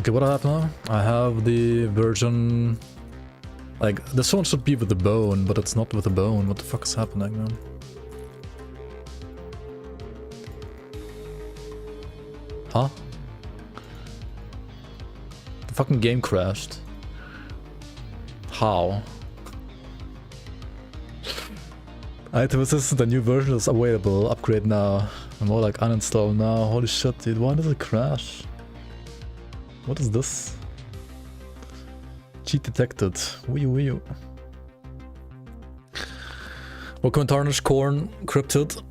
Okay, what I have now? I have the version... Like, this one should be with the bone, but it's not with the bone. What the fuck is happening, man? Huh? The fucking game crashed. How? Item assistant, the new version is available. Upgrade now. More like uninstall now. Holy shit, dude. Why does it crash? What is this? Cheat detected. Wee wee. Welcome Tarnish, Corn, Cryptid,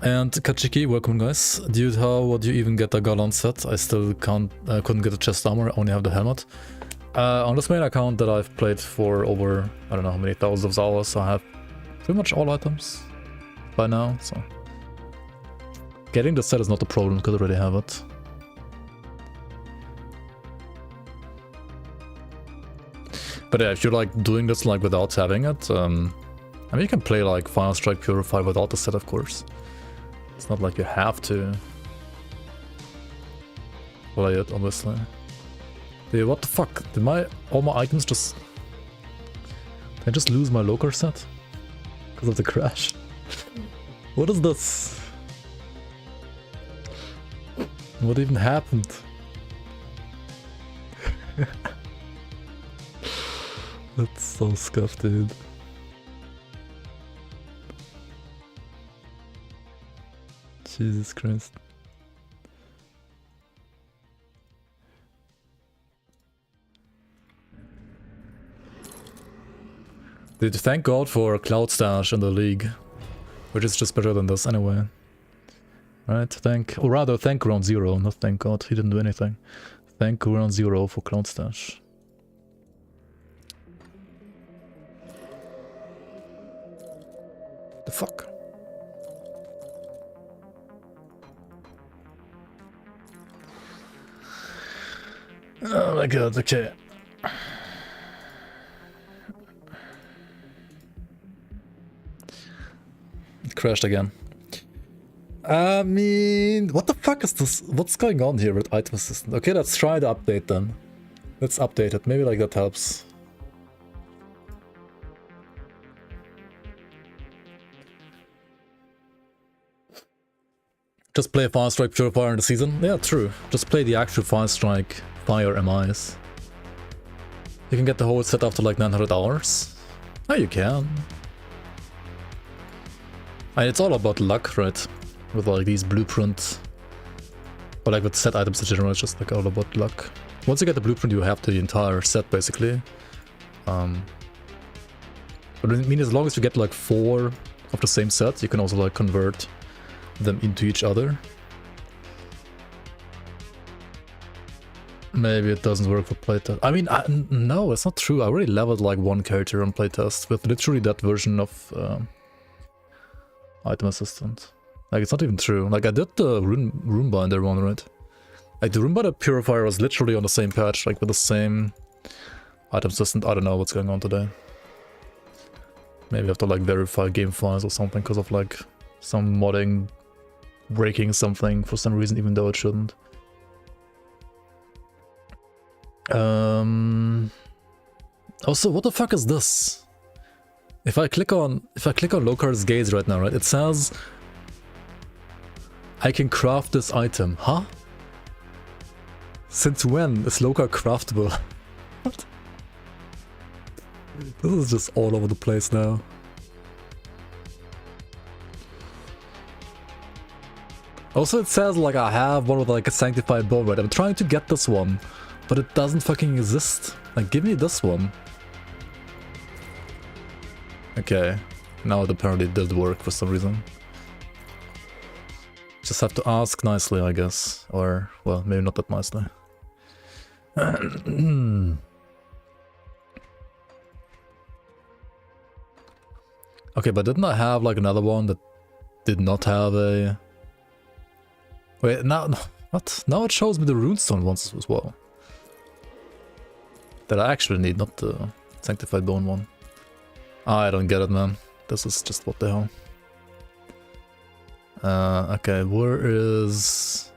and Kachiki. Welcome guys. Dude, how would you even get a Dagallon set? I still couldn't get a chest armor. I only have the helmet. On this main account that I've played for over, I don't know how many thousands of hours, so I have pretty much all items by now, so getting the set is not a problem because I already have it. But yeah, if you're like doing this like without having it, I mean you can play like Finalization Purifier without the set, of course. It's not like you have to play it, obviously. Dude, what the fuck? Did all my items just... Did I just lose my locker set? Because of the crash? What is this? What even happened? That's so scuffed, dude. Jesus Christ. Dude, thank God for Cloud Stash in the league, which is just better than this anyway. Right, or rather thank Ground Zero, not thank God, he didn't do anything. Thank Ground Zero for Cloud Stash. The fuck? Oh my god, okay. It crashed again. I mean, what the fuck is this? What's going on here with Item Assistant? Okay, let's try the update then. Let's update it. Maybe like that helps. Just play Finalization Purifier in the season? Yeah, true. Just play the actual Finalization Fire MIs. You can get the whole set after like 900 hours. Oh, you can. And it's all about luck, right? With like these blueprints. Or like with set items in general, it's just like all about luck. Once you get the blueprint, you have the entire set basically. But I mean, as long as you get like 4 of the same set, you can also like convert them into each other. Maybe it doesn't work for playtest. I mean, no, it's not true. I already leveled like 1 character on playtest with literally that version of Item Assistant. Like, it's not even true. Like, I did the Rune Binder one, right? Like, the Rune Binder Purifier was literally on the same patch, like with the same Item Assistant. I don't know what's going on today. Maybe I have to like verify game files or something because of like some modding breaking something for some reason, even though it shouldn't. Also, what the fuck is this? If I click on Lokar's Gaze right now, right, it says I can craft this item. Huh? Since when is Lokar craftable? What? This is just all over the place now. Also, it says like I have one with like a sanctified bone, right? I'm trying to get this one, but it doesn't fucking exist. Like, give me this one. Okay, now it apparently did work for some reason. Just have to ask nicely, I guess. Or, well, maybe not that nicely. Okay, but didn't I have like another one that did not have a... Wait, now... What? Now it shows me the runestone ones as well. That I actually need, not the sanctified bone one. I don't get it, man. This is just what the hell. Okay, where is...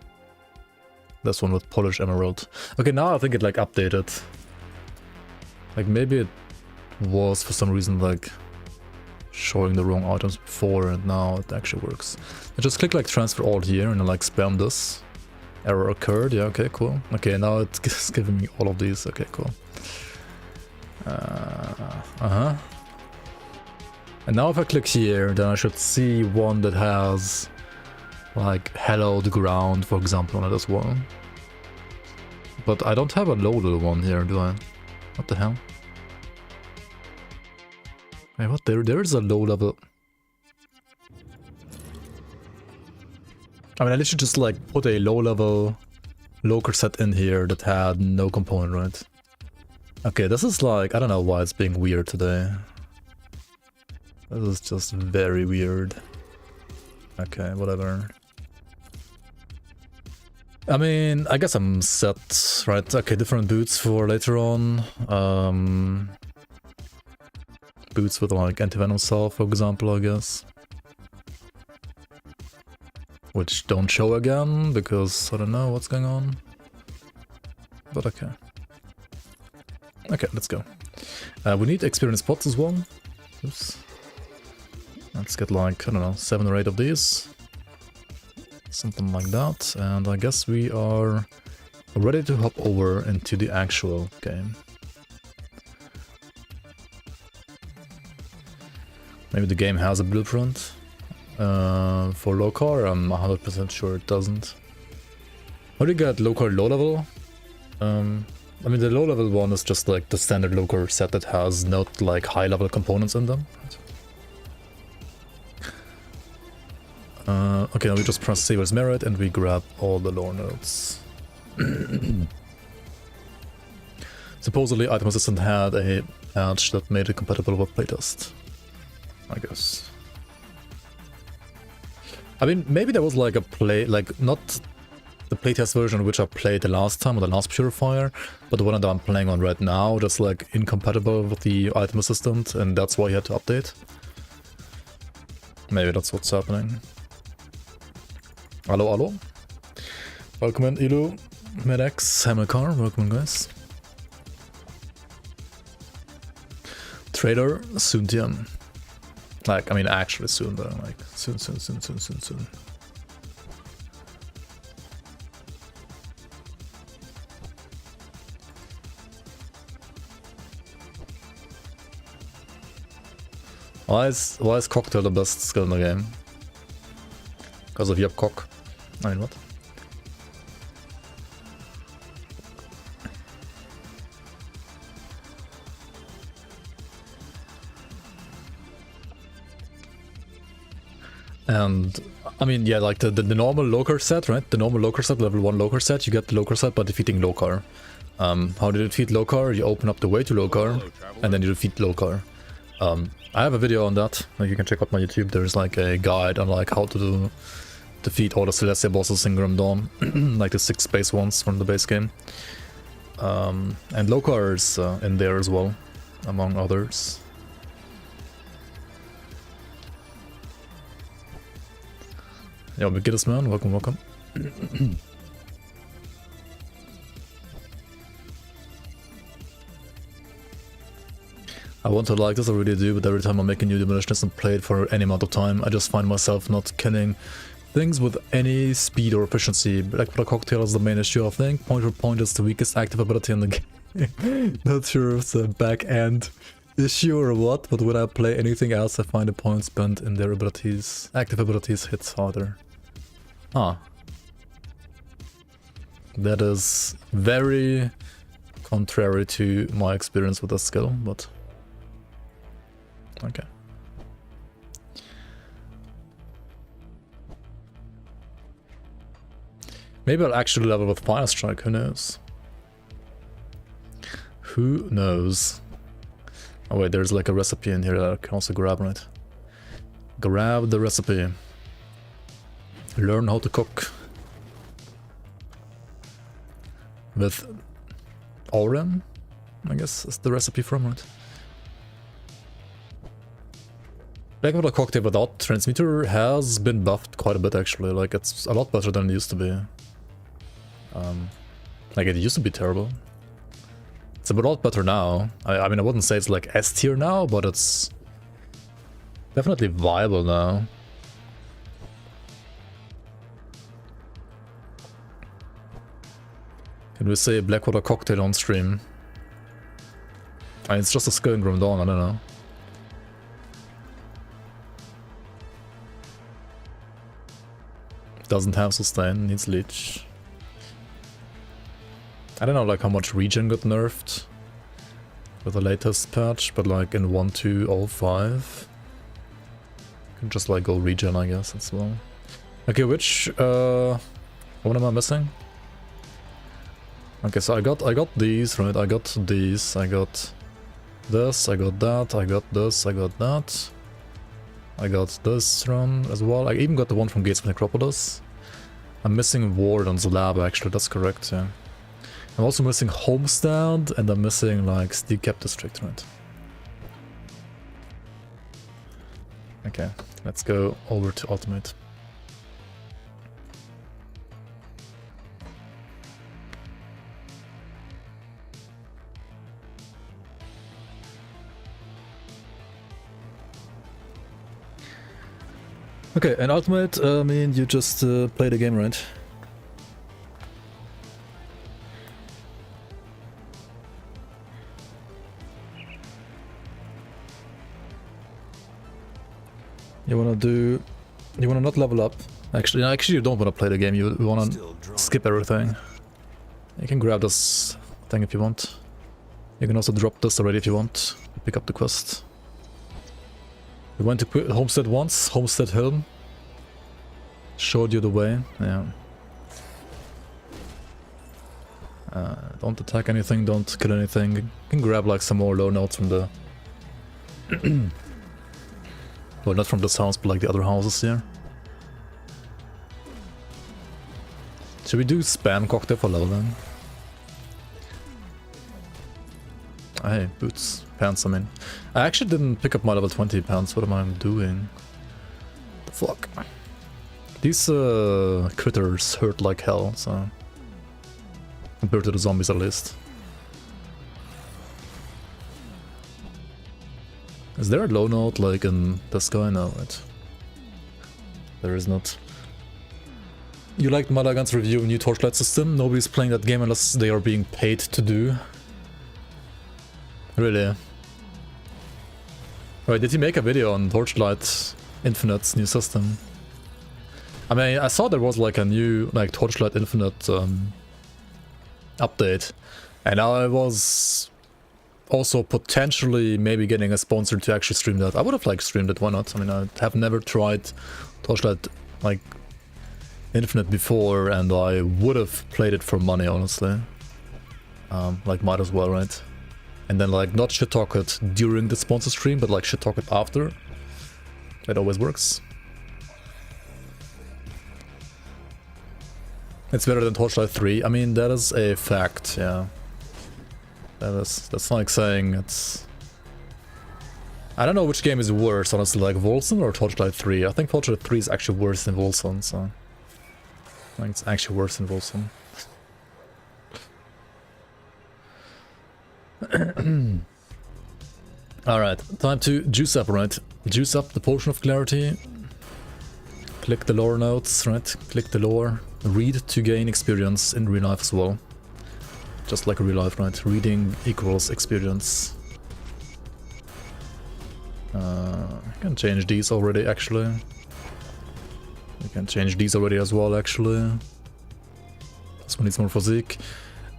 This one with polished emerald. Okay, now I think it like updated. Like maybe it was for some reason like showing the wrong items before and now it actually works. I just click like transfer all here and then like spam this. Error occurred, yeah, okay, cool. Okay, now it's giving me all of these, okay, cool. And now if I click here, then I should see one that has like hallowed ground, for example, on it as well. But I don't have a loaded one here, do I? What the hell? Wait, what? There is a low level. I mean, I literally just like put a low level local set in here that had no component, right? Okay, this is like, I don't know why it's being weird today. This is just very weird. Okay, whatever. I mean, I guess I'm set, right? Okay, different boots for later on. Boots with like anti-venom salve, for example, I guess. Which don't show again, because I don't know what's going on. But okay. Okay, let's go. We need experience pots as well. Oops. Let's get like, I don't know, 7 or 8 of these. Something like that. And I guess we are ready to hop over into the actual game. Maybe the game has a blueprint. For low car, I'm 100% sure it doesn't. How do you get low car low level? I mean, the low level one is just like the standard low car set that has not like high level components in them. Okay, now we just press Saber's Merit and we grab all the lore nodes. Supposedly, Item Assistant had a patch that made it compatible with playtest. I guess. I mean, maybe there was like a play, like not the playtest version which I played the last time, or the last Purifier, but the one that I'm playing on right now, just like incompatible with the Item Assistant, and that's why you had to update. Maybe that's what's happening. Hello, hello. Welcome in, Ilu, Medex, Hamilcar, welcome guys. Trader, soon TM. Like, I mean, actually soon, though. Like, soon. Why is Cocktail the best skill in the game? Because of your cock. I mean, what? And I mean, yeah, like the normal Locar set, right? The normal Locar set, level 1 Locar set, you get the Locar set by defeating Locar. How do you defeat Locar? You open up the way to Locar, and then you defeat Locar. I have a video on that, like you can check out my YouTube. There's like a guide on like how to defeat all the Celestia bosses in Grim Dawn, like the 6 base ones from the base game. And Locar is in there as well, among others. Yo, Beginners man, welcome. I want to like this, I really do, but every time I make a new demolitionist and play it for any amount of time, I just find myself not killing things with any speed or efficiency. Blackwater Cocktail is the main issue, I think. Point for point is the weakest active ability in the game. Not sure if it's a back end issue or what, but when I play anything else, I find the points spent in their abilities, active abilities, hits harder. Ah. That is very contrary to my experience with this skill, but okay. Maybe I'll actually level with Fire Strike, who knows? Who knows? Oh wait, there's like a recipe in here that I can also grab, right? Grab the recipe. Learn how to cook. With Oren, I guess is the recipe from it. Blackwater Cocktail without Transmitter has been buffed quite a bit actually, like it's a lot better than it used to be. Like, it used to be terrible. It's a lot better now. I mean, I wouldn't say it's like S tier now, but it's definitely viable now. Can we say Blackwater Cocktail on stream? I mean, it's just a Skull and Grim Dawn, I don't know. Doesn't have sustain, needs leech. I don't know like how much regen got nerfed with the latest patch, but like in 1.2.05 you can just like go regen, I guess, as well. Okay, which what am I missing? Okay, so I got these, right? I got these, I got this, I got that, I got this, I got that. I got this run as well. I even got the one from Gates of Necropolis. I'm missing Warden's Lab, actually, that's correct, yeah. I'm also missing Homestead, and I'm missing, like, Steel Cap District, right? Okay, let's go over to Ultimate. Okay, and Ultimate, I mean, you just play the game, right? You wanna not level up? Actually, you don't wanna play the game, you wanna skip everything. You can grab this thing if you want. You can also drop this already if you want. Pick up the quest. We went to Homestead once, Homestead Hill. Showed you the way, yeah. Don't attack anything, don't kill anything. You can grab like some more low notes from the... well, not from this house, but like the other houses here. Should we do spam cocktail for leveling? Hey, boots. Pants, I mean. I actually didn't pick up my level 20 pants, what am I doing? The fuck? These critters hurt like hell, so... compared to the zombies at least. Is there a low note like in this guy? No, right? There is not. You liked Malagan's review of new Torchlight system? Nobody's playing that game unless they are being paid to do. Really? Right, did he make a video on Torchlight Infinite's new system? I mean, I saw there was like a new like Torchlight Infinite update, and I was also potentially maybe getting a sponsor to actually stream that. I would have like streamed it, why not? I mean, I have never tried Torchlight like Infinite before, and I would have played it for money, honestly. Like, might as well, right? And then like not shit talk it during the sponsor stream, but like shit talk it after. It always works. It's better than Torchlight 3. I mean, that is a fact, yeah. That's like saying it's... I don't know which game is worse, honestly, like Volson or Torchlight 3. I think Torchlight 3 is actually worse than Volson, so... I think it's actually worse than Volson. Alright, time to juice up, right? Juice up the Potion of Clarity. Click the lore notes, right? Click the lore. Read to gain experience in real life as well. Just like real life, right? Reading equals experience. I can change these already, actually. We can change these already as well, actually. This one needs more physique.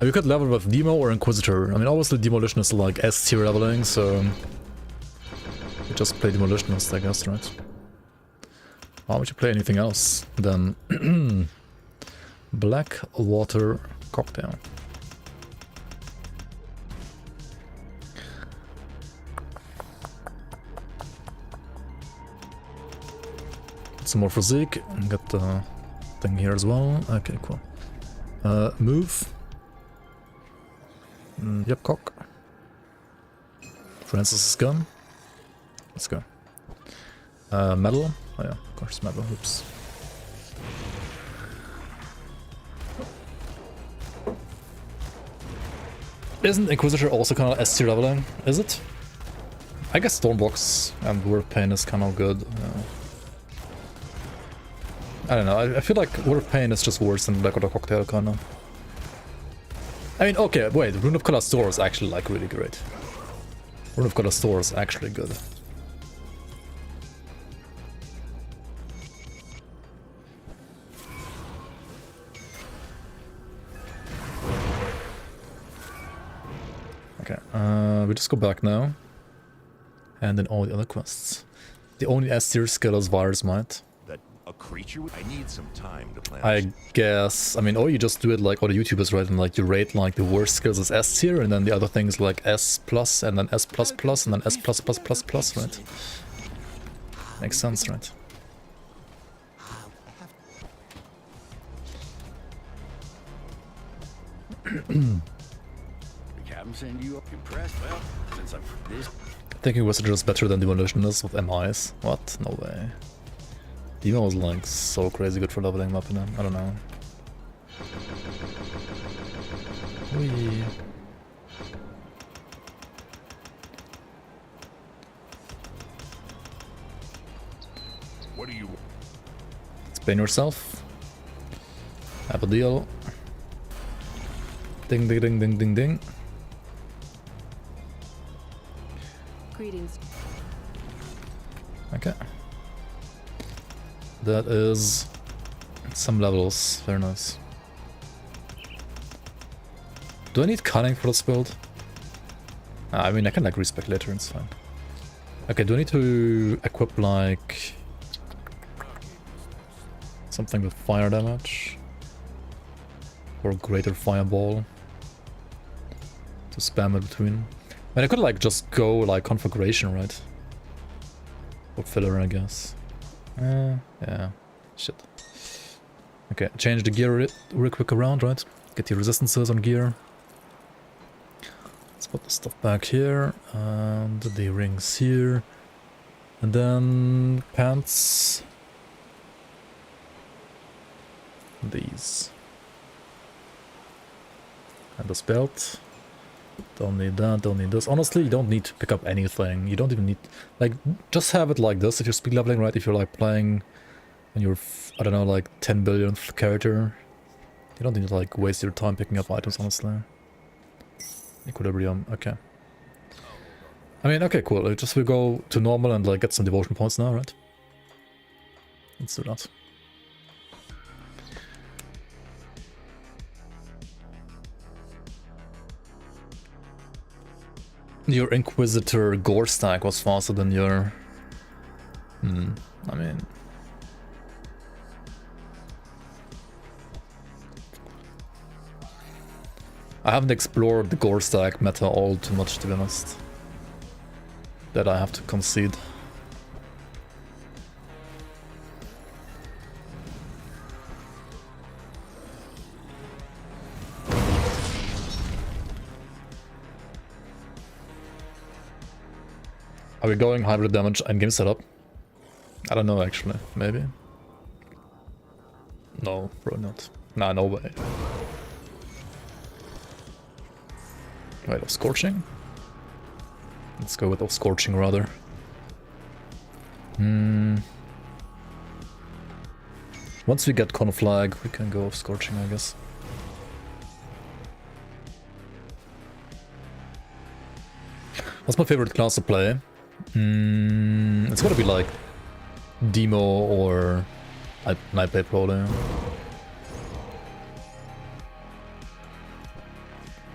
You could level with Demo or Inquisitor. I mean, obviously Demolition is like S tier leveling, so... you just play Demolitionist, I guess, right? Why would you play anything else than... Blackwater Cocktail. Some more physique. Got the thing here as well. Okay, cool. Move. Yep, cock. Francis's gun. Let's go. Metal. Oh yeah, of course, metal. Oops. Isn't Inquisitor also kind of S tier leveling? Is it? I guess Stormbox and Word Pain is kind of good. I don't know, I feel like Word Pain is just worse than Black Water Cocktail, kind of. I mean, okay, wait, Rune of Colostor is actually like really great. Rune of Colostor is actually good. Okay, we just go back now. And then all the other quests. The only S tier skill is Virus Might. That a creature I need some time to plan. I guess, I mean, or you just do it like all the YouTubers, right? And like you rate like the worst skills as S tier, and then the other things like S plus, and then S plus plus, and then S plus plus plus plus, right? Makes sense, right? Send you up impressed. Well, since I'm this. I think Inquisitor is better than Demolition is with MIs. What? No way. Demo was like so crazy good for leveling him up in them. I don't know. Whee. What do you? Explain yourself. Have a deal. Ding ding ding ding ding ding. Greetings. Okay. That is some levels. Very nice. Do I need cunning for this build? I mean, I can like respec later, it's fine. Okay, do I need to equip like something with fire damage? Or greater fireball? To spam it between? I mean, I could like just go like configuration, right? Or filler, I guess. Yeah. Shit. Okay, change the gear real quick around, right? Get the resistances on gear. Let's put the stuff back here, and the rings here. And then pants. These. And this belt. Don't need that, don't need this. Honestly, you don't need to pick up anything. You don't even need... Like, just have it like this if you're speed leveling, right? If you're like playing and you're, I don't know, like 10 billionth character. You don't need to like waste your time picking up items, honestly. Equilibrium, okay. I mean, okay, cool. Just we go to normal and like get some devotion points now, right? Let's do that. Your Inquisitor gore stack was faster than your... I mean... I haven't explored the gore stack meta all too much, to be honest. That I have to concede. Are we going hybrid damage and game setup? I don't know actually, maybe. No, probably not. Nah, no way. Wait, of Scorching? Let's go with of Scorching rather. Once we get Conflag, we can go of Scorching, I guess. What's my favorite class to play? It's gotta be like Demo or Nightblade probably.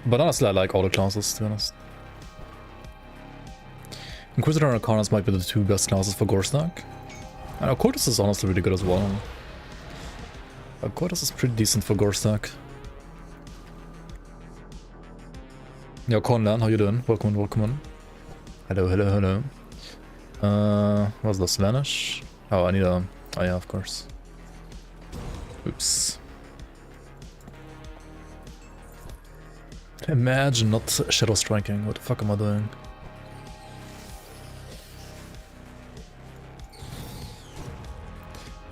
But honestly, I like all the classes, to be honest. Inquisitor and Arcanus might be the two best classes for gore stack. And Cortus is honestly really good as well. Cortus is pretty decent for gore stack. Yo, Conlan, how you doing? Welcome in, welcome in. Hello, hello, hello. What's this? Vanish? Oh, I need a... Oh yeah, of course. Oops. Imagine not shadow striking. What the fuck am I doing?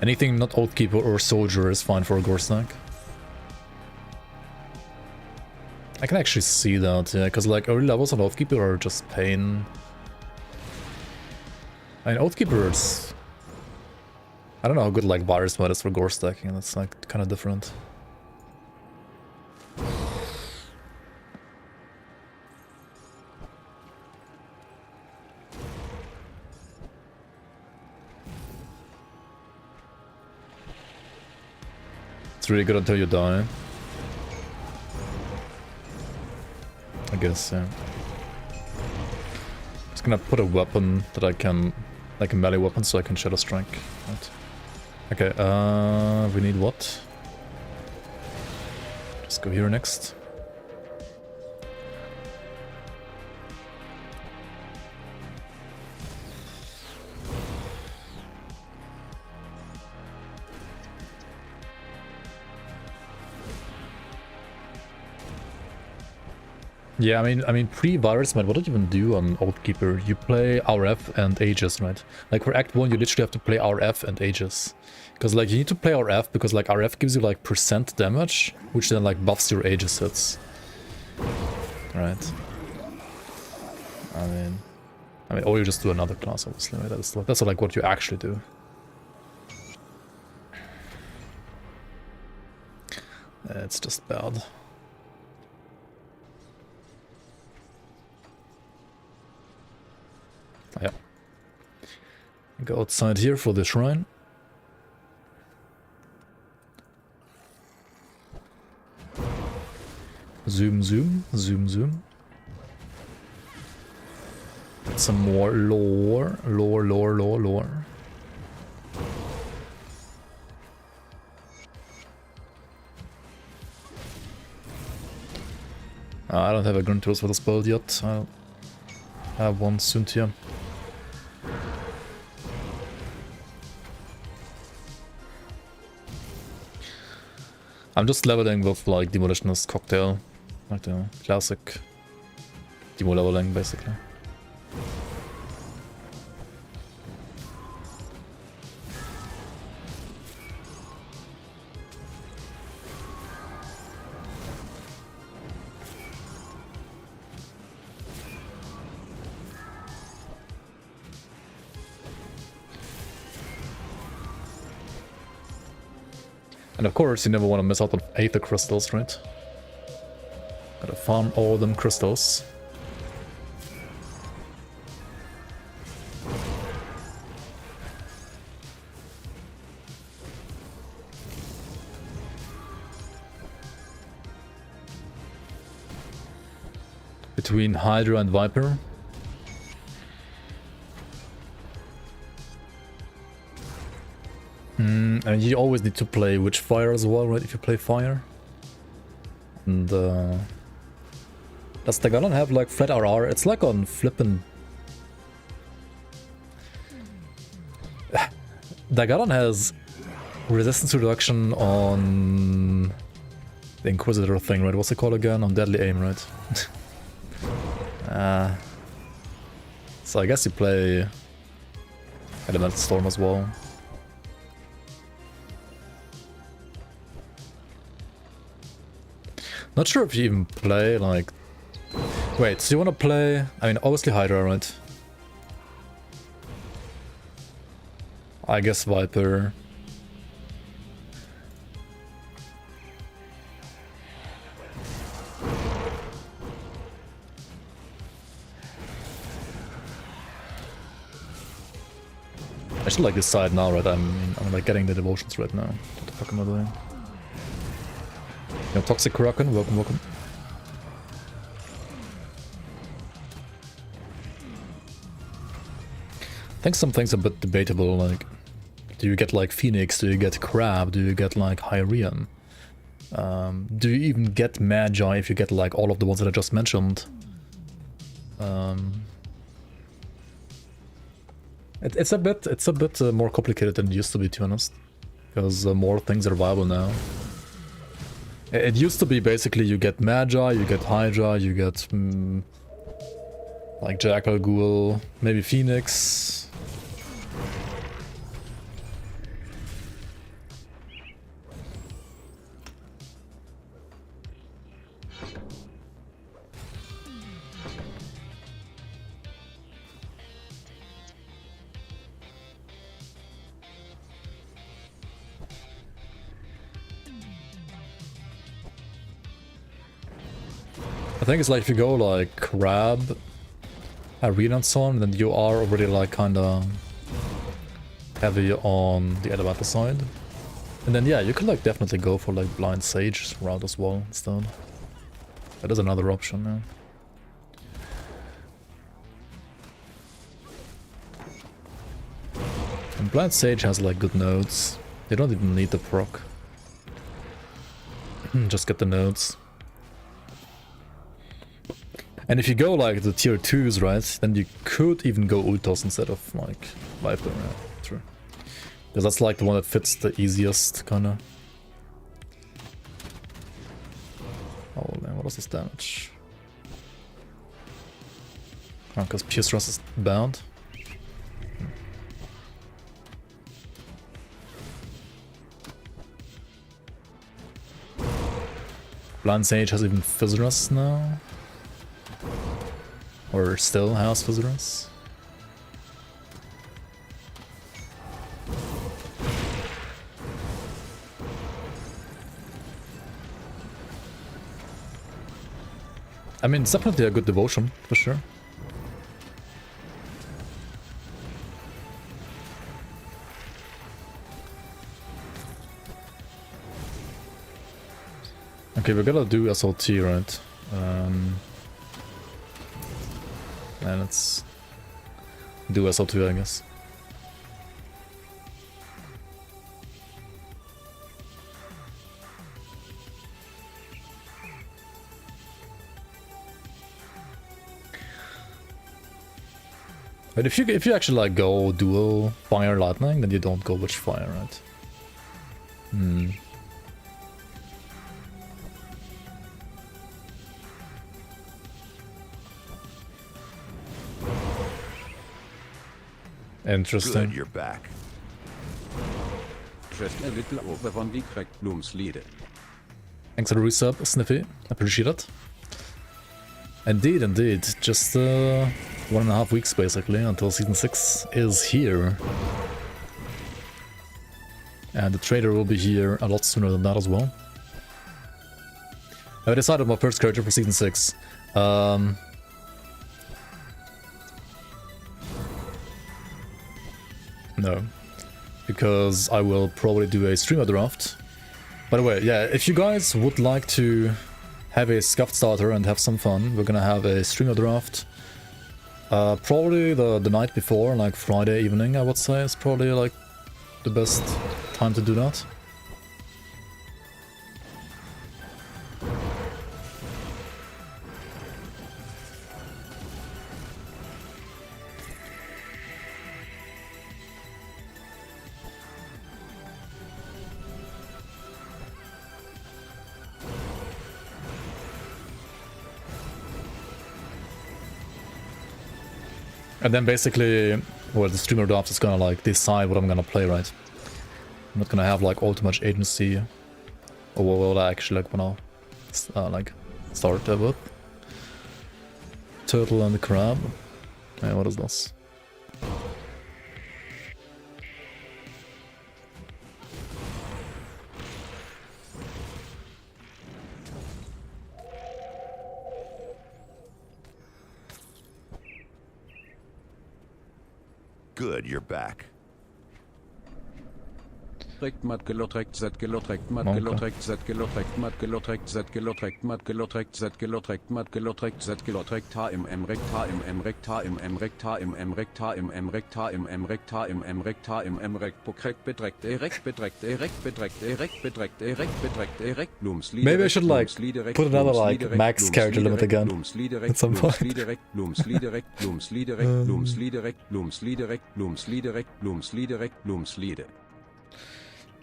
Anything not Oathkeeper or Soldier is fine for a gore stack. I can actually see that, yeah, because like early levels of Oathkeeper are just pain. I mean, Oathkeeper is... I don't know how good like virus mode is for gore stacking, that's like kind of different. It's really good until you die. I guess, yeah. Just gonna put a weapon that I can, like a melee weapon, so I can Shadow Strike. Right. Okay, we need what? Just go here next. Yeah, I mean, pre-virus mode, what did you even do on Oathkeeper? You play RF and Aegis, right? Like for Act 1, you literally have to play RF and Aegis. Because like you need to play RF because like RF gives you like % damage, which then like buffs your Aegis hits. Right. I mean, or you just do another class, obviously, right? That's like what you actually do. It's just bad. Yeah. Go outside here for the shrine. Zoom, zoom, zoom, zoom. Get some more lore, lore, lore, lore, lore. I don't have a Grunt Tools for this build yet. I'll have one soon here. I'm just leveling with like Demolitionist Cocktail, like the classic demo leveling basically. And of course, you never want to miss out on Aether crystals, right? Gotta farm all them crystals. Between Hydra and Viper. And you always need to play Witchfire as well, right? If you play Fire. And does Dagallon have like flat RR? It's like on flippin'... Dagallon has resistance reduction on the Inquisitor thing, right? What's it called again? On Deadly Aim, right? So I guess you play Elemental Storm as well. Not sure if you even play, like... Wait, so you wanna play... I mean, obviously Hydra, right? I guess Viper. I should like decide now, right? I'm like getting the devotions right now. What the fuck am I doing? Yo, Toxic Kraken, welcome, welcome. I think some things are a bit debatable, like... Do you get like Phoenix, do you get Crab, do you get like Hyrian? Do you even get Magi if you get like all of the ones that I just mentioned? It's a bit more complicated than it used to be, to be honest. Because more things are viable now. It used to be basically you get Magi, you get Hydra, you get like Jackal, Ghoul, maybe Phoenix. think it's like if you go like crab, arena and so on, then you are already like kinda heavy on the elemental side. And then yeah, you could like definitely go for like blind sage route as well instead. That is another option, yeah. And blind sage has like good nodes. They don't even need the proc. Just get the nodes. And if you go like the tier 2s, right, then you could even go ultos instead of like Viper, yeah, true. Because that's like the one that fits the easiest, kinda. Oh man, what is this damage? Oh, because Pure Stress is bound. Blind Sage has even Fizz now. Or still has Fizz. I mean, it's definitely a good devotion, for sure. Okay, we're gonna do SLT, right? And let's do SL2, I guess. But if you actually like go dual fire lightning, then you don't go witch fire, right? Hmm. Interesting. Good, you're back. Just a little over von die cracked Bloomslide. Thanks for the resub, Sniffy. Appreciate it. Indeed, indeed. Just 1.5 weeks basically until season 6 is here. And the trader will be here a lot sooner than that as well. I decided my first character for season 6. No, because I will probably do a streamer draft. By the way, yeah, if you guys would like to have a scuffed starter and have some fun, we're gonna have a streamer draft. Probably the night before, like Friday evening, I would say, is probably like the best time to do that. And then basically, well, the streamer draft is gonna like decide what I'm gonna play, right? I'm not gonna have like all too much agency, or what I actually like wanna like start with. Turtle and the crab. Yeah, what is this? Good, you're back. Trekt mat gelotrekt zet gelotrekt mat gelotrekt zet gelotrekt mat gelotrekt zet gelotrekt mat gelotrekt zet gelotrekt mat gelotrekt zet gelotrekt ha im emrekt ha im emrekt ha im emrekt ha im emrekt ha im emrekt ha im emrekt ha im emrekt ha im emrekt pokrekt bedrekt erekt bedrekt erekt bedrekt erekt bedrekt erekt bedrekt erekt Bloomslide. Maybe I should like put another like max character limit again at some point.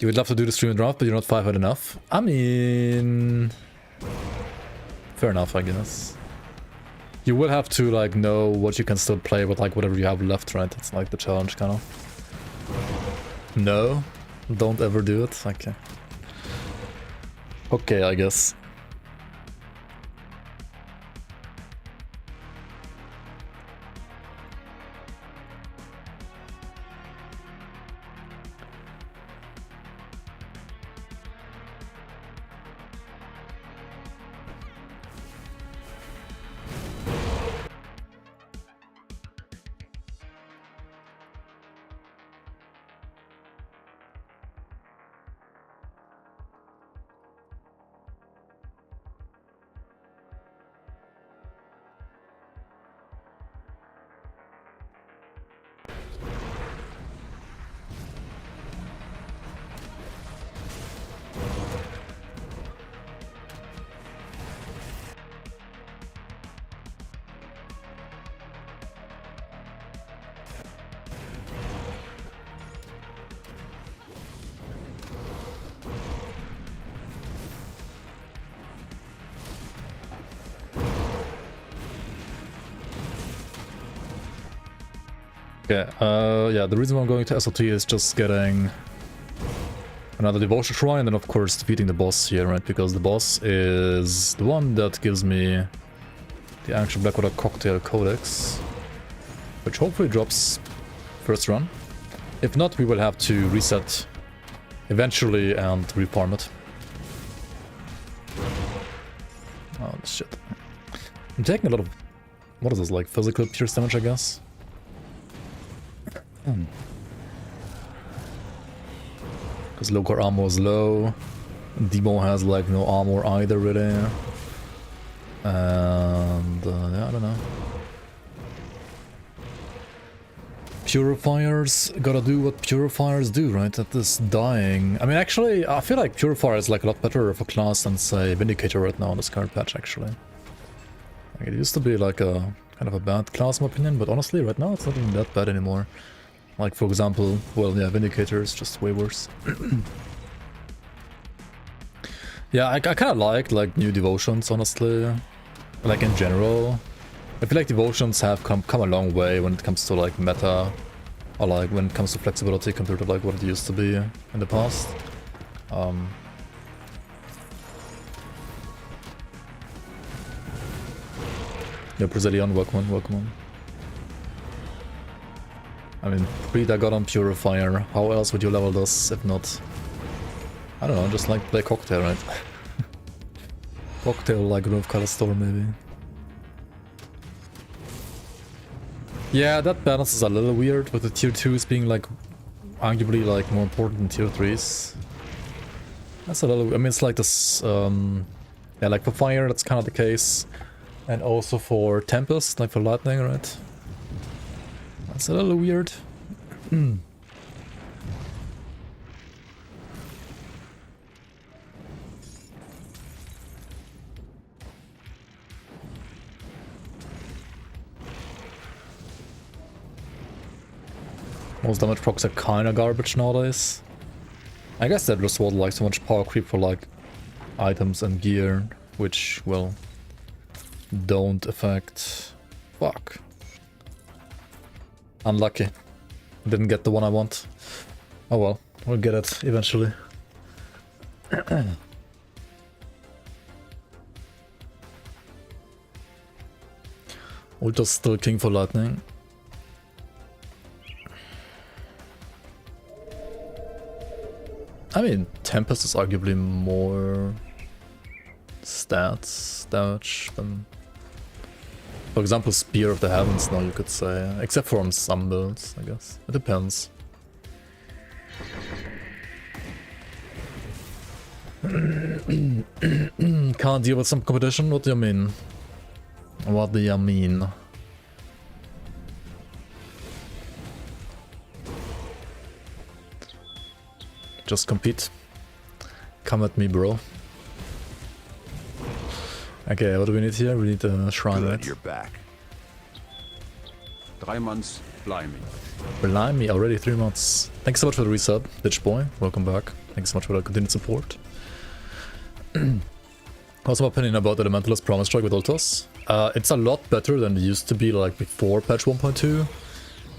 You would love to do the stream draft, but you're not 500 enough. I mean, fair enough, I guess. You will have to like know what you can still play with like whatever you have left, right? It's like the challenge, kind of. No, don't ever do it. Okay. Okay, I guess. Okay, yeah, the reason why I'm going to SLT is just getting another devotion shrine, and then of course defeating the boss here, right? Because the boss is the one that gives me the actual Blackwater Cocktail Codex, which hopefully drops first run. If not, we will have to reset eventually and refarm it. Oh, shit. I'm taking a lot of... What is this, like physical pierce damage, I guess? Because low core armor is low. Demo has like no armor either, really. And yeah, I don't know. Purifiers gotta do what purifiers do, right? At this dying. I mean, actually, I feel like Purifier is like a lot better of a class than, say, Vindicator right now in this current patch, actually. Like, it used to be like a kind of a bad class, in my opinion, but honestly, right now it's not even that bad anymore. Like, for example, well, yeah, Vindicator is just way worse. Yeah, I kind of like new devotions, honestly. Like, in general. I feel like devotions have come a long way when it comes to like meta, or like when it comes to flexibility compared to like what it used to be in the past. Yeah, Brazilian, welcome on, welcome on. I mean, 3 Dagallon Purifier, how else would you level this if not? I don't know, just like play Cocktail, right? Cocktail like Grove Color Store maybe. Yeah, that balance is a little weird with the tier 2s being like arguably like more important than tier 3s. That's a little, I mean, it's like this, yeah, like for fire that's kind of the case, and also for Tempest, like for lightning, right? That's a little weird. Most damage procs are kinda garbage nowadays. I guess that just was like so much power creep for like items and gear, which, well, don't affect... Fuck. Unlucky. Didn't get the one I want. Oh well, we'll get it eventually. Ultra's still king for lightning. I mean, Tempest is arguably more stats damage than, for example, Spear of the Heavens now, you could say. Except for on some builds, I guess. It depends. Can't deal with some competition? What do you mean? What do you mean? Just compete. Come at me, bro. Okay, what do we need here? We need a shrine, right? You're back. 3 months, blimey. Blimey, already 3 months. Thanks so much for the resub, Ditch Boy. Welcome back. Thanks so much for the continued support. Also, my opinion about the Elementalist Promise Strike with Ultos. It's a lot better than it used to be like before patch 1.2,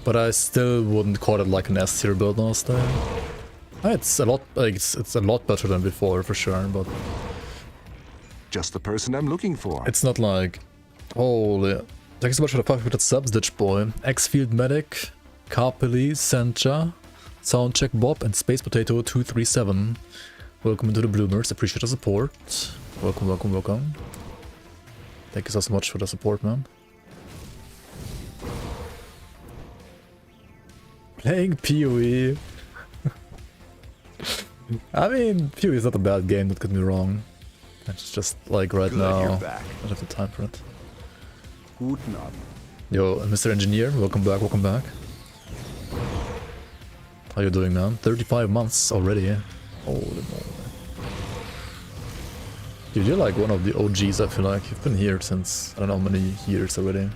but I still wouldn't call it like an S tier build, honestly. It's a lot, like, it's a lot better than before for sure, but just the person I'm looking for. it's not like, holy. Thanks so much for the 500 subs, Ditch Boy. X-Field Medic, Carpely, Sencha, Soundcheck Bob, and Space Potato 237. Welcome to the Bloomers. Appreciate the support. Welcome, welcome, welcome. Thank you so much for the support, man. Playing PoE. I mean, PoE is not a bad game, don't get me wrong. It's just like right now, I don't have the time for it. Guten Abend. Yo, Mr. Engineer, welcome back, welcome back. How you doing, man? 35 months already, eh? Holy moly. Dude, you're like one of the OGs, I feel like. You've been here since, I don't know how many years already.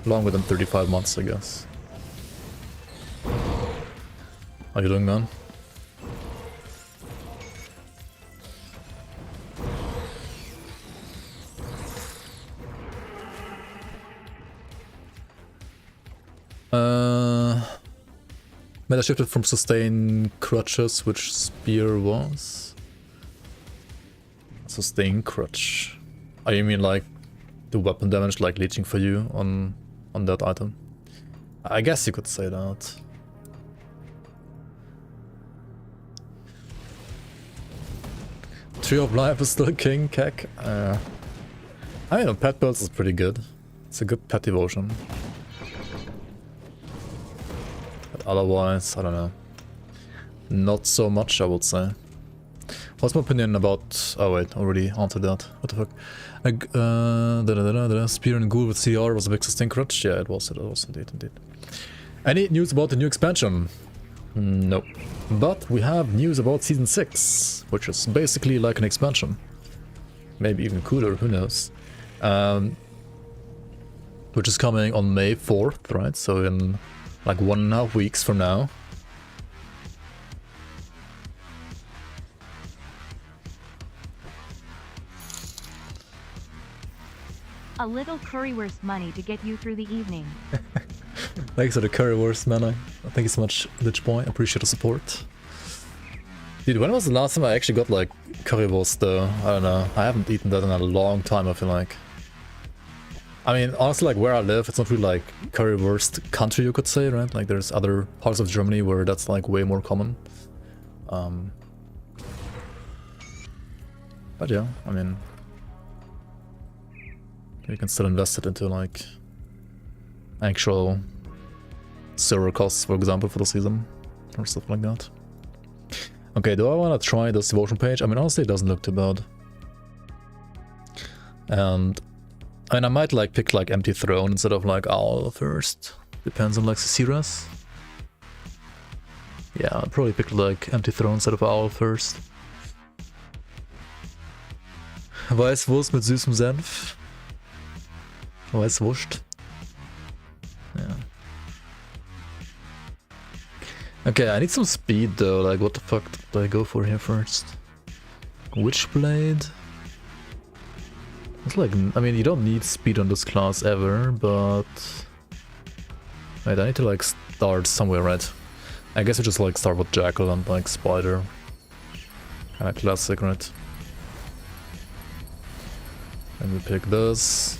Longer than 35 months, I guess. How you doing, man? Meta shifted from sustain crutches, which spear was. Sustain crutch. Oh, you mean like the weapon damage like leeching for you on that item? I guess you could say that. Tree of Life is still king, Kek. I mean, pet builds is pretty good. It's a good pet devotion. But otherwise, I don't know. Not so much, I would say. What's my opinion about... Oh wait, already answered that. What the fuck? Spear and Ghoul with CR was a big sustain crutch? Yeah, it was indeed. Any news about the new expansion? No. But we have news about Season 6, which is basically like an expansion. Maybe even cooler, who knows. Which is coming on May 4th, right? So in like 1.5 weeks from now. A little currywurst money to get you through the evening. Thanks for the currywurst, man. Thank you so much, Lich Boy. I appreciate the support. Dude, when was the last time I actually got like currywurst though? I don't know. I haven't eaten that in a long time, I feel like. I mean, honestly, like where I live, it's not really like currywurst country, you could say, right? Like there's other parts of Germany where that's like way more common. But yeah, I mean, you can still invest it into like actual server costs, for example, for the season or stuff like that. Okay, do I want to try this devotion page? I mean, honestly, it doesn't look too bad. And I mean, I might like pick like Empty Throne instead of like Owl first. Depends on like Ciciras. Yeah, I'll probably pick like Empty Throne instead of Owl first. Weißwurst mit süßem Senf. Weißwurst. Yeah. Okay, I need some speed though. Like, what the fuck did I go for here first? Witchblade? It's like, I mean, you don't need speed on this class ever, but... Wait, I need to like start somewhere, right? I guess I just like start with Jackal and like Spider. Kinda classic, right? Let me pick this.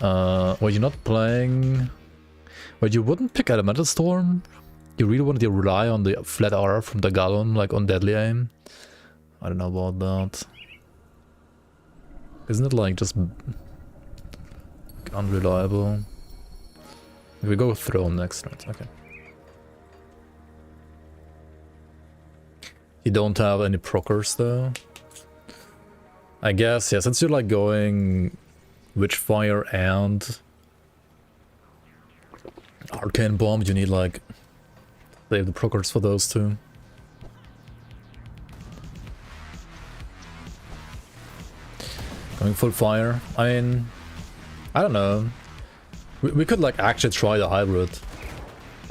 Well, you're not playing... Wait, you wouldn't pick Elemental Storm? You really wanted to rely on the flat aura from Dagallon, like on Deadly Aim? I don't know about that. Isn't it like just unreliable? We go Throne next, right? Okay. You don't have any proccers though? I guess, yeah, since you're like going Witchfire and Arcane Bomb, you need like save the proccers for those two. Going full fire. I mean, I don't know. We could like actually try the hybrid.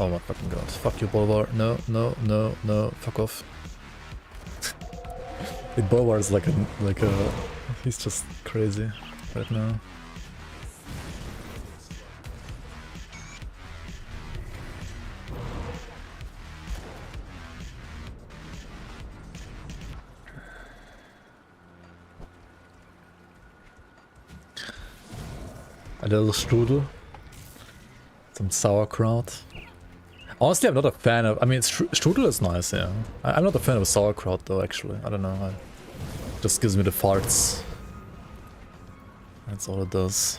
Oh my fucking god. Fuck you, Bolvar. No, no, no, no. Fuck off. The Bolvar is like a... He's just crazy right now. A little strudel. Some sauerkraut. Honestly, I'm not a fan of... I mean, strudel is nice, yeah. I'm not a fan of sauerkraut, though, actually. I don't know. It just gives me the farts. That's all it does.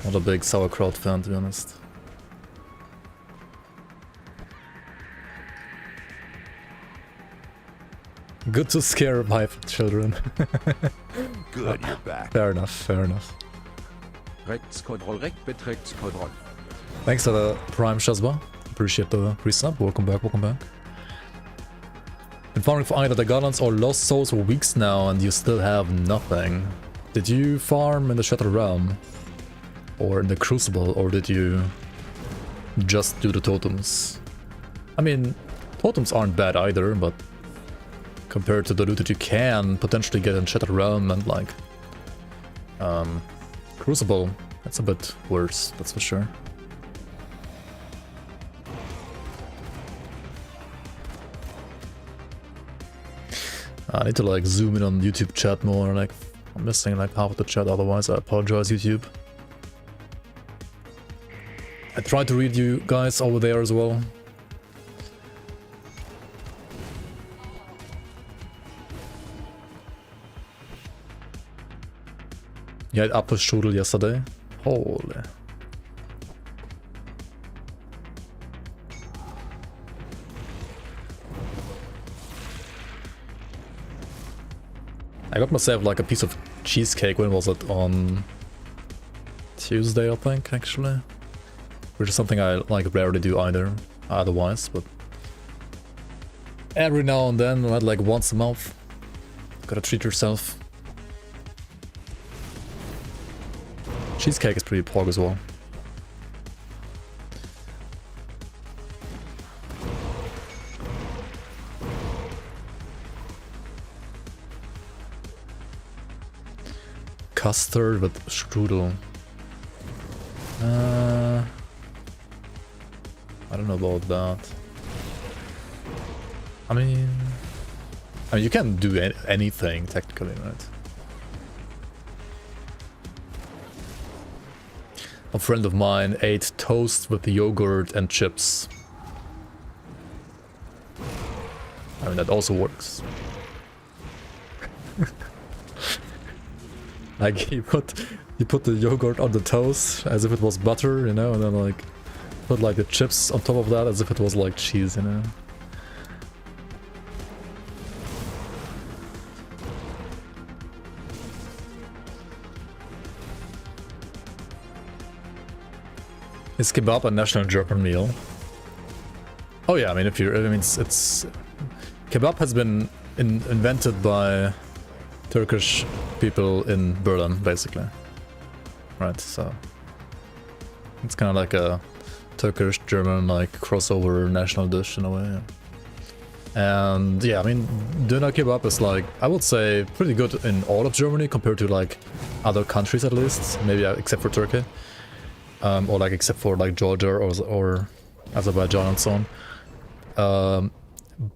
Not a big sauerkraut fan, to be honest. Good to scare my children. Good, you're back. Fair enough, fair enough. Rechtskontroll, Rechtskontroll. Thanks for the Prime Shazba. Appreciate the resub. Welcome back, welcome back. Been farming for either the Dagallons or Lost Souls for weeks now and you still have nothing. Did you farm in the Shattered Realm? Or in the Crucible? Or did you just do the totems? I mean, totems aren't bad either, but compared to the loot that you can potentially get in Shattered Realm and like Crucible, that's a bit worse, that's for sure. I need to like zoom in on YouTube chat more, like I'm missing like half of the chat, otherwise I apologize YouTube. I tried to read you guys over there as well. You had upper strudel yesterday? Holy. I got myself like a piece of cheesecake, when was it? On Tuesday, I think, actually. Which is something I like rarely do either, otherwise, but every now and then, like once a month, gotta treat yourself. Cheesecake is pretty pork as well. Custard with strudel. I don't know about that. I mean you can do anything technically, right? A friend of mine ate toast with yogurt and chips. I mean, that also works. Like he put the yogurt on the toast as if it was butter, you know, and then like put like the chips on top of that as if it was like cheese, you know. Is kebab a national German meal? Oh yeah, I mean, it's kebab has been invented by Turkish people in Berlin, basically. Right, so it's kind of like a Turkish-German like crossover national dish in a way. Yeah. And yeah, I mean, doner kebab is like, I would say, pretty good in all of Germany compared to like other countries at least, maybe except for Turkey. Or like except for like Georgia or Azerbaijan and so on.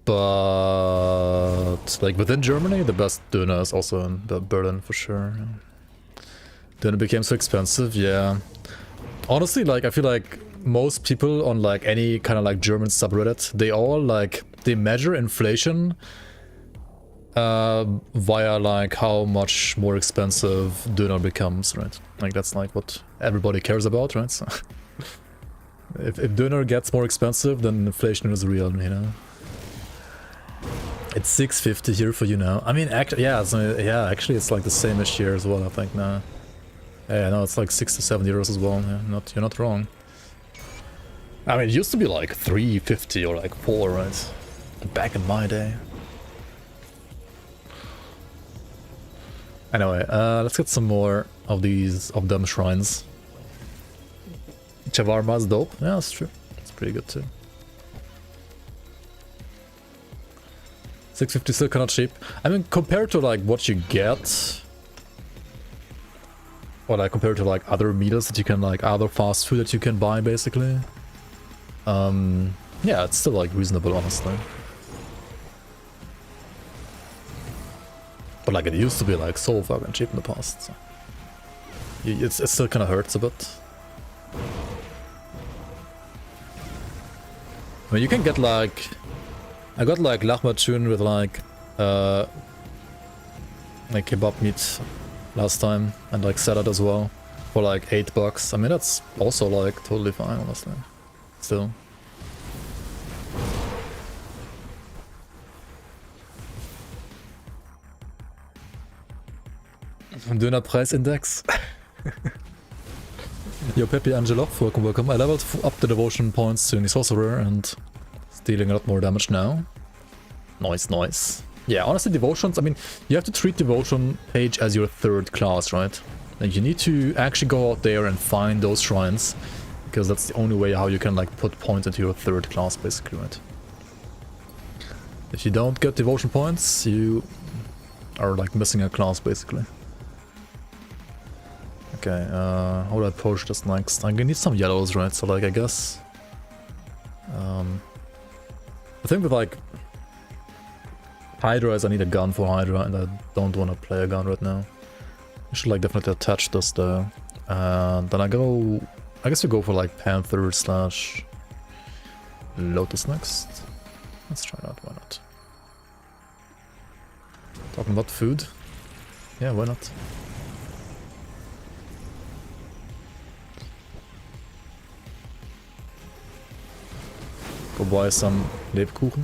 But like within Germany, the best doner is also in Berlin for sure. Doner became so expensive, yeah. Honestly, like I feel like most people on like any kind of like German subreddit, they all like they measure inflation via like how much more expensive doner becomes, right? Like that's like what everybody cares about, right? So if doner gets more expensive, then inflation is real, you know. It's 6.50 here for you now. I mean, actually, yeah, yeah, actually, it's like the same-ish here as well. I think now. Yeah, no, it's like 6 to 7 euros as well. Yeah, you're not wrong. I mean, it used to be like 3.50 or like 4, right? Back in my day. Anyway, let's get some more of them shrines. Shawarma's dope. Yeah, that's true. It's pretty good too. 6.50 still kind of cheap. I mean, compared to like what you get, or like compared to like other meals that you can like other fast food that you can buy basically. Yeah, it's still like reasonable, honestly. But like it used to be like so fucking cheap in the past. So. It still kind of hurts a bit. I mean, you can get like, I got like lahmacun with like kebab meat last time and like salad as well for like $8. I mean, that's also like totally fine, honestly. Still. Dönerpreisindex. Yo, Pepe Angelo, welcome. I leveled up the devotion points to any sorcerer and it's dealing a lot more damage now. Nice. Yeah, honestly, devotions, I mean, you have to treat devotion page as your third class, right? Like, you need to actually go out there and find those shrines, because that's the only way how you can, like, put points into your third class, basically, right? If you don't get devotion points, you are, like, missing a class, basically. Okay, how do I approach this next? I'm gonna need some yellows, right? So, like, I guess... I think with, like... Hydra is I need a gun for Hydra, and I don't want to play a gun right now. I should like definitely attach this though. Then I guess we go for like Panther slash Lotus next. Let's try that, why not? Talking about food? Yeah, why not? Go buy some Lebkuchen.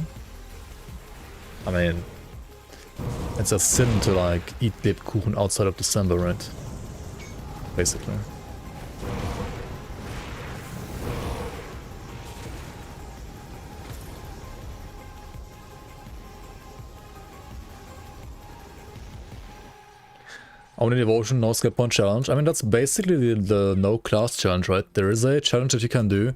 I mean, it's a sin to like eat Lebkuchen outside of December, right? Basically. Only devotion, no skill point challenge. I mean, that's basically the no class challenge, right? There is a challenge that you can do.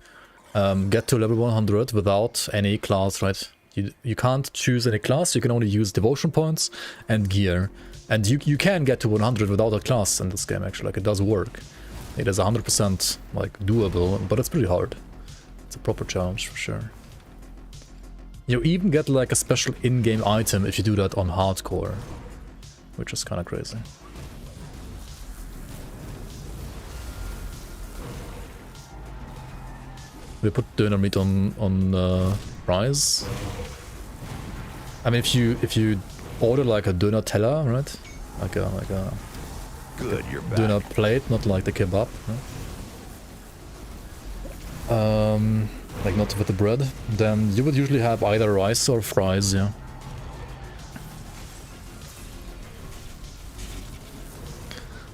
Get to level 100 without any class, right? You can't choose any class, you can only use devotion points and gear. And you can get to 100 without a class in this game, actually. Like, it does work. It is 100% like doable, but it's pretty hard. It's a proper challenge for sure. You even get like a special in-game item if you do that on hardcore, which is kind of crazy. We put döner meat on fries. I mean, if you order like a döner teller, right? Like a Good, you're back. döner plate, not like the kebab. Right? Like not with the bread. Then you would usually have either rice or fries, yeah.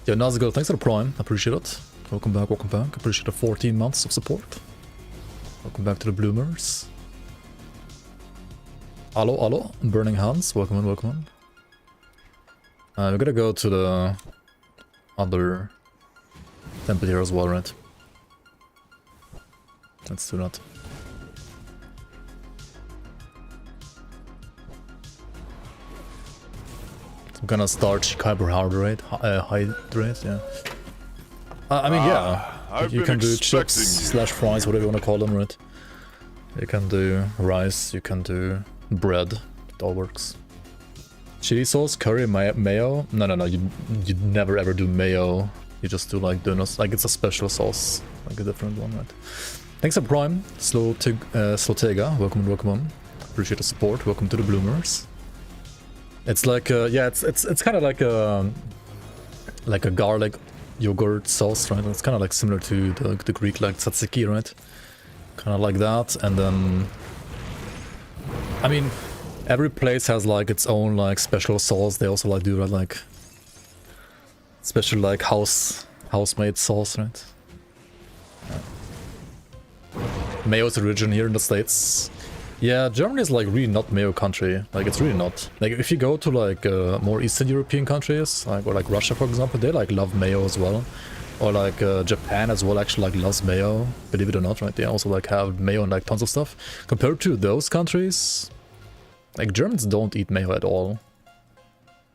Yo, Nazgul, thanks for the prime. Appreciate it. Welcome back, welcome back. Appreciate the 14 months of support. Welcome back to the Bloomers. Hello, hello. Burning Hands. Welcome in, welcome in. We're gonna go to the other temple here as well, right? Let's do that. Some kind of starchy carbohydrate, hydrate, yeah. I mean, yeah. You can do chips slash fries, whatever you want to call them, right? You can do rice, you can do bread. It all works. Chili sauce, curry, mayo. No. You never ever do mayo. You just do like donuts. Like it's a special sauce, like a different one, right? Thanks for Prime, Slotega. Welcome, welcome on. Appreciate the support. Welcome to the Bloomers. It's like yeah, it's kind of like a garlic yogurt sauce, right? It's kind of like similar to the Greek like tzatziki, right? Kind of like that, and then I mean, every place has like its own like special sauce. They also like do that like special like house-made sauce, right? Mayo's origin here in the States. Yeah, Germany is like really not mayo country. Like it's really not. Like if you go to like more Eastern European countries, like or like Russia for example, they like love mayo as well. Or like Japan as well actually like loves mayo, believe it or not, right? They also like have mayo and like tons of stuff. Compared to those countries, like Germans don't eat mayo at all.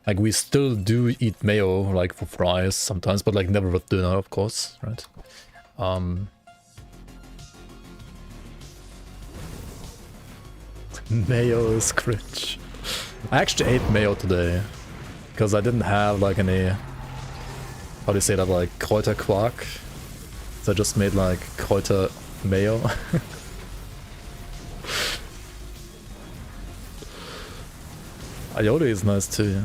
Like we still do eat mayo like for fries sometimes, but like never with dinner, of course, right? Mayo is cringe. I actually ate mayo today because I didn't have like any, how do you say that, like Kräuterquark. So I just made like Kräuter mayo. Aioli is nice too, yeah.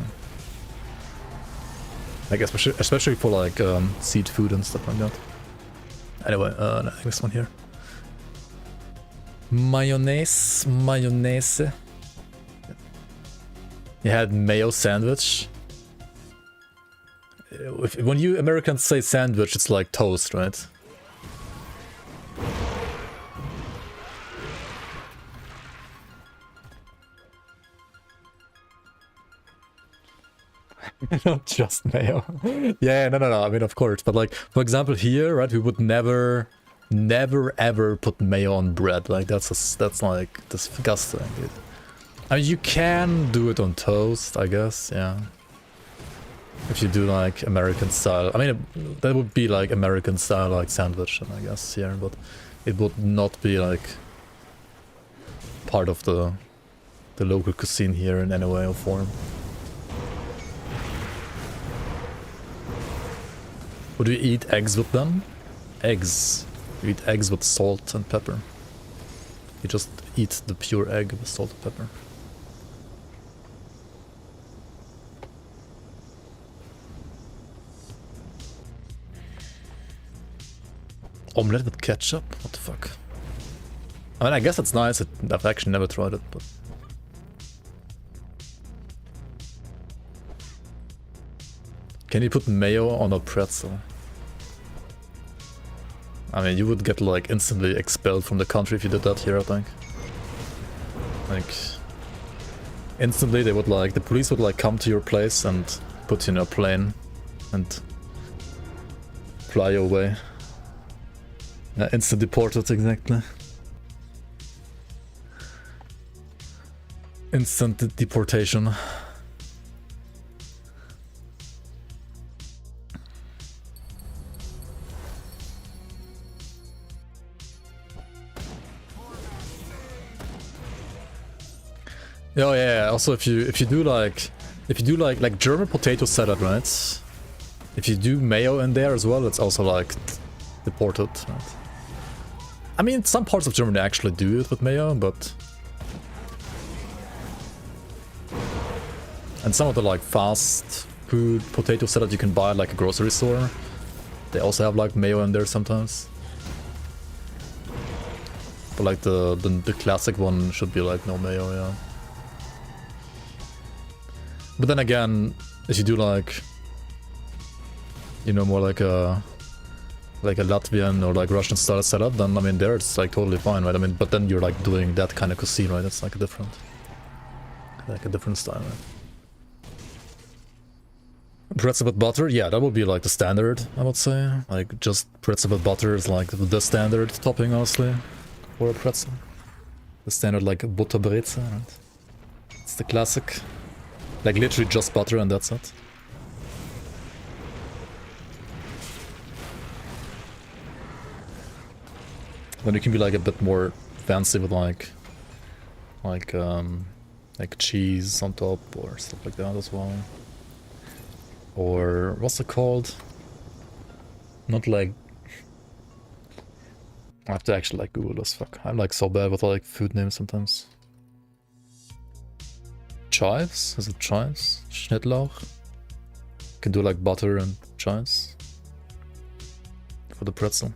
Like especially for like seed food and stuff like that. Anyway, next one here. Mayonnaise. You had mayo sandwich. When you Americans say sandwich, it's like toast, right? Not just mayo. Yeah, no. I mean, of course. But like, for example, here, right, we would never ever put mayo on bread. Like that's like disgusting, dude. I mean, you can do it on toast, I guess, yeah. If you do like American style. I mean, that would be like American style like sandwich, I guess, here, but it would not be like part of the the local cuisine here in any way or form. Would we eat eggs with them? Eggs. You eat eggs with salt and pepper. You just eat the pure egg with salt and pepper. Omelette with ketchup? What the fuck? I mean, I guess it's nice. I've actually never tried it, but... Can you put mayo on a pretzel? I mean, you would get like instantly expelled from the country if you did that here, I think. Like... Instantly they would like... The police would like come to your place and put you in a plane and fly you away. Instant deported, exactly. Instant deportation. Oh yeah, also if you do like German potato salad, right? If you do mayo in there as well, it's also like deported, right? I mean, some parts of Germany actually do it with mayo, but... And some of the like fast food potato salad you can buy at like a grocery store, they also have like mayo in there sometimes. But like the classic one should be like no mayo, yeah. But then again, if you do like, you know, more like a Latvian or like Russian style setup, then I mean there it's like totally fine, right? I mean, but then you're like doing that kind of cuisine, right? It's like a different style, right? Pretzel with butter, yeah, that would be like the standard, I would say. Like just pretzel with butter is like the standard topping, honestly, for a pretzel. The standard like butterbrezel, right? It's the classic. Like literally just butter and that's it. Then you can be like a bit more fancy with like cheese on top or stuff like that as well. Or what's it called? Not like... I have to actually like Google this, fuck. I'm like so bad with like food names sometimes. Chives? Is it chives? Schnittlauch? Can do like butter and chives for the pretzel.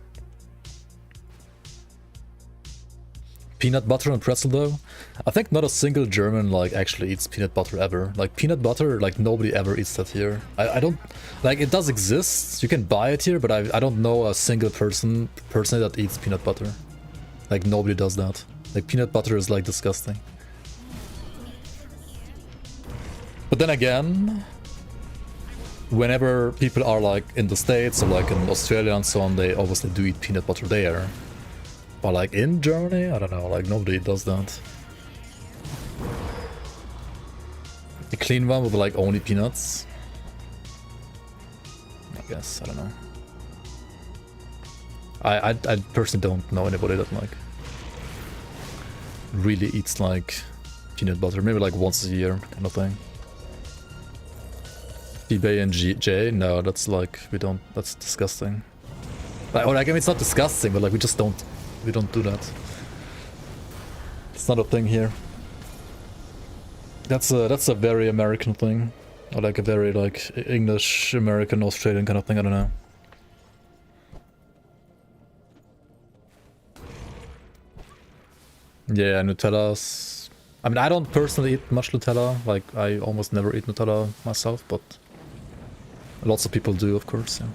Peanut butter and pretzel though? I think not a single German like actually eats peanut butter ever. Like peanut butter, like nobody ever eats that here. I don't... Like it does exist, you can buy it here, but I don't know a single person personally that eats peanut butter. Like nobody does that. Like peanut butter is like disgusting. But then again, whenever people are like in the States or like in Australia and so on, they obviously do eat peanut butter there. But like in Germany, I don't know, like nobody does that. A clean one with like only peanuts. I guess, I don't know. I personally don't know anybody that like really eats like peanut butter, maybe like once a year kind of thing. eBay and J? No, that's like, we don't, that's disgusting. Like, or like, I mean, it's not disgusting, but like, we don't do that. It's not a thing here. That's a very American thing. Or like a very like English, American, Australian kind of thing, I don't know. Yeah, Nutella's... I mean, I don't personally eat much Nutella. Like, I almost never eat Nutella myself, but lots of people do, of course, yeah.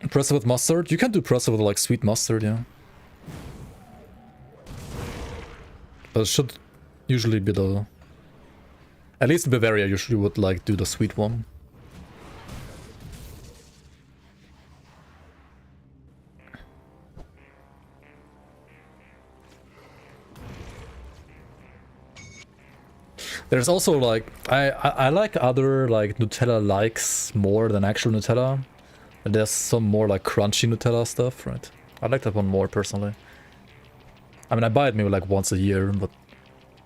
Pretzel with mustard? You can do pretzel with like sweet mustard, yeah. But it should usually be the... At least in Bavaria you usually would like do the sweet one. There's also like... I like other like Nutella likes more than actual Nutella. And there's some more like crunchy Nutella stuff, right? I like that one more personally. I mean, I buy it maybe like once a year, but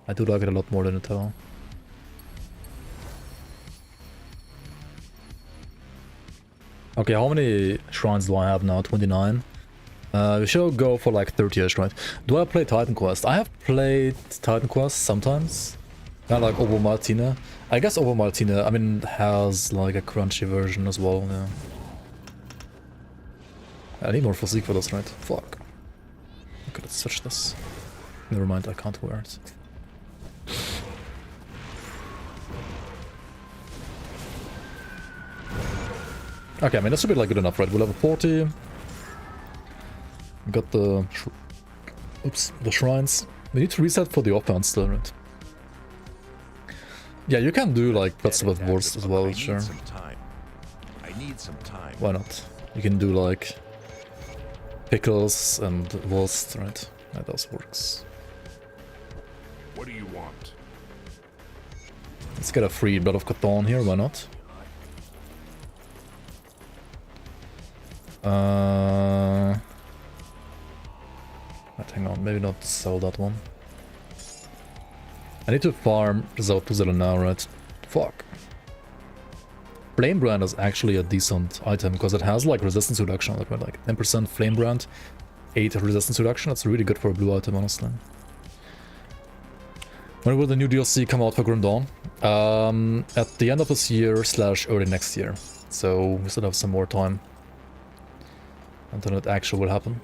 I do like it a lot more than a tower. Okay, how many shrines do I have now? 29. We should go for like 30ish, right? Do I play Titan Quest? I have played Titan Quest sometimes. Kind of like Ovo Martina. I guess Ovo Martina, I mean, has like a crunchy version as well, yeah. I need more physique for this, right? Fuck. Okay, let's switch this. Never mind, I can't wear it. Okay, I mean, this should be like good enough, right? We'll have a 40. Got the... Oops, the shrines. We need to reset for the offense still, right? Yeah, you can do like Best with Worst as well, sure. I need some time. Why not? You can do like Pickles and Worst, right? That does works. What do you want? Let's get a free Blood of Catan here, why not? Right, hang on, maybe not sell that one. I need to farm Zautuzel now, right? Fuck. Flame Brand is actually a decent item because it has like resistance reduction, like 10% Flame Brand, 8 resistance reduction. That's really good for a blue item, honestly. When will the new DLC come out for Grim Dawn? At the end of this year / early next year. So we still have some more time until it actually will happen.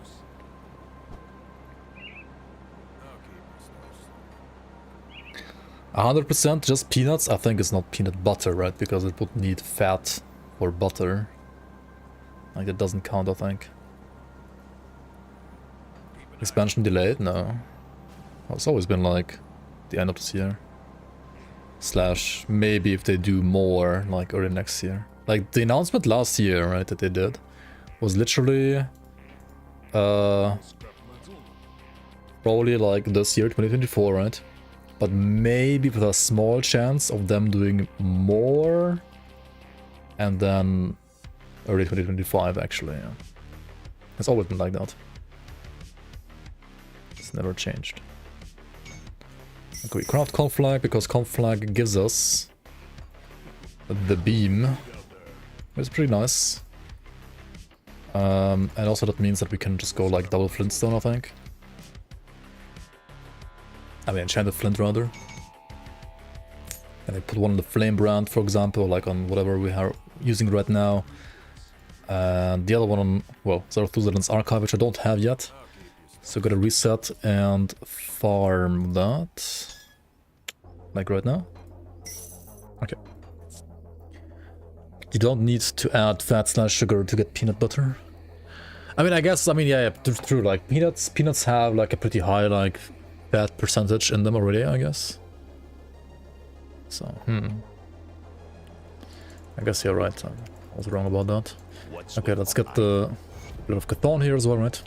100% just peanuts? I think it's not peanut butter, right? Because it would need fat or butter. Like, that doesn't count, I think. Expansion delayed? No. Well, it's always been like the end of this year. / maybe if they do more, like early next year. Like, the announcement last year, right, that they did, was literally... probably like this year, 2024, right? But maybe with a small chance of them doing more, and then early 2025 actually, yeah. It's always been like that. It's never changed. Okay, we craft Conflag because Conflag gives us the beam. It's pretty nice. And also that means that we can just go like double Flintstone, I think. I mean, enchanted flint rather. And I put one on the Flame Brand, for example, like on whatever we are using right now. And the other one on, well, Zarathuzalan's Archive, which I don't have yet. So gotta reset and farm that. Like right now. Okay. You don't need to add fat / sugar to get peanut butter. I mean, I guess, yeah, true, like peanuts have like a pretty high, like, fat percentage in them already, I guess. So, I guess you're right. I was wrong about that. Okay, let's get the Blood of Catan here as well, right?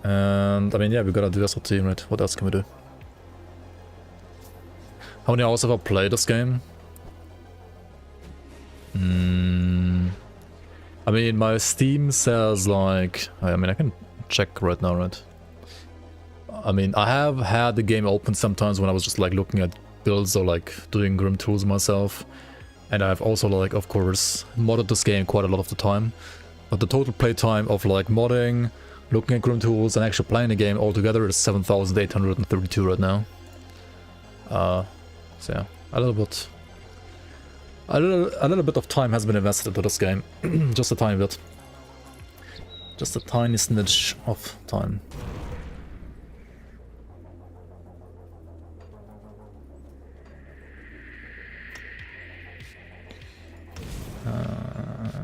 And, I mean, yeah, we gotta do SOT, right? What else can we do? How many hours have I played this game? I mean, my Steam says, like... I mean, I can check right now, right? I mean, I have had the game open sometimes when I was just like looking at builds or like doing Grim tools myself. And I've also like, of course, modded this game quite a lot of the time. But the total playtime of like modding, looking at Grim tools and actually playing the game altogether is 7,832 right now. So yeah, a little bit of time has been invested into this game. Just a tiny bit. Just a tiny snitch of time.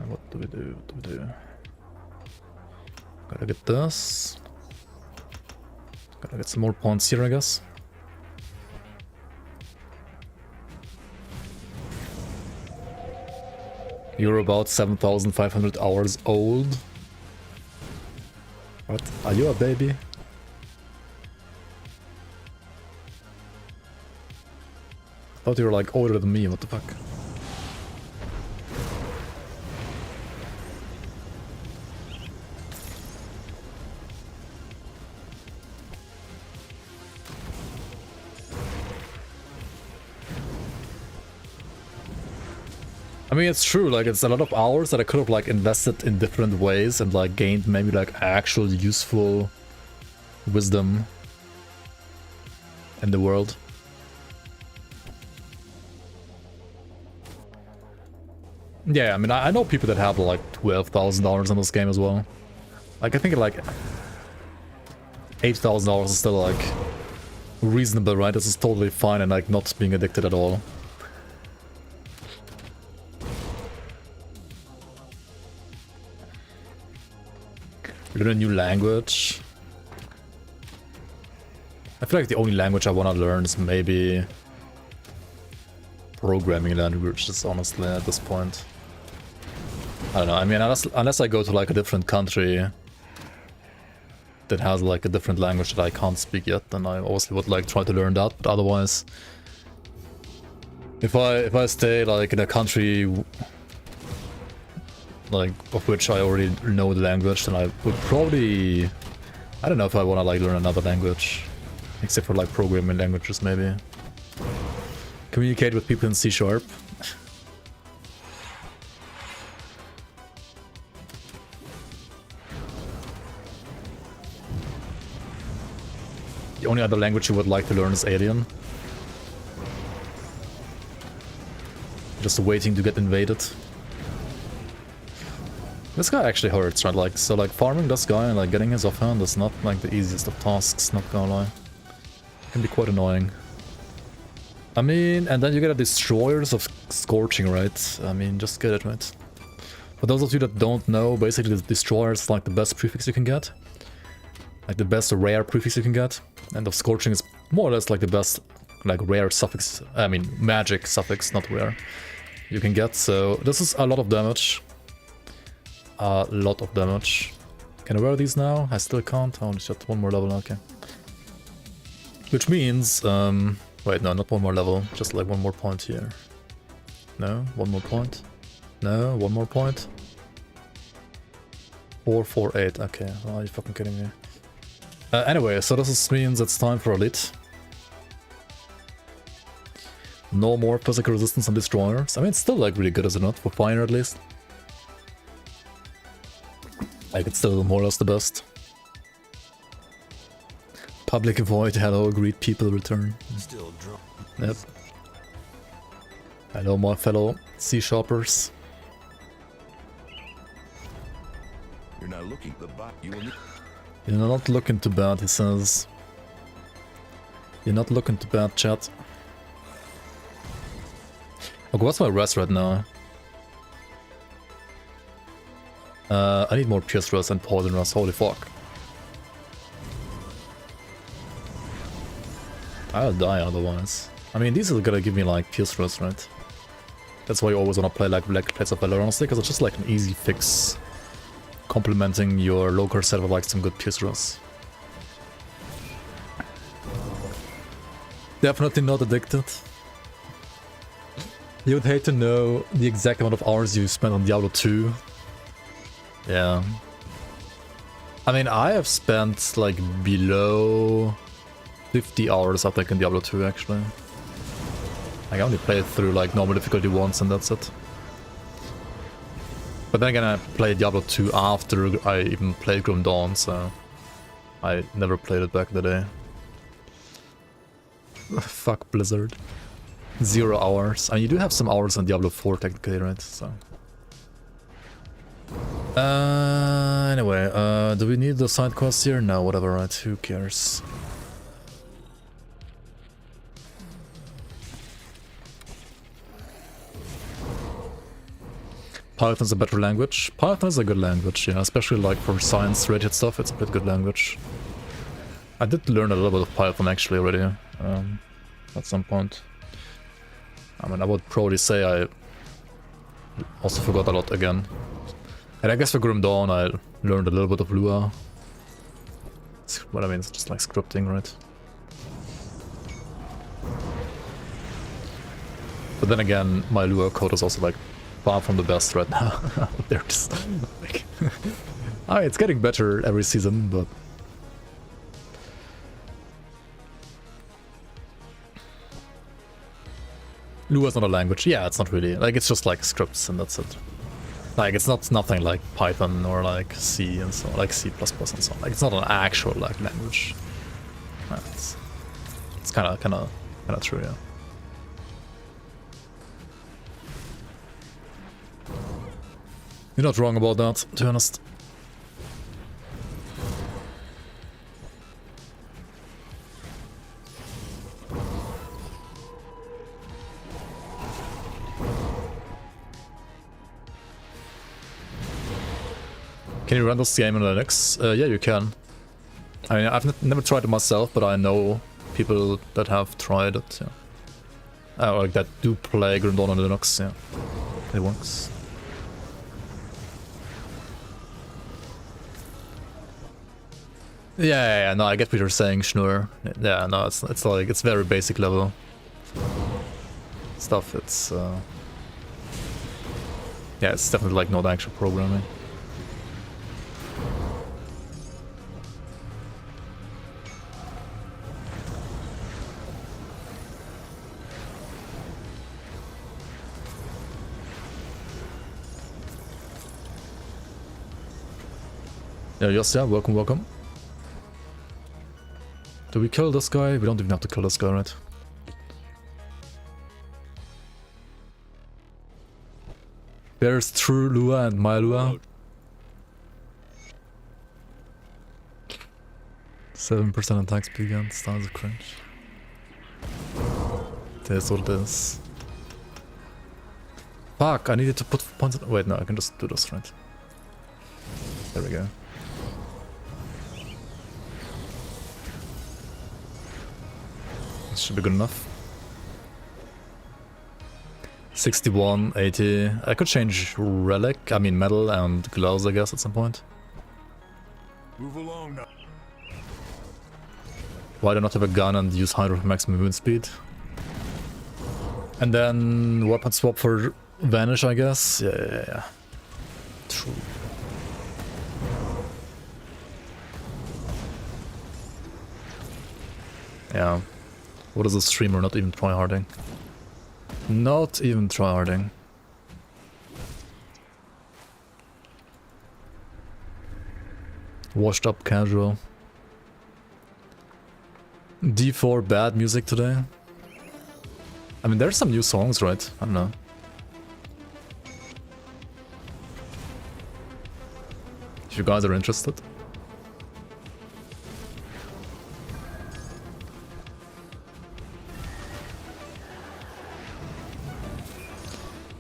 What do we do? What do we do? Gotta get this. Gotta get some more points here, I guess. You're about 7,500 hours old. What? Are you a baby? I thought you were like older than me, what the fuck? I mean, it's true, like, it's a lot of hours that I could have, like, invested in different ways and, like, gained maybe, like, actual useful wisdom in the world. Yeah, I mean, I know people that have, like, $12,000 in this game as well. Like, I think, like, $8,000 is still, like, reasonable, right? This is totally fine and, like, not being addicted at all. Learn a new language. I feel like the only language I want to learn is maybe programming languages, honestly, at this point. I don't know, I mean, unless I go to like a different country that has like a different language that I can't speak yet, then I obviously would like try to learn that, but otherwise, if I stay like in a country like of which I already know the language, then I would probably, I don't know if I want to like learn another language, except for like programming languages maybe. Communicate with people in C#. The only other language you would like to learn is Alien. Just waiting to get invaded. This guy actually hurts, right? Like, so like farming this guy and like getting his offhand is not like the easiest of tasks, not gonna lie. It can be quite annoying. I mean, and then you get a Destroyers of Scorching, right? I mean, just get it, right? For those of you that don't know, basically the Destroyer is like the best prefix you can get. Like the best rare prefix you can get. And of Scorching is more or less like the best like rare suffix, I mean magic suffix, not rare, you can get. So this is a lot of damage. A lot of damage. Can I wear these now? I still can't. Oh, just one more level, okay. Which means, wait, no, not one more level, just like one more point here. No, one more point. No, one more point. 4, 4, 8, okay. Oh, you're fucking kidding me. Anyway, so this means it's time for Elite. No more physical resistance on Destroyers. I mean, it's still like really good, is it not? For Fire at least. Like, it's still more or less the best. Public Void, hello, greet people return. Still drunk. Yep. Hello, my fellow C-shoppers. You're not looking the bot. You will. You're not looking too bad, he says. You're not looking too bad, chat. Okay, what's my rest right now? I need more Pierce Rust and Poison Rust, holy fuck. I'll die otherwise. I mean, these are gonna give me like Pierce Rust, right? That's why you always wanna play like Black Plates of Valor, honestly, because it's just like an easy fix. Complementing your local set with like some good Pierce Rust. Definitely not addicted. You would hate to know the exact amount of hours you spent on Diablo 2. Yeah. I mean, I have spent like below 50 hours I think in Diablo 2 actually. I only played through like normal difficulty once and that's it. But then again, I played Diablo 2 after I even played Grim Dawn, so I never played it back in the day. Fuck Blizzard. 0 hours. I mean, you do have some hours on Diablo 4 technically, right? So. Anyway, do we need the side quests here? No, whatever, right? Who cares? Python's a better language. Python is a good language, yeah, especially like for science-related stuff, it's a pretty good language. I did learn a little bit of Python actually already, at some point. I mean, I would probably say I also forgot a lot again. And I guess for Grim Dawn I learned a little bit of Lua. It's what I mean, it's just like scripting, right? But then again, my Lua code is also like far from the best right now. They're just like I mean, it's getting better every season, but Lua is not a language. Yeah, it's not really. Like, it's just like scripts and that's it. Like, it's not nothing like Python or like C and so, like C++ and so on. Like, it's not an actual like language. It's kind of true, yeah. You're not wrong about that, to be honest. Can you run this game in Linux? Yeah, you can. I mean, I've never tried it myself, but I know people that have tried it, yeah. Or that do play Grim Dawn on Linux, yeah. It works. Yeah, no, I get what you're saying, Schnur. Yeah, no, it's like, it's very basic level stuff. It's, yeah, it's definitely like not actual programming. Yeah, yes, yeah, welcome, welcome. Do we kill this guy? We don't even have to kill this guy, right? There's true Lua and my Lua. 7% attack speed again, styles of cringe. That's what it is. Fuck, I needed to put points in. Wait, no, I can just do this, right? There we go. This should be good enough. 61, 80. I could change relic, I mean metal and gloves, I guess, at some point. Move along now. Why do I not have a gun and use Hydro for maximum movement speed? And then weapon swap for vanish, I guess. Yeah. True. Yeah. What is a streamer not even tryharding? Not even tryharding. Washed up casual. D4 bad music today. I mean, there's some new songs, right? I don't know. If you guys are interested.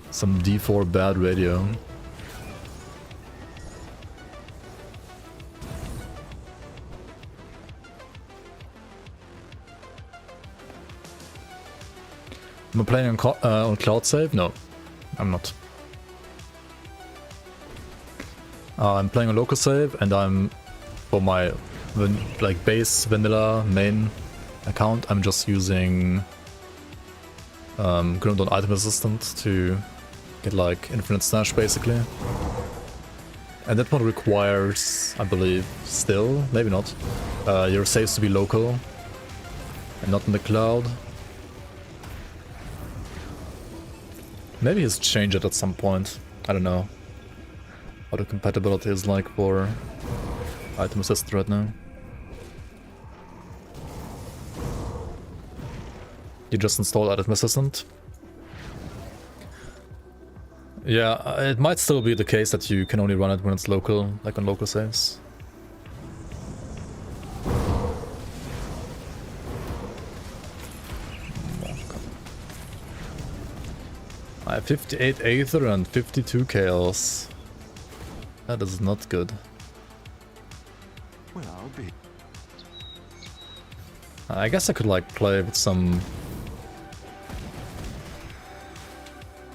Some D4 bad radio. Am I playing on cloud save? No, I'm not. I'm playing on local save, and I'm for my like base vanilla main account. I'm just using Grim Dawn Item Assistant to get like infinite stash basically. And that one requires, I believe, still, maybe not, your saves to be local and not in the cloud. Maybe he's changed it at some point. I don't know what the compatibility is like for Item Assistant right now. You just installed Item Assistant? Yeah, it might still be the case that you can only run it when it's local, like on local saves. I have 58 Aether and 52 Chaos. That is not good. Well, I'll be. I guess I could like play with some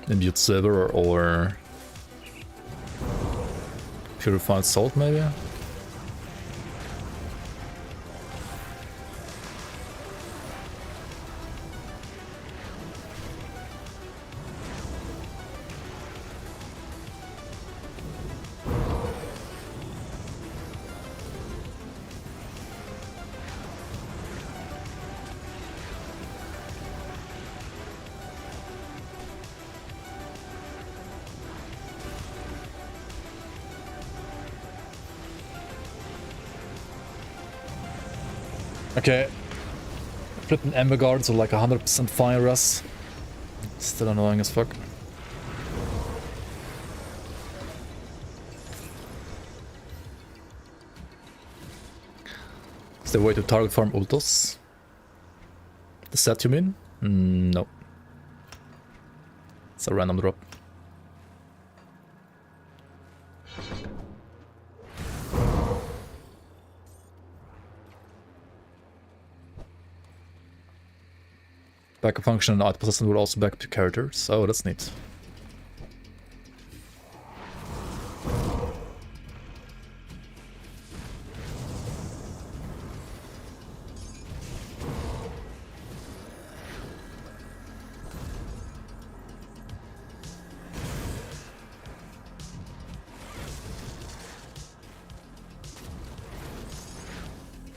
Imbued Silver or Purified Salt maybe? Okay. Flipping Ember Guards are like 100% fire res. Still annoying as fuck. Is there a way to target farm ultos? The set you mean? No. It's a random drop. Backup function and output system will also back to characters. Oh, that's neat.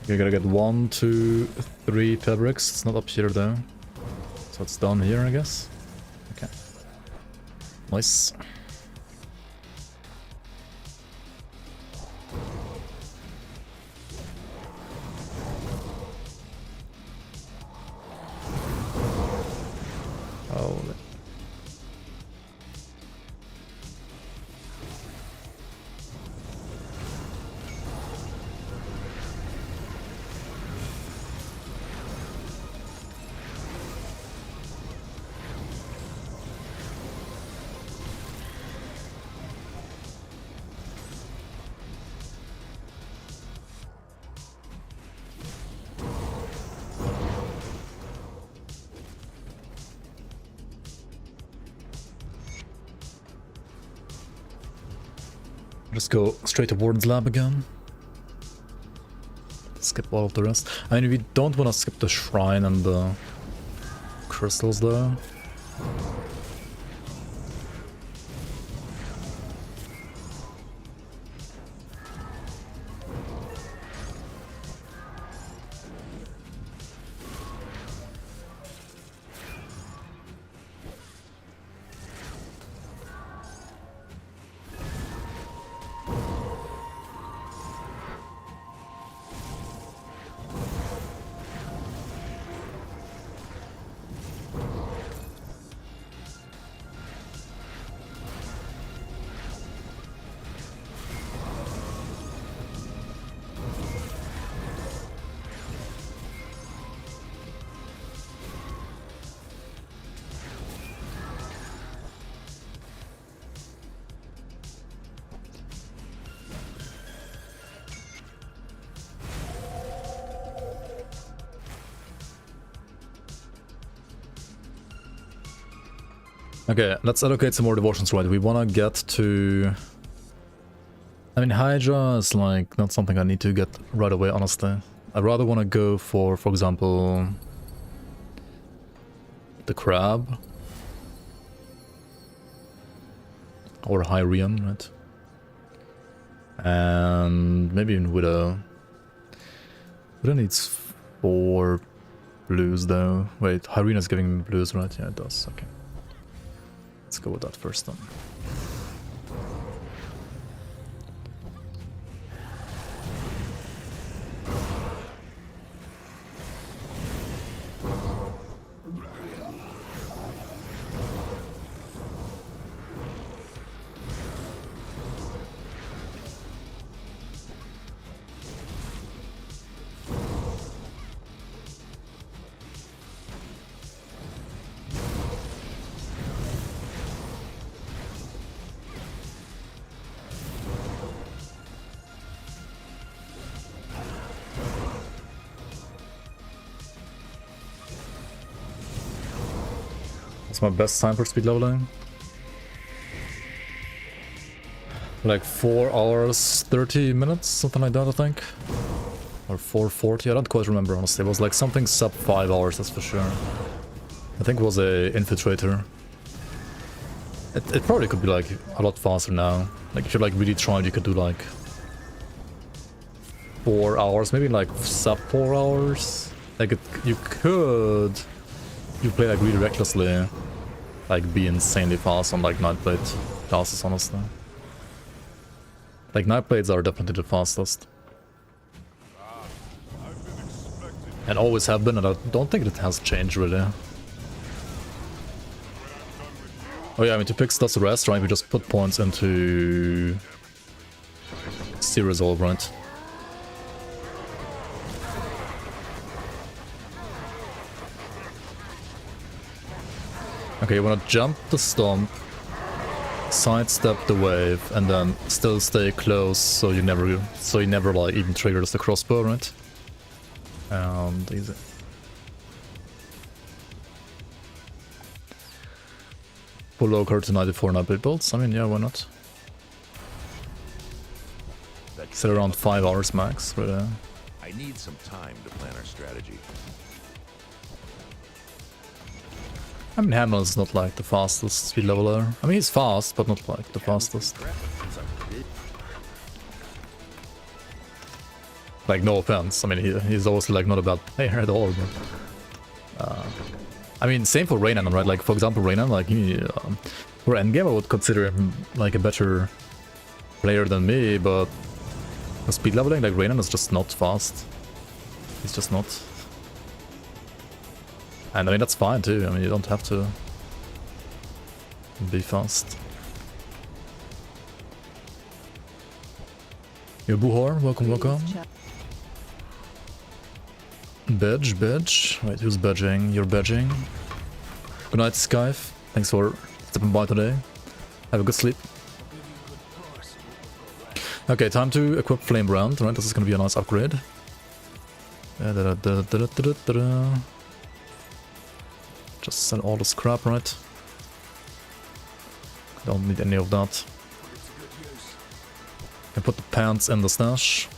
You're gonna get 1, 2, 3 fabrics. It's not up here though. So it's down here, I guess. Okay. Nice. Oh. Just go straight to Warden's Lab again. Skip all of the rest. I mean, we don't want to skip the shrine and the crystals though. Okay, let's allocate some more devotions, right? We wanna get to... I mean, Hydra is like not something I need to get right away, honestly. I'd rather wanna go for example... the Crab. Or Hyrian, right? And maybe even Widow. Widow needs 4 blues though. Wait, Hyrian is giving me blues, right? Yeah, it does, okay. Let's go with that first then. What's my best time for speed leveling? Like 4 hours 30 minutes, something like that I think. Or 4:40, I don't quite remember honestly. It was like something sub 5 hours, that's for sure. I think it was a infiltrator. It probably could be like a lot faster now. Like if you like really tried, you could do like 4 hours, maybe like sub 4 hours. Like you could, you play like really recklessly, like be insanely fast on like Nightblade classes, honestly. Like Nightblades are definitely the fastest. I've been expecting And always have been, and I don't think it has changed really. Oh yeah, I mean, to fix does the rest, right? We just put points into sea resolve, right? Okay, you wanna jump the stomp, sidestep the wave, and then still stay close so you never like even triggers the crossbow, right? And easy. Full low card to 94 night builds. I mean, yeah, why not? Set around 5 hours max, but I need some time to plan our strategy. I mean, Hamel is not like the fastest speed leveler. I mean, he's fast, but not like the fastest. Like, no offense. I mean, he's obviously like not a bad player at all, but... I mean, same for Reynan, right? Like, for example, Reynan, like, for endgame I would consider him like a better player than me, but for speed leveling, like, Reynan is just not fast. He's just not. And I mean, that's fine too. I mean, you don't have to be fast. Yo, Buhor, welcome, welcome. Badge. Wait, who's badging? You're badging. Good night, Skype. Thanks for stepping by today. Have a good sleep. Okay, time to equip Flame Brand, right? This is gonna be a nice upgrade. Just sell all this crap, right? Don't need any of that. Can put the pants in the stash.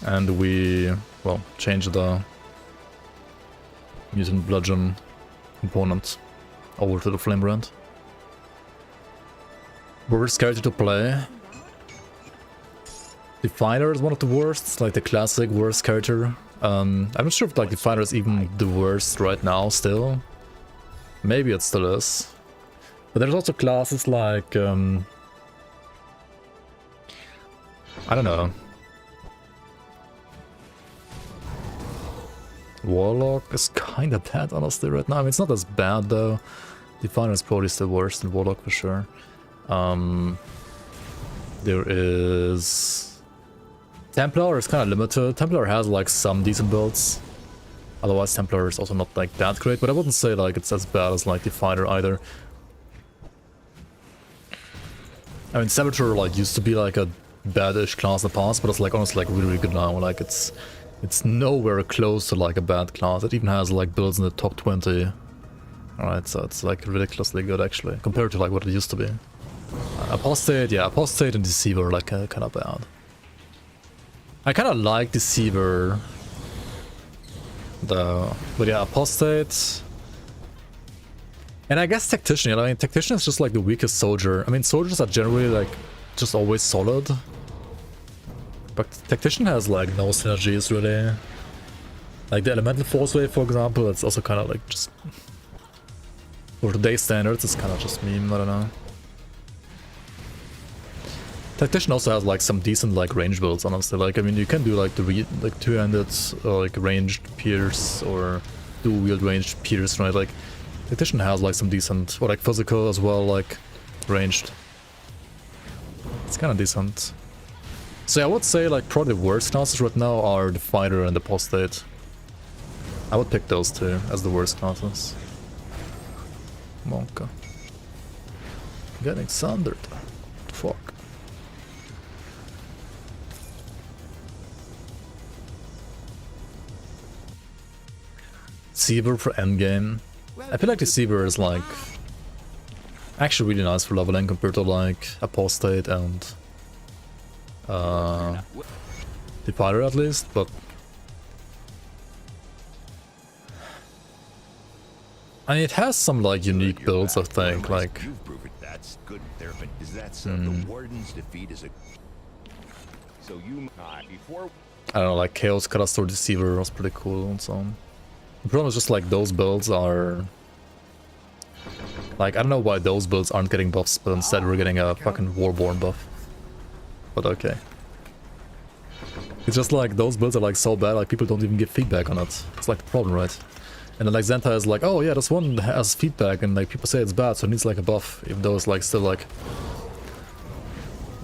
And we, well, change the mutant bludgeon component over to the flame brand. Worst character to play. Definer is one of the worst, like the classic worst character. I'm not sure if like Definer is even the worst right now still. Maybe it still is. But there's also classes like I don't know. Warlock is kinda bad honestly right now. I mean, it's not as bad though. Definer is probably still worse than Warlock for sure. There is... Templar is kind of limited. Templar has like some decent builds. Otherwise Templar is also not like that great, but I wouldn't say like it's as bad as like Definer either. I mean, Saboteur like used to be like a bad-ish class in the past, but it's like honestly like really good now. Like it's nowhere close to like a bad class. It even has like builds in the top 20. Alright, so it's like ridiculously good actually, compared to like what it used to be. Apostate, yeah, Apostate and Deceiver are like kind of bad. I kind of like Deceiver though, but yeah, Apostate. And I guess Tactician, you know, I mean, Tactician is just like the weakest soldier. I mean, soldiers are generally like just always solid. But Tactician has like no synergies really. Like the Elemental Force Wave, for example, it's also kind of like just... For today's standards, it's kind of just meme, I don't know. Tactician also has like some decent like range builds, honestly. Like, I mean, you can do like the two-handed like ranged pierce or dual-wield ranged pierce, right? Like, Tactician has like some decent, or like physical as well, like ranged. It's kind of decent. So yeah, I would say like probably the worst classes right now are the Fighter and the Apostate. I would pick those two as the worst classes. Monka. Getting sundered. Fuck. Deceiver for endgame. I feel like Deceiver is like actually really nice for leveling compared to like Apostate and Definer at least, but I mean, it has some like unique builds, I think. Like, You've proven that's good therapy. Is that so? The Warden's defeat is a... So you before... I don't know, like Chaos Cadastor Deceiver was pretty cool and so on. The problem is just like those builds are... Like, I don't know why those builds aren't getting buffs, but instead we're getting a fucking Warborn buff. but okay. It's just like, those builds are like so bad, like people don't even give feedback on it. It's like the problem, right? And then like Xanta is like, oh yeah, this one has feedback, and like people say it's bad, so it needs like a buff, even though it's like still like...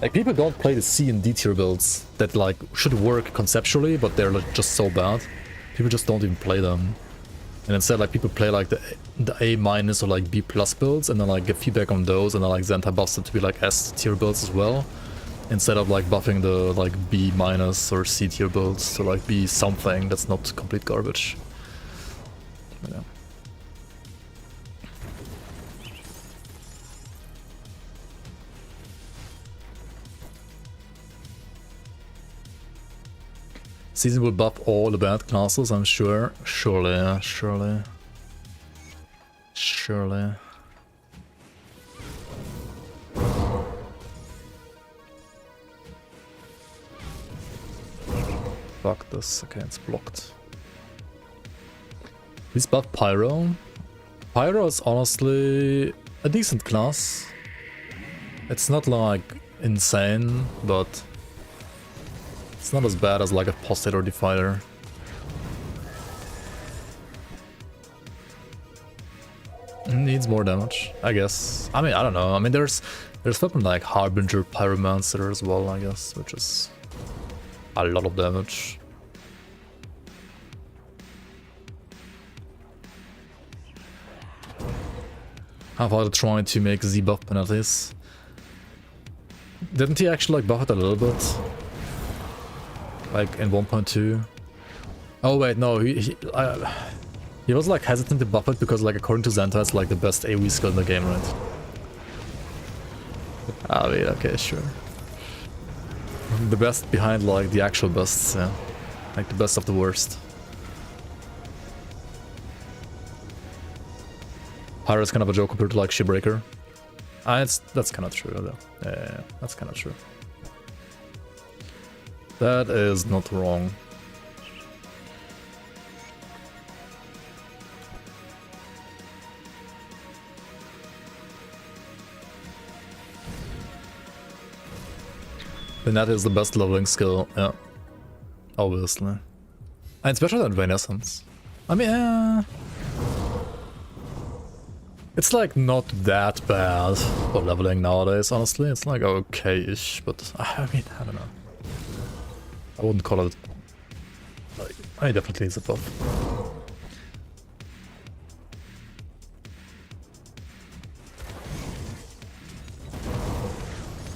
Like people don't play the C and D tier builds that like should work conceptually, but they're like just so bad. People just don't even play them. And instead like people play like the A minus or like B plus builds, and then like get feedback on those, and then like Xanta buffs it to be like S tier builds as well. Instead of like buffing the like B minus or C tier builds to like be something that's not complete garbage. Yeah. Season will buff all the bad classes, I'm sure. Surely. Fuck this. Okay, it's blocked. Please buff Pyro. Pyro is honestly a decent class. It's not like insane, but it's not as bad as like Apostate or Defiler. Needs more damage, I guess. I mean, I don't know. I mean, there's weapon like Harbinger Pyromancer as well, I guess, which is a lot of damage. How about trying to make Z buff penalties? Didn't he actually like buff it a little bit? Like in 1.2? Oh wait, no, he was like hesitant to buff it because like according to Xanta it's like the best AoE skill in the game, right? Ah, wait, okay, sure. The best behind like the actual bests, yeah. Like the best of the worst. Pyro is kind of a joke compared to like Shipbreaker. That's kind of true though. Yeah, that's kind of true. That is not wrong. Then that is the best leveling skill, yeah. Obviously. And it's better than Vein Essence. I mean, it's like not that bad for leveling nowadays, honestly. It's like okay-ish, but I mean, I don't know. I wouldn't call it like, I definitely it's a buff.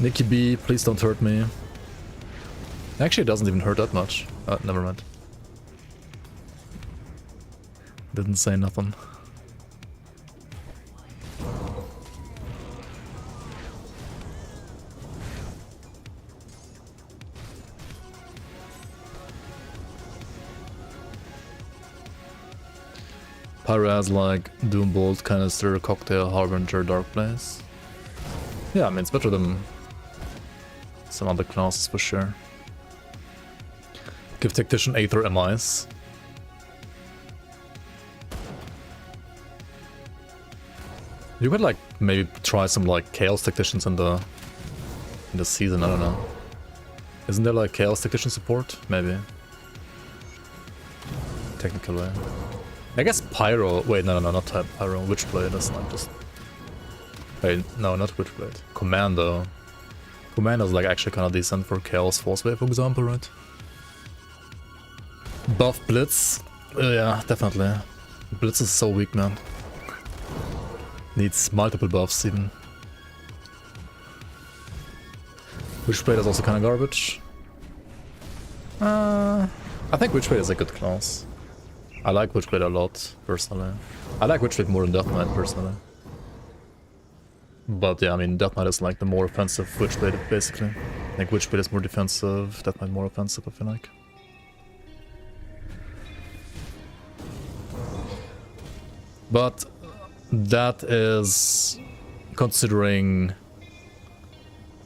Nikki B, please don't hurt me. Actually, it doesn't even hurt that much. Never mind. Didn't say nothing. Pyro has like Doombolt, Canister, Cocktail, Harbinger, Dark Blaze. Yeah, I mean it's better than some other classes for sure. Give Tactician Aether MIs. You could like maybe try some like Chaos Tacticians in the season, I don't know. Isn't there like Chaos Tactician support? Maybe. Technically. I guess Pyro... Wait, no, not Pyro. Witchblade, that's not just... Wait, no, not Witchblade. Commando. Commando's like actually kind of decent for Chaos Force Wave, for example, right? Buff Blitz. Yeah, definitely. Blitz is so weak, man. Needs multiple buffs, even. Witchblade is also kind of garbage. I think Witchblade is a good class. I like Witchblade a lot, personally. I like Witchblade more than Death Knight, personally. But yeah, I mean, Death Knight is like the more offensive Witchblade, basically. I think Witchblade is more defensive, Death Knight more offensive, I feel like. But that is considering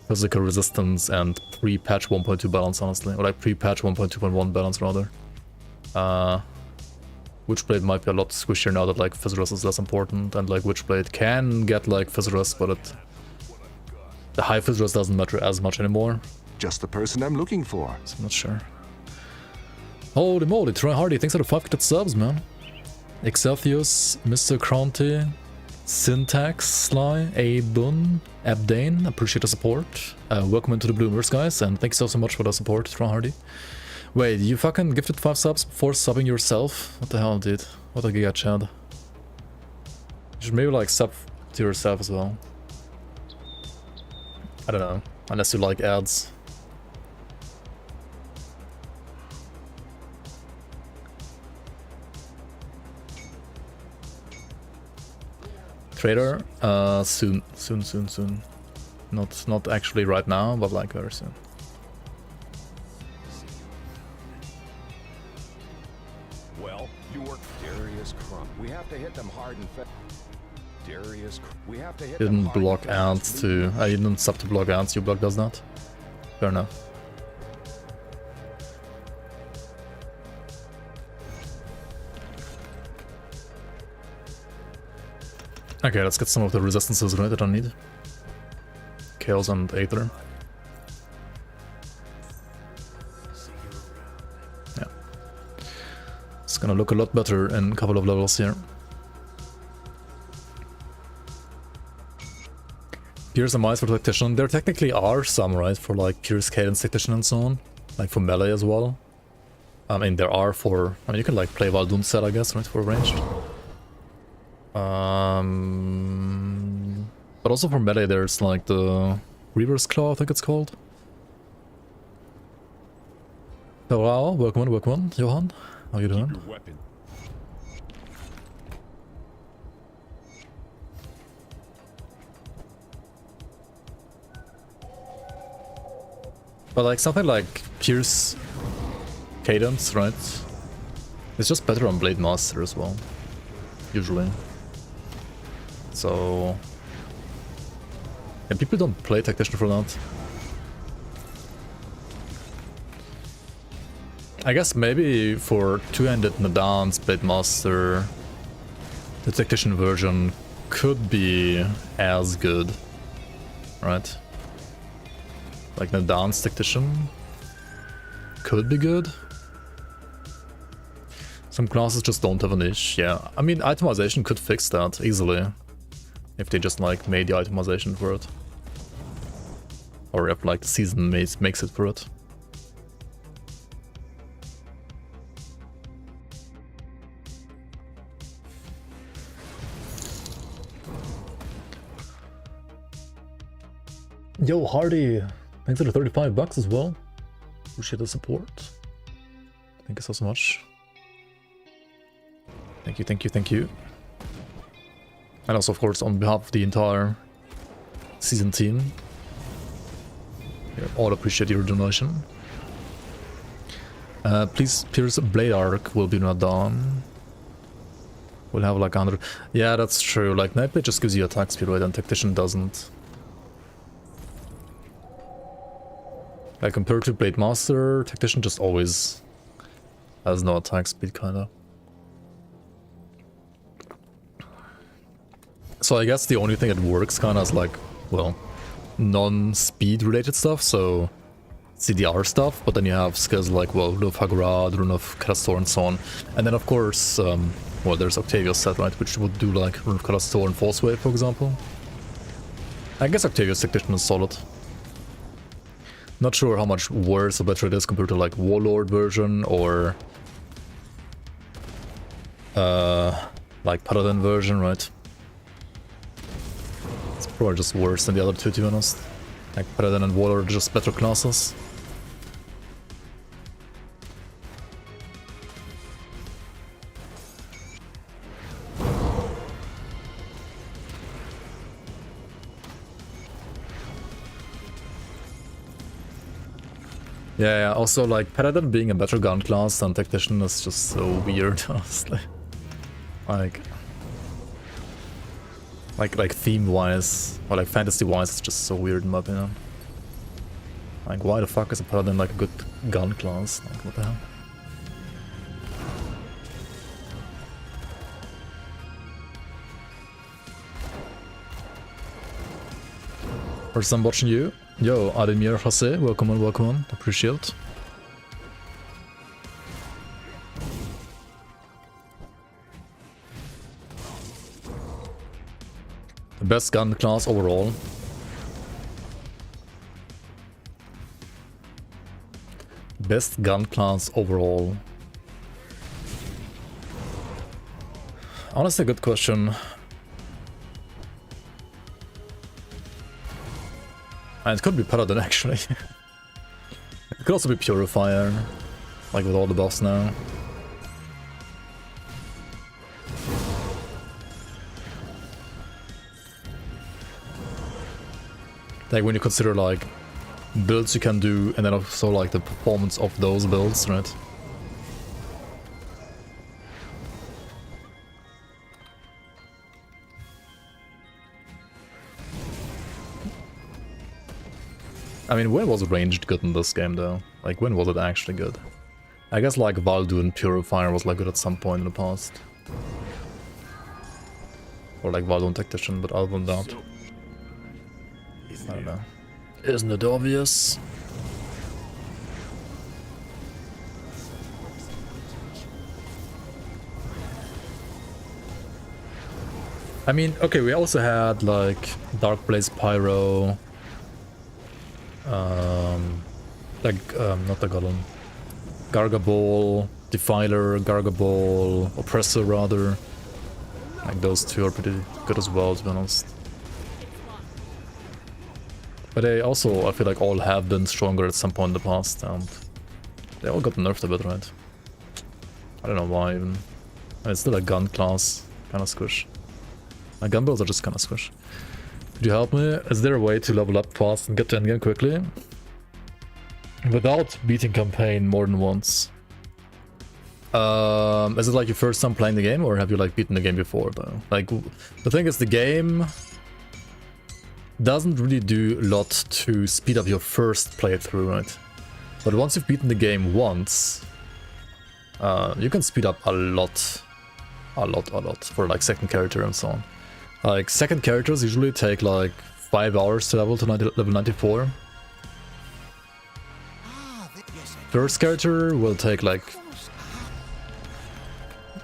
physical resistance and pre-patch 1.2 balance, honestly. Or like pre-patch 1.2.1 balance, rather. Witchblade might be a lot squishier now that like Physrus is less important, and like Witchblade can get like Physrus, but the high Physrus doesn't matter as much anymore. Just the person I'm looking for. So I'm not sure. Holy moly, Troy Hardy, thanks for the 5 gifted subs, man. Excelsius, Mr. Cronty, Syntax, Sly, Abun, Abdane, appreciate the support. Welcome into the Bloomers, guys, and thank you so much for the support, Troy Hardy. Wait, you fucking gifted 5 subs before subbing yourself? What the hell, dude? What a giga chad. You should maybe like sub to yourself as well. I don't know, unless you like ads. Trader, soon. Not actually right now, but like very soon. Well, you work Darius Crump. We have to hit them hard and fast. Darius, we have to hit them Didn't hard and block fast. ads to. I didn't sub to block ads. You block does that. Fair enough. Okay, let's get some of the resistances right that I need. Chaos and Aether. Yeah. It's gonna look a lot better in a couple of levels here. Pierce and Mice for Tactician. There technically are some, right? For like Pierce, Cadence, Tactician and so on. Like for melee as well. I mean, there are for... I mean, you can like play Valdoon set, I guess, right? For ranged. But also for melee there's like the Reaver's Claw, I think it's called. Hello, welcome, Johan. How you doing? Your weapon. But like something like Pierce Cadence, right? It's just better on Blade Master as well. Usually. So... and people don't play Tactician for that. I guess maybe for two-handed Nadans Blade Master, the Tactician version could be as good, right? Like Nadan's Tactician could be good. Some classes just don't have a niche, yeah. I mean, itemization could fix that easily. If they just like made the itemization for it. Or if like the season makes it for it. Yo, Hardy! Thanks for the 35 bucks as well. Appreciate the support. Thank you so much. Thank you. And also, of course, on behalf of the entire season team, we all appreciate your donation. Please, Pierce Blade Arc will be not done. We'll have like 100. Yeah, that's true. Like, Nightblade just gives you attack speed, right? And Tactician doesn't. Like, compared to Blade Master, Tactician just always has no attack speed, kinda. So I guess the only thing that works kinda is like, well, non-speed related stuff, so CDR stuff, but then you have skills like, well, Rune of Hagrad, Rune of Kalastor and so on. And then of course, well, there's Octavius set, right, which would do like Rune of Kalastor and False Wave, for example. I guess Octavius Tactician is solid. Not sure how much worse or better it is compared to like Warlord version or like Paladin version, right? It's probably just worse than the other two, to be honest. Like Paladin and Warlord are just better classes. Yeah, also like Paladin being a better gun class than Tactician is just so weird, honestly. Like theme-wise, or like fantasy-wise, it's just so weird in my opinion. Like, why the fuck is a Paladin like a good gun class? Like, what the hell? First time watching you. Yo, Ademir Jose, welcome on, appreciate. The best gun class overall. Best gun class overall. Honestly, good question. And it could be Paladin actually. It could also be Purifier, like with all the buffs now. Like when you consider like builds you can do and then also like the performance of those builds, right? I mean, when was ranged good in this game though? Like when was it actually good? I guess like Valduin Purifier was like good at some point in the past. Or like Valduin Tactician, but other than that, I don't know. Isn't it obvious? I mean, okay, we also had like Dark Blaze Pyro, not Dagallon, Gargabol, Defiler, Gargabol, Oppressor rather. Like those two are pretty good as well, to be honest. But they also, I feel like, all have been stronger at some point in the past, and they all got nerfed a bit, right? I don't know why even. I mean, it's still a gun class, kind of squish. My gun builds are just kind of squish. Could you help me? Is there a way to level up fast and get to endgame quickly? Without beating campaign more than once. Is it like your first time playing the game, or have you like beaten the game before though? Like, the thing is, the game doesn't really do a lot to speed up your first playthrough, right? But once you've beaten the game once, you can speed up a lot for like second character and so on. Like second characters usually take like 5 hours to level to level 94. First character will take like,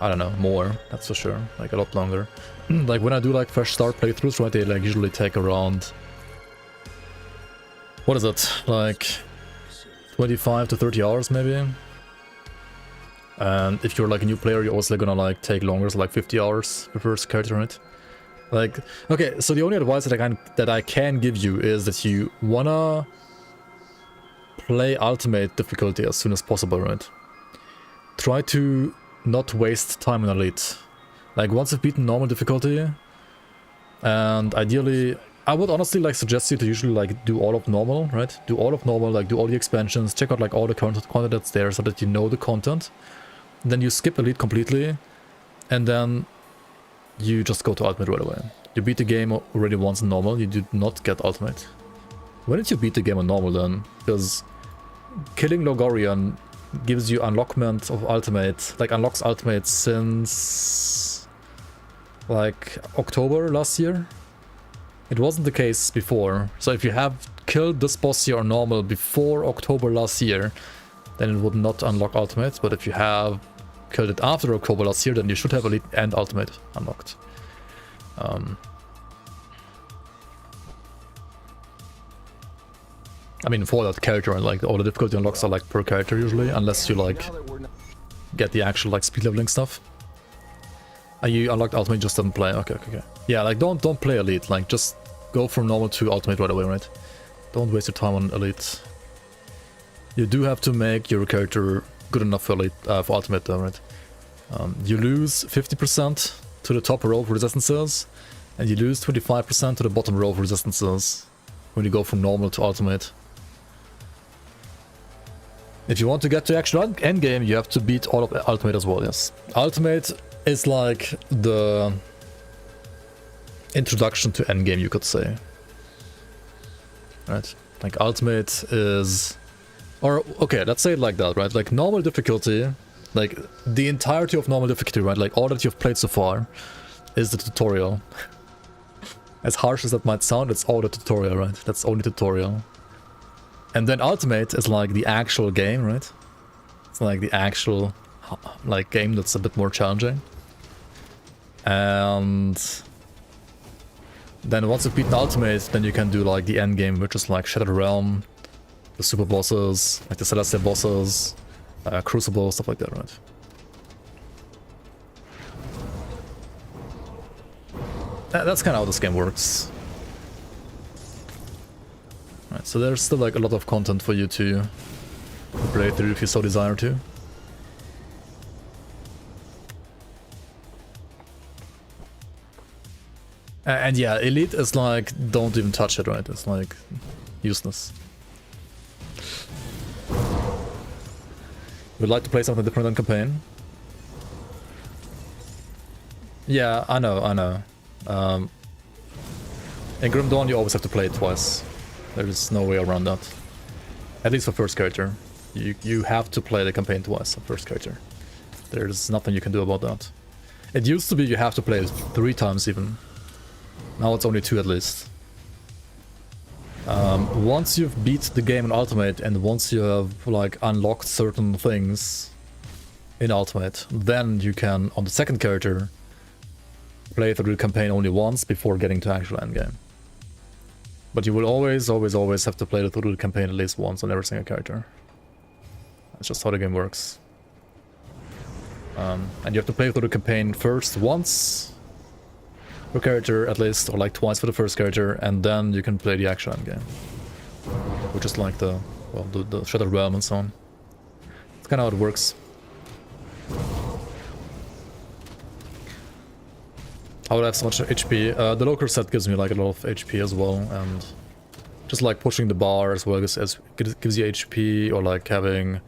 I don't know, more, that's for sure, like a lot longer. Like when I do like fresh start playthroughs, right, they like usually take around, what is it, like 25 to 30 hours maybe. And if you're like a new player, you're also gonna like take longer, so like 50 hours for first character, right? Like, okay, so the only advice that I can give you is that you wanna play ultimate difficulty as soon as possible, right? Try to not waste time in elite. Like once you've beaten normal difficulty, and ideally, I would honestly like suggest you to usually like do all of normal, right? Do all of normal, like do all the expansions, check out like all the content that's there so that you know the content. Then you skip elite completely, and then you just go to ultimate right away. You beat the game already once in normal, you do not get ultimate. When did you beat the game on normal then? Because killing Logorian gives you unlockment of ultimate, like unlocks ultimate since like October last year. It wasn't the case before, so if you have killed this boss here on normal before October last year, then it would not unlock ultimate, but if you have killed it after October last year, then you should have elite and ultimate unlocked. I mean, for that character, and like all the difficulty unlocks are like per character usually, unless you like get the actual like speed leveling stuff. You unlocked ultimate, just didn't play. Okay. Yeah, like don't play elite. Like just go from normal to ultimate right away, right? Don't waste your time on elite. You do have to make your character good enough for elite, for ultimate though, right? You lose 50% to the top row of resistances, and you lose 25% to the bottom row of resistances when you go from normal to ultimate. If you want to get to actual endgame, you have to beat all of ultimate as well, yes. Ultimate is like the introduction to endgame, you could say. Right? Like ultimate is... Or, okay, let's say it like that, right? Like normal difficulty, like the entirety of normal difficulty, right? Like all that you've played so far is the tutorial. As harsh as that might sound, it's all the tutorial, right? That's only tutorial. And then Ultimate is like the actual game, right? It's like the actual like game that's a bit more challenging. And then once you've beaten Ultimate, then you can do like the end game, which is like Shattered Realm, the super bosses, like the Celestial bosses, Crucible, stuff like that, right? That's kind of how this game works. Right, so there's still like a lot of content for you to play through if you so desire to. And yeah, Elite is like, don't even touch it, right? It's like useless. Would like to play something different than campaign? Yeah, I know. In Grim Dawn you always have to play it twice. There's no way around that. At least for first character. You have to play the campaign twice on first character. There's nothing you can do about that. It used to be you have to play it 3 times even. Now it's only 2 at least. Once you've beat the game in Ultimate and once you have like unlocked certain things in Ultimate, then you can, on the second character, play through the campaign only once before getting to actual endgame. But you will always have to play through the campaign at least once on every single character. That's just how the game works. And you have to play through the campaign first once per character at least, or like twice for the first character, and then you can play the actual endgame. Which is like the Shattered Realm and so on. It's kind of how it works. I would have so much HP. The local set gives me like a lot of HP as well, and just like pushing the bar as well gives you HP, or like having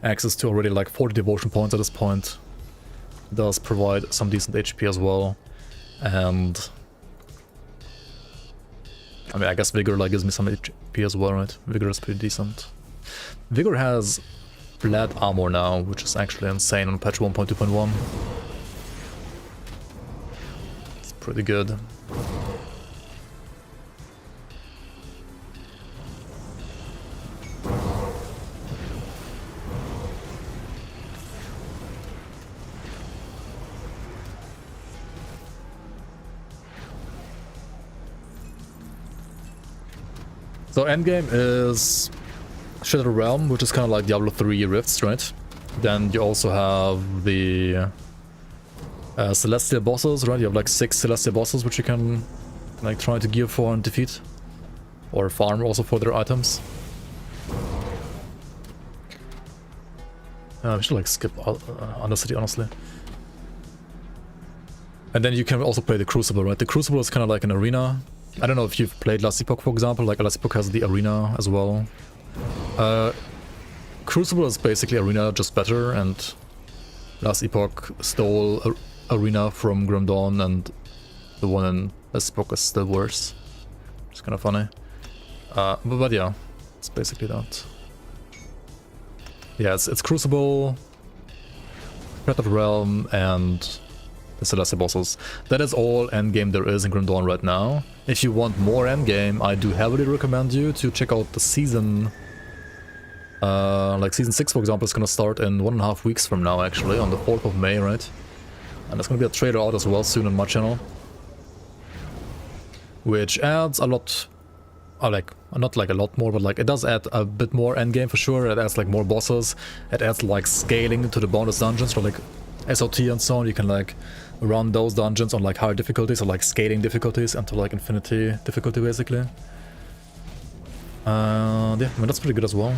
access to already like 40 devotion points at this point does provide some decent HP as well. And I mean, I guess Vigor like gives me some HP as well, right? Vigor is pretty decent. Vigor has flat armor now, which is actually insane on patch 1.2.1. It's pretty good. So endgame is Shattered Realm, which is kind of like Diablo 3 Rifts, right? Then you also have the Celestial bosses, right? You have like 6 Celestial bosses which you can like try to gear for and defeat. Or farm also for their items. We should like skip Undercity, honestly. And then you can also play the Crucible, right? The Crucible is kind of like an arena. I don't know if you've played Last Epoch, for example. Like Last Epoch has the arena as well. Crucible is basically arena, just better, and Last Epoch stole arena from Grim Dawn, and the one in Last Epoch is still worse. It's kind of funny. But yeah, it's basically that. Yeah, it's Crucible, Shattered Realm, and the Celestial bosses. That is all endgame there is in Grim Dawn right now. If you want more endgame, I do heavily recommend you to check out the season. Like season 6, for example, is gonna start in 1.5 weeks from now, actually, on the 4th of May, right? And there's gonna be a trailer out as well soon on my channel, which adds a lot. Like, not like a lot more, but like it does add a bit more endgame for sure. It adds like more bosses. It adds like scaling to the bonus dungeons, or like SOT and so on. You can like run those dungeons on like higher difficulties, or like scaling difficulties into like infinity difficulty, basically. Yeah, I mean, that's pretty good as well.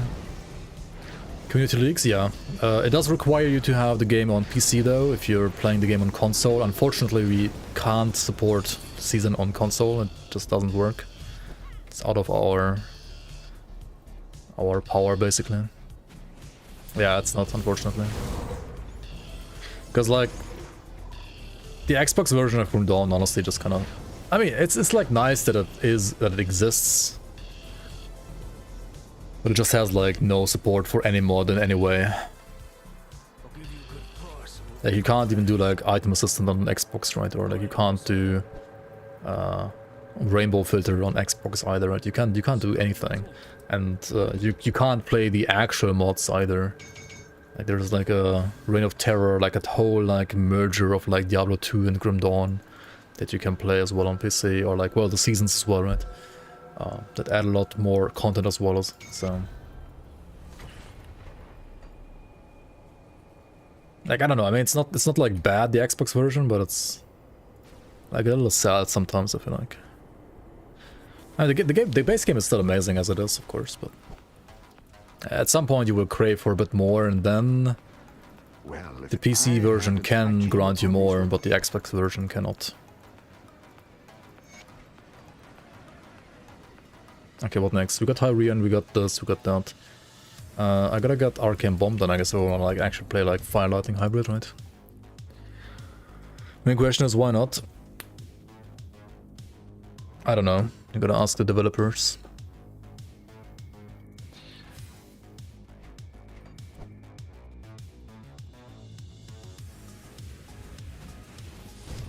Community leaks, yeah. It does require you to have the game on PC though, if you're playing the game on console. Unfortunately, we can't support season on console. It just doesn't work. It's out of our power, basically. Yeah, it's not, unfortunately. Because like the Xbox version of Grim Dawn, honestly, just kind of, I mean, it's like nice that it exists, but it just has like no support for any mod in any way. Like you can't even do like item assistant on Xbox, right? Or like you can't do rainbow filter on Xbox either, right? You can't do anything, and you can't play the actual mods either. Like there's like a Reign of Terror, like a whole like merger of like Diablo 2 and Grim Dawn that you can play as well on PC, or like, well, the seasons as well, right? That add a lot more content as well as so. Like, I don't know, I mean, it's not like bad, the Xbox version, but it's like a little sad sometimes, I feel like. I mean, the base game is still amazing as it is, of course, but at some point you will crave for a bit more, and then Well, if the PC I version hadn't can actually grant you more, published but the Xbox version cannot. Okay, what next? We got Hyrian, we got this, we got that. I gotta get Arcane Bomb, then I guess I wanna like actually play like Fire Lightning Hybrid, right? Main question is, why not? I don't know. You gotta ask the developers.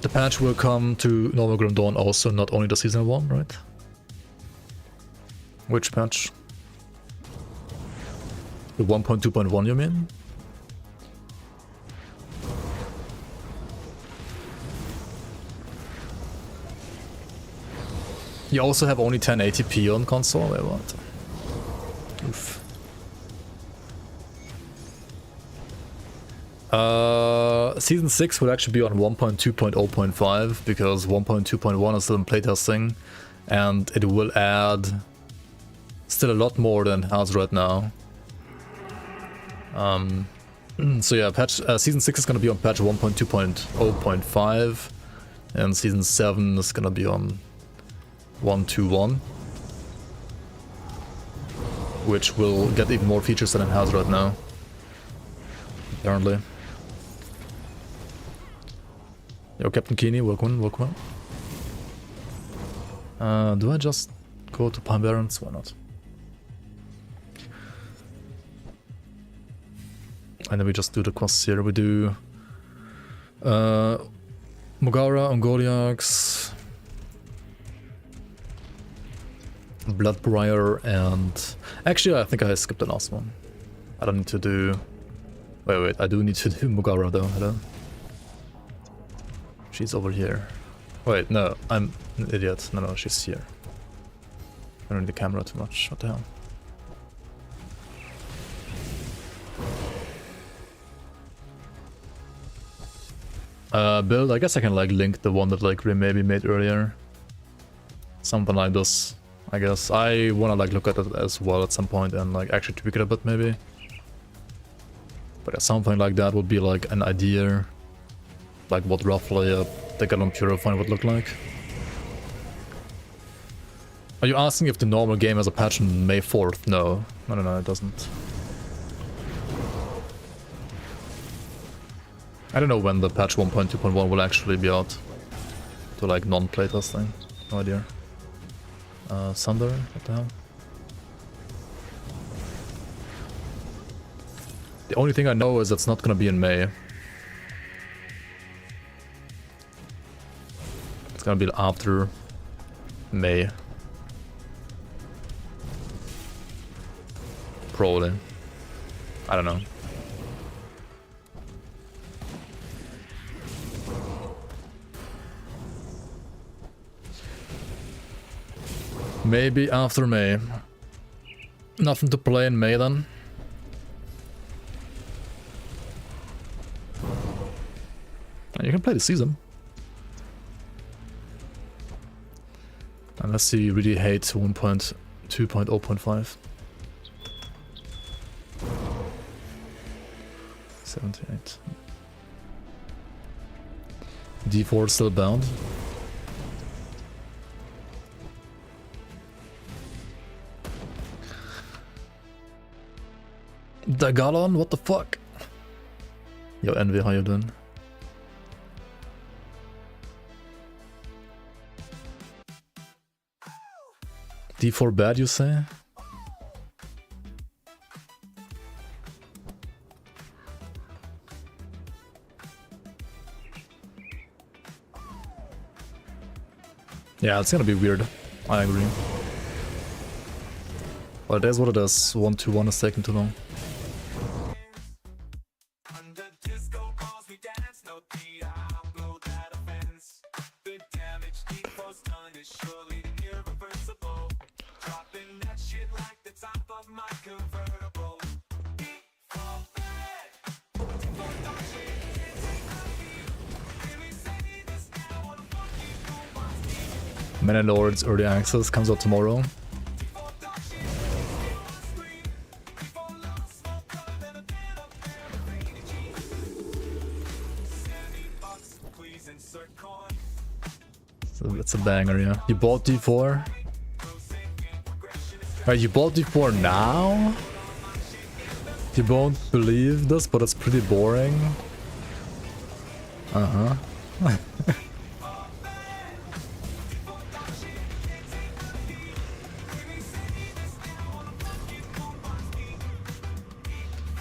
The patch will come to normal Grim Dawn also, not only the season 1, right? Which patch? The 1.2.1, you mean? You also have only 1080p on console? Wait, what? Oof. Season 6 will actually be on 1.2.0.5 because 1.2.1 is still in playtesting, and it will add still a lot more than it has right now. So yeah, season 6 is gonna be on patch 1.2.0.5, and season 7 is gonna be on 1.2.1, which will get even more features than it has right now, apparently. Yo, Captain Keeney, welcome, welcome. Do I just go to Palm Barrens? Why not? And then we just do the quests here. We do Mogara, Ongoliax, Bloodbriar, and actually I think I skipped the last one. I don't need to do... Wait, I do need to do Mogara though. Hello? She's over here. Wait, no, I'm an idiot. No, she's here. I don't need the camera too much. What the hell? Build, I guess I can like link the one that like maybe made earlier. Something like this, I guess. I wanna like look at it as well at some point and like actually tweak it a bit maybe. But yeah, something like that would be like an idea, like what roughly a Dagallon Purifier would look like. Are you asking if the normal game has a patch on May 4th? No, it doesn't. I don't know when the patch 1.2.1 will actually be out to like non-playtesting. No idea. Thunder? What the hell? The only thing I know is it's not gonna be in May. It's gonna be after May. Probably. I don't know. Maybe after May. Nothing to play in May then. You can play the season. Unless you really hate 1.2.0.5. 78. D4 still bound. Dagallon, what the fuck? Yo, Envy, how you doing? D4 bad, you say? Yeah, it's gonna be weird. I agree. But it is what it is. 1-2-1 is taking too long. Many Lords Early Access comes out tomorrow. So that's a banger, yeah. You bought D4? Right, you bought D4 now? You won't believe this, but it's pretty boring. Uh-huh.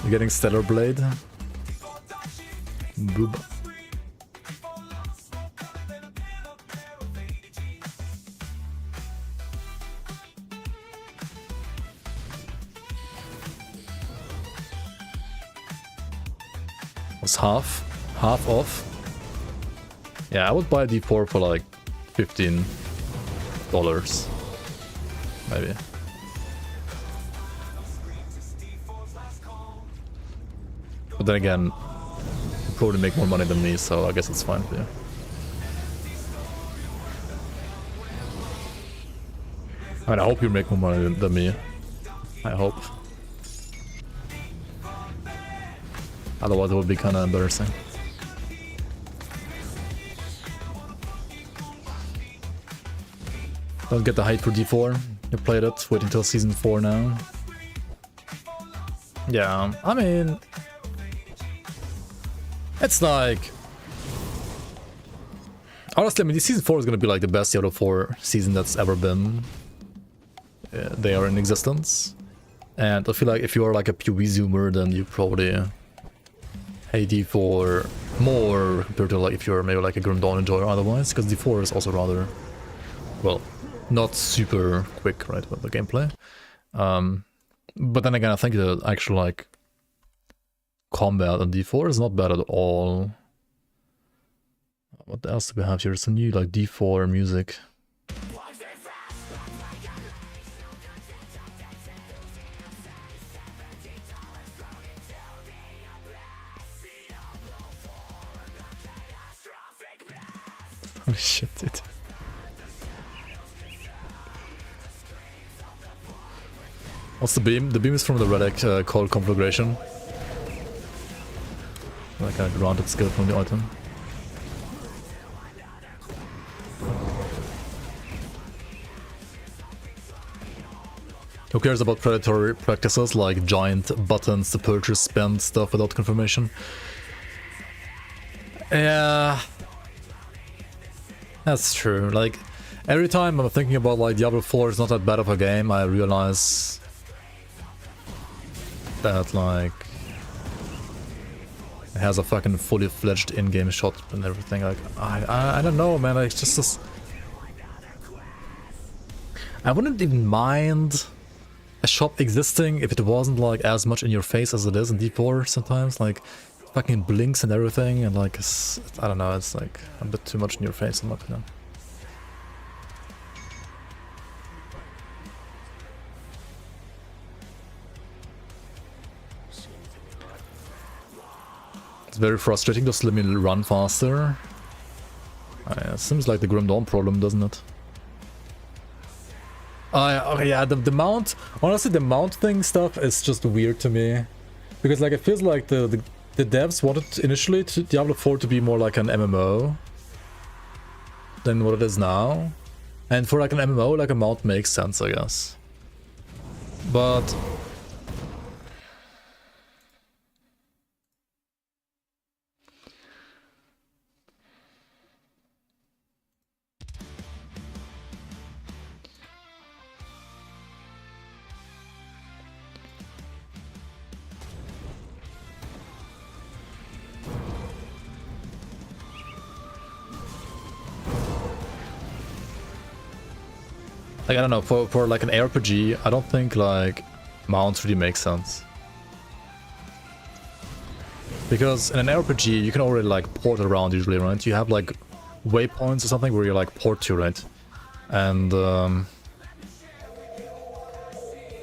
You're getting Stellar Blade. Boob. Was half off. Yeah, I would buy a D4 for like $15, maybe. But then again, you probably make more money than me, so I guess it's fine for you. I mean, I hope you make more money than me. I hope. Otherwise it would be kinda embarrassing. Don't get the hype for D4. You played it, wait until season 4 now. Yeah, I mean... It's like... Honestly, I mean, season 4 is gonna be like the best Diablo 4 season that's ever been. They are in existence. And I feel like if you are like a PoE zoomer, then you probably hate D4 more compared to like if you're maybe like a Grim Dawn enjoyer otherwise, because D4 is also rather, well, not super quick, right, with the gameplay. But then again, I think the actual like combat on D4 is not bad at all. What else do we have here? Some new like D4 music. Holy shit, dude. What's the beam? The beam is from the relic called Conflagration. Like a granted skill from the item. Who cares about predatory practices like giant buttons to purchase spend stuff without confirmation? Yeah, that's true. Like, every time I'm thinking about like Diablo 4 is not that bad of a game, I realize that like it has a fucking fully fledged in-game shot and everything. Like, I don't know, man. Like, just this... I wouldn't even mind a shop existing if it wasn't like as much in your face as it is in D4 sometimes. Like, fucking blinks and everything, and like, I don't know, it's like a bit too much in your face, in my opinion. It's very frustrating to let me run faster. It seems like the Grim Dawn problem, doesn't it? Okay, yeah, the mount, honestly, the mount thing stuff is just weird to me. Because like, it feels like the devs wanted initially to Diablo 4 to be more like an MMO than what it is now. And for like an MMO, like a mount makes sense, I guess. But... Like, I don't know, for like an ARPG, I don't think like mounts really make sense. Because in an RPG, you can already like port around usually, right? You have like waypoints or something where you like port to, right? And I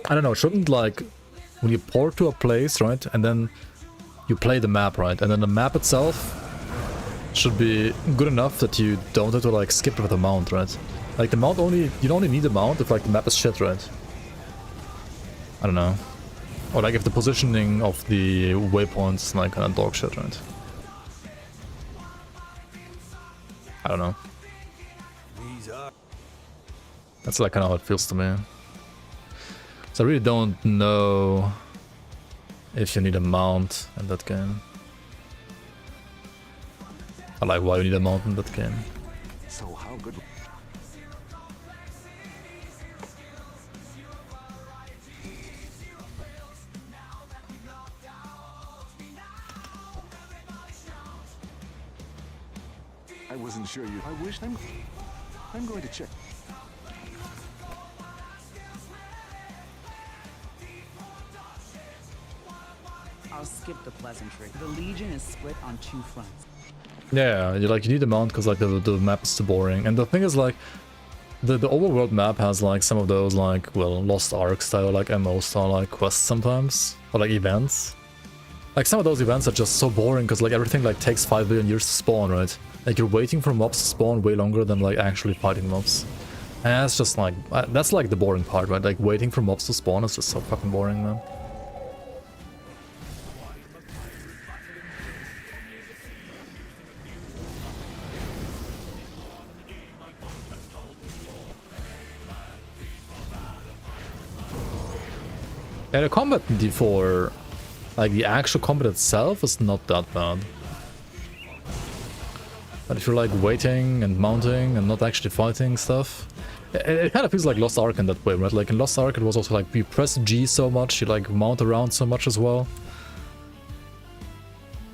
don't know, shouldn't like when you port to a place, right? And then you play the map, right? And then the map itself should be good enough that you don't have to like skip it with a mount, right? Like the mount you only need a mount if like the map is shit, right? I don't know. Or like if the positioning of the waypoints is like kind of dog shit, right? I don't know. That's like kind of how it feels to me. So I really don't know if you need a mount in that game. Or like why you need a mount in that game. So how good? I wasn't sure you. I wish I'm going to check. I'll skip the pleasantry. The Legion is split on two fronts. Yeah, you need a mount because like the map is too boring. And the thing is like the overworld map has like some of those like, well, Lost Ark style, like MO style like quests sometimes, or like events. Like some of those events are just so boring because like everything like takes 5 billion years to spawn, right? Like you're waiting for mobs to spawn way longer than like actually fighting mobs. And that's just like, that's like the boring part, right? Like waiting for mobs to spawn is just so fucking boring, man. Yeah, the combat in D4, like the actual combat itself is not that bad. But if you're like waiting and mounting and not actually fighting stuff, it kind of feels like Lost Ark in that way, right? Like in Lost Ark it was also like you press G so much, you like mount around so much as well.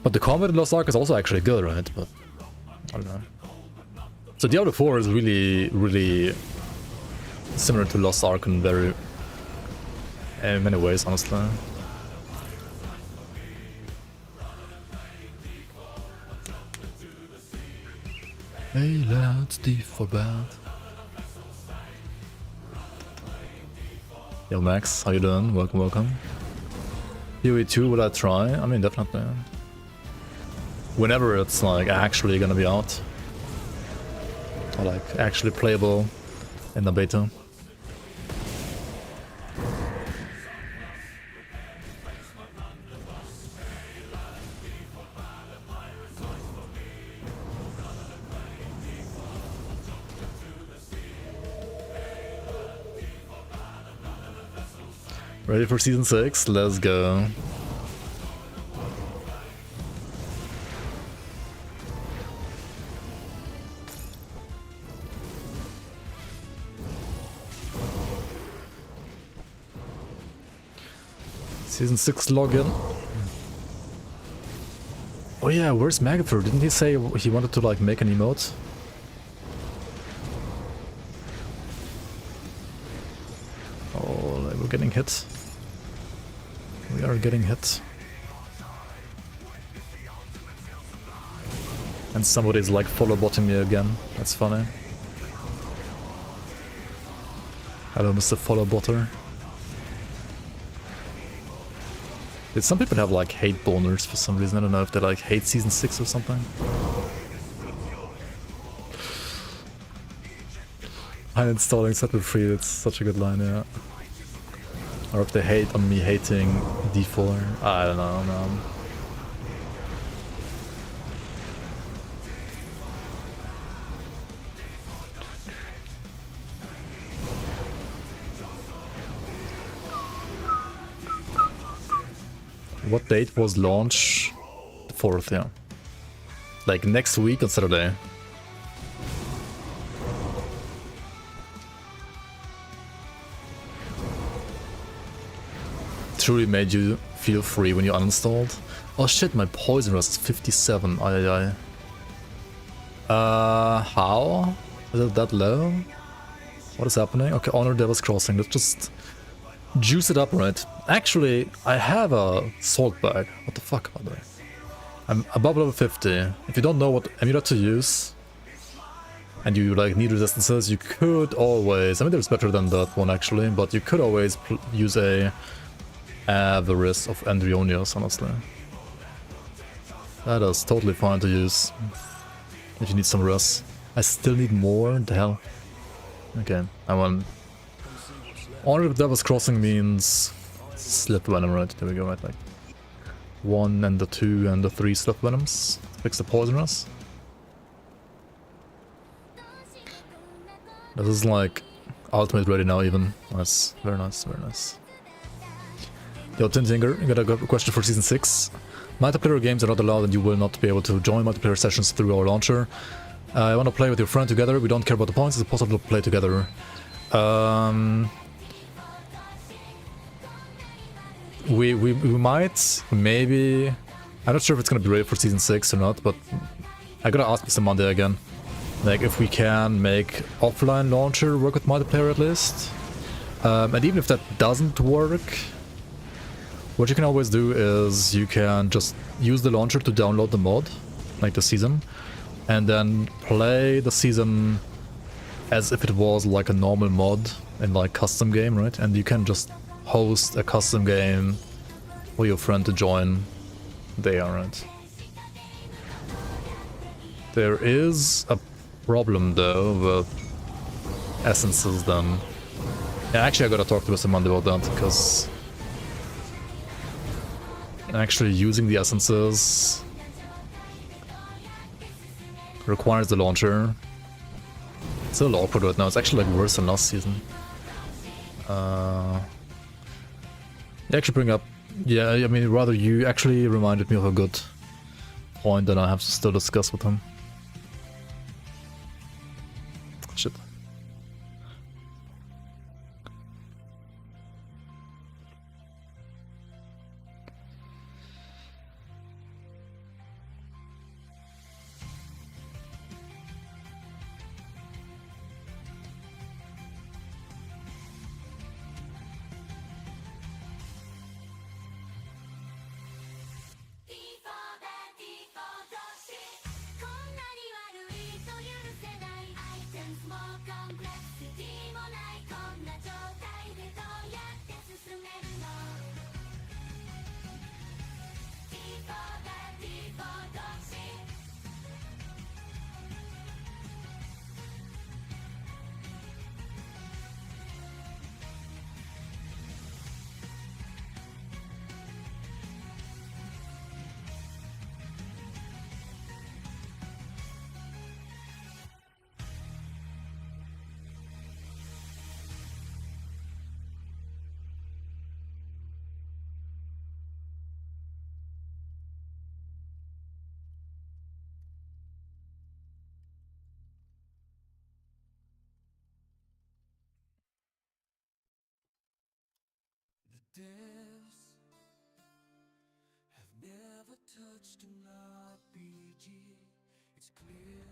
But the combat in Lost Ark is also actually good, right? But I don't know. So Diablo 4 is really similar to Lost Ark in many ways, honestly. Hey lads, D for bad. Yo Max, how you doing? Welcome, welcome. PoE2, will I try? I mean, definitely. Whenever it's like actually gonna be out. Or like actually playable in the beta. Ready for season 6? Let's go. Season 6 login. Oh yeah, where's Magathur? Didn't he say he wanted to like make an emote? Oh, like, we're getting hit. We are getting hit. And somebody's like follow botting me again. That's funny. Hello, Mr. Follow Botter. Did some people have like hate boners for some reason? I don't know if they like hate season 6 or something. Uninstalling Settle Free, it's such a good line, yeah. Or if they hate on me hating D4. I don't know, man. What date was launch? The 4th, yeah. Like next week on Saturday. Truly made you feel free when you uninstalled. Oh shit, my poison rust is 57. Ay, ay. How? Is it that low? What is happening? Okay, Honor Devil's Crossing. Let's just juice it up, right? Actually, I have a salt bag. What the fuck, by the way? I'm above level 50. If you don't know what amulet to use, and you like need resistances, you could always... I mean, there's better than that one actually, but you could always use a Avarice of Andrionios, honestly. That is totally fine to use if you need some res. I still need more? The hell? Okay, I want... Honor of Devil's Crossing means Slip Venom, right? There we go, right? Like 1 and the 2 and the 3 Slip Venoms. Fix the poisonous. This is like ultimate ready now even. Nice, very nice, very nice. Yo, Tintinger, you got a question for Season 6. Multiplayer games are not allowed and you will not be able to join multiplayer sessions through our launcher. I want to play with your friend together, we don't care about the points, it's possible to play together. We might, maybe... I'm not sure if it's gonna be ready for Season 6 or not, but I gotta ask Mr. Monday again. Like, if we can make offline launcher work with multiplayer at least. And even if that doesn't work, what you can always do is you can just use the launcher to download the mod, like the season, and then play the season as if it was like a normal mod in like custom game, right? And you can just host a custom game for your friend to join there, right? There is a problem though with essences then. Yeah, actually I gotta talk to Mr. Monday about that, because actually using the essences requires the launcher. It's a little awkward right now, it's actually like worse than last season. You actually bring up... yeah, I mean, rather you actually reminded me of a good point that I have to still discuss with him. Shit. Devs have never touched an RPG. It's clear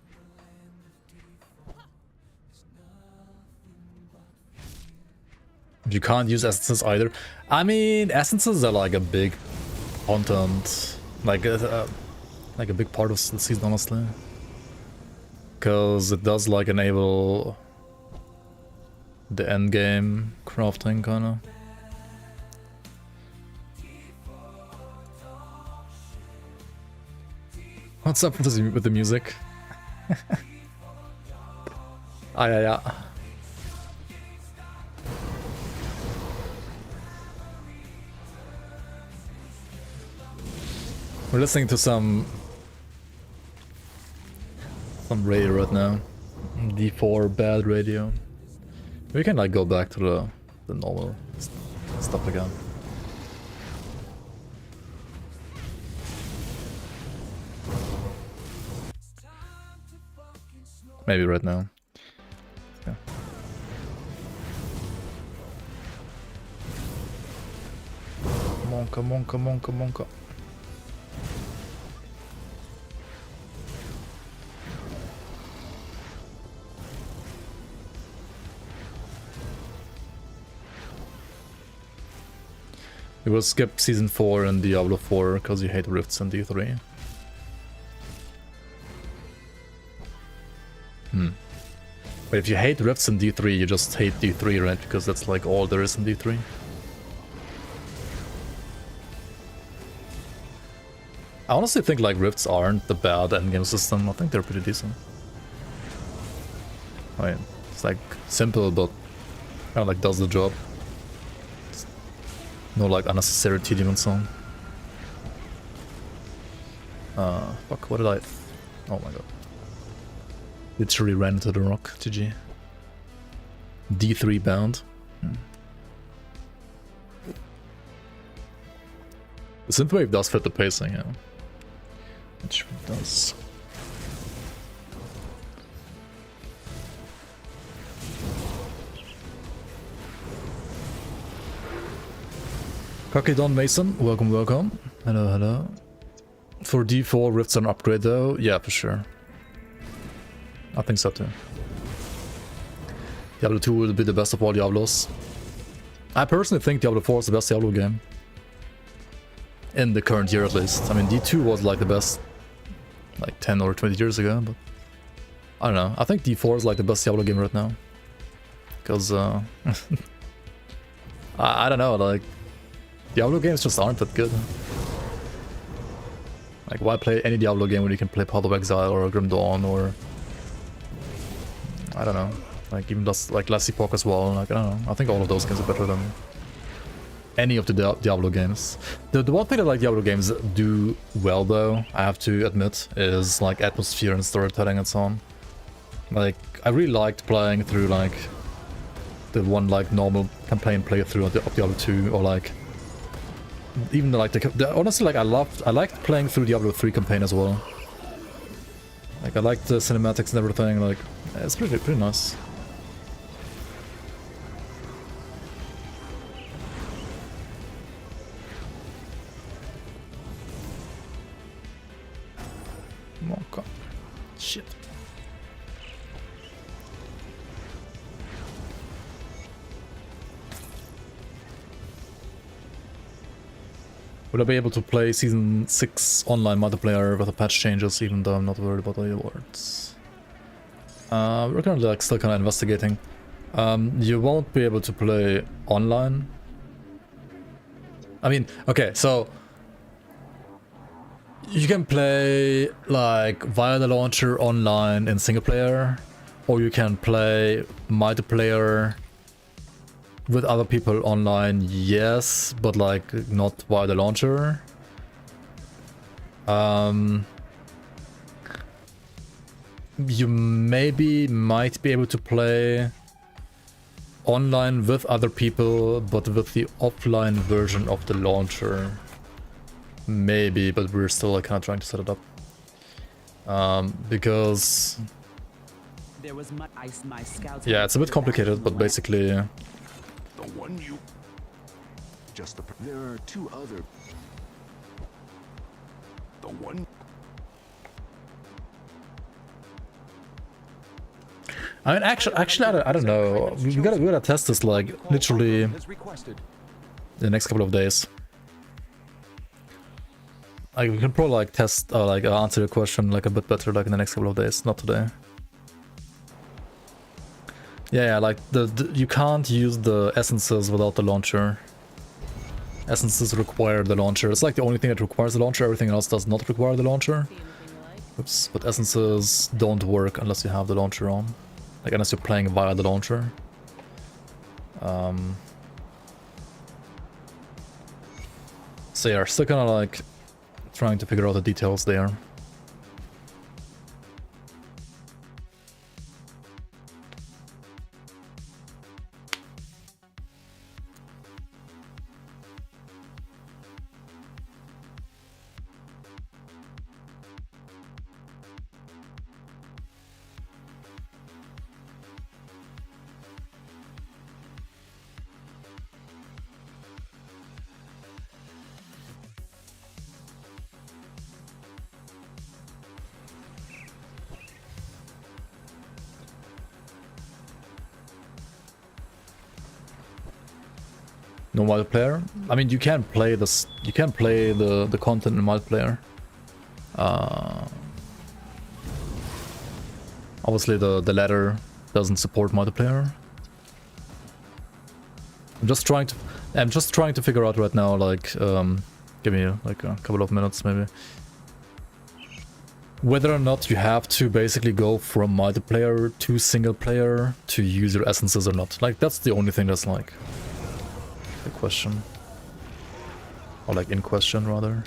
in the land of default there's nothing but fear. You can't use essences either. I mean, essences are like a big content, like a big part of the season, honestly, because it does like enable the end game crafting, kind of. What's up with the music? Ah, yeah. We're listening to some radio right now. D4 bad radio. We can like go back to the normal stuff again. Maybe right now. Yeah. Monka. You will skip Season 4 in Diablo 4 because you hate rifts in D3. But if you hate rifts in D3, you just hate D3, right? Because that's like all there is in D3. I honestly think like rifts aren't the bad endgame system. I think they're pretty decent. I mean, it's like simple, but kind of like does the job. It's no like unnecessary tedium and so on. Fuck, what did I... Oh my god. Literally ran into the rock, GG. D3 bound. The synthwave does fit the pacing, yeah. Which does. Cocky Don Mason, welcome, welcome. Hello, hello. For D4, rifts are an upgrade though? Yeah, for sure. I think so too. Diablo 2 will be the best of all Diablos. I personally think Diablo 4 is the best Diablo game. In the current year at least. I mean, D2 was like the best like 10 or 20 years ago, but I don't know. I think D4 is like the best Diablo game right now. Because, I don't know, like, Diablo games just aren't that good. Like, why play any Diablo game when you can play Path of Exile or Grim Dawn or... I don't know. Like, even just, like, Last Epoch as well. Like, I don't know. I think all of those games are better than any of the Diablo games. The one thing that, like, Diablo games do well, though, I have to admit, is, like, atmosphere and storytelling and so on. Like, I really liked playing through, like, the one, like, normal campaign playthrough of Diablo 2, or, like, even, like, honestly, like, I liked playing through Diablo 3 campaign as well. Like, I liked the cinematics and everything, like, it's pretty nice. Okay. Shit. Would I be able to play Season 6 online multiplayer with the patch changes, even though I'm not worried about the awards? We're currently like still kind of investigating. You won't be able to play online. I mean, okay, so you can play like via the launcher online in single player, or you can play multiplayer with other people online, yes, but like not via the launcher. You might be able to play online with other people, but with the offline version of the launcher. Maybe, but we're still like kind of trying to set it up. Because There was my scouts. yeah, it's a bit complicated, but basically The one you... Just the... There are two other... The one... I mean, actually, I don't know. We gotta test this like literally the next couple of days. Like we can probably like test, like answer your question like a bit better like in the next couple of days, not today. Yeah, like you can't use the essences without the launcher. Essences require the launcher. It's like the only thing that requires the launcher. Everything else does not require the launcher. Oops, but essences don't work unless you have the launcher on. Like unless you're playing via the launcher. So yeah, still kind of like trying to figure out the details there. No multiplayer. I mean, you can play this. You can play the content in multiplayer. Obviously, the latter doesn't support multiplayer. I'm just trying to figure out right now. Like, give me like a couple of minutes, maybe. Whether or not you have to basically go from multiplayer to single player to use your essences or not. Like, that's the only thing that's like the question. Or like in question, rather.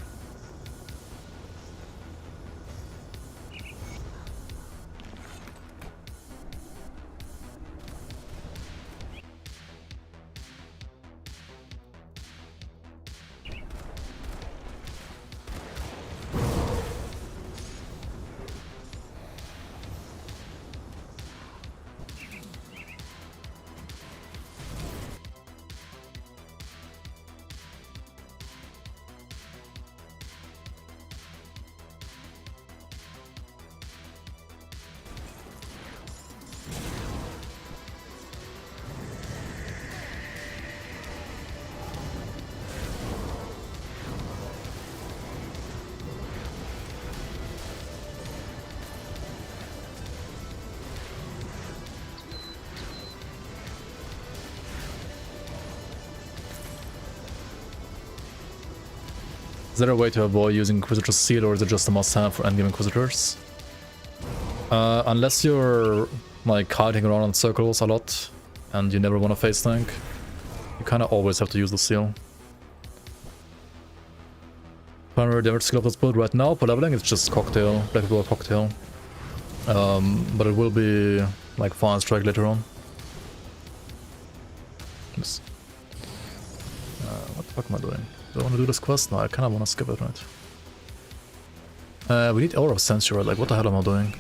Is there a way to avoid using Inquisitor's Seal, or is it just a must-have for endgame Inquisitors? Unless you're like kiting around in circles a lot and you never want to face tank, you kind of always have to use the Seal. Primary damage skill of this build right now for leveling is just Cocktail, Black Door Cocktail. But it will be like Fire Strike later on. Yes. What the fuck am I doing? Do I want to do this quest? No, I kind of want to skip it, right? We need Aura of Censure, like what the hell am I doing?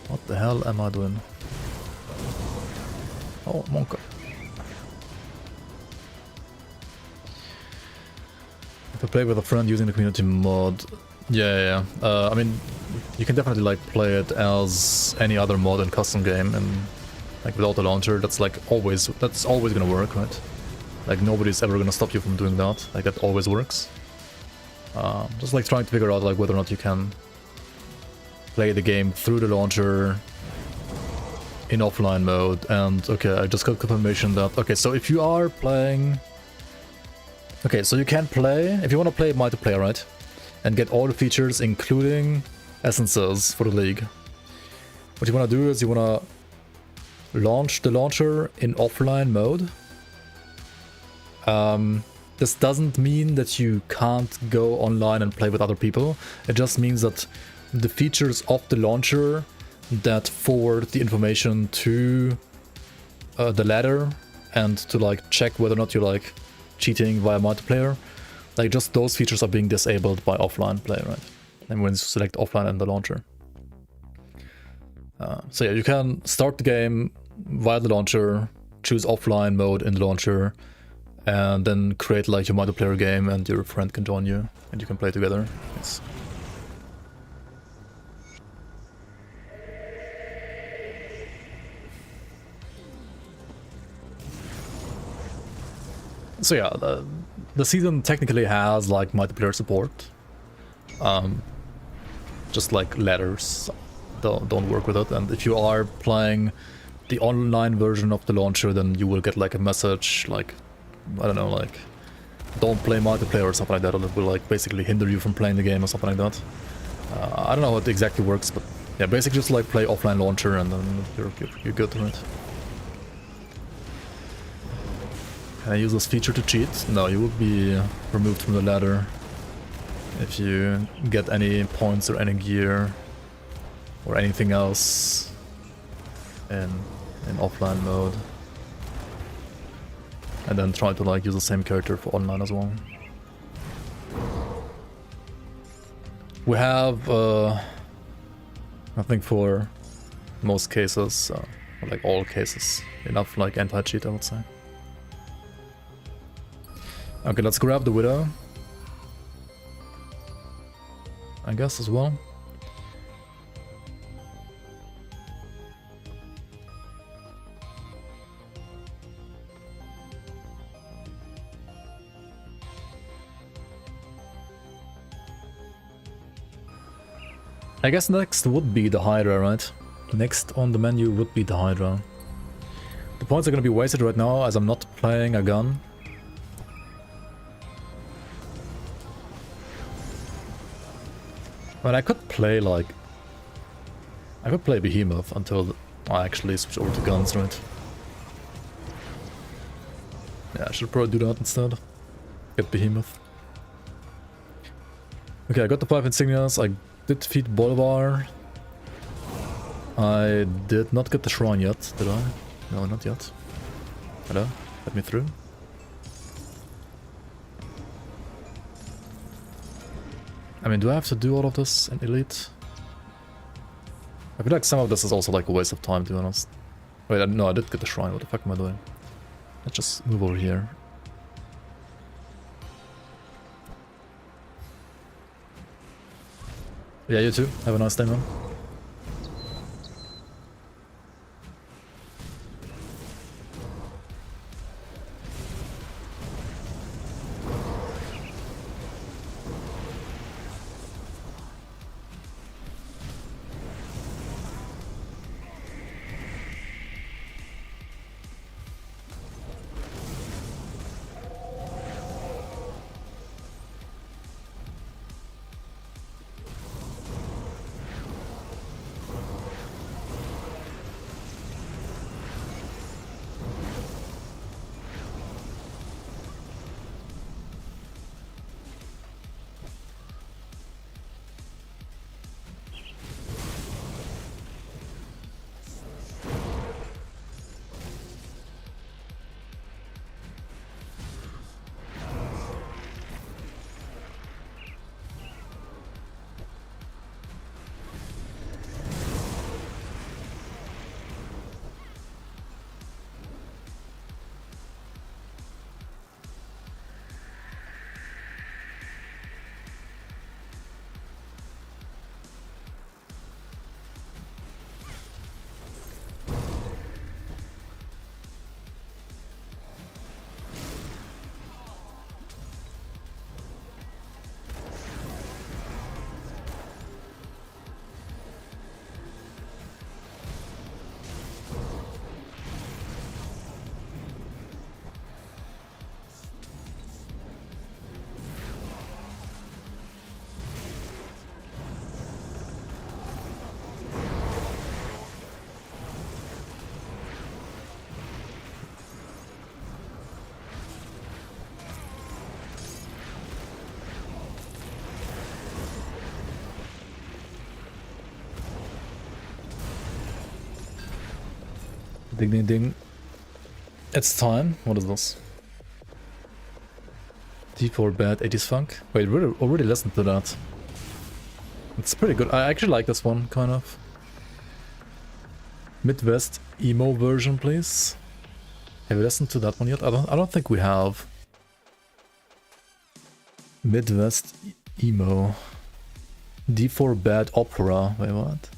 What the hell am I doing? Oh, Monka. If I play with a friend using the community mod... Yeah. I mean, you can definitely like play it as any other mod in custom game, and like without the launcher, that's like always gonna work, right? Like nobody's ever gonna stop you from doing that. Like that always works. Just like trying to figure out like whether or not you can play the game through the launcher in offline mode. And okay, I just got confirmation that okay, so if you are playing, okay, so you can play if you want to play multiplayer, right, and get all the features including essences for the league. What you want to do is you want to launch the launcher in offline mode. This doesn't mean that you can't go online and play with other people. It just means that the features of the launcher that forward the information to the ladder and to like check whether or not you're like cheating via multiplayer, like just those features are being disabled by offline play, right? And when you select offline in the launcher. So yeah, you can start the game via the launcher, choose offline mode in the launcher, and then create like your multiplayer game, and your friend can join you and you can play together. Yes. So yeah, the season technically has like multiplayer support. Just like ladders don't work with it, and if you are playing the online version of the launcher, then you will get like a message like, I don't know, like don't play multiplayer or something like that, or it will like basically hinder you from playing the game or something like that. I don't know how it exactly works, but yeah, basically just like play offline launcher and then you're good to it. Can I use this feature to cheat? No, you will be removed from the ladder if you get any points or any gear or anything else in offline mode. And then try to like use the same character for online as well. We have, I think for most cases, or like all cases, enough like anti-cheat, I would say. Okay, let's grab the Widow, I guess, as well. I guess next would be the Hydra, right? Next on the menu would be the Hydra. The points are gonna be wasted right now as I'm not playing a gun. But I could play like... I could play Behemoth until I actually switch over to guns, right? Yeah, I should probably do that instead. Get Behemoth. Okay, I got the 5 insignias. I did defeat Bolivar. I did not get the shrine yet, did I? No, not yet. Hello? Let me through. I mean, do I have to do all of this in Elite? I feel like some of this is also like a waste of time, to be honest. Wait, no, I did get the shrine. What the fuck am I doing? Let's just move over here. Yeah, you too. Have a nice day, man. Ding ding ding. It's time. What is this? D4 bad 80s funk. Wait, we already listened to that. It's pretty good. I actually like this one, kind of. Midwest emo version, please. Have you listened to that one yet? I don't think we have. Midwest emo. D4 bad opera. Wait, what?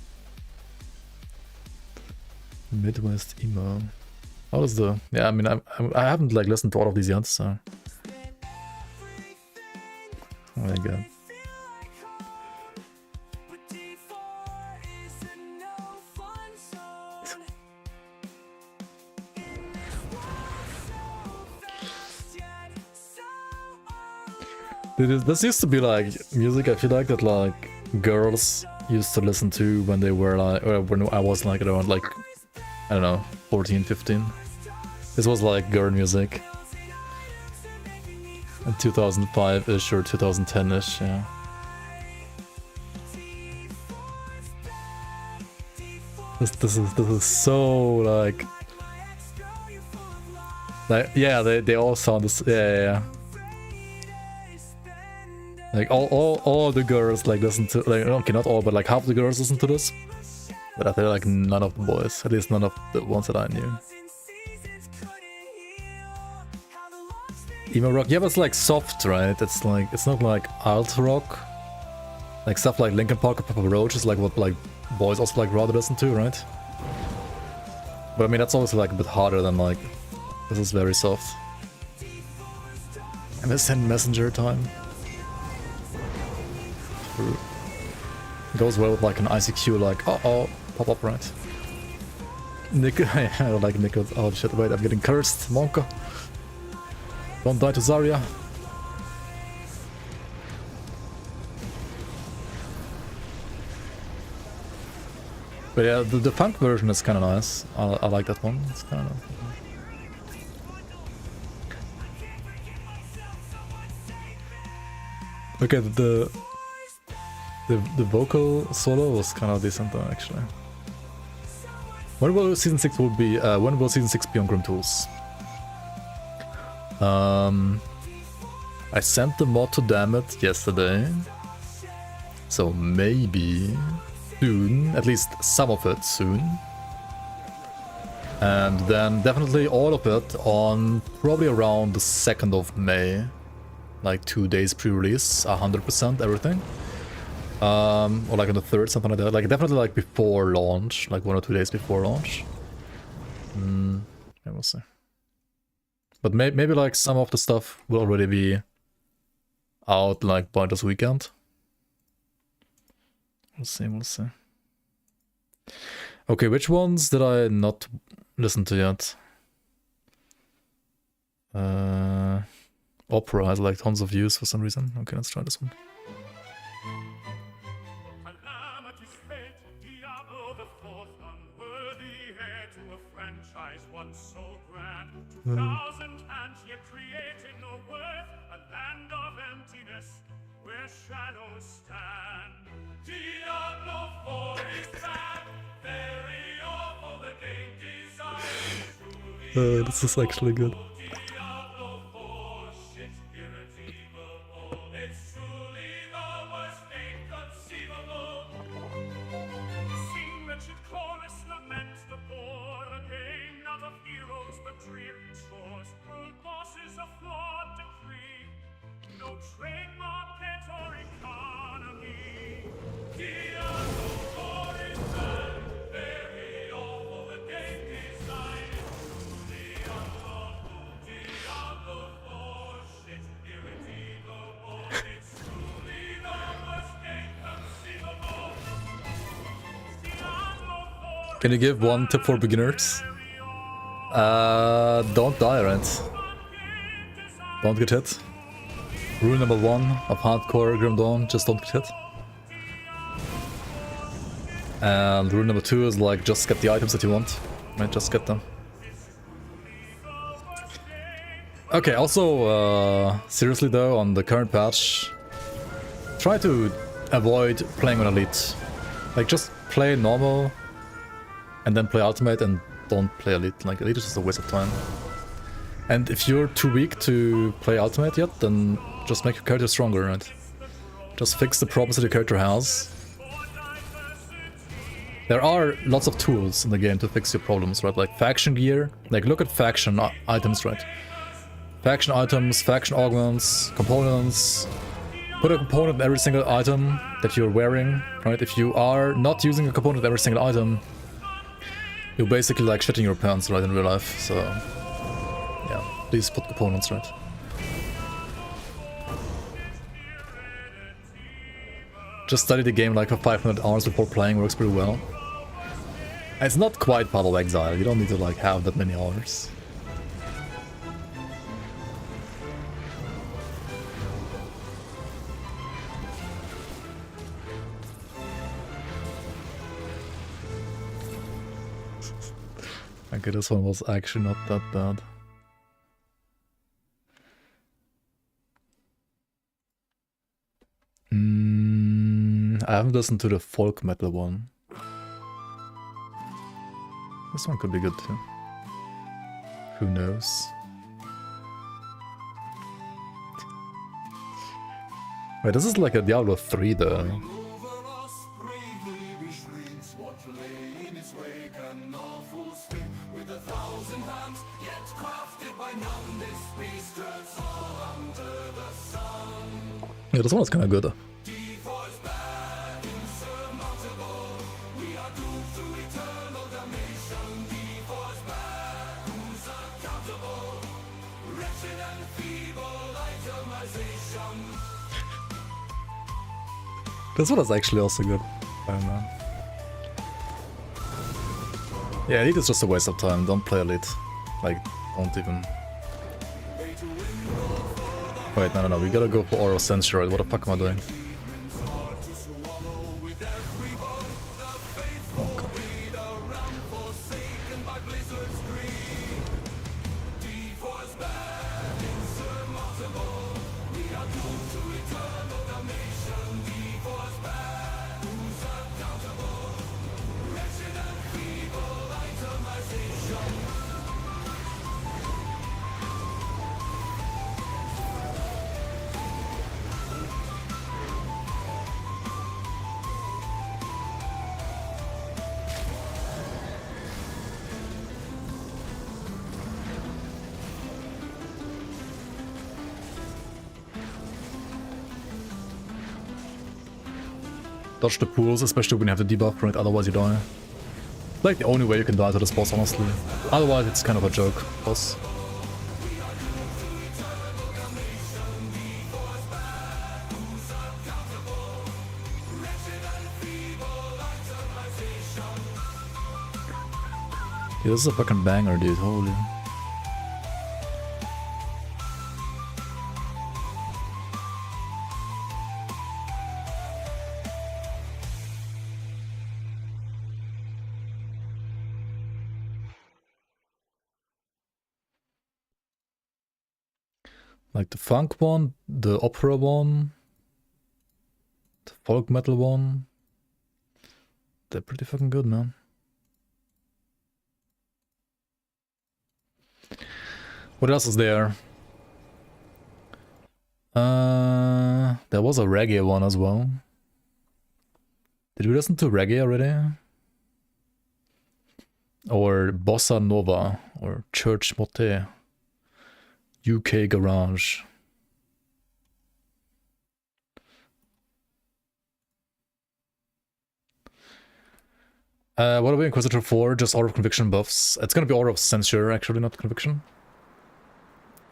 Midwest emo. How is the... Yeah, I mean, I haven't like listened to all of these yet, so... Oh my god. This used to be like music I feel like that like girls used to listen to when they were like, or when I was like around like, I don't know, 14, 15. This was like girl music. In 2005-ish or 2010-ish, yeah. This is so like yeah, they all sound this, yeah. Like all the girls like listen to, like, okay, not all, but like half the girls listen to this. But I feel like none of the boys, at least none of the ones that I knew. Emo rock, yeah, but it's like soft, right? It's like, it's not like alt rock. Like stuff like Linkin Park or Papa Roach is like what like boys also like rather listen to, right? But I mean that's always like a bit harder than like, this is very soft. MSN Messenger time. Goes well with like an ICQ, like, uh-oh, pop up, right? Nick, I like Nick. Oh shit, wait, I'm getting cursed, Monka. Don't die to Zarya. But yeah, the punk version is kind of nice. I like that one. It's kind of. Okay, the vocal solo was kind of decent though, actually. When will season 6 will be? When will season 6 be on Grim Tools? I sent the mod to Dammit yesterday, so maybe soon, at least some of it soon. And then definitely all of it on probably around the 2nd of May. Like 2 days pre-release, 100% everything. Or like on the 3rd, something like that. Like definitely like before launch, like 1 or 2 days before launch. Yeah, we'll see. But maybe like some of the stuff will already be out like by this weekend. We'll see, we'll see. Okay, which ones did I not listen to yet? Opera has like tons of views for some reason. Okay, let's try this one. This is actually good. Can you give one tip for beginners? Don't die, right? Don't get hit. Rule number 1 of hardcore Grim Dawn, just don't get hit. And rule number 2 is like, just get the items that you want. Right, just get them. Okay, also, seriously though, on the current patch, try to avoid playing on Elite. Like, just play normal, and then play Ultimate, and don't play Elite. Like, Elite is just a waste of time. And if you're too weak to play Ultimate yet, then just make your character stronger, right? Just fix the problems that your character has. There are lots of tools in the game to fix your problems, right? Like faction gear. Like, look at faction items, right? Faction items, faction augments, components. Put a component in every single item that you're wearing, right? If you are not using a component in every single item, you're basically like shitting your pants, right, in real life, so yeah, please put components, right. Just study the game like for 500 hours before playing works pretty well. It's not quite Path of Exile, you don't need to like have that many hours. Okay, this one was actually not that bad. I haven't listened to the folk metal one. This one could be good too. Who knows? Wait, this is like a Diablo 3 though. Yeah, this one is kind of good. This one is actually also good. I don't know. Yeah, Elite is just a waste of time. Don't play Elite. Like, don't even... Wait, no. We gotta go for Aura of Sensory. What the fuck am I doing? Dodge the pools, especially when you have the debuff, right? Otherwise you die. Like the only way you can die to this boss, honestly. Otherwise it's kind of a joke, boss. Yeah, this is a fucking banger, dude, holy. Like the funk one, the opera one, the folk metal one. They're pretty fucking good, man. What else is there? There was a reggae one as well. Did we listen to reggae already? Or bossa nova, or church motte. UK garage. What are we Inquisitor for? Just Aura of Conviction buffs. It's gonna be Aura of Censure, actually, not Conviction.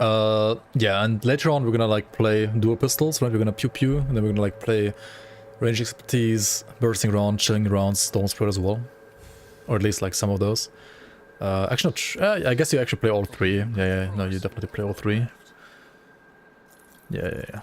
Yeah, and later on we're gonna like play dual pistols, right? We're gonna pew pew, and then we're gonna like play range expertise, bursting round, chilling rounds, stone spread as well. Or at least like some of those. Actually, I guess you actually play all three. Yeah, no, you definitely play all three. Yeah.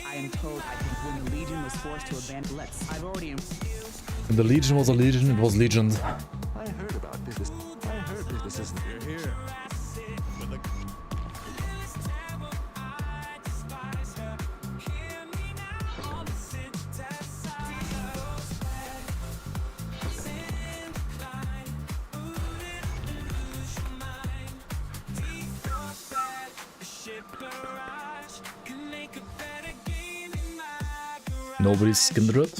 I am told I think when the Legion was forced to abandon I've already When the Legion was a Legion, it was Legioned. I heard about this. I heard this isn't here. Nobody's Kindred.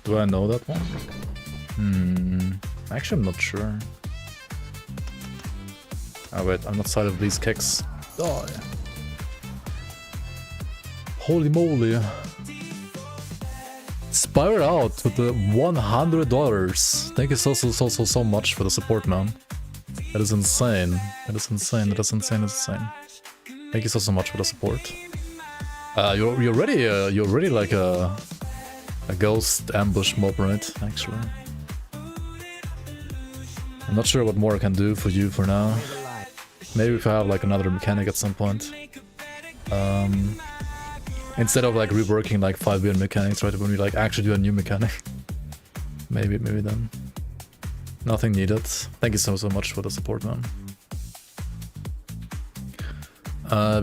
Do I know that one? Actually, I'm not sure. Oh wait, I'm not side of these kicks. Oh yeah. Holy moly. Spiral out with the $100. Thank you so much for the support, man. That is insane. That is insane. That is insane. That's insane. Thank you so much for the support. You're already like a ghost ambush mob, right? Actually, I'm not sure what more I can do for you for now. Maybe if I have like another mechanic at some point. Instead of like reworking like 5 billion mechanics, right? When we like actually do a new mechanic. Maybe then. Nothing needed. Thank you so much for the support, man.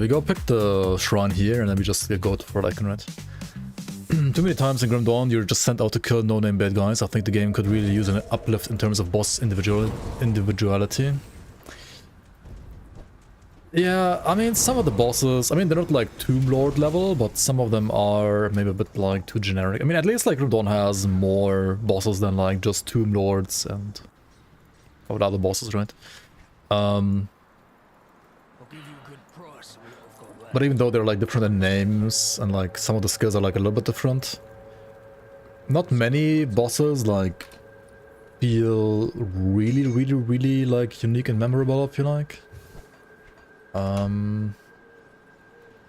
We go pick the shrine here, and then we just go for Lycan, right? Too many times in Grim Dawn, you're just sent out to kill no-name bad guys. I think the game could really use an uplift in terms of boss individuality. Yeah, I mean, some of the bosses, I mean, they're not like Tomb Lord level, but some of them are maybe a bit like too generic. I mean, at least like Dawn has more bosses than like just Tomb Lords and what other bosses, right? But even though they're like different in names and like some of the skills are like a little bit different, not many bosses like feel really like unique and memorable, I feel like. I mean,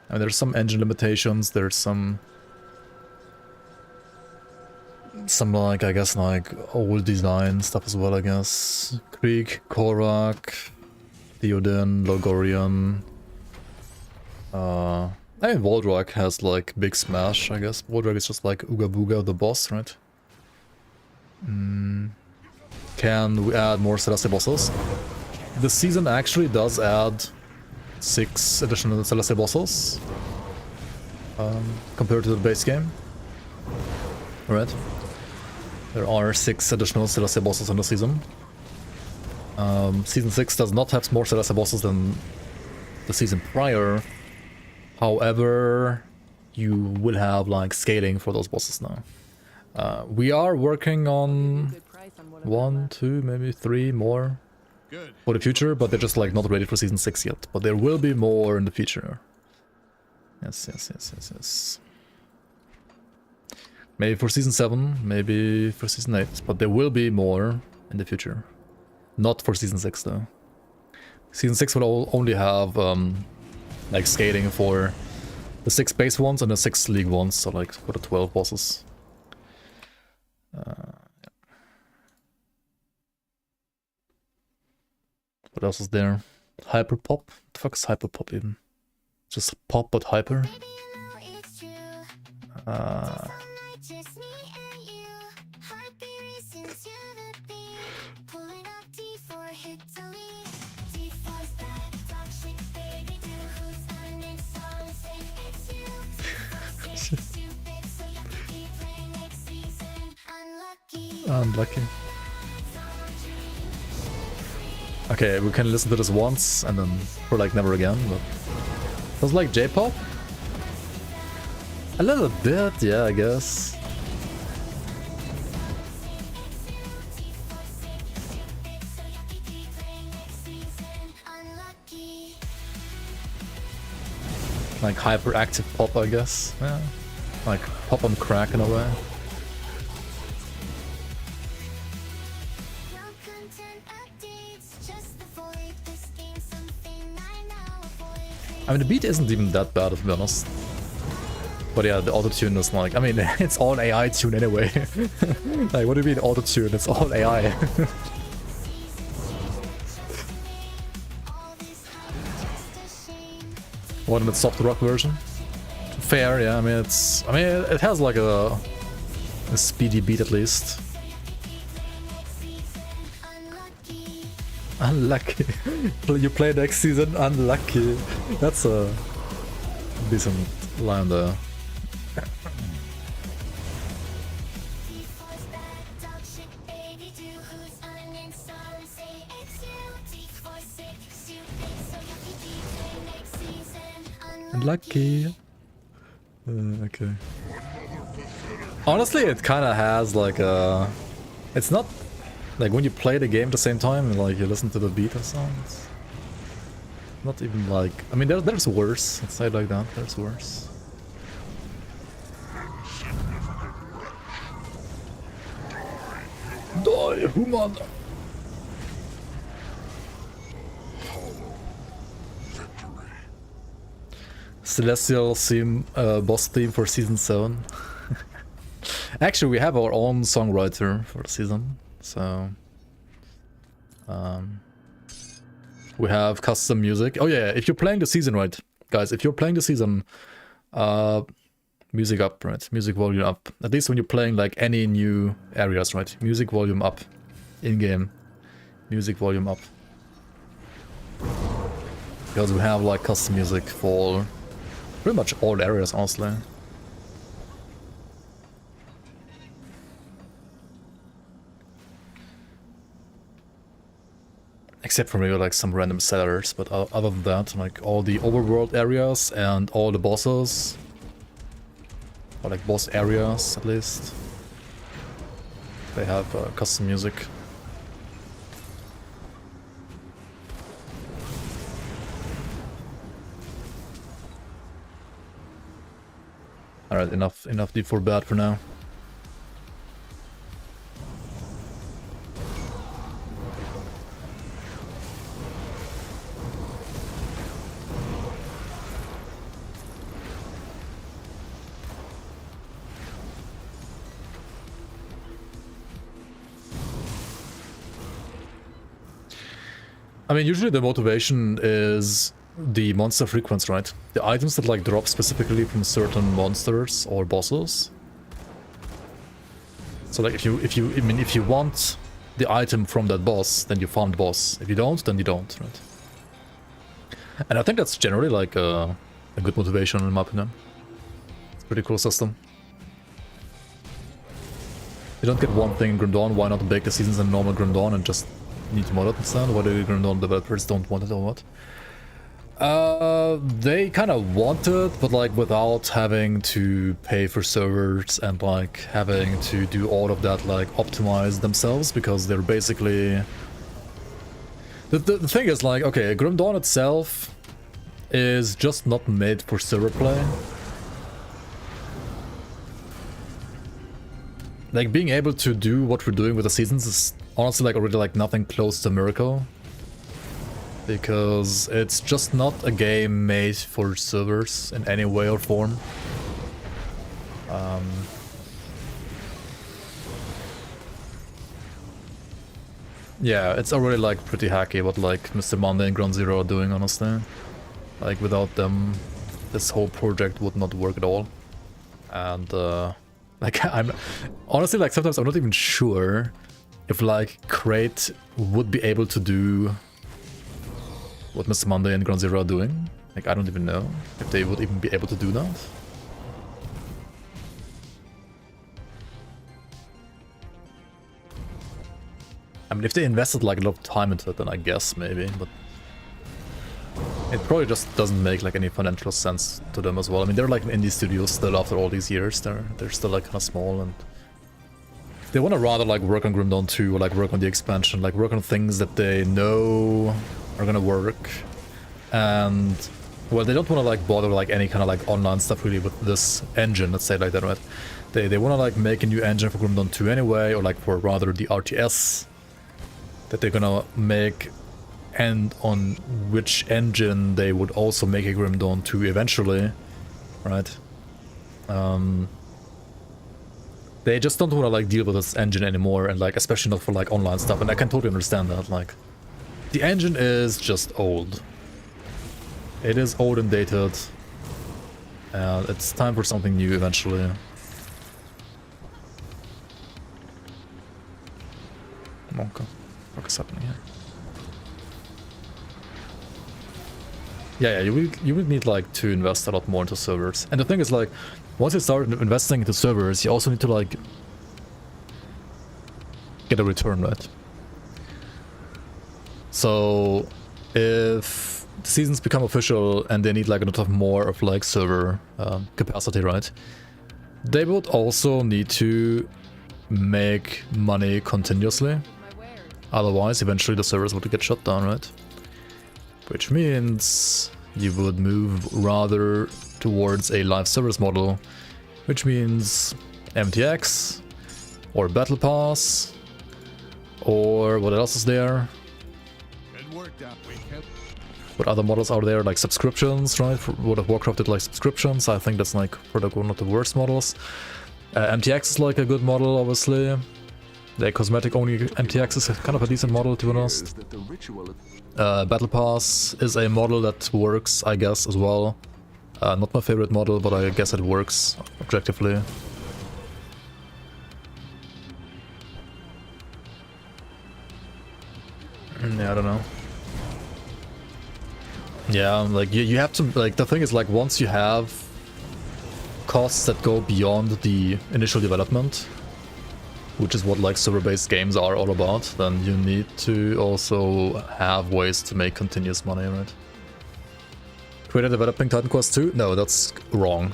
there's some engine limitations, there's some like, I guess, like old design stuff as well, I guess. Krieg, Korak, Theoden, Logorian. I mean, Waldrak has like Big Smash, I guess. Waldrak is just like Ooga Booga, the boss, right? Can we add more Celestia bosses? The season actually does add 6 additional Celestia bosses compared to the base game. Alright. There are 6 additional Celestia bosses in the season. Season 6 does not have more Celestia bosses than the season prior. However, you will have like scaling for those bosses now. We are working on 1, 2, maybe 3 more for the future, but they're just like not ready for season 6 yet. But there will be more in the future. Yes. Maybe for season 7, maybe for season 8, but there will be more in the future. Not for season 6 though. Season 6 will only have like scaling for the 6 base ones and the 6 league ones, so like for the 12 bosses. Yeah. What else is there? Hyper pop? What the fuck is hyper pop even? Just pop but hyper? Unlucky. Okay, we can listen to this once and then for like never again, but... Sounds like J-pop? A little bit, yeah, I guess. Like hyperactive pop, I guess. Yeah. Like pop on crack in a way. I mean, the beat isn't even that bad, to be honest. But yeah, the autotune is like... I mean, it's all AI tune anyway. Like, what do you mean autotune? It's all AI. What in the soft rock version? Fair, yeah. I mean, it's... I mean, it has like a speedy beat at least. Unlucky. You play next season, unlucky. That's a decent line there. Unlucky. Okay. Honestly, it kind of has like a... It's not... Like when you play the game at the same time and like you listen to the beat and sounds. Not even like... I mean, there's worse. Let's say it like that. There's worse. Die, human! Celestial theme, boss theme for season 7. Actually, we have our own songwriter for the season. So, we have custom music. Oh yeah, if you're playing the season, right, guys, if you're playing the season, music up, right, music volume up. At least when you're playing like any new areas, right, music volume up, in-game, music volume up. Because we have like custom music for pretty much all areas, honestly. Except for maybe like some random sellers, but other than that, like all the overworld areas and all the bosses, or like boss areas at least, they have custom music. Alright, enough D4 bad for now. I mean, usually the motivation is the monster frequency, right? The items that like drop specifically from certain monsters or bosses. So like if you want the item from that boss, then you farm the boss. If you don't, then you don't, right? And I think that's generally like a good motivation in my opinion. It's a pretty cool system. You don't get one thing in Grim Dawn, why not bake the seasons in normal Grim Dawn and just need to mod it instead? Why do Grim Dawn developers don't want it or what? They kind of want it, but like without having to pay for servers and like having to do all of that like optimize themselves, because they're basically... The thing is like, okay, Grim Dawn itself is just not made for server play. Like being able to do what we're doing with the seasons is honestly like already like nothing close to a miracle. Because it's just not a game made for servers in any way or form. Yeah, it's already like pretty hacky what like Mr. Monday and Ground Zero are doing, honestly. Like without them, this whole project would not work at all. And like I'm honestly like sometimes I'm not even sure if like Crate would be able to do what Mr. Monday and Ground Zero are doing. Like, I don't even know if they would even be able to do that. I mean, if they invested like a lot of time into it, then I guess maybe, but it probably just doesn't make like any financial sense to them as well. I mean, they're like an indie studio still after all these years. They're still like kind of small, and they want to rather like work on Grim Dawn 2 or like work on the expansion, like work on things that they know are gonna work. And well, they don't want to like bother like any kind of like online stuff really with this engine, let's say it like that, right? They want to like make a new engine for Grim Dawn 2 anyway, or like for rather the RTS that they're gonna make, and on which engine they would also make a Grim Dawn 2 eventually, right? They just don't want to like deal with this engine anymore, and like especially not for like online stuff, and I can totally understand that. Like the engine is just old. It is old and dated, and it's time for something new eventually. Okay, what's happening here? Yeah, you would need like to invest a lot more into servers. And the thing is like, once you start investing into servers, you also need to like get a return, right? So if the seasons become official and they need like a lot more of like server capacity, right? They would also need to make money continuously. Otherwise, eventually the servers would get shut down, right? Which means you would move rather towards a live service model, which means MTX or Battle Pass, or what else is there? What other models are there? Like subscriptions, right? For World of Warcraft did like subscriptions. I think that's like for one of the worst models. MTX is like a good model, obviously. The cosmetic only MTX is kind of a decent model, to be honest. Battle Pass is a model that works, I guess, as well. Not my favorite model, but I guess it works objectively. Yeah, I don't know. Yeah, like you have to, like the thing is like once you have costs that go beyond the initial development, which is what like server-based games are all about, then you need to also have ways to make continuous money, right? Creator developing Titan Quest 2? No, that's wrong.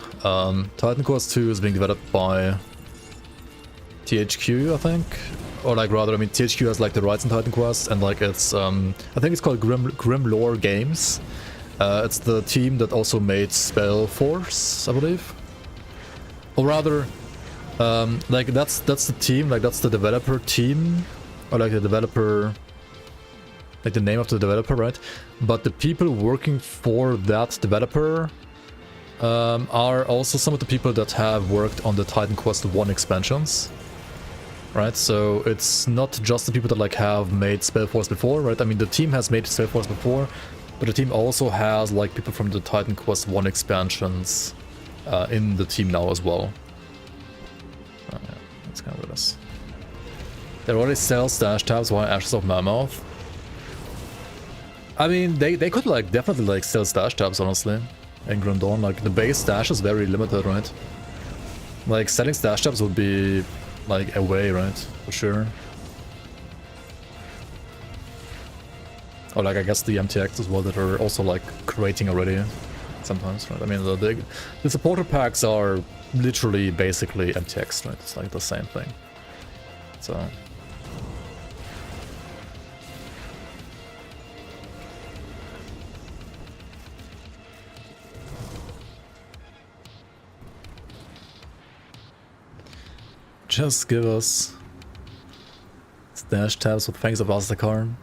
Titan Quest 2 is being developed by THQ, I think. Or like rather, I mean, THQ has like the rights in Titan Quest, and like it's, I think it's called Grim Lore Games. It's the team that also made Spellforce, I believe. Or rather, like that's the team, like that's the developer team, or like the developer, like the name of the developer, right? But the people working for that developer are also some of the people that have worked on the Titan Quest 1 expansions, right? So it's not just the people that like have made Spellforce before, right? I mean, the team has made Spellforce before, but the team also has like people from the Titan Quest 1 expansions in the team now as well. Oh, yeah, that's kind of what it is. They already sell stash tabs via Ashes of Mammoth. I mean, they could like definitely like sell stash tabs, honestly, in Grim Dawn. Like the base stash is very limited, right? Like selling stash tabs would be like a way, right? For sure. Or like I guess the MTX as well that are also like creating already sometimes, right? I mean the supporter packs are literally basically MTX, right? It's like the same thing. So just give us stash tabs with Fangs of Aztekarn.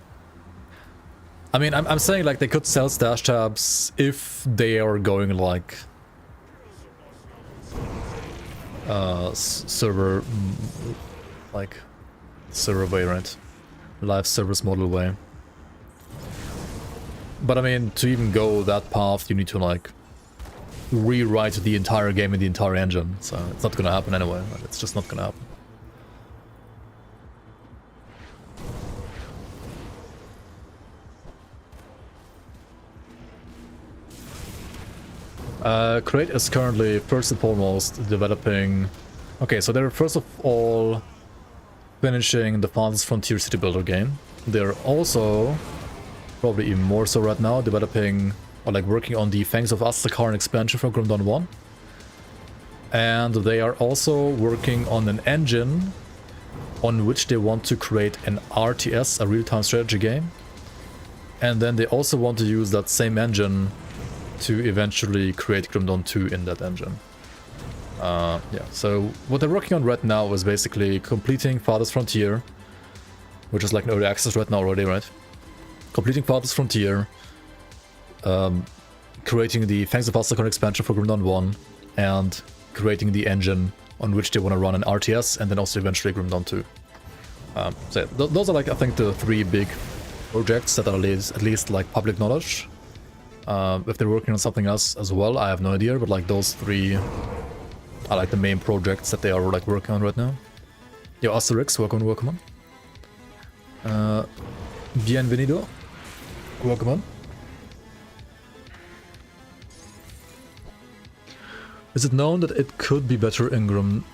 I mean, I'm saying like they could sell stash tabs if they are going like server way, right? Live service model way. But I mean, to even go that path, you need to like rewrite the entire game and the entire engine, so it's not gonna happen anyway. It's just not gonna happen. Crate is currently first and foremost developing. Okay, so they're first of all finishing the Farthest Frontier City Builder game. They're also, probably even more so right now, developing or like working on the Fangs of Aztekarn expansion for Grim Dawn 1. And they are also working on an engine on which they want to create an RTS, a real-time strategy game. And then they also want to use that same engine to eventually create Grim Dawn 2 in that engine. Yeah, so what they're working on right now is basically completing Farthest Frontier, which is like an early access right now already, right? Completing Farthest Frontier, creating the Fangs of Aztekarn expansion for Grim Dawn 1, and creating the engine on which they want to run an RTS, and then also eventually Grim Dawn 2. So yeah, those are like, I think, the three big projects that are at least like public knowledge. If they're working on something else as well, I have no idea, but like those three are like the main projects that they are like working on right now. Yo, Asterix, welcome on. Bienvenido. Welcome on. Is it known that it could be better in Grim...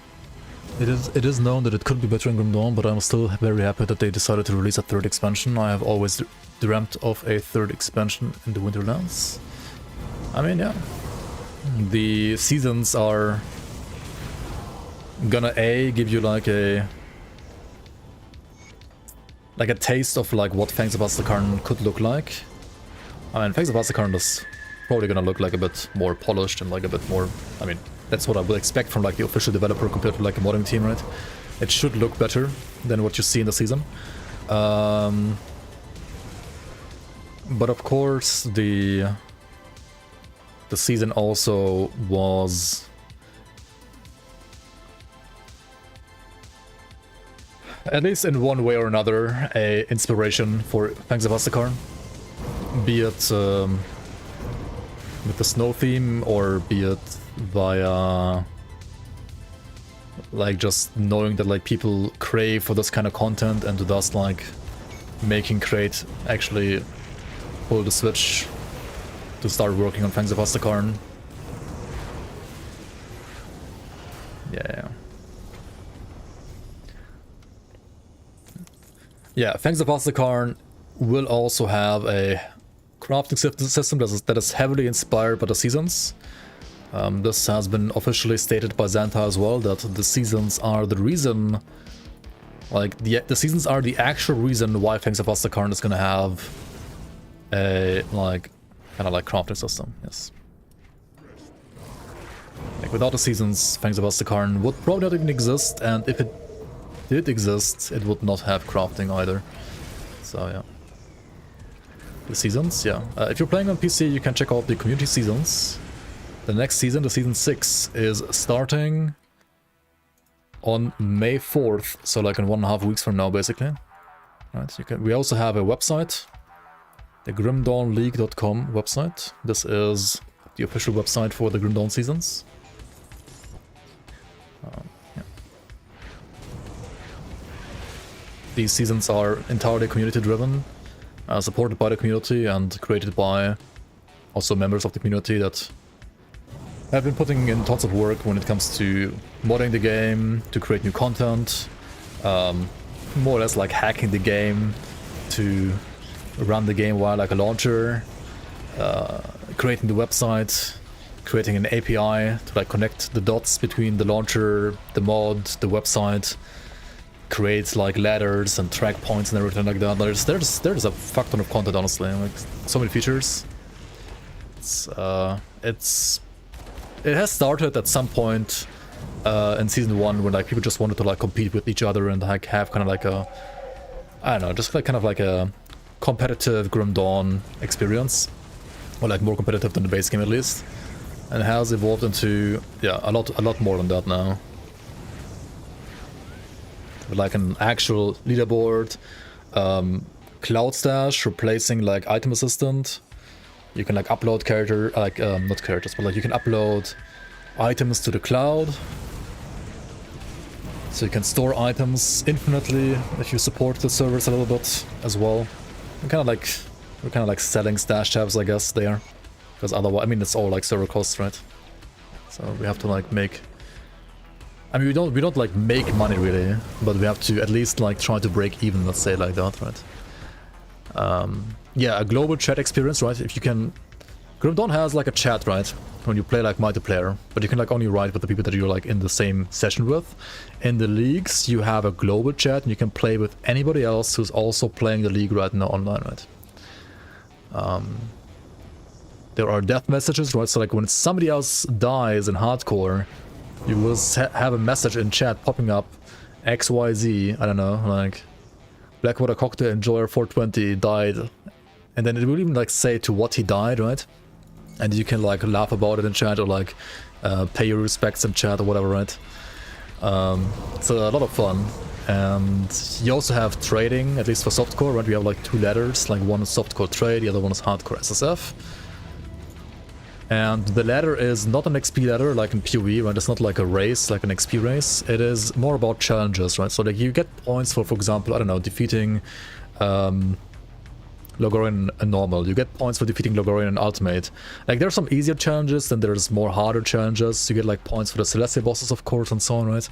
It is known that it could be better in Grim Dawn, but I'm still very happy that they decided to release a third expansion. I have always dreamt of a third expansion in the Winterlands. I mean, yeah. The seasons are gonna give you like a taste of like what Fangs of Aztekarn could look like. I mean, Fangs of Aztekarn is probably gonna look like a bit more polished and like a bit more, I mean, that's what I would expect from like the official developer compared to like a modding team, right? It should look better than what you see in the season. But of course, the season also was at least in one way or another a inspiration for Fangs of Aztekarn, be it with the snow theme or be it via like just knowing that like people crave for this kind of content and thus like making Crate actually pull the switch to start working on Fangs of Aztekarn. Yeah. Yeah, Fangs of Astakarn will also have a crafting system that is heavily inspired by the seasons. This has been officially stated by Xanta as well, that the seasons are the reason, like the seasons are the actual reason why Fangs of Astakarn is gonna have a like kind of like crafting system. Yes. Like without the seasons, Fangs of Astakarn would probably not even exist, and if it did exist, it would not have crafting either. So yeah. The seasons, yeah. If you're playing on PC, you can check out the community seasons. The next season, the season 6, is starting on May 4th, so like in 1.5 weeks from now, basically. Right, we also have a website, the grimdawnleague.com website. This is the official website for the Grim Dawn seasons. Yeah. These seasons are entirely community driven, supported by the community and created by also members of the community that have been putting in tons of work when it comes to modding the game, to create new content, more or less like hacking the game, to run the game via like a launcher, creating the website, creating an API to like connect the dots between the launcher, the mod, the website, create like ladders and track points and everything like that. There's a fuck ton of content, honestly, like so many features. It has started at some point in season 1 when like people just wanted to like compete with each other and like have kind of like a, I don't know, just like kind of like a competitive Grim Dawn experience, or like more competitive than the base game at least, and it has evolved into a lot more than that now. With like an actual leaderboard, Cloud Stash replacing like Item Assistant. You can like upload not characters, but like you can upload items to the cloud. So you can store items infinitely if you support the servers a little bit as well. We're kind of like selling stash tabs, I guess, there, because otherwise, I mean, it's all like server costs, right? So we have to like make. I mean, we don't like make money really, but we have to at least like try to break even, let's say like that, right? Yeah, a global chat experience, right? If you can... Grim Dawn has like a chat, right? When you play like multiplayer, but you can like only write with the people that you're like in the same session with. In the leagues, you have a global chat and you can play with anybody else who's also playing the league right now online, right? There are death messages, right? So like when somebody else dies in hardcore, you will have a message in chat popping up, XYZ, I don't know, like Blackwater Cocktail Enjoyer 420 died. And then it will even like say to what he died, right? And you can like laugh about it in chat, or like pay your respects in chat or whatever, right? So a lot of fun. And you also have trading, at least for softcore, right? We have like 2 ladders, like one is softcore trade, the other one is hardcore SSF. And the ladder is not an XP ladder like in PoE, right? It's not like a race, like an XP race. It is more about challenges, right? So like you get points for example, I don't know, defeating Logorian and normal. You get points for defeating Logorian and ultimate. Like there are some easier challenges, then there's more harder challenges. You get like points for the Celestia bosses, of course, and so on, right?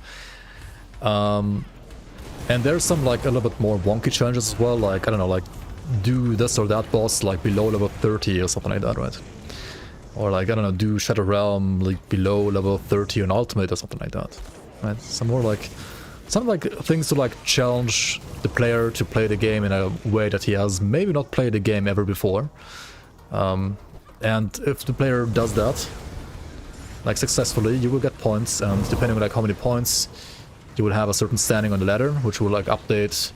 And there's some like a little bit more wonky challenges as well, like I don't know, like do this or that boss like below level 30 or something like that, right? Or like, I don't know, do Shadow Realm like below level 30 on ultimate or something like that, right? Some more like, some like things to like challenge the player to play the game in a way that he has maybe not played the game ever before. And if the player does that, like successfully, you will get points, and depending on like how many points, you will have a certain standing on the ladder, which will like update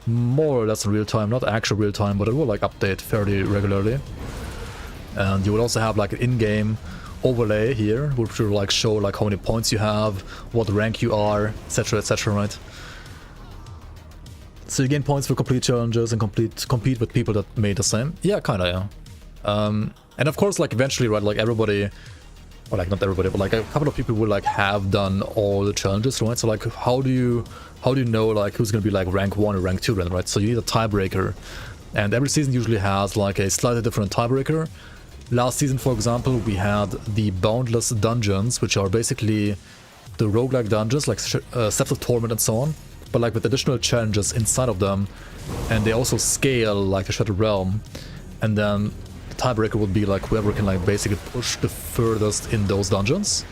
more or less in real time, not actual real time, but it will like update fairly regularly. And you will also have like an in-game overlay here, which will like show like how many points you have, what rank you are, etc, right? So you gain points for complete challenges and compete with people that made the same. Yeah, kinda, yeah. And of course, like eventually, right, like everybody, or like not everybody, but like a couple of people will like have done all the challenges, right? So like how do you know like who's gonna be like rank 1 or rank 2 then, right? So you need a tiebreaker. And every season usually has like a slightly different tiebreaker. Last season, for example, we had the Boundless Dungeons, which are basically the roguelike dungeons, like Steps of Torment and so on. but like with additional challenges inside of them, and they also scale like the Shattered Realm, and then the tiebreaker would be like whoever can like basically push the furthest in those dungeons.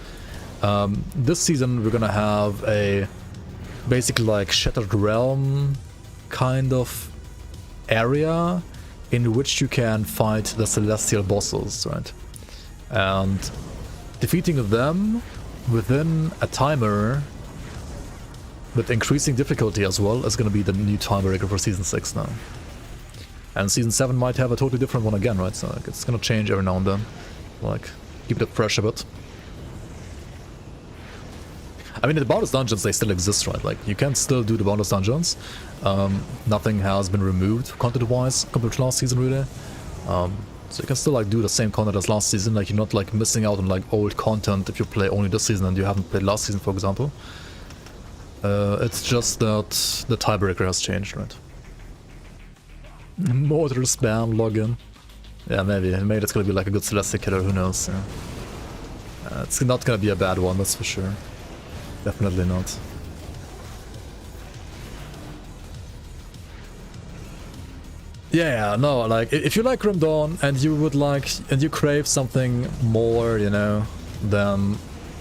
This season we're gonna have a basically like Shattered Realm kind of area in which you can fight the celestial bosses, right? And defeating them within a timer with increasing difficulty as well is going to be the new tiebreaker for Season 6 now. And Season 7 might have a totally different one again, right? So like, it's going to change every now and then. Like, keep it fresh a bit. I mean, the bonus dungeons, they still exist, right? Like, you can still do the bonus dungeons. Nothing has been removed content-wise compared to last season, really. So you can still, like, do the same content as last season. Like, you're not, like, missing out on, like, old content if you play only this season and you haven't played last season, for example. It's just that the tiebreaker has changed, right? Mortar spam login. Yeah, maybe it's gonna be, like, a good Celestia killer, who knows, yeah. It's not gonna be a bad one, that's for sure. Definitely not. Yeah, no, like, if you like Grim Dawn and you would like, and you crave something more, you know, then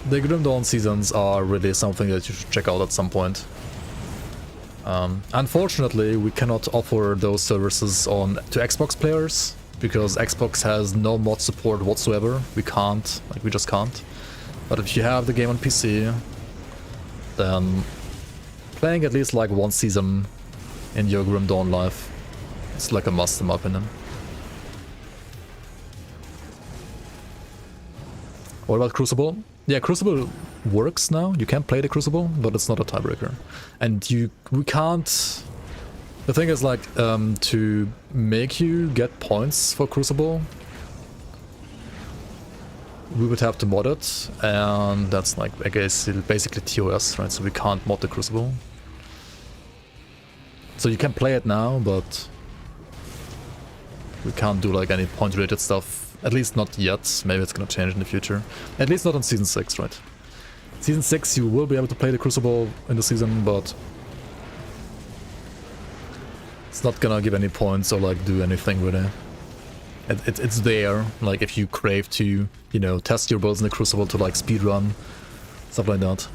the Grim Dawn seasons are really something that you should check out at some point. Unfortunately, we cannot offer those services to Xbox players, because Xbox has no mod support whatsoever. We can't, like, we just can't. But if you have the game on PC, then playing at least like one season in your Grim Dawn life, it's like a must in my opinion. What about Crucible? Yeah, Crucible works now. You can play the Crucible, but it's not a tiebreaker. And we can't... The thing is, like, to make you get points for Crucible, we would have to mod it, and that's like, I guess, basically TOS, right? So we can't mod the Crucible. So you can play it now, but we can't do like any point-related stuff. At least not yet. Maybe it's gonna change in the future. At least not on Season 6, right? Season 6 you will be able to play the Crucible in the season, but it's not gonna give any points or like do anything with it. It's there, like if you crave to, you know, test your builds in the Crucible to like speedrun, stuff like that.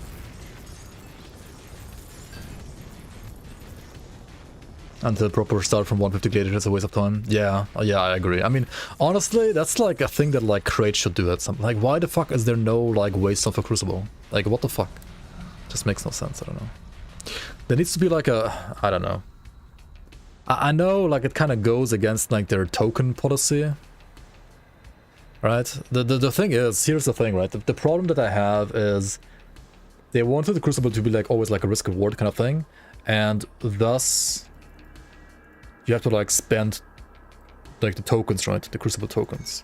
Until proper start from 150 gladiator, it's a waste of time. Yeah, I agree. I mean, honestly, that's like a thing that like Crate should do at some. Like, why the fuck is there no like waste of a Crucible? Like, what the fuck? Just makes no sense. I don't know. There needs to be like a, I don't know. I know, like, it kind of goes against, like, their token policy, right? The thing is, here's the thing, right? The problem that I have is they wanted the Crucible to be, like, always, like, a risk-reward kind of thing, and thus you have to, like, spend, like, the tokens, right? The Crucible tokens.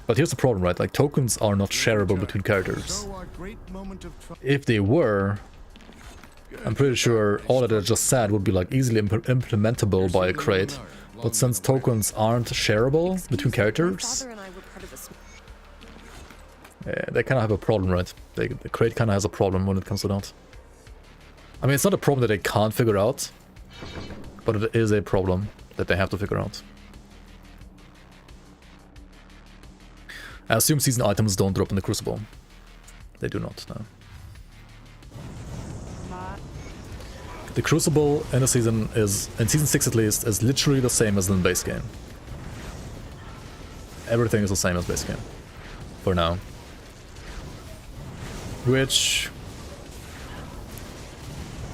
But here's the problem, right? Like, tokens are not shareable between characters. If they were... I'm pretty sure all that I just said would be like easily implementable by a crate, but since tokens aren't shareable between characters, yeah, they kind of have a problem, right? The crate kind of has a problem when it comes to that. I mean, it's not a problem that they can't figure out, but it is a problem that they have to figure out. I assume season items don't drop in the Crucible. They do not, no. The Crucible in the season is, in Season 6 at least, is literally the same as in the base game. Everything is the same as base game. For now. Which...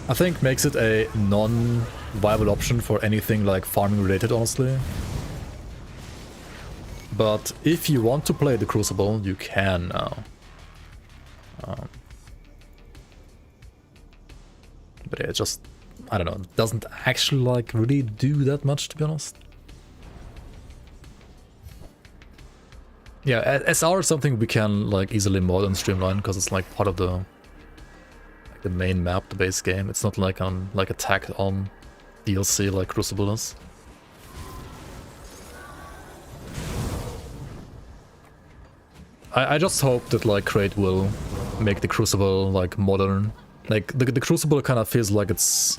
I think makes it a non-viable option for anything like farming related, honestly. But if you want to play the Crucible, you can now. But yeah, it just, I don't know, it doesn't actually like really do that much, to be honest. Yeah, SR is something we can like easily mod and streamline because it's like part of the main map, the base game. It's not like on like a tacked on DLC like Crucible is. I just hope that like Crate will make the Crucible like modern, Like the Crucible kind of feels like it's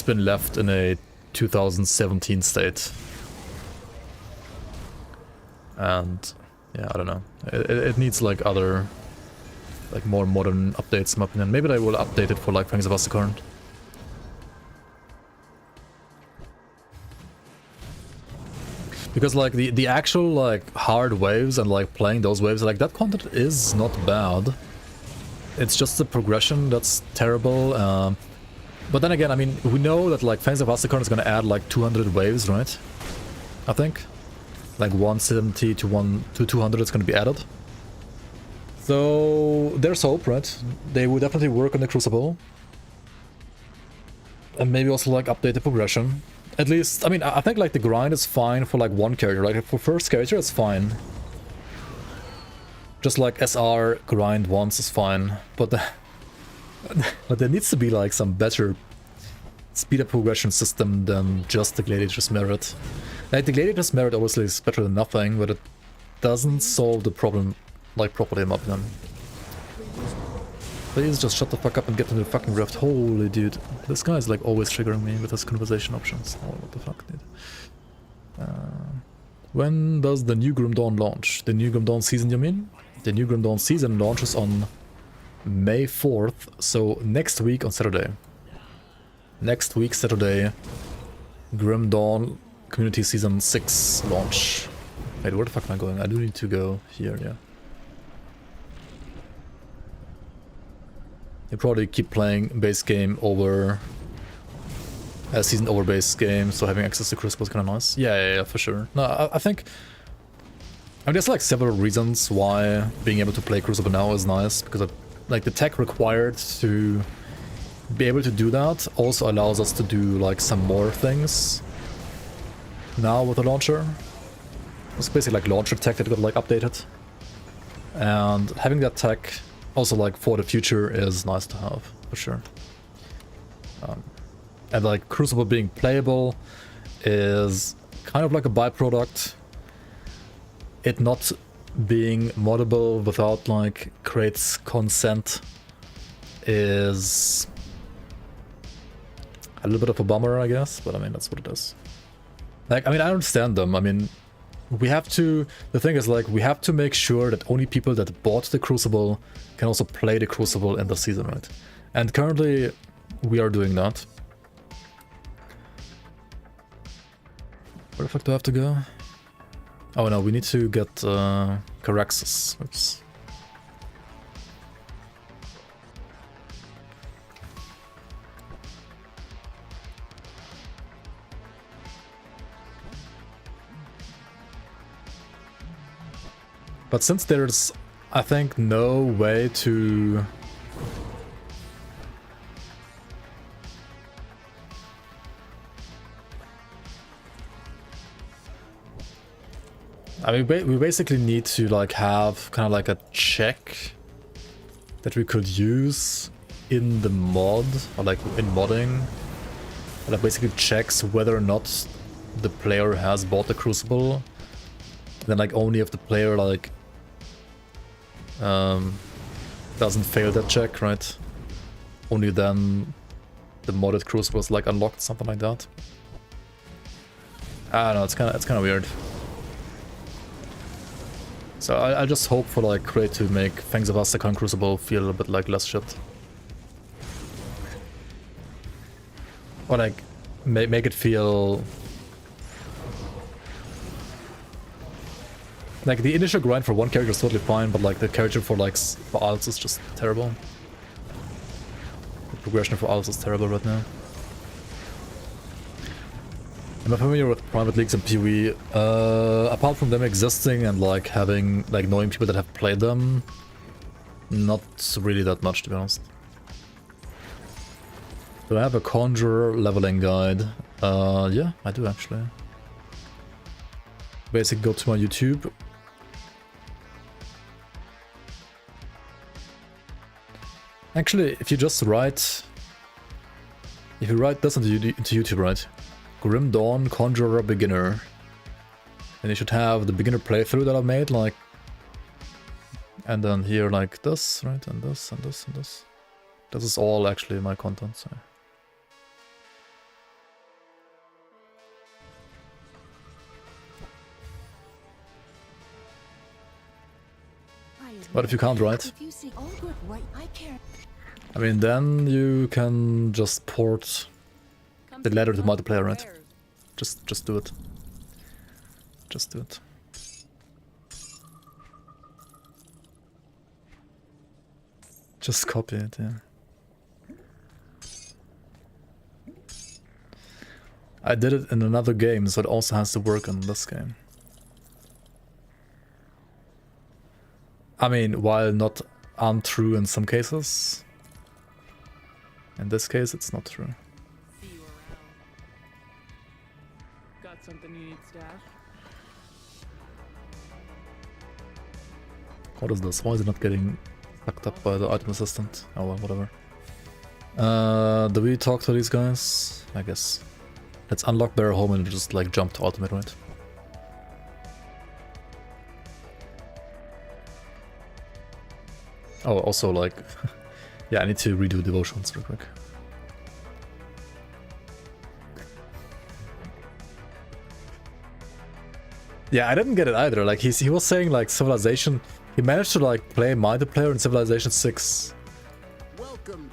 been left in a 2017 state. And yeah, I don't know. It needs like other, like more modern updates in my opinion. Maybe they will update it for like Fangs of Asgard. Because like the actual like hard waves and like playing those waves, like that content is not bad. It's just the progression that's terrible. But then again, I mean, we know that like Fangs of Asgard is gonna add like 200 waves, right? I think. Like 170 to 200 is gonna be added. So there's hope, right? They will definitely work on the Crucible. And maybe also like update the progression. At least, I mean, I think like the grind is fine for like one character, like for first character it's fine. Just like SR grind once is fine, but but there needs to be like some better speed up progression system than just the Gladiator's Merit. Like the Gladiator's Merit obviously is better than nothing, but it doesn't solve the problem like properly in my opinion. Please just shut the fuck up and get into the fucking rift. Holy dude. This guy is like always triggering me with his conversation options. Oh, what the fuck, dude. When does the new Grim Dawn launch? The new Grim Dawn season, you mean? The new Grim Dawn season launches on May 4th, so next week on Saturday. Next week, Saturday, Grim Dawn Community Season 6 launch. Wait, where the fuck am I going? I do need to go here, yeah. You probably keep playing base game over season over base game, so having access to Crucible is kind of nice. Yeah, for sure. No, I think there's like several reasons why being able to play Crucible now is nice, because of, like the tech required to be able to do that also allows us to do like some more things now with the launcher. It's basically like launcher tech that got like updated, and having that tech also like for the future is nice to have, for sure. And like Crucible being playable is kind of like a byproduct. It not being moddable without like Crate's consent is a little bit of a bummer, I guess, but I mean that's what it is. Like, I mean, I understand them. I mean, we have to, the thing is like, we have to make sure that only people that bought the Crucible can also play the Crucible in the season, right? And currently we are doing that. Where the fuck do I have to go? Oh no, we need to get Caraxes. Oops. But since there's, I think, no way to... I mean, we basically need to like have kind of like a check that we could use in the mod, or like in modding, that basically checks whether or not the player has bought the Crucible. And then like only if the player like doesn't fail that check, right? Only then the modded Crucible is like unlocked, something like that. I don't know, it's kind of weird. So I just hope for like Crate to make Fangs of Asgard Crucible feel a little bit like less shit. Or like make it feel like the initial grind for one character is totally fine, but like the character for like for Alts is just terrible. The progression for Alts is terrible right now. Am I familiar with private leagues and PoE? Apart from them existing and like having like knowing people that have played them, not really that much, to be honest. Do I have a Conjurer leveling guide? Yeah, I do actually. Basically go to my YouTube. Actually, if you just write... If you write this into YouTube, right? Grim Dawn Conjurer Beginner. And you should have the beginner playthrough that I made, like... And then here like this, right? And this, and this, and this. This is all actually my content. So. But if you can't write, If you see all good right, I care. I mean, then you can just port the letter to multiplayer, right? Just do it. Just do it. Just copy it, yeah. I did it in another game, so it also has to work on this game. I mean, while not untrue in some cases, in this case it's not true. See you around. Got something you need stash? What is this? Why is it not getting fucked up by the item assistant? Oh well, whatever. Do we talk to these guys? I guess. Let's unlock Bear Home and just like jump to ultimate, right? Oh, also like, yeah, I need to redo devotions real quick. Yeah, I didn't get it either. Like he was saying like Civilization, he managed to like play multiplayer in Civilization 6,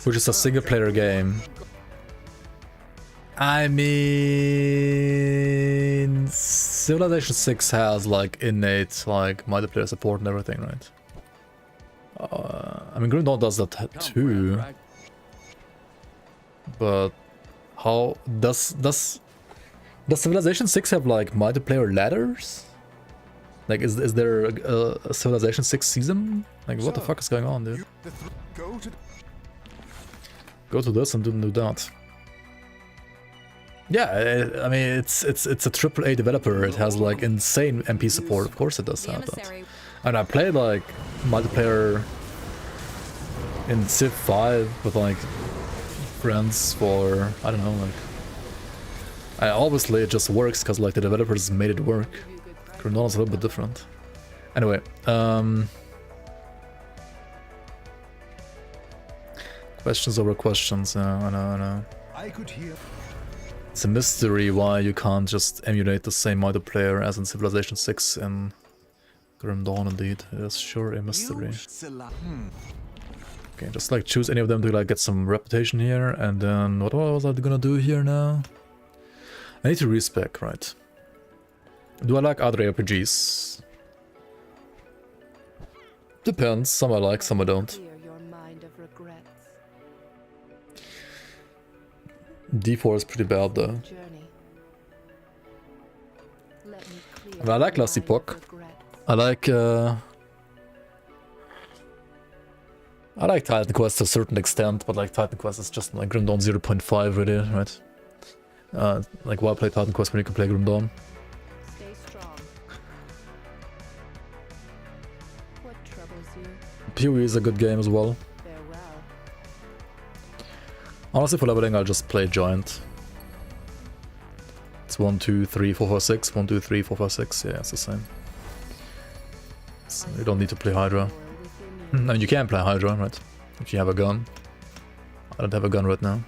which is a single player game. I mean, Civilization 6 has like innate like multiplayer support and everything, right? I mean, Grim Dawn does that too. But how does Civilization 6 have like multiplayer ladders? Like, is there a Civilization 6 season? Like, what the fuck is going on, dude? Go to this and do that. Yeah, I mean, it's a AAA developer. It has like insane MP support. Of course, it does have that. And I played like multiplayer in Civ 5 with like friends for, I don't know, like, obviously it just works because like the developers made it work. Grim Dawn is a little bit different. Anyway, questions over questions. I know. I could hear. It's a mystery why you can't just emulate the same multiplayer as in Civilization 6 and Grim Dawn. Indeed, it is sure a mystery. Okay, just like choose any of them to like get some reputation here, and then what was I gonna do here now? I need to respec, right? Do I like other ARPGs? Depends, some I like, some I don't. Clear your mind of regrets. D4 is pretty bad though. Journey. Let me clear I mean, I like your Last mind of Epoch. regrets. I like Titan Quest to a certain extent, but like Titan Quest is just like Grim Dawn 0.5 really, right? Like why play Titan Quest when you can play Grim Dawn? Stay strong. What troubles you? PoE is a good game as well. Farewell. Honestly, for leveling, I'll just play Giant. It's 1, 2, 3, 4, 5, 6. 1, 2, 3, 4, 5, 6. Yeah, it's the same. So you don't need to play Hydra. I mean, you can play Hydra, right? If you have a gun. I don't have a gun right now.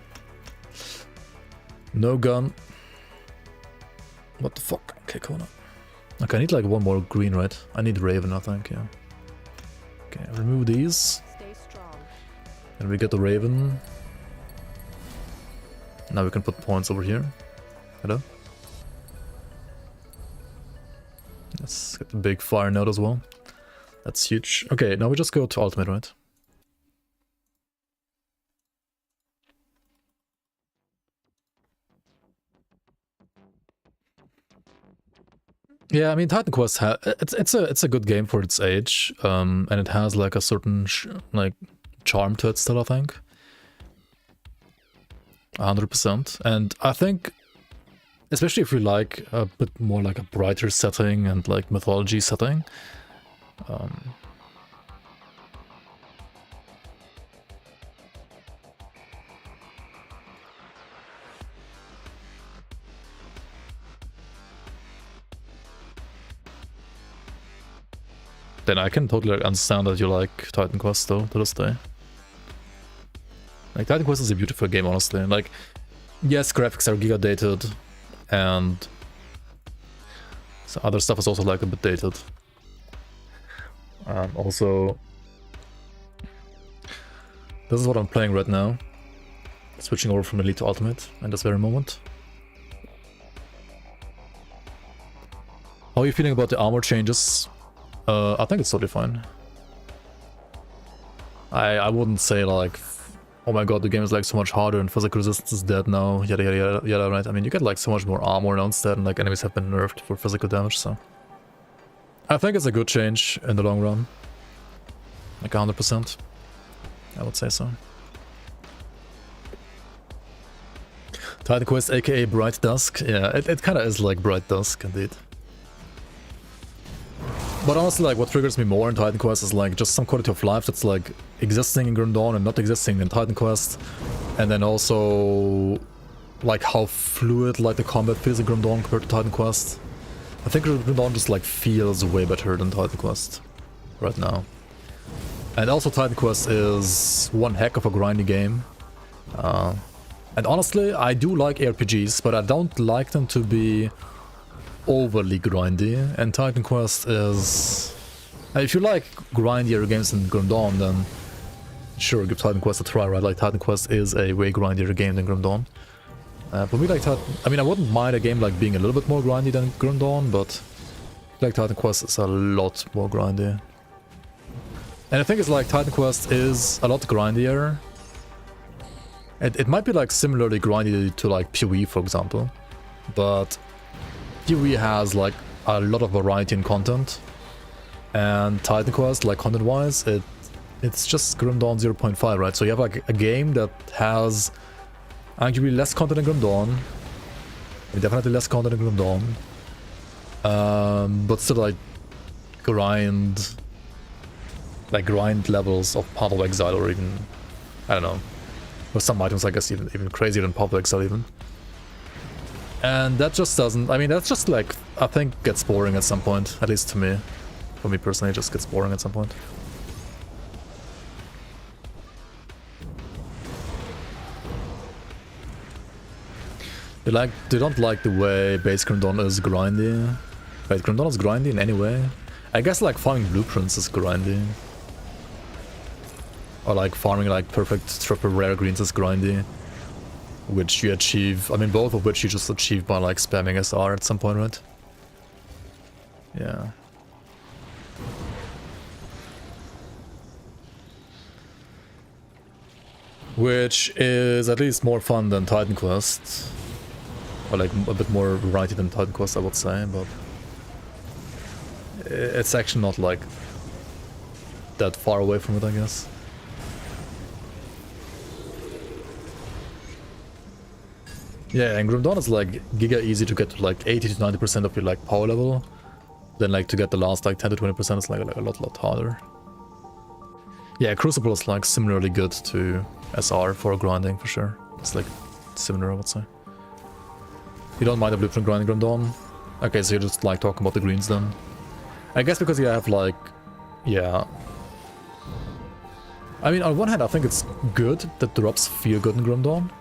No gun. What the fuck? Okay, Kona. Okay, I need like one more green, right? I need Raven, I think, yeah. Okay, remove these. Stay strong. And we get the Raven. Now we can put points over here. Hello? Let's get the big fire node as well. That's huge. Okay, now we just go to ultimate, right? Yeah, I mean Titan Quest it's a good game for its age, and it has like a certain like charm to it still, I think. 100%. And I think, especially if you like a bit more like a brighter setting and like mythology setting, then I can totally understand that you like Titan Quest though, to this day. Like, Titan Quest is a beautiful game, honestly. Like, yes, graphics are giga dated, and so other stuff is also like a bit dated. Also, this is what I'm playing right now. Switching over from Elite to Ultimate in this very moment. How are you feeling about the armor changes? I think it's totally fine. I wouldn't say like, oh my god, the game is like so much harder and physical resistance is dead now, yada yada yada, yada, right? I mean, you get like so much more armor now instead, and like enemies have been nerfed for physical damage, so... I think it's a good change in the long run. Like 100%. I would say so. Titan Quest aka Bright Dusk. Yeah, it kind of is like Bright Dusk, indeed. But honestly, like, what triggers me more in Titan Quest is like just some quality of life that's like existing in Grim Dawn and not existing in Titan Quest. And then also like how fluid like the combat feels in Grim Dawn compared to Titan Quest. I think Grim Dawn just like feels way better than Titan Quest right now. And also Titan Quest is one heck of a grindy game. And honestly, I do like ARPGs, but I don't like them to be overly grindy, and Titan Quest is... If you like grindier games than Grim Dawn, then sure, give Titan Quest a try, right? Like, Titan Quest is a way grindier game than Grim Dawn. For me, like, I mean, I wouldn't mind a game like being a little bit more grindy than Grim Dawn, but like Titan Quest is a lot more grindy. And I think it's like Titan Quest is a lot grindier. It might be like similarly grindy to like PoE, for example, but PoE has like a lot of variety in content, and Titan Quest, like content-wise, it's just Grim Dawn 0.5, right? So you have like a game that has arguably less content than Grim Dawn, definitely less content than Grim Dawn, but still like grind levels of Path of Exile, or even, I don't know, with some items I guess even crazier than Path of Exile even. And that just doesn't, I mean, that's just like, I think gets boring at some point, at least to me. For me personally, it just gets boring at some point. You don't like the way base Grim Dawn is grindy? Wait, Grim Dawn is grindy in any way? I guess like farming blueprints is grindy. Or like farming like perfect triple rare greens is grindy. Which you achieve, I mean both of which you just achieve by like spamming SR at some point, right? Yeah. Which is at least more fun than Titan Quest. Or like a bit more variety than Titan Quest, I would say, but it's actually not like that far away from it, I guess. Yeah, and Grim Dawn is like giga easy to get to like 80 to 90% of your like power level. Then like to get the last like 10 to 20% is like a lot harder. Yeah, Crucible is like similarly good to SR for grinding for sure. It's like similar, I would say. You don't mind the blueprint grinding Grim Dawn? Okay, so you're just like talking about the greens then. I guess because you have like, yeah. I mean, on one hand I think it's good that drops feel good in Grim Dawn.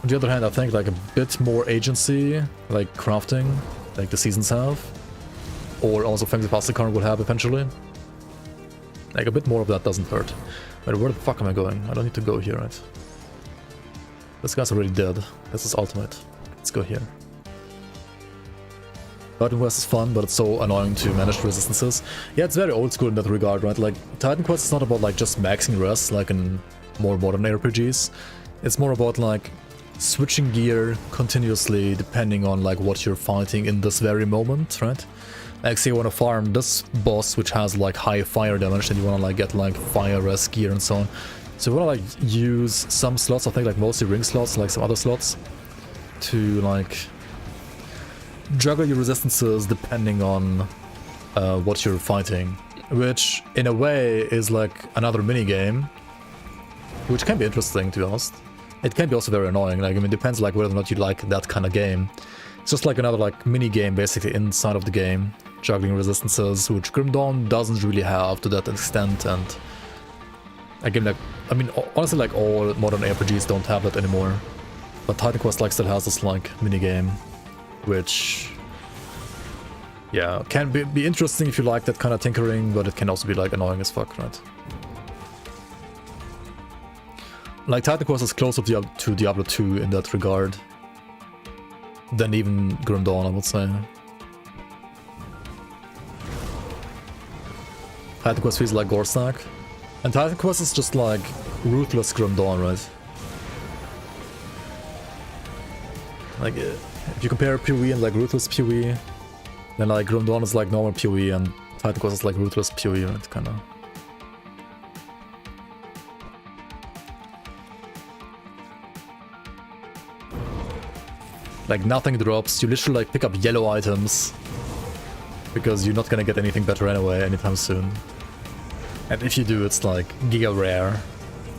On the other hand, I think like a bit more agency, like crafting, like the seasons have, or also things the Plastic Current will have eventually. Like a bit more of that doesn't hurt. Wait, where the fuck am I going? I don't need to go here, right? This guy's already dead. This is ultimate. Let's go here. Titan Quest is fun, but it's so annoying to manage the resistances. Yeah, it's very old school in that regard, right? Like, Titan Quest is not about like just maxing res like in more modern ARPGs. It's more about like switching gear continuously depending on like what you're fighting in this very moment, right? Like say you want to farm this boss which has like high fire damage and you want to like get like fire res gear and so on. So you want to like use some slots, I think like mostly ring slots, like some other slots, to like juggle your resistances depending on what you're fighting. Which in a way is like another mini game, which can be interesting to be honest. It can be also very annoying, like, I mean, it depends like whether or not you like that kind of game. It's just like another like mini game basically inside of the game, juggling resistances, which Grim Dawn doesn't really have to that extent, and a game like I mean, honestly, like all modern ARPGs don't have that anymore. But Titan Quest like still has this like minigame, which, yeah, can be interesting if you like that kind of tinkering, but it can also be like annoying as fuck, right? Like Titan Quest is closer to Diablo 2 in that regard than even Grim Dawn, I would say. Titan Quest feels like Gorsak, and Titan Quest is just like ruthless Grim Dawn, right? Like, if you compare PoE and like ruthless PoE, then like Grim Dawn is like normal PoE and Titan Quest is like ruthless PoE, right? Kinda. Like nothing drops, you literally like pick up yellow items because you're not gonna get anything better anyway anytime soon. And if you do, it's like giga rare.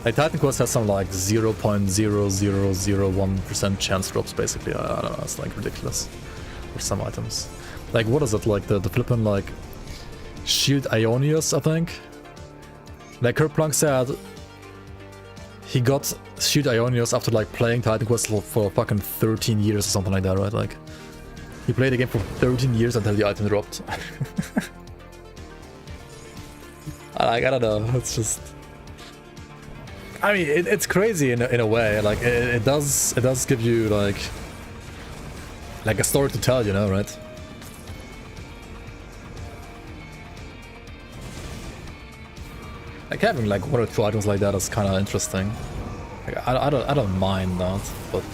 Like Titan Quest has some like 0.0001% chance drops basically. I don't know, it's like ridiculous for some items. Like what is it, like the flippin' like Shield Ionius, I think? Like Kerplunk said he got Shield Ionius after like playing Titan Quest for fucking 13 years or something like that, right? Like he played the game for 13 years until the item dropped. I don't know, it's just... I mean, it's crazy in a way, like it does give you like a story to tell, you know, right? Like having like one or two items like that is kind of interesting. Like, I don't mind that, but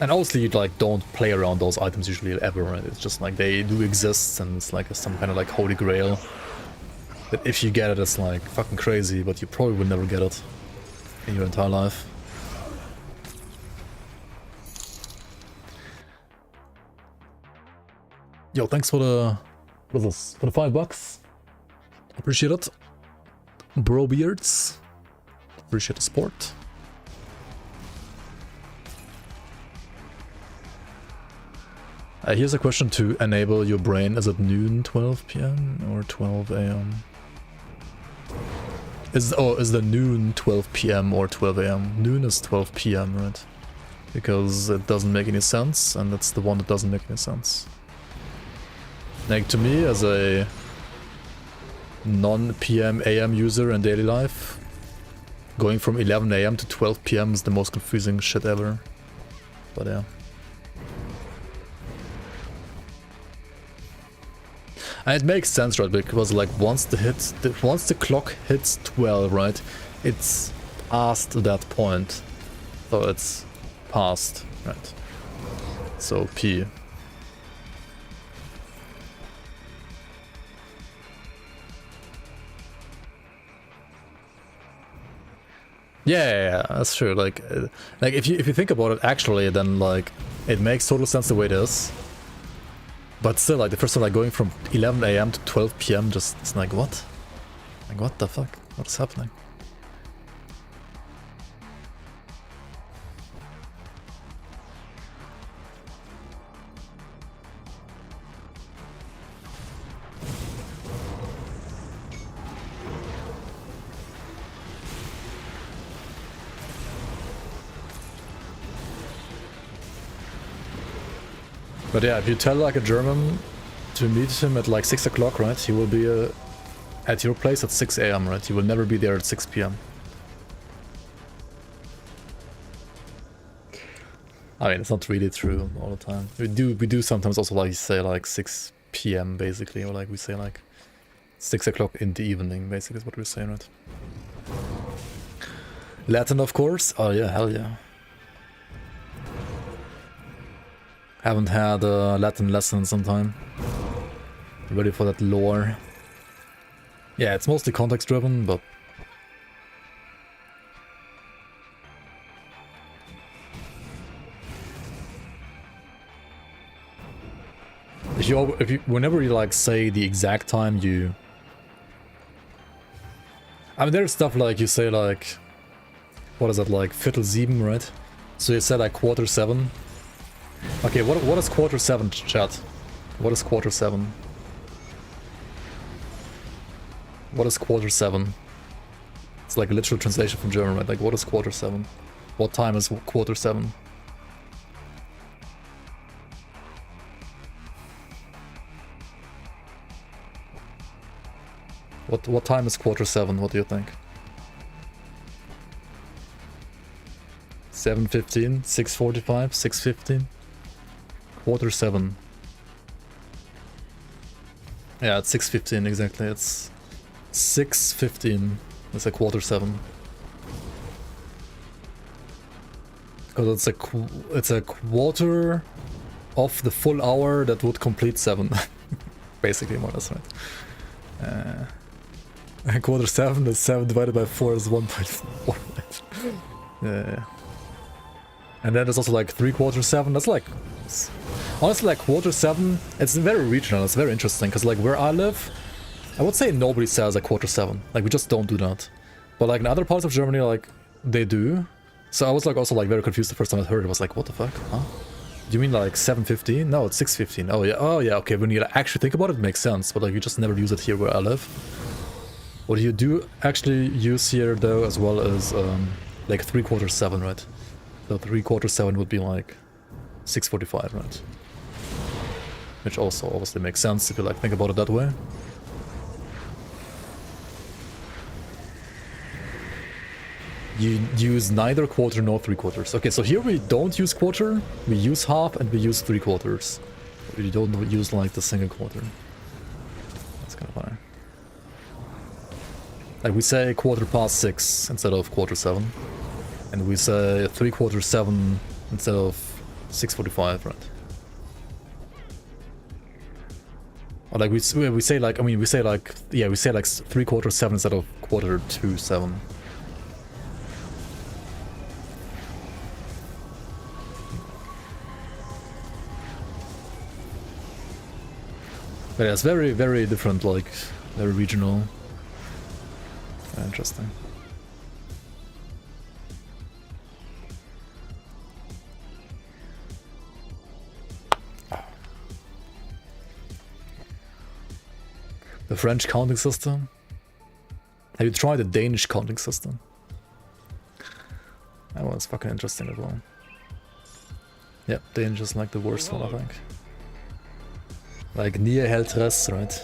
and obviously you like don't play around those items usually ever, right? It's just like they do exist, and it's like some kind of like holy grail. That if you get it, it's like fucking crazy, but you probably will never get it in your entire life. Yo, thanks for the... what is this? For the $5. Appreciate it. Bro Beards. Appreciate the support. Here's a question to enable your brain. Is it noon 12 PM or 12 AM? Is the noon 12 PM or 12 AM? Noon is 12 PM, right? Because it doesn't make any sense, and it's the one that doesn't make any sense. Like, to me, as a non-PM AM user in daily life, going from 11 AM to 12 PM is the most confusing shit ever. But yeah. And it makes sense, right? Because like once the clock hits 12, right, it's past that point, so it's past, right? So P. Yeah, that's true. Like if you think about it, actually, then like it makes total sense the way it is. But still, like the first time, like going from 11 AM to 12 PM, just it's like what? Like what the fuck? What's happening? But yeah, if you tell like a German to meet him at like 6 o'clock, right, he will be at your place at 6 AM, right? He will never be there at 6 PM. I mean, it's not really true all the time. We do sometimes also like say like 6 PM basically, or like we say like 6 o'clock in the evening, basically is what we're saying, right? Latin, of course. Oh yeah, hell yeah. Haven't had a Latin lesson in some time. Ready for that lore. Yeah, it's mostly context driven, but... whenever you like say the exact time you... I mean, there's stuff like you say like... what is it, like Viertel 7, right? So you say like 7:15. Okay, what is 7:15, chat? What is 7:15? What is 7:15? It's like a literal translation from German, right? Like, what is quarter 7? What time is quarter 7? What time is quarter 7? What do you think? 7:15, 6:45, 6:15, quarter 7. Yeah, it's 6:15 exactly. It's 6:15. It's a quarter 7. Because it's a quarter of the full hour that would complete 7. Basically, more or less, right? Quarter 7 is 7 divided by 4 is 1.4. Yeah. And then there's also like 3/4 7. That's like, honestly, like quarter 7. It's very regional. It's very interesting because like where I live, I would say nobody says a quarter 7. Like we just don't do that. But like in other parts of Germany, like they do. So I was like also like very confused the first time I heard it. I was like, what the fuck? Huh? Do you mean like 7:15? No, it's 6:15. Oh yeah. Oh yeah. Okay. When you actually think about it, it makes sense. But like you just never use it here where I live. What you do actually use here though as well as like 3/4 7, right? So 3/4 7 would be like 6:45, right? Which also obviously makes sense if you like think about it that way. You use neither quarter nor 3/4. Okay, so here we don't use quarter, we use half and we use 3/4. We don't use like the single quarter. That's kind of funny. Like we say 6:15 instead of quarter 7. And we say 3/4 7 instead of 6:45, right? Or like we say like, I mean we say like, yeah, we say like 3/4 7 instead of 1/4 7. But yeah, it's very, very different, like very regional. Very interesting. The French counting system? Have you tried the Danish counting system? That one's fucking interesting as well. Yep, Danish is like the worst one, I think. Like near Heltres, right?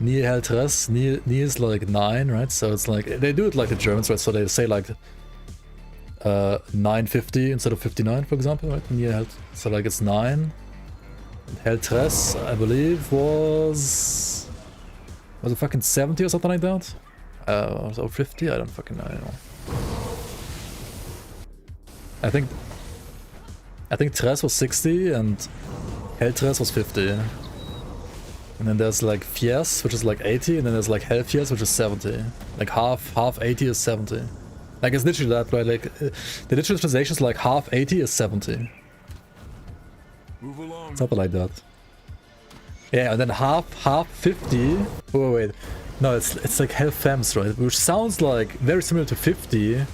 Near Heltres, near is like 9, right? So it's like, they do it like the Germans, right? So they say like 950 instead of 59, for example, right? Near so like it's 9. And Heltres, I believe, was it fucking 70 or something like that? Or 50? I don't fucking know anymore. I think Tres was 60 and Heltres was 50. And then there's like Fies, which is like 80, and then there's like Helfies, which is 70. Like half 80 is 70. Like it's literally that, right? Like the literal translation is like half 80 is 70. Move along. Something like that. Yeah, and then half 50. Wait. No, it's like Helfems, right? Which sounds like very similar to 50.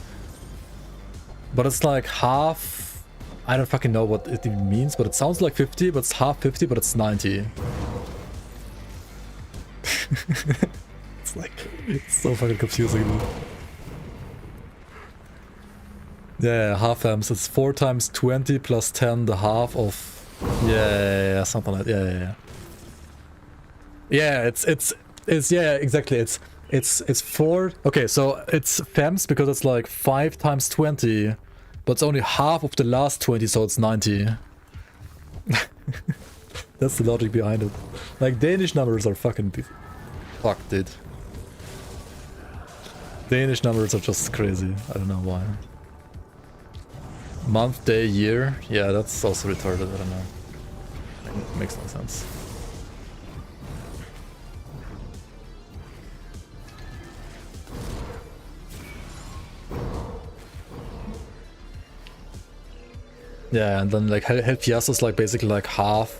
But it's like half. I don't fucking know what it even means, but it sounds like 50, but it's half 50, but it's 90. It's like, it's so fucking confusing. Yeah, half amps. It's 4 times 20 plus 10, the half of. Yeah, something like that. Yeah. Yeah, it's yeah, exactly. It's 4. Okay, so it's fems because it's like 5 times 20, but it's only half of the last 20, so it's 90. That's the logic behind it. Like Danish numbers are fucking fucked, dude. Danish numbers are just crazy. I don't know why. Month, day, year. Yeah, that's also retarded. I don't know. It makes no sense. Yeah, and then like Helfias is like basically like half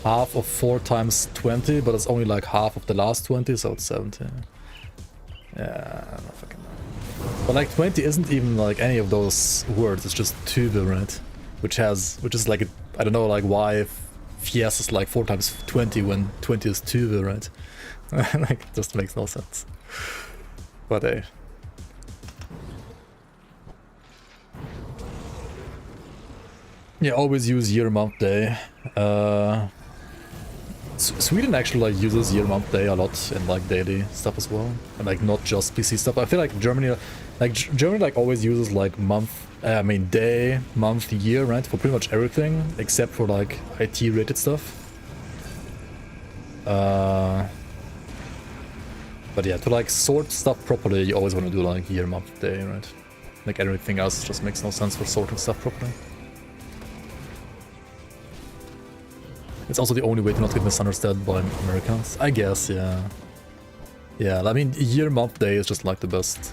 of 4 times 20, but it's only like half of the last 20, so it's 70. Yeah, I don't fucking know. But like 20 isn't even like any of those words, it's just tube, right? Which is like, I don't know like why Fies is like 4 times 20 when 20 is tube, right? Like, it just makes no sense. But hey, Yeah, always use year, month, day. Sweden actually like uses year, month, day a lot in like daily stuff as well, and like not just PC stuff. I feel like Germany, like always uses like month, day, month, year, right, for pretty much everything except for like IT related stuff. But yeah, to like sort stuff properly, you always want to do like year, month, day, right? Like everything else just makes no sense for sorting stuff properly. It's also the only way to not get misunderstood by Americans, I guess, yeah. Yeah, I mean, year, month, day is just like the best.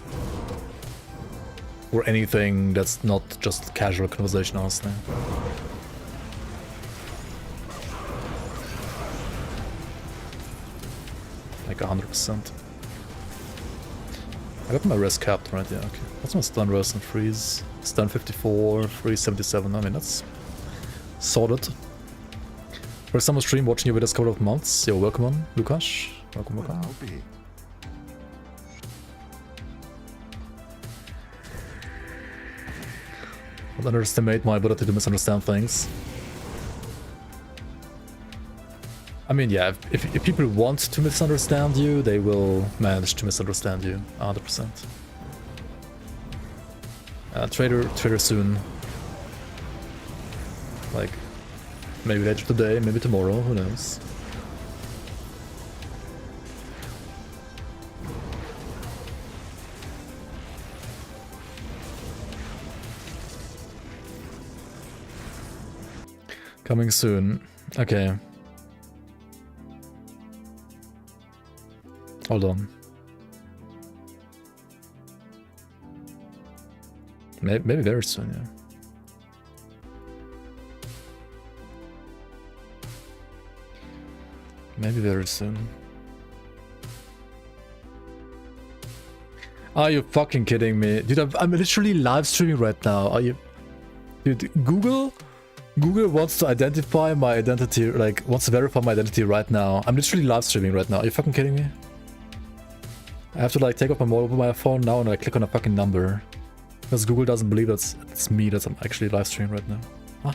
Or anything that's not just casual conversation, honestly. Like 100%. I got my res capped, right? Yeah, okay. That's my stun res and freeze. Stun 54, freeze 77. I mean, that's sorted. First summer stream watching you with this couple of months. Yo, welcome on, Lukas. Welcome, welcome. I'll be. Don't underestimate my ability to misunderstand things. I mean, yeah, if people want to misunderstand you, they will manage to misunderstand you, 100%. Trader soon. Like, maybe later today, maybe tomorrow, who knows. Coming soon. Okay. Hold on. Maybe very soon, yeah. Maybe very soon. Are you fucking kidding me? Dude, I'm literally live streaming right now. Are you... Dude, Google wants to identify my identity, like, wants to verify my identity right now. I'm literally live streaming right now. Are you fucking kidding me? I have to, like, take off my mobile phone now and I click on a fucking number. Because Google doesn't believe it's me that I'm actually live streaming right now. Huh?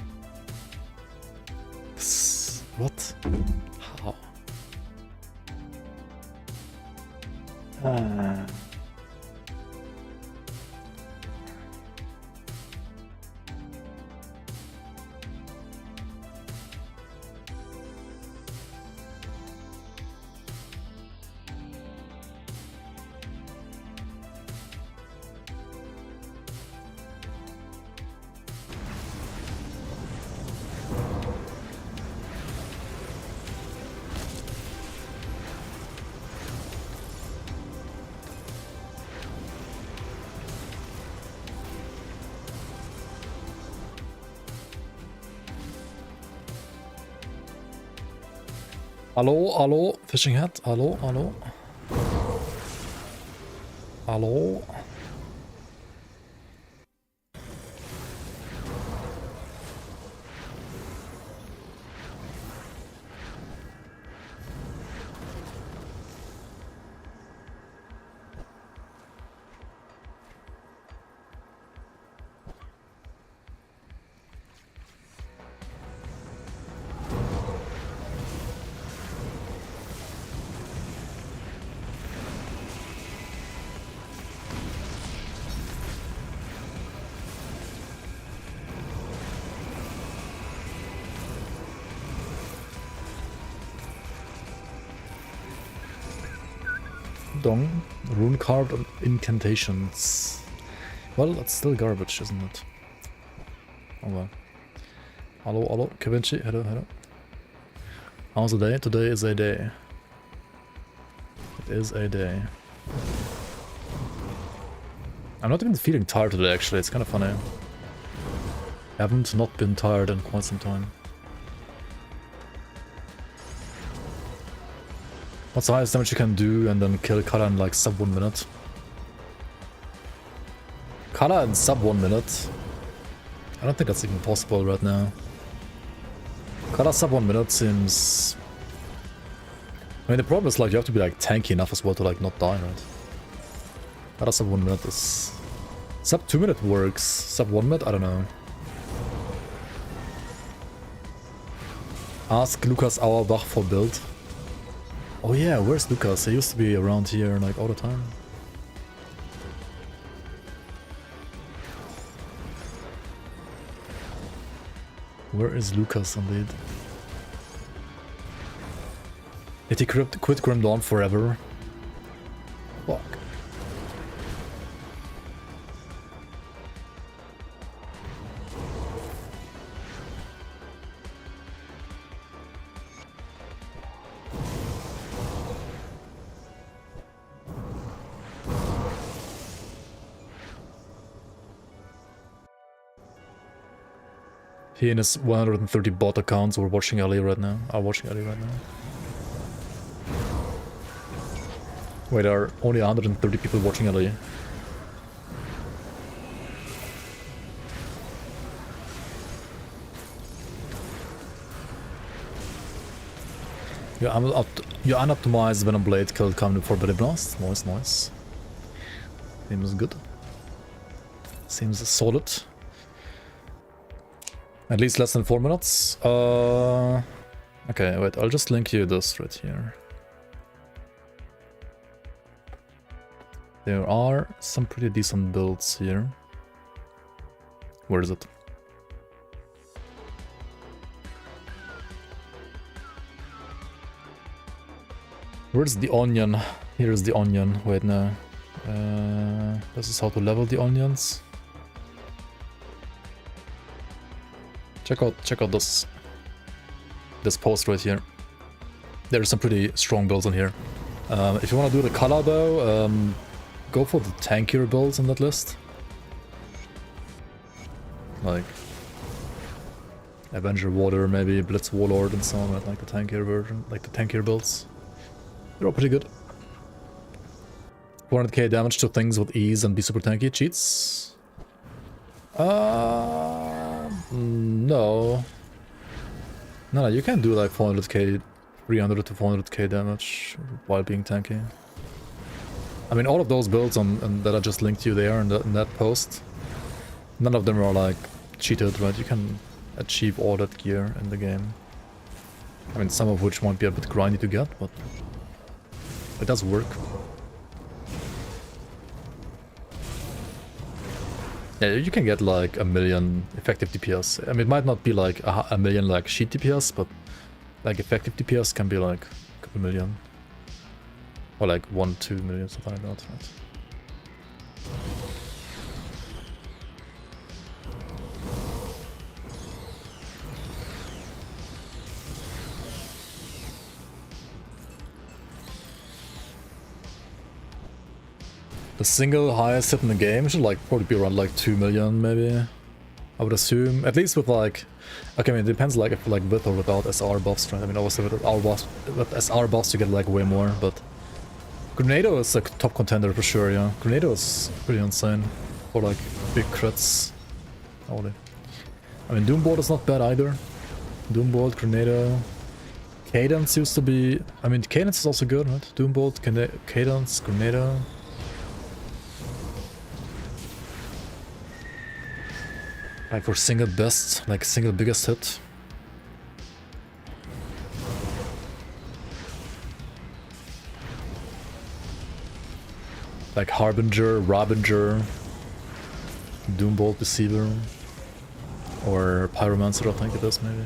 What? How? Hallo, hallo, fishing hat, hallo, hallo. Hallo. Dong, rune card and incantations. Well, that's still garbage, isn't it? Oh well. Hello, hello, Kevinci, hello, hello. How's the day? Today is a day. It is a day. I'm not even feeling tired today, actually. It's kind of funny. I haven't not been tired in quite some time. What's the highest damage you can do and then kill Kala in like sub 1 minute? Kala in sub 1 minute? I don't think that's even possible right now. Kala sub 1 minute seems... I mean, the problem is like you have to be like tanky enough as well to like not die, right? Kala sub 1 minute is... Sub 2 minute works. Sub 1 minute? I don't know. Ask Lucas Auerbach for build. Oh yeah, where's Lucas? He used to be around here like all the time. Where is Lucas indeed? Did he quit Grim Dawn forever? Fuck. He and his 130 bot accounts are watching Ali right now. Wait, there are only 130 people watching Ali. You unoptimized Venom Blade killed Coming for Belly Blast. Nice. Seems good. Seems solid. At least less than 4 minutes. Okay, wait, I'll just link you this right here. There are some pretty decent builds here. Where is it? Where's the onion? Here's the onion. Wait, no. This is how to level the onions. Check out this post right here. There's some pretty strong builds on here. If you want to do the color though, go for the tankier builds on that list. Like Avenger Water, maybe Blitz Warlord and so on, like the tankier version, like the tankier builds. They're all pretty good. 400k damage to things with ease and be super tanky. Cheats? No. No, you can do like 400k, 300 to 400k damage while being tanky. I mean, all of those builds that I just linked you there in that post, none of them are like cheated, right? You can achieve all that gear in the game. I mean, some of which might be a bit grindy to get, but it does work. Yeah, you can get like 1 million effective DPS. I mean, it might not be like a million like sheet DPS, but like effective DPS can be like a couple million. Or like 1-2 million, something like that, right? The single highest hit in the game should like probably be around like 2 million maybe. I would assume, at least with like, okay, I mean it depends like if like with or without SR buffs, right? I mean obviously with SR buffs you get like way more, but Grenado is a top contender for sure, yeah. Grenado is pretty insane for like big crits. Holy. I mean Doombolt is not bad either. Doombolt, Grenado. Cadence used to be, I mean Cadence is also good, right? Doombolt, Cadence, Grenado. Like for single best, like single biggest hit. Like Harbinger, Rabinger, Doombolt, Deceiver, or Pyromancer, I think it is maybe.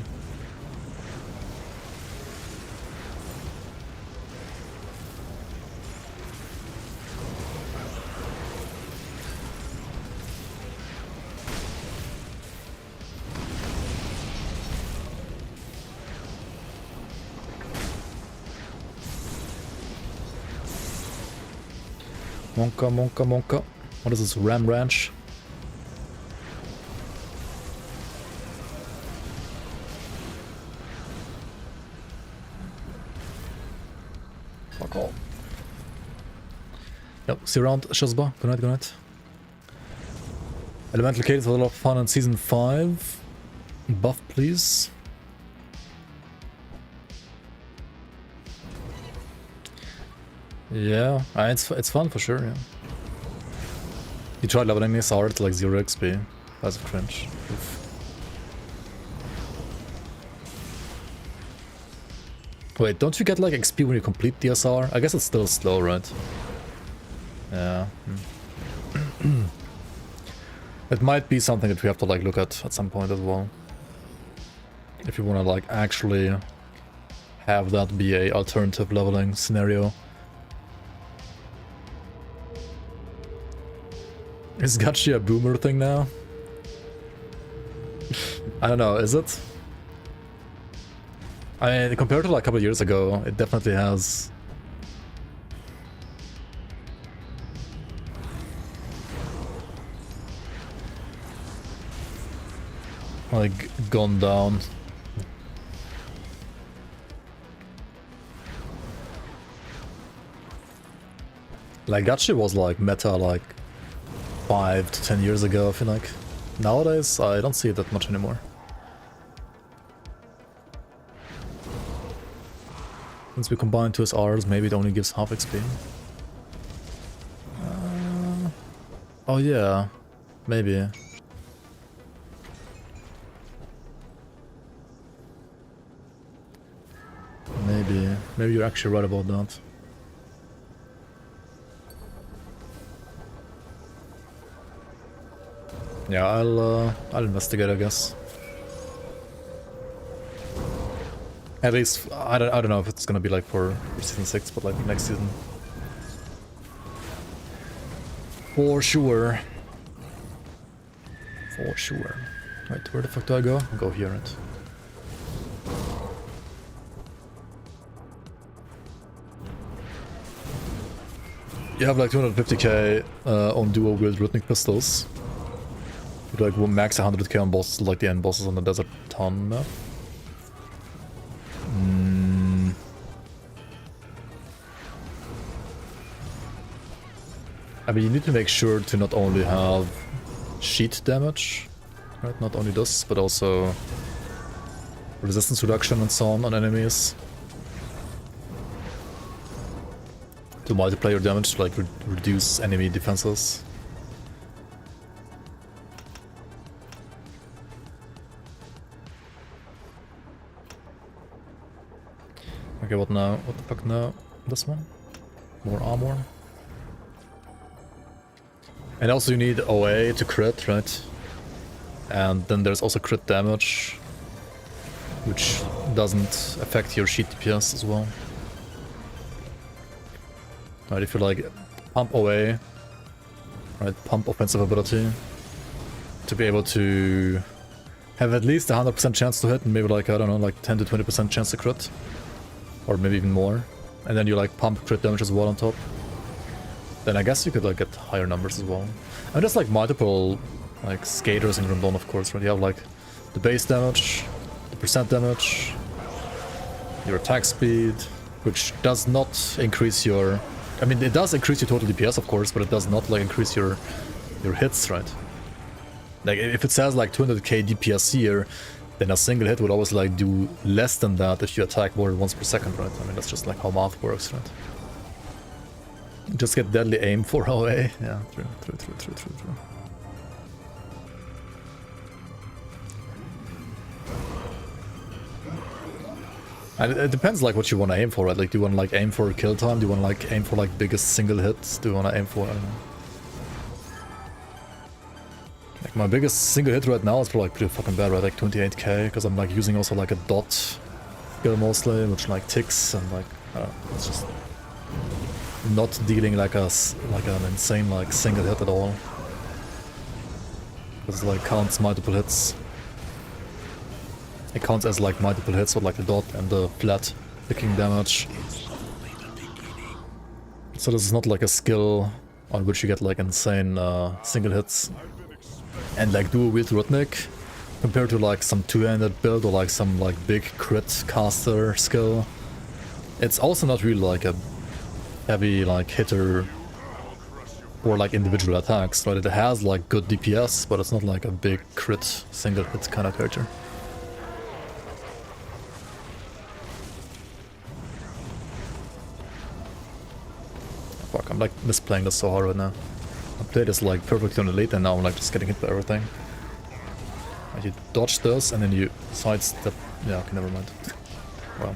Monka. What is this? Ram Ranch? Fuck all. Yep, see you around, Shazba. Good night. Elemental Cadence was a lot of fun in Season 5. Buff, please. Yeah, it's fun for sure, yeah. You tried leveling this hard to like 0 XP. That's a cringe. Oof. Wait, don't you get like XP when you complete DSR? I guess it's still slow, right? Yeah. It might be something that we have to like look at some point as well. If you want to like actually have that be a alternative leveling scenario. Is gacha a boomer thing now? I don't know, is it? I mean, compared to like a couple of years ago, it definitely has. Like, gone down. Like, gacha was like meta like 5 to 10 years ago, I feel like. Nowadays, I don't see it that much anymore. Since we combine 2 SRs, maybe it only gives half XP. Oh yeah, maybe. Maybe you're actually right about that. Yeah, I'll investigate, I guess. At least I don't know if it's gonna be like for season 6, but like next season. For sure. For sure. Wait, where the fuck do I go? I'll go here, right? You have like 250k on dual wield rhythmic pistols. With like max 100k on bosses, like the end bosses on the Desert Town map. I mean, you need to make sure to not only have sheet damage, right? Not only this, but also resistance reduction and so on enemies. To multiply your damage to like reduce enemy defenses. Okay, what now? What the fuck now? This one? More armor. And also you need OA to crit, right? And then there's also crit damage, which doesn't affect your sheet DPS as well. Right, if you like pump OA, right, pump offensive ability, to be able to have at least 100% chance to hit and maybe like, I don't know, like 10 to 20% chance to crit. Or maybe even more. And then you like pump crit damage as well on top. Then I guess you could like get higher numbers as well. And there's like multiple like skaters in Grim Dawn, of course, right? You have like the base damage, the percent damage, your attack speed, which does not increase your... I mean, it does increase your total DPS, of course, but it does not like increase your hits, right? Like if it says like 200k DPS here, then a single hit would always like do less than that if you attack more than once per second, right? I mean, that's just like how math works, right? Just get deadly aim for OA. Yeah, true. And it depends like what you want to aim for, right? Like, do you want to like aim for kill time? Do you want to like aim for like biggest single hits? Do you want to aim for, I don't know. Like my biggest single hit right now is probably like pretty fucking bad, right? Like 28k, because I'm like using also like a dot skill mostly, which like ticks and like, I don't know, it's just not dealing like an insane like single hit at all. Because it like counts multiple hits. It counts as like multiple hits with like the dot and the flat picking damage. So this is not like a skill on which you get like insane single hits. And like dual wield rhythmic, compared to like some two-handed build or like some like big crit caster skill, it's also not really like a heavy like hitter or like individual attacks, right? It has like good DPS, but it's not like a big crit single hit kind of character. Fuck, I'm like misplaying this so hard right now. I played this like perfectly on the late and now I'm like just getting hit by everything. Like, you dodge this and then you sidestep. Yeah, okay, never mind. Well.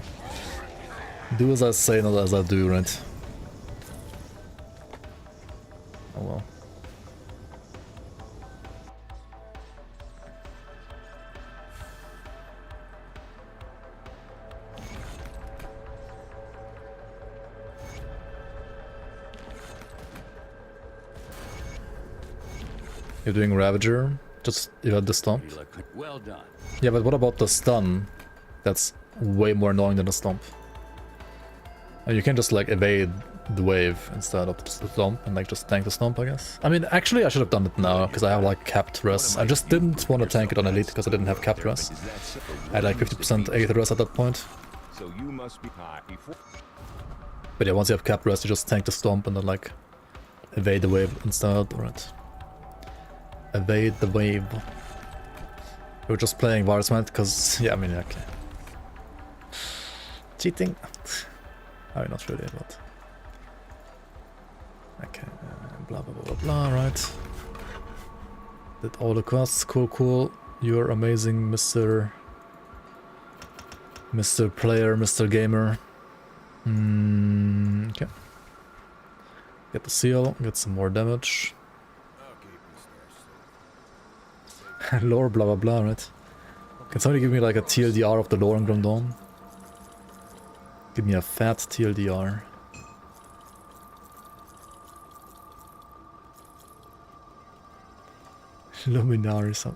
Do as I say, not as I do, right? Oh well. You're doing Ravager? Just, you had the stomp? You look well done. Yeah, but what about the stun? That's way more annoying than the stomp. You can just like evade the wave instead of the stomp and like just tank the stomp, I guess. I mean, actually I should have done it now, because I have like capped res. I just didn't want to tank it on elite because I didn't have capped res. I had like 50% 8 res at that point. So you must be high before. But yeah, once you have capped res, you just tank the stomp and then like evade the wave instead, right? Evade the wave. We're just playing Virusment because, yeah, I mean, okay. Cheating? Oh, not really, but... Okay, blah blah blah blah blah, right. Did all the quests, cool cool. You're amazing, Mr. Player, Mr. Gamer. Okay. Get the seal, get some more damage. Lore, blah blah blah, right? Can somebody give me like a TLDR of the lore in Grim Dawn? Give me a fat TLDR. Luminari, some.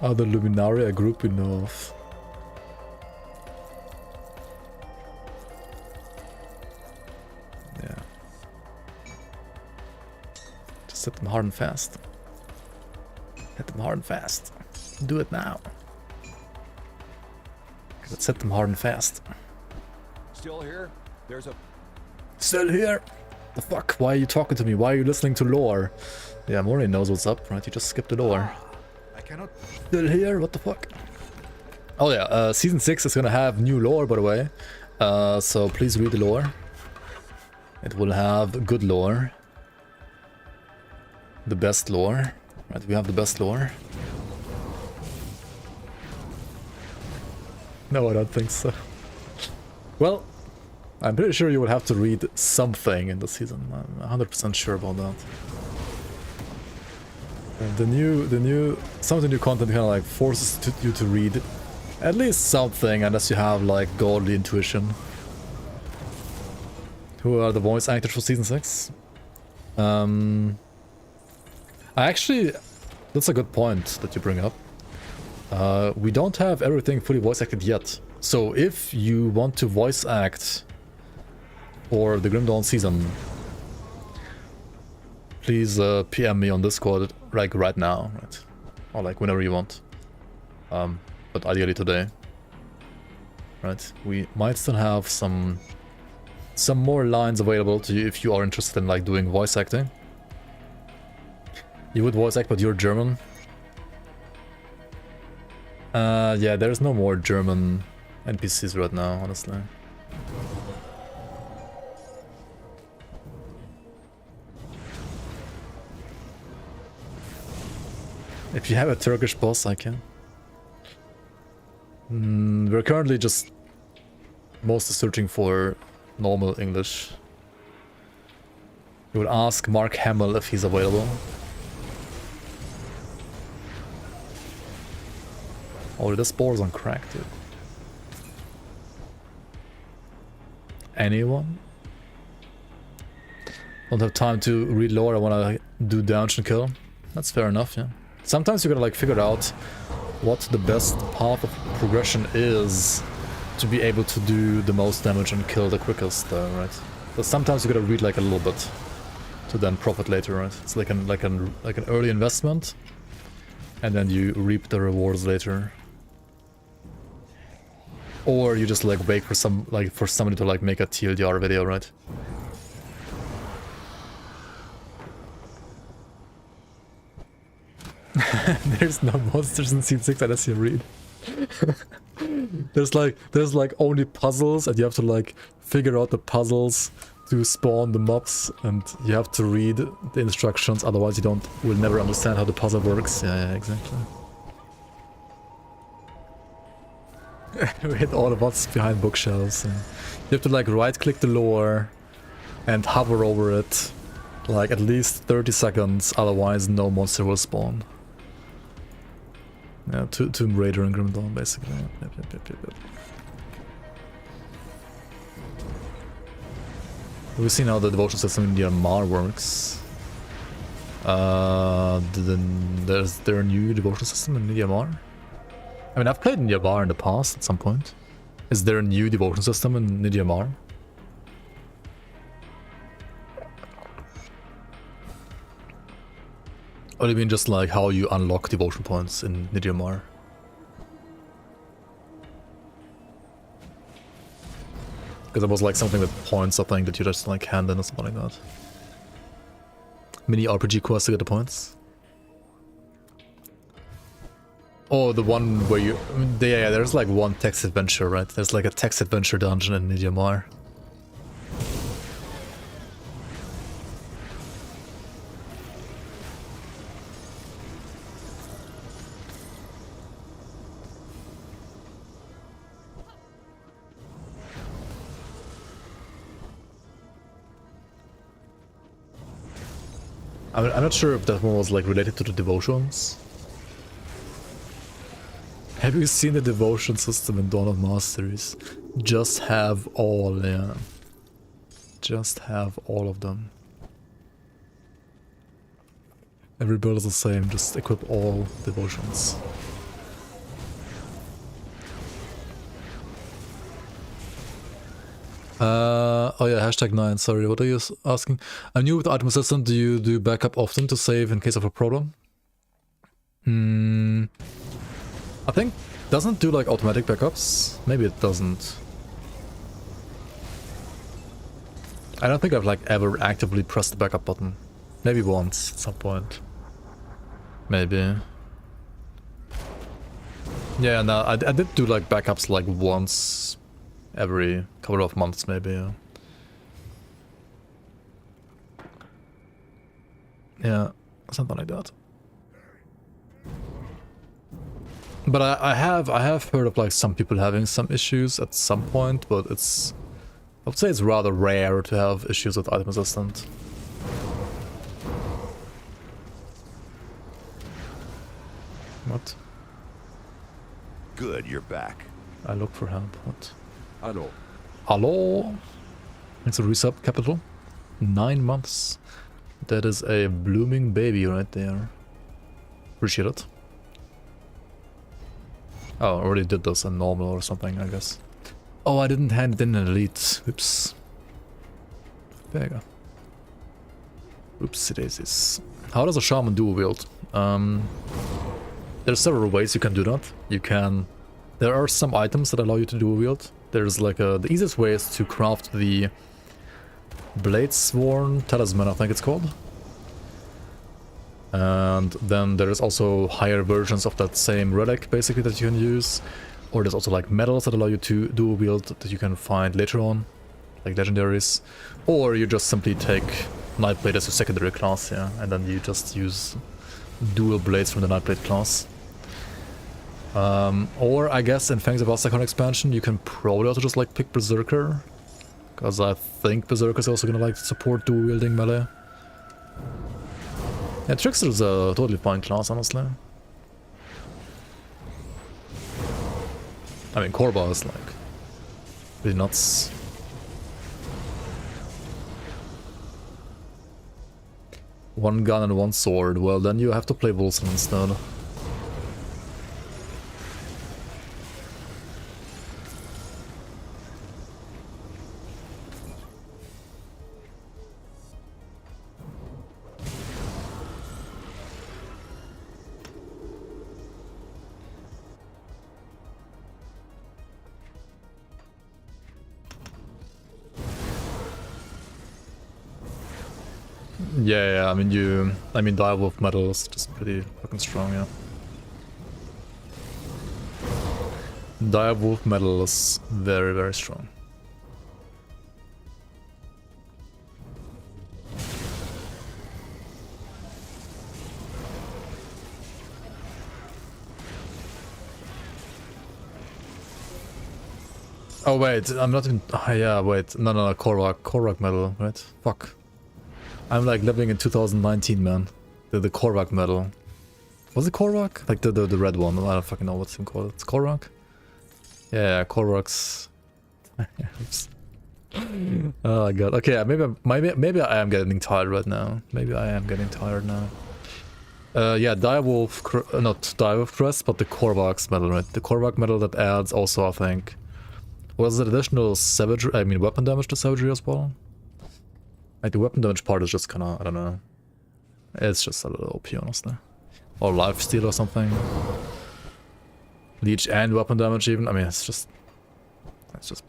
Other Luminari, a group we know of. Yeah. Just hit them hard and fast. Hit them hard and fast. Do it now. Let's hit them hard and fast. Still here? There's a... Still here? The fuck? Why are you talking to me? Why are you listening to lore? Yeah, Mori knows what's up, right? You just skipped the lore. I cannot. Still here? What the fuck? Oh yeah, Season 6 is gonna have new lore, by the way. So please read the lore. It will have good lore. The best lore. Right, we have the best lore. No, I don't think so. Well, I'm pretty sure you will have to read something in the season. I'm 100% sure about that. Some of the new content kind of like forces you to read at least something, unless you have like godly intuition. Who are the voice actors for Season 6? Actually, that's a good point that you bring up. We don't have everything fully voice acted yet. So if you want to voice act for the Grim Dawn season, please PM me on Discord like right now, right? Or like whenever you want. But ideally today. Right? We might still have some more lines available to you if you are interested in like doing voice acting. You would voice act, but you're German. Yeah, there's no more German NPCs right now, honestly. If you have a Turkish boss, I can. We're currently just mostly searching for normal English. We would ask Mark Hamill if he's available. Oh, this board's on crack, dude. Anyone? Don't have time to read lore, I wanna do damage and kill. That's fair enough, yeah. Sometimes you gotta like figure out what the best path of progression is to be able to do the most damage and kill the quickest, right? But sometimes you gotta read like a little bit to then profit later, right? It's like an early investment, and then you reap the rewards later. Or you just like wait for somebody to like make a TLDR video, right? There's no monsters in Season 6 unless you read. there's like only puzzles, and you have to like figure out the puzzles to spawn the mobs, and you have to read the instructions, otherwise you will never understand how the puzzle works. Yeah, exactly. We hit all the bots behind bookshelves, and you have to like right click the lore and hover over it like at least 30 seconds, otherwise no monster will spawn. Yeah, Tomb Raider and Grim Dawn basically. Yep. We've seen how the devotion system in the Amar works. Is there a new devotion system in the Amar? I mean, I've played in Nidiamar in the past at some point. Is there a new devotion system in Nidiamar? Or do you mean just like how you unlock devotion points in Nidiamar? Because it was like something with points, something that you just like hand in or something like that. Mini RPG quest to get the points. Oh, the one where you... yeah, there's like one text adventure, right? There's like a text adventure dungeon in Nidiamar. I'm not sure if that one was like related to the devotions. Have you seen the devotion system in Dawn of Masteries? Just have all, yeah. Just have all of them. Every build is the same, just equip all devotions. Oh yeah, #9, sorry, what are you asking? I'm new with the item assistant, do you do backup often to save in case of a problem? I think doesn't do like automatic backups. Maybe it doesn't. I don't think I've like ever actively pressed the backup button. Maybe once at some point. Maybe. Yeah, no, I did do like backups like once every couple of months maybe. Yeah. Yeah, something like that. But I have heard of like some people having some issues at some point, but I would say it's rather rare to have issues with item assistant. What? Good, you're back. I look for help. What? Hello. Hello? Thanks for resub, Capital. 9 months. That is a blooming baby right there. Appreciate it. Oh, I already did this in normal or something, I guess. Oh, I didn't hand it in elite. Oops. There you go. Oopsie daisies. How does a shaman dual wield? There's several ways you can do that. There are some items that allow you to dual wield. There's like the easiest way is to craft the Bladesworn Talisman, I think it's called. And then there's also higher versions of that same relic basically that you can use. Or there's also like medals that allow you to dual wield that you can find later on, like legendaries. Or you just simply take Nightblade as your secondary class, yeah, and then you just use dual blades from the Nightblade class. Or I guess in Fangs of Astrakan expansion you can probably also just like pick Berserker. Because I think Berserker is also gonna like support dual wielding melee. Yeah, Trickster is a totally fine class, honestly. I mean, Korba is like really nuts. One gun and one sword. Well, then you have to play Wilson instead. Yeah, I mean Direwolf Metal is just pretty fucking strong, yeah. Direwolf Metal is very, very strong. Oh wait, I'm not in... Oh, yeah, wait. No, Korvac medal, right? Fuck. I'm like living in 2019, man. The Korvac medal. Was it Korvac? Like the red one. I don't fucking know what's even called. It's Korvac? Yeah, Korvac's... Oh my god. Okay, maybe I am getting tired right now. Maybe I am getting tired now. Yeah, Direwolf... not Direwolf Crest, but the Korvac's medal, right? The Korvac medal that adds also, I think... Was it additional savagery? I mean, weapon damage to savagery as well? Like, the weapon damage part is just kinda... I don't know. It's just a little OP, honestly. Or lifesteal or something. Leech and weapon damage even. I mean, it's just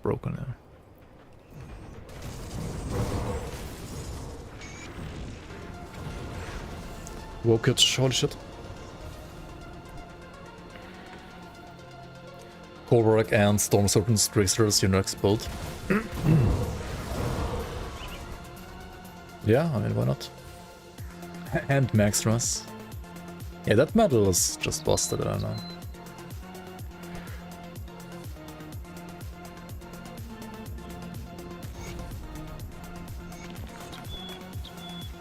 broken, yeah. Woke it, holy shit. Korvac and Storm Serpent's Tricksters, your next build. Yeah, I mean, why not? And Max Stress. Yeah, that medal is just busted, I don't know.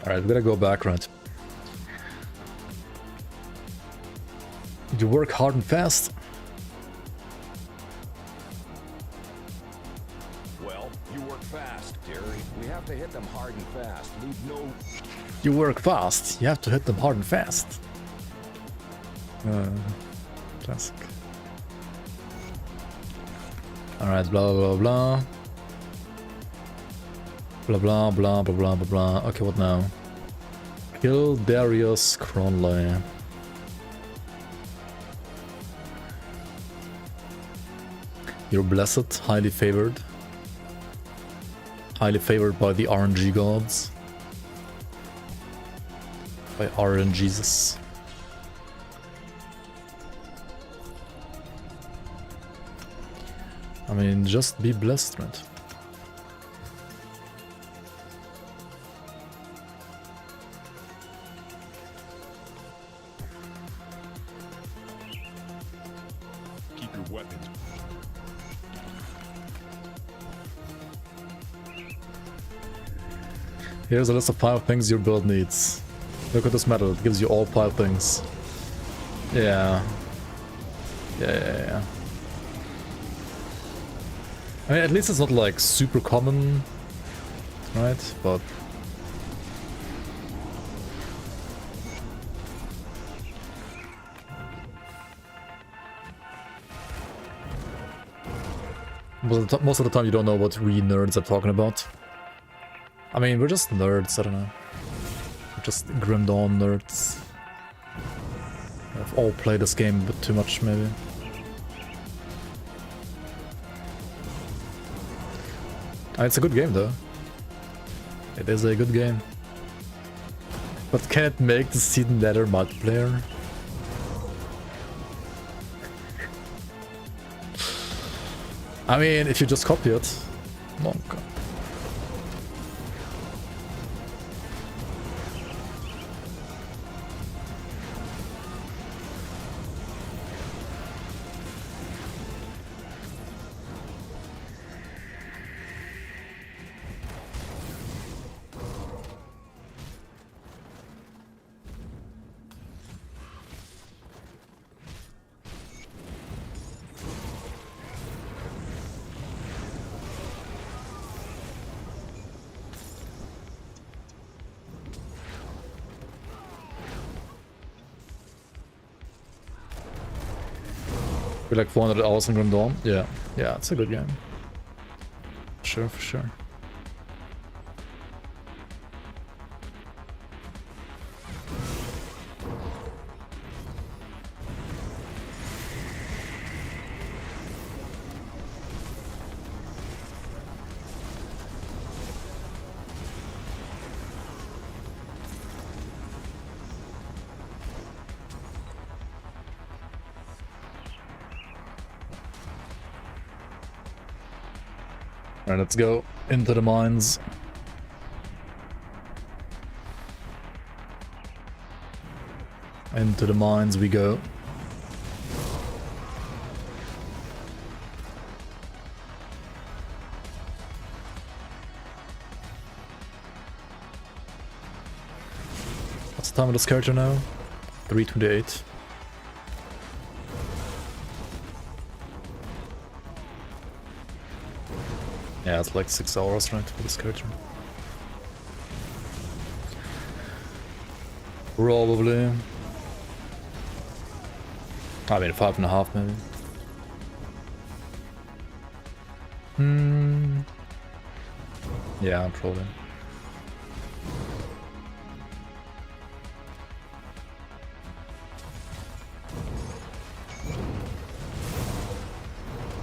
Alright, we gotta go back, right? You work hard and fast. Well, you work fast, Gary. We have to hit them hard and fast. Leave no... You work fast. You have to hit them hard and fast. Classic. Alright, blah blah blah. Blah blah blah blah blah blah blah. Okay, what now? Kill Darius Cronley. You're blessed, highly favored. Highly favored by the RNG gods. By RNGesus. I mean, just be blessed, right? Keep your weapons. Here's a list of 5 things your build needs. Look at this medal, it gives you all 5 things. Yeah. Yeah. I mean, at least it's not like super common, right? But most of the time you don't know what we nerds are talking about. I mean, we're just nerds, I don't know. We're just Grim Dawn nerds. I've all played this game a bit too much, maybe. It's a good game, though. It is a good game. But can it make the season ladder multiplayer? I mean, if you just copy it. Monk. Be like 400 hours in Grim Dawn? Yeah, it's a good game. Sure, for sure. Alright, let's go into the mines. Into the mines we go. time with this character now. 3:28. Yeah, it's like 6 hours, right, for this character. Probably. I mean, 5.5 maybe. Yeah, probably.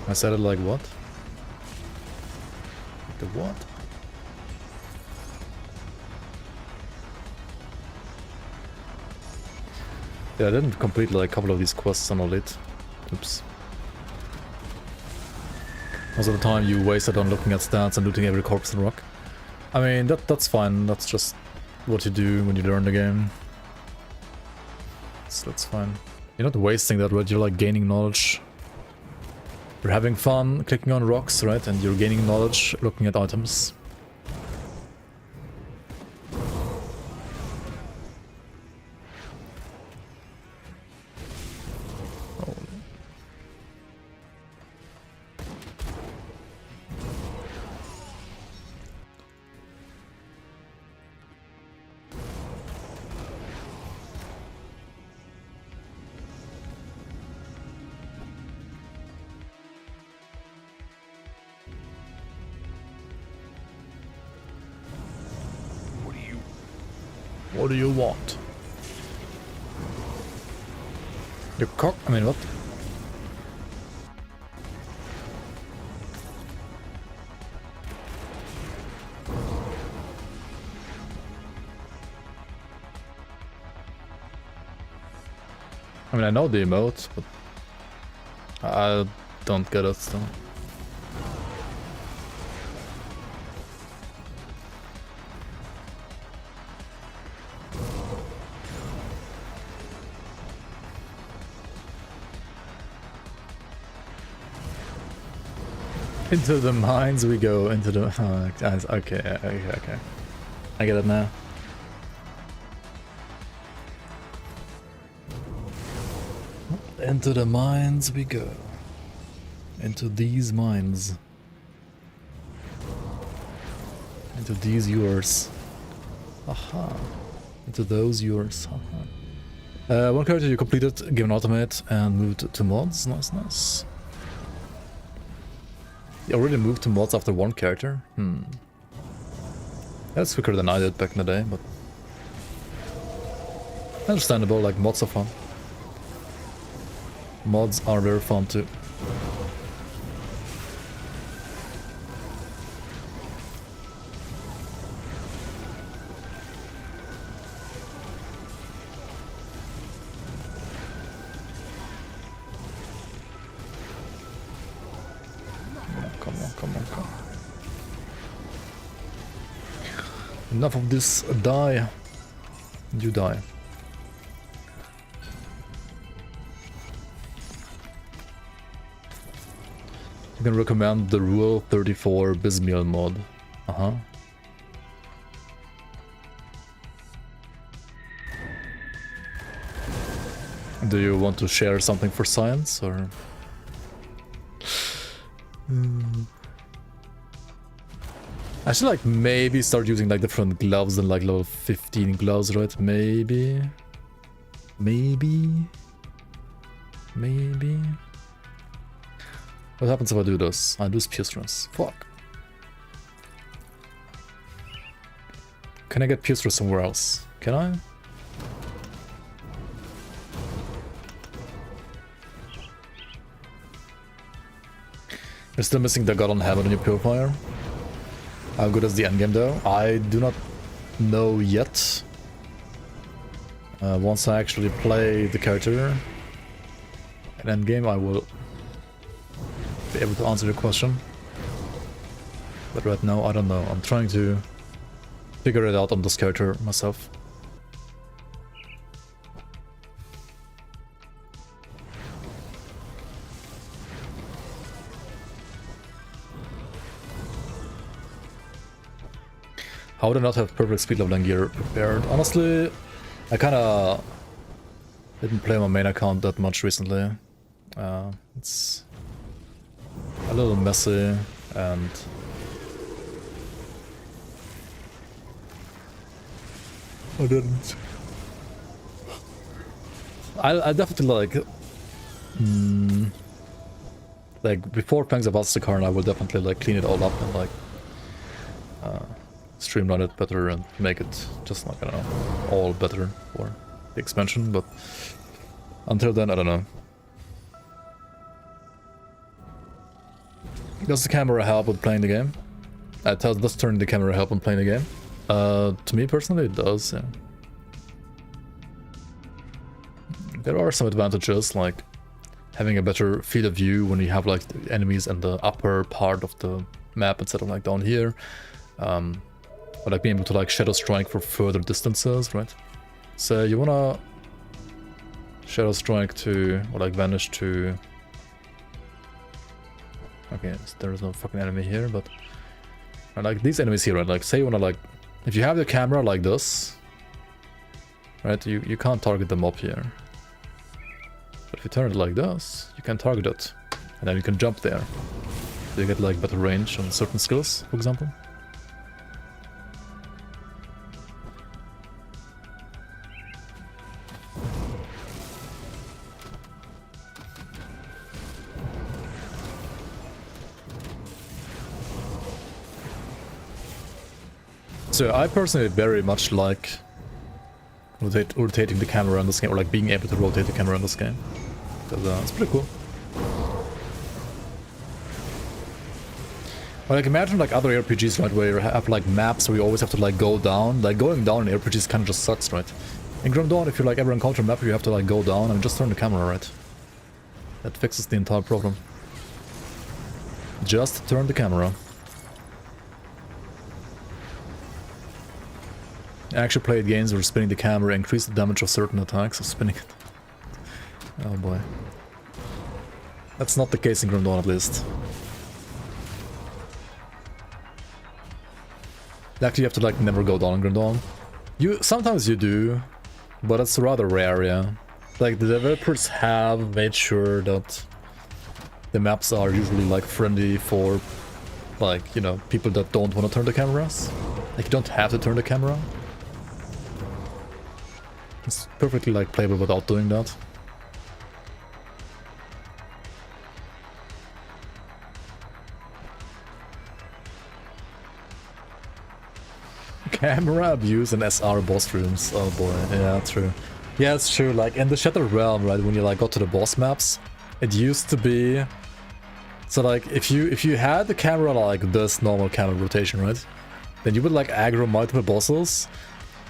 I said it like what? The what? Yeah, I didn't complete like a couple of these quests on Elite. Oops. Most of the time you wasted on looking at stats and looting every corpse and rock. I mean, that's fine. That's just what you do when you learn the game. So that's fine. You're not wasting that, right? You're like gaining knowledge. You're having fun clicking on rocks, right? And you're gaining knowledge looking at items. What do you want? Your cock? I mean, what? I mean, I know the emote, but I don't get it still. Into the mines we go, into the... okay. I get it now. Into the mines we go. Into these mines. Into these yours. Aha. Into those yours. Aha. One character you completed, given automate, and moved to mods. Nice, nice. You already moved to mods after one character? That's quicker than I did back in the day, but... understandable, like mods are fun. Mods are very fun too. Come on. Enough of this, die. You die. You can recommend the Rule 34 Bismeal mod. Do you want to share something for science, or...? I should like maybe start using like different gloves than like level 15 gloves, right? Maybe. What happens if I do this? I lose Pustress. Fuck. Can I get Pustress somewhere else? Can I? You're still missing the Dagallon Hammer in your Purifier. How good is the endgame though? I do not know yet. Once I actually play the character in endgame, I will be able to answer your question. But right now, I don't know. I'm trying to figure it out on this character myself. How would I not have perfect speed leveling gear prepared? Honestly, I kinda didn't play my main account that much recently. It's a little messy and I didn't. I definitely like before playing the Buster card, I will definitely like clean it all up and like streamline it better and make it just like, I don't know, all better for the expansion, but until then, I don't know. Does the camera help with playing the game? Does turning the camera help when playing the game? To me personally, it does, yeah. There are some advantages, like having a better field of view when you have like the enemies in the upper part of the map instead of like down here. Or like being able to like shadow strike for further distances, right? So you wanna shadow strike to, or like vanish to... Okay, so there is no fucking enemy here, but... like these enemies here, right? Like say you wanna like... If you have the camera like this, right? You can't target them up here. But if you turn it like this, you can target it. And then you can jump there. So you get like better range on certain skills, for example. So I personally very much like rotating the camera in this game, or like being able to rotate the camera in this game. Because it's pretty cool. But like imagine like other ARPGs, right, where you have like maps where you always have to like go down. Like going down in ARPGs kind of just sucks, right? In Grim Dawn, if you like ever encounter a map where you have to like go down and just turn the camera, right? That fixes the entire problem. Just turn the camera. I actually played games where spinning the camera increased the damage of certain attacks of spinning it. Oh boy. That's not the case in Grim Dawn, at least. Actually, you have to like never go down in Grim Dawn. Sometimes you do, but it's rather rare, yeah. Like the developers have made sure that the maps are usually like friendly for like, you know, people that don't want to turn the cameras. Like you don't have to turn the camera. It's perfectly like playable without doing that. Camera abuse in SR boss rooms. Oh boy, yeah, true. Yeah, it's true. Like in the Shattered Realm, right, when you like got to the boss maps, it used to be so like if you had the camera like this normal camera rotation, right, then you would like aggro multiple bosses.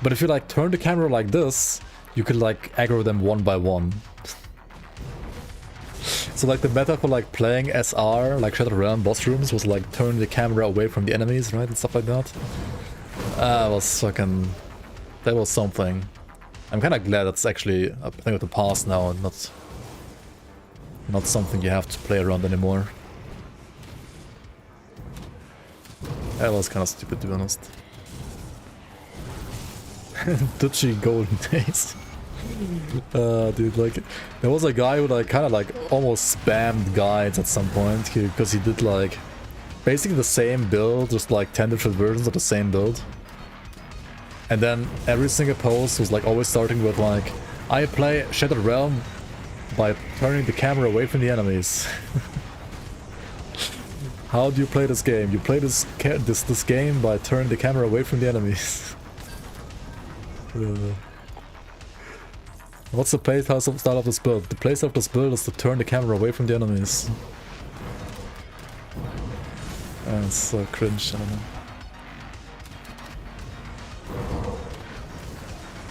But if you like turn the camera like this, you could like aggro them one by one. So like the meta for like playing SR, like Shattered Realm boss rooms, was like turn the camera away from the enemies, right, and stuff like that. That was fucking... that was something. I'm kinda glad that's actually a thing of the past now and not something you have to play around anymore. That was kinda stupid, to be honest. Dutchy golden days. Dude, like, there was a guy who like kinda like almost spammed guides at some point because he did like basically the same build, just like 10 different versions of the same build. And then every single post was like always starting with like, I play Shattered Realm by turning the camera away from the enemies. How do you play this game? You play this game by turning the camera away from the enemies. What's the playstyle of this build? The playstyle of this build is to turn the camera away from the enemies. It's so cringe, I don't know.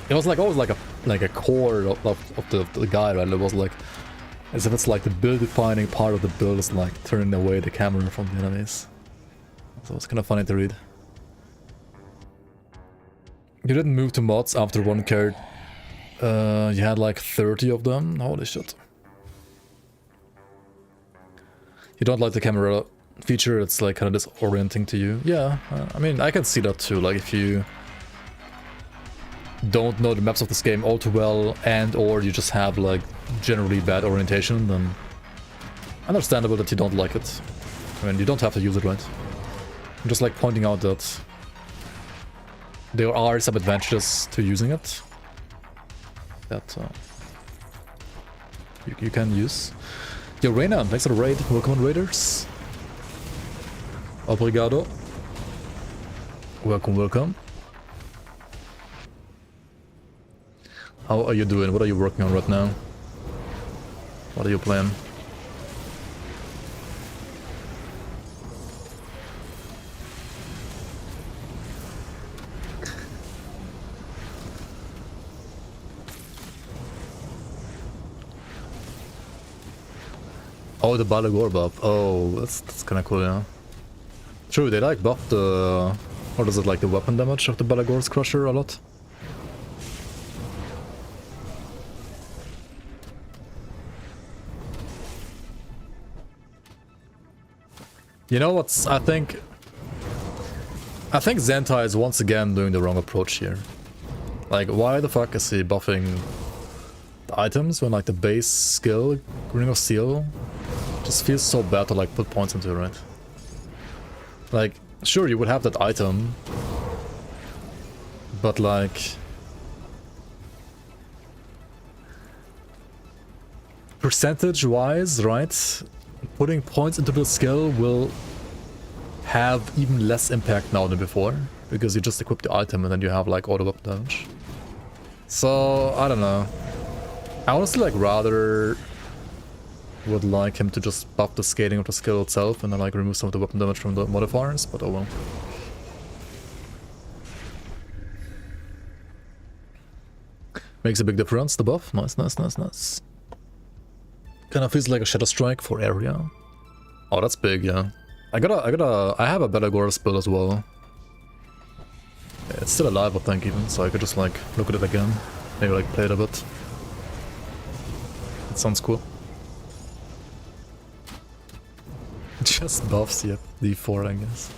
It was like always like a core of the guide, right? It was like as if it's like the build defining part of the build is like turning away the camera from the enemies. So it's kind of funny to read. You didn't move to mods after one card. You had like 30 of them. Holy shit. You don't like the camera feature, it's like kind of disorienting to you. Yeah, I mean, I can see that too. Like if you don't know the maps of this game all too well, and or you just have like generally bad orientation, then understandable that you don't like it. I mean, you don't have to use it, right? I'm just like pointing out that there are some advantages to using it that you can use. Yo, Reina, thanks for the raid. Welcome on, Raiders. Obrigado. Welcome, welcome. How are you doing? What are you working on right now? What are you playing? Oh, the Balagor buff. Oh, that's kind of cool, yeah. True, they like buff the... What is it, like the weapon damage of the Balagor's Crusher a lot? You know what's... I think Zentai is once again doing the wrong approach here. Like, why the fuck is he buffing the items when like the base skill, Ring of Steel, just feels so bad to like put points into, right? Like, sure, you would have that item, but like... percentage-wise, right? Putting points into the skill will have even less impact now than before, because you just equip the item and then you have like auto weapon damage. So, I don't know. I honestly like rather would like him to just buff the scaling of the skill itself and then like remove some of the weapon damage from the modifiers, but oh well. Makes a big difference, the buff. Nice, nice, nice, nice. Kinda feels like a Shadow Strike for area. Oh, that's big, yeah. I have a Belagor's build as well. Yeah, it's still alive, I think, even, so I could just like look at it again. Maybe like play it a bit. It sounds cool. Just buffs, yep. D4, I guess.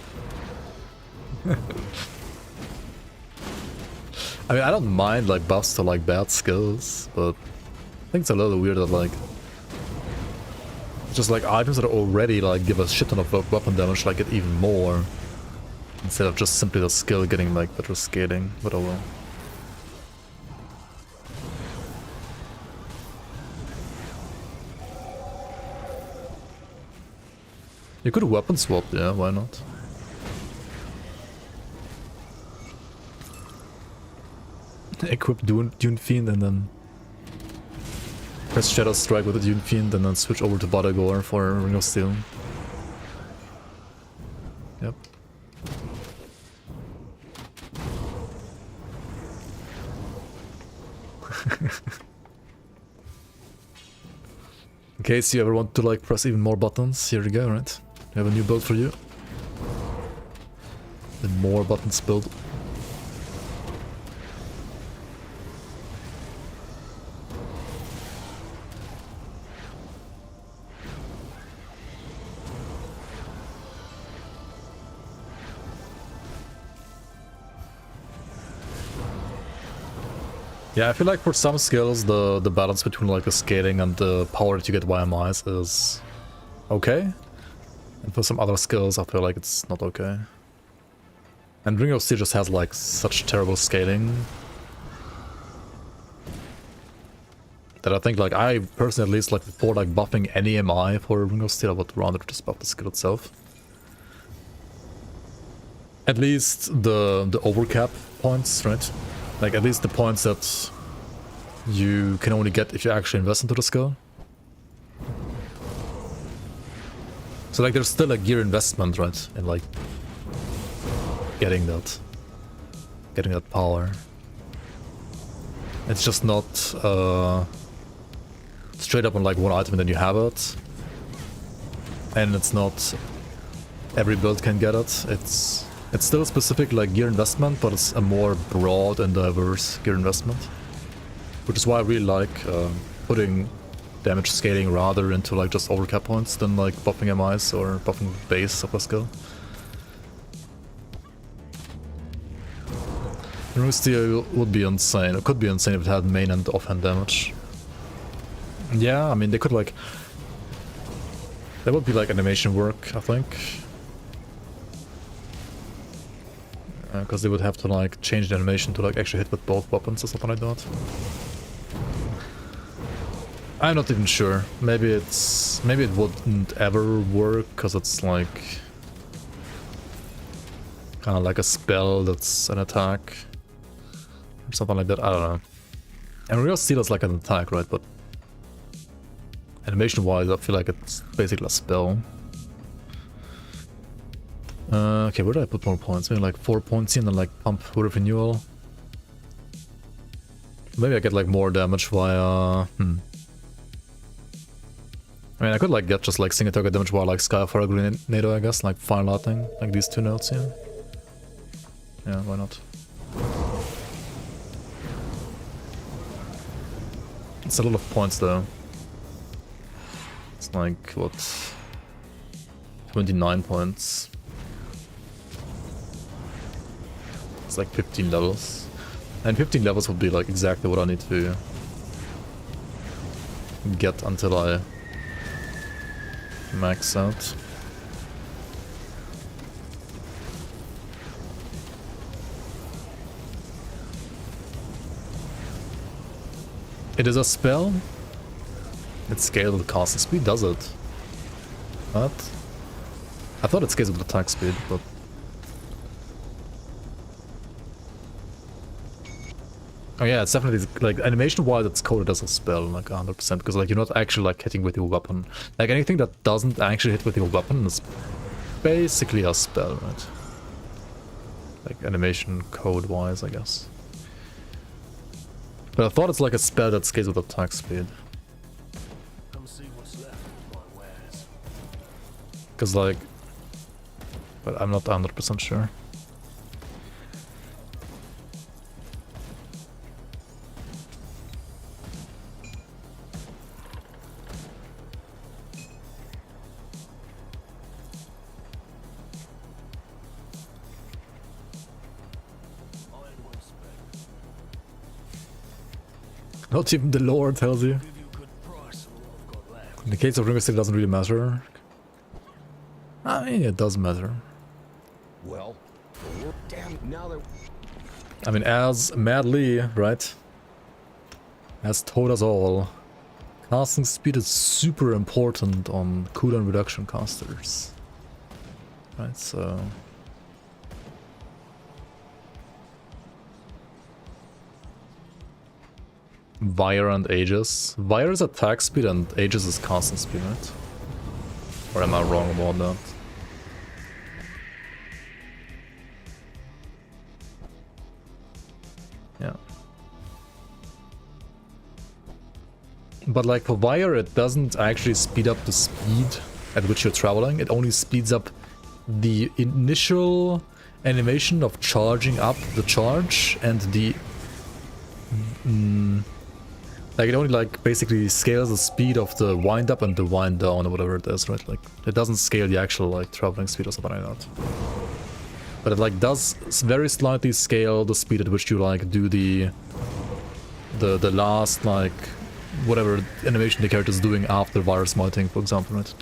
I mean, I don't mind like buffs to like bad skills, but I think it's a little weird that like just like items that already like give a shit ton of weapon damage like get even more instead of just simply the skill getting like better scaling, but oh well. You could weapon swap, yeah, why not? Equip Dune Fiend and then press Shadow Strike with the Dune Fiend and then switch over to Balagor for Ring of Steel. Yep. In case you ever want to like press even more buttons, here you go, right? We have a new build for you. The more buttons build. Yeah, I feel like for some skills the balance between like the scaling and the power that you get via mice is okay. And for some other skills I feel like it's not okay. And Ring of Steel just has like such terrible scaling that I think like I personally at least like before like buffing any MI for Ring of Steel I would rather just buff the skill itself. At least the overcap points, right? Like at least the points that you can only get if you actually invest into the skill. So like there's still a gear investment, right? In like getting that power. It's just not straight up on like one item and then you have it. And it's not every build can get it. It's still a specific like gear investment, but it's a more broad and diverse gear investment. Which is why I really like putting damage scaling rather into like just overcap points than like buffing MIs or buffing base of a skill. Ring Steel would be insane. It could be insane if it had main and offhand damage. Yeah, I mean, they could like... That would be like animation work, I think. Because they would have to like change the animation to like actually hit with both weapons or something like that. I'm not even sure. Maybe it wouldn't ever work because it's like kind of like a spell that's an attack or something like that. I don't know. And Real Steel is like an attack, right? But animation wise, I feel like it's basically a spell. Okay, where did I put more points? Maybe like 4 points in and like pump Word of Renewal. Maybe I get like more damage via... I mean, I could like get just like single target damage via like Skyfire Grenado, I guess, like Fire Lightning, like these two notes here. Yeah, why not? It's a lot of points though. It's like, what? 29 points. It's like 15 levels. And 15 levels would be like exactly what I need to get until I max out. It is a spell. It scales with casting speed, does it? What? I thought it scales with attack speed, but... Oh yeah, it's definitely, like, animation-wise it's coded as a spell, like 100%, because like you're not actually like hitting with your weapon. Like anything that doesn't actually hit with your weapon is basically a spell, right? Like animation code-wise, I guess. But I thought it's like a spell that scales with attack speed. Come see what's left of my wares. Because like... But I'm not 100% sure. Not even the lore tells you. Give you a good price for what I've got left. In the case of Ring of Steel, it doesn't really matter. I mean, it does matter. Well, damn, now that... I mean, as Mad Lee, right, has told us all, casting speed is super important on cooldown reduction casters. Right, so... Vire and Aegis. Vire is attack speed and Aegis is casting speed, right? Or am I wrong about that? Yeah. But like for Vire, it doesn't actually speed up the speed at which you're traveling. It only speeds up the initial animation of charging up the charge and the... like it only like basically scales the speed of the wind up and the wind down or whatever it is, right? Like it doesn't scale the actual like traveling speed or something like that. But it like does very slightly scale the speed at which you like do the last like whatever animation the character is doing after virus smiting, for example, right?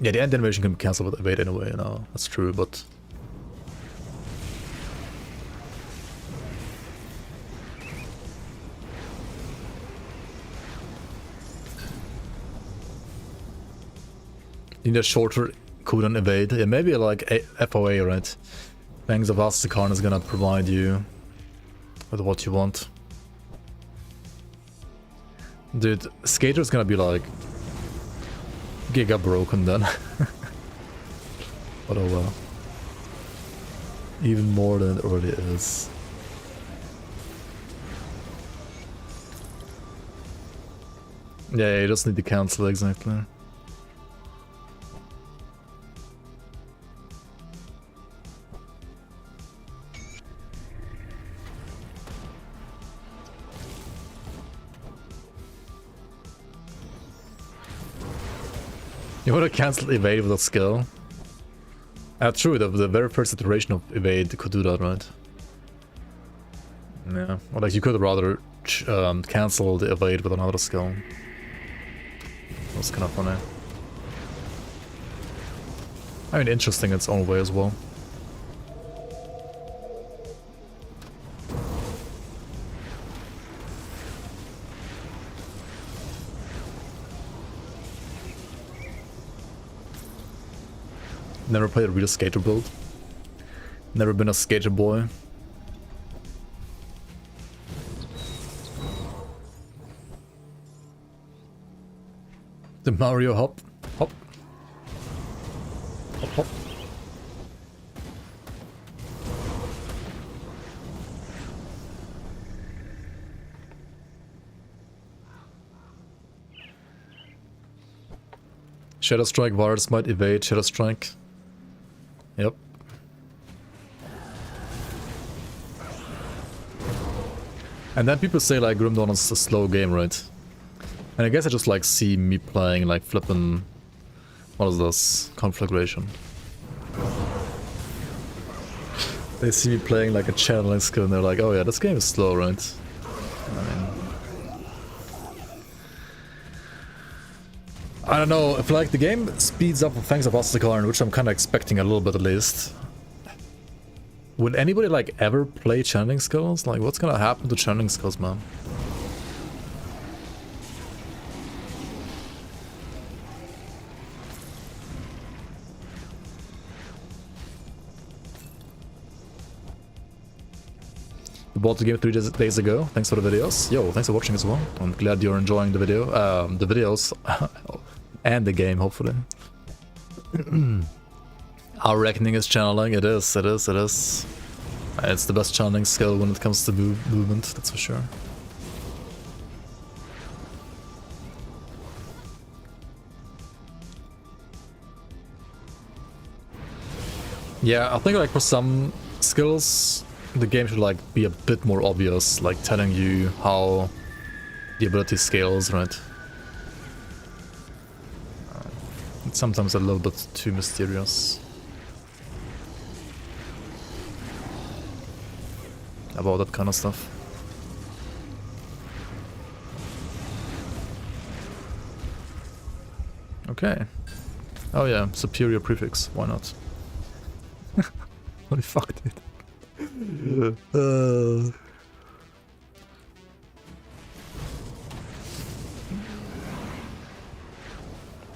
Yeah, the end animation can be cancelled with evade anyway, you know, that's true, but... You need a shorter cooldown evade. Yeah, maybe like FOA, right? Fangs of Astikarn is gonna provide you with what you want. Dude, Skater's gonna be like giga broken then. But oh well. Even more than it already is. Yeah, you just need to cancel exactly. You would have cancelled evade with a skill. True, the very first iteration of evade could do that, right? Yeah, or like you could rather cancel the evade with another skill. That's kind of funny. I mean, interesting in its own way as well. Never played a real skater build. Never been a skater boy. The Mario hop. Hop. Hop hop. Shadow Strike virus might evade Shadow Strike. Yep. And then people say like Grim Dawn is a slow game, right? And I guess I just like see me playing like flippin'... What is this? Conflagration. They see me playing like a channeling skill and they're like, oh yeah, this game is slow, right? I don't know, if like the game speeds up with thanks to Ostakarn, which I'm kind of expecting a little bit at least. Would anybody like ever play channeling skills? Like what's gonna happen to channeling skills, man? You bought the game 3 days ago. Thanks for the videos. Yo, thanks for watching as well. I'm glad you're enjoying the video, the videos and the game, hopefully. Our reckoning is channeling. It is. It's the best channeling skill when it comes to movement, that's for sure. Yeah, I think like for some skills, the game should like be a bit more obvious, like telling you how the ability scales, right? It's sometimes a little bit too mysterious about that kind of stuff. Okay. Oh yeah, superior prefix, why not? Holy fuck, dude.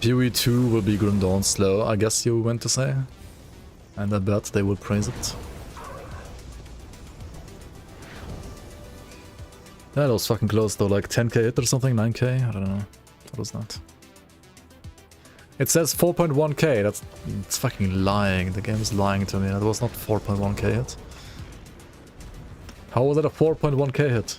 Fury 2 will be Grim Dawn slow, I guess you went to say. And I bet they will praise it. Yeah, that was fucking close though, like 10k hit or something, 9k? I don't know. What was that? It says 4.1k, it's fucking lying. The game is lying to me. That was not 4.1k hit. How was it a 4.1k hit?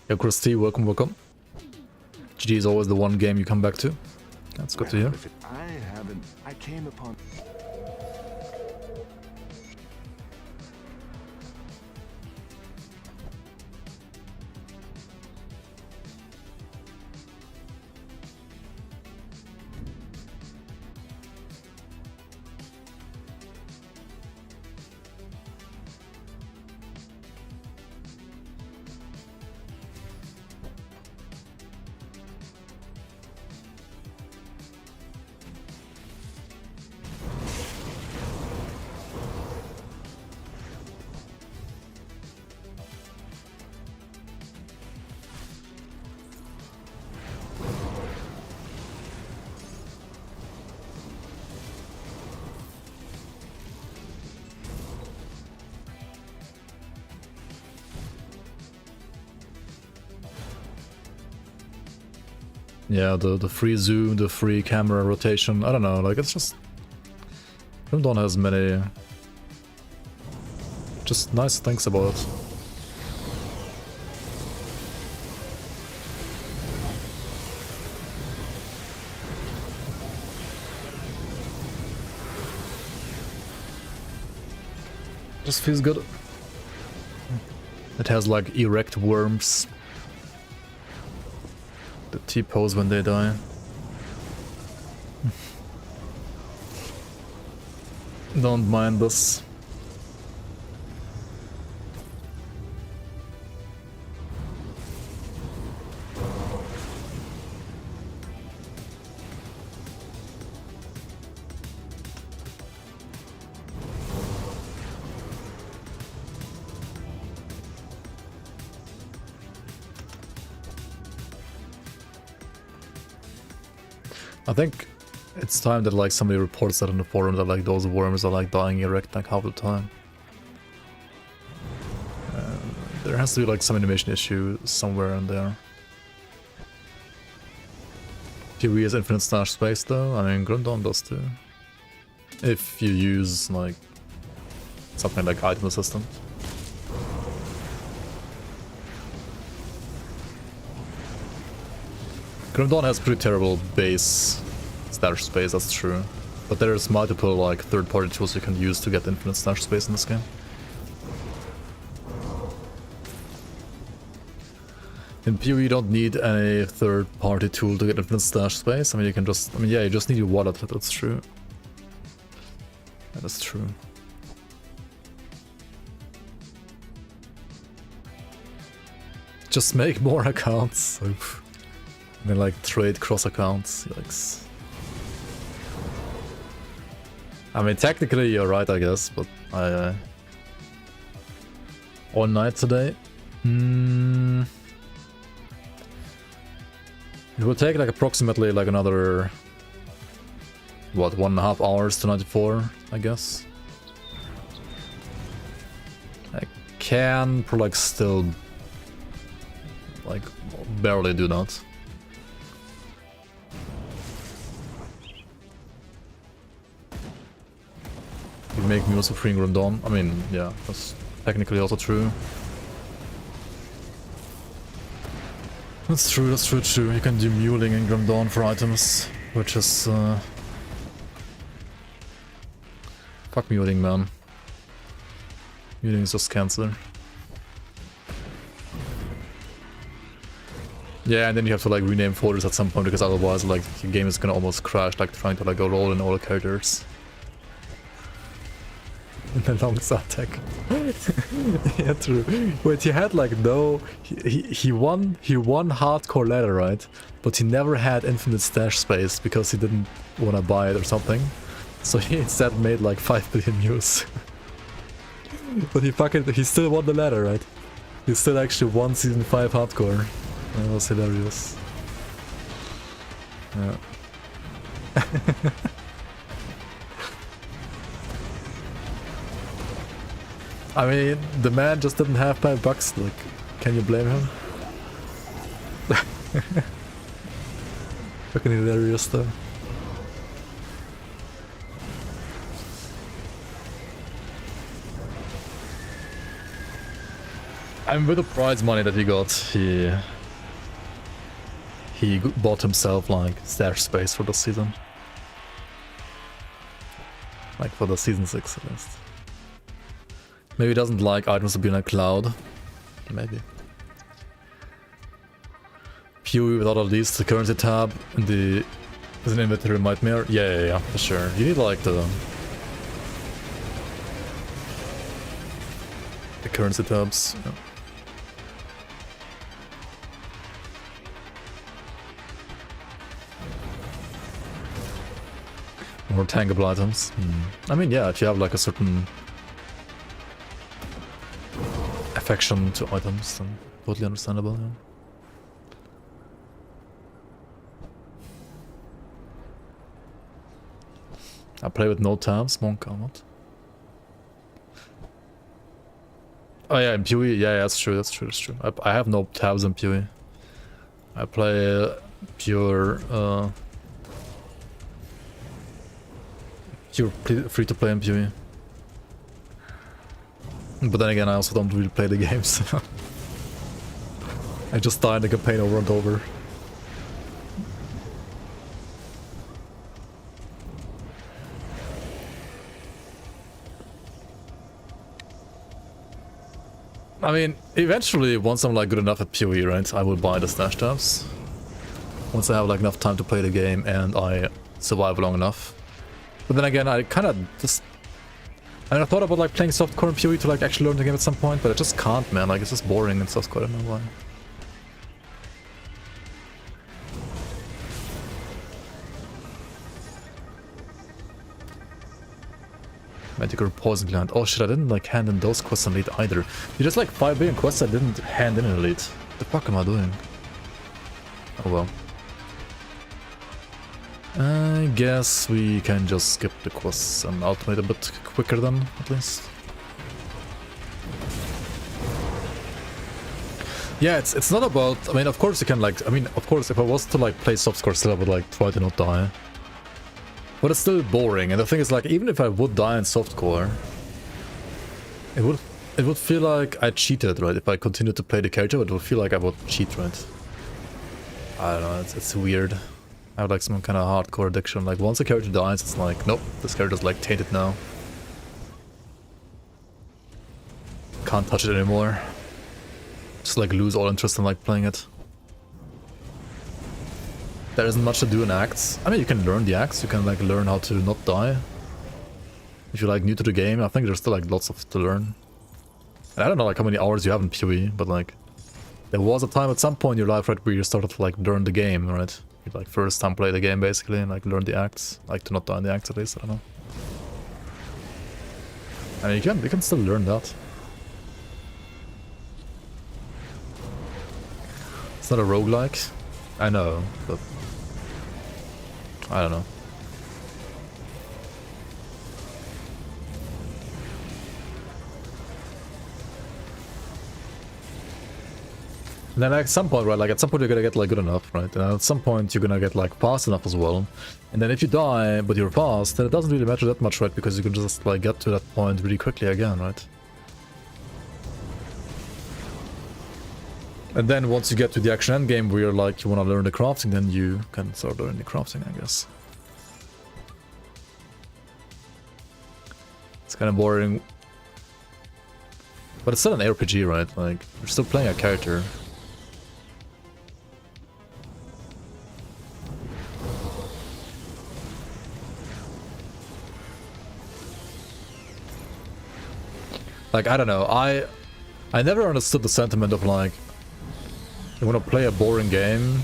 Yo, Christy, welcome, welcome. GG is always the one game you come back to. That's good to hear. I came upon... Yeah, the free zoom, the free camera rotation, I don't know, like it's just... Grim Dawn has many... just nice things about it. Just feels good. It has like erect worms. The T-pose when they die. Don't mind this. I think it's time that like somebody reports that in the forum that like those worms are like dying erect like half the time. There has to be like some animation issue somewhere in there. PoE has infinite stash space though. I mean, Grundon does too. If you use like something like item assistant. Grimdawn has pretty terrible base stash space, that's true. But there's multiple like third-party tools you can use to get infinite stash space in this game. In PoE you don't need any third-party tool to get infinite stash space. I mean you can just, yeah, you just need your wallet, that's true. That is true. Just make more accounts. Oof. And then like trade cross accounts, yikes. I mean technically you're right I guess, but I all night today. It will take like approximately like another what, 1.5 hours to 94, I guess. I can like still like barely do that. You make mules for freeing Grimdawn. I mean, yeah, that's technically also true. That's true, that's true, true. You can do muling in Grimdawn for items, which is fuck muling, man. Muling is just cancer. Yeah, and then you have to like rename folders at some point because otherwise like the game is gonna almost crash, like trying to like go roll in all the characters. In the long attack. Yeah, true. Wait, he had like no, he won hardcore ladder, right? But he never had infinite stash space because he didn't want to buy it or something. So he instead made like 5 billion news. But he still won the ladder, right? He still actually won season 5 hardcore. That was hilarious. Yeah. I mean, the man just didn't have $5, like, can you blame him? Fucking hilarious though. I mean, with the prize money that he got, he bought himself like stash space for the season. Like for the season 6 at least. Maybe he doesn't like items to be in a cloud. Maybe. PoE with all of these, the currency tab in the is an inventory nightmare. Yeah, for sure. You need like the currency tabs. Yeah. More tankable items. I mean, yeah, if you have like a certain affection to items, then totally understandable. Yeah. I play with no tabs, Monk, or not? Oh yeah, in PoE, yeah, that's true, that's true, that's true. I have no tabs in PoE. I play pure free to play in PoE. But then again, I also don't really play the games. I just die in the campaign over and over. I mean, eventually, once I'm like good enough at PoE, right, I will buy the stash tabs. once I have like enough time to play the game and I survive long enough. But then again, I kind of just... I mean, I thought about like playing softcore and PoE to like actually learn the game at some point, but I just can't, man. Like, it's just boring in softcore, I don't know why. Magical Poison Gland. Oh shit, I didn't like hand in those quests on Elite either. You just like 5 billion quests I didn't hand in Elite. What the fuck am I doing? Oh well. I guess we can just skip the quests and automate a bit quicker then, at least. Yeah, it's not about... I mean, of course you can like... I mean, of course, if I was to like play softcore still, I would like try to not die. But it's still boring, and the thing is like, even if I would die in softcore, it would feel like I cheated, right? If I continued to play the character, it would feel like I would cheat, right? I don't know, it's weird. I have like some kind of hardcore addiction. Like once a character dies, it's like, nope, this character's like tainted now. Can't touch it anymore. Just like lose all interest in like playing it. There isn't much to do in acts. I mean, you can learn the acts, you can like learn how to not die. If you're like new to the game, I think there's still like lots of to learn. And I don't know like how many hours you have in PoE, but like there was a time at some point in your life, right, where you started to like learn the game, right? You like first time play the game basically and like learn the acts, like to not die in the acts at least, I don't know. I mean, you can still learn that. It's not a roguelike, I know, but I don't know. And then at some point, right, like at some point you're gonna get like good enough, right? And at some point you're gonna get like fast enough as well. And then if you die, but you're fast, then it doesn't really matter that much, right? Because you can just like get to that point really quickly again, right? And then once you get to the actual end game where you're like, you want to learn the crafting, then you can start learning the crafting, I guess. It's kind of boring. But it's still an ARPG, right? Like, you're still playing a character. Like, I don't know, I never understood the sentiment of like, you want to play a boring game,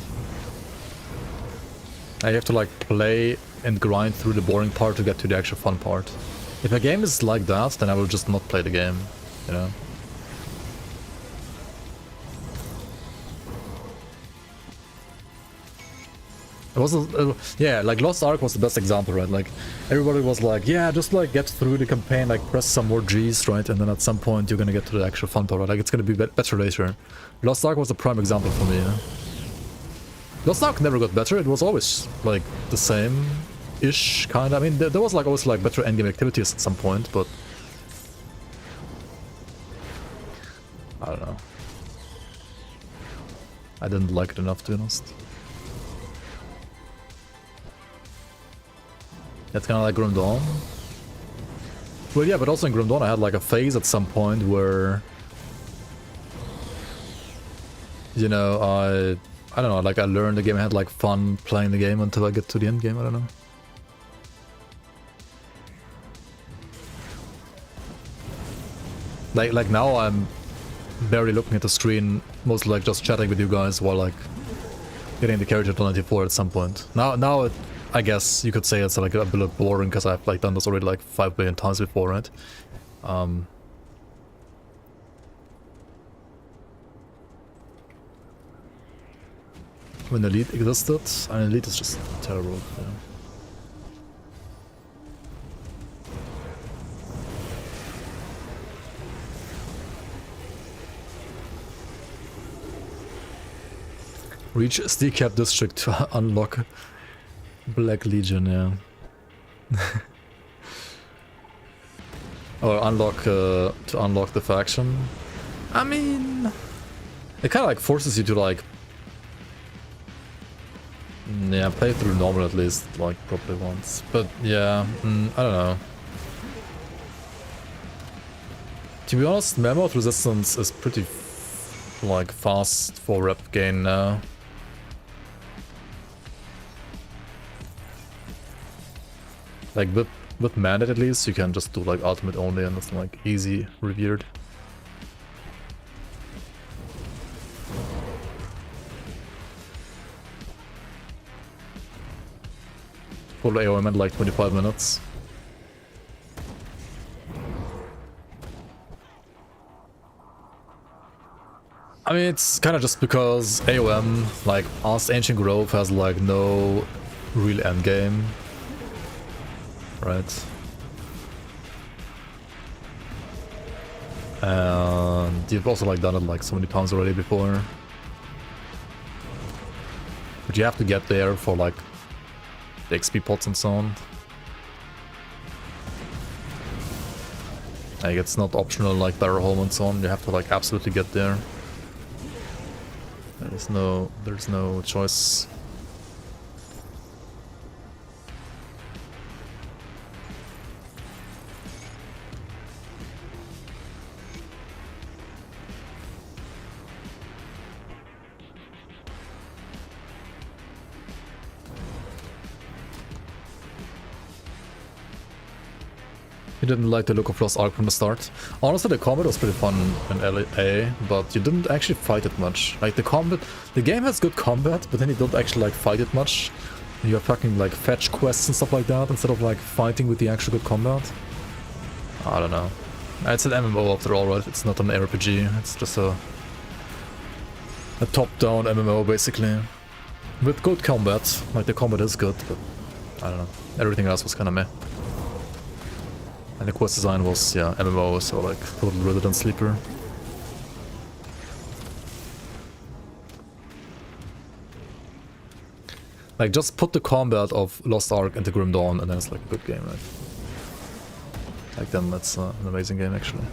and you have to like play and grind through the boring part to get to the actual fun part. If a game is like that, then I will just not play the game, you know? It wasn't, yeah, like Lost Ark was the best example, right? Like, everybody was like, yeah, just like get through the campaign, like press some more Gs, right? And then at some point you're gonna get to the actual fun part, right? Like, it's gonna be better later. Lost Ark was the prime example for me, yeah? Lost Ark never got better, it was always, like, the same-ish, kinda. I mean, there was, like, always, like, better endgame activities at some point, but... I don't know. I didn't like it enough, to be honest. That's kind of like Grim Dawn. Well, yeah, but also in Grim Dawn I had like a phase at some point where, you know, I don't know, like I learned the game, I had like fun playing the game until I get to the end game, I don't know. Like now I'm barely looking at the screen, mostly like just chatting with you guys while like getting the character to 94 at some point. Now I guess you could say it's like a bit boring because I've like done this already like 5 billion times before, right? When Elite existed, and Elite is just terrible. Yeah. Reach Steel Cap District to unlock Black Legion, yeah. Or unlock to unlock the faction. I mean, it kind of like forces you to like, yeah, play through normal at least, like probably once. But yeah, I don't know. To be honest, Mammoth Resistance is pretty like fast for rep gain now. Like with Mandate at least, you can just do like ultimate only and it's like easy revered. Full AOM in like 25 minutes. I mean, it's kind of just because AOM, like, Past Ancient Grove has, like, no real endgame. Right? And you've also, like, done it, like, so many times already before. But you have to get there for, like, the XP pots and so on. Like, it's not optional, like, Barrel Home and so on. You have to, like, absolutely get there. There's no choice. You didn't like the look of Lost Ark from the start. Honestly, the combat was pretty fun in LA, but you didn't actually fight it much. Like the game has good combat, but then you don't actually like fight it much. You have fucking like fetch quests and stuff like that instead of like fighting with the actual good combat. I don't know. It's an MMO after all, right? It's not an RPG. It's just a top-down MMO basically, with good combat. Like the combat is good, but I don't know. Everything else was kind of meh. And the quest design was, yeah, MMO, so like, total resident sleeper. Like, just put the combat of Lost Ark into Grim Dawn, and then it's like a good game, right? Like, then that's an amazing game, actually.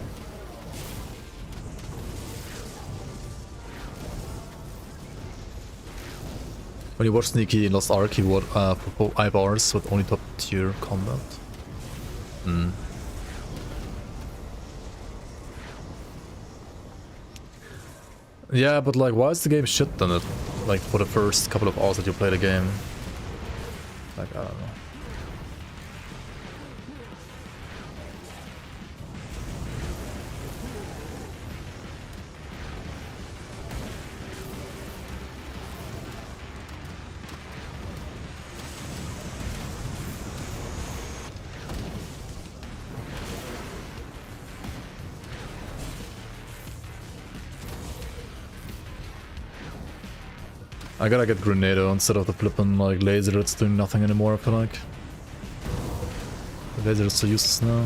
When you watch Sneaky in Lost Ark, he would for 5 hours with only top tier combat. Hmm. Yeah, but like, why is the game shit then? Like, for the first couple of hours that you play the game? Like, I don't know. I gotta get Grenado instead of the flippin' like laser that's doing nothing anymore, I feel like. The laser is so useless now.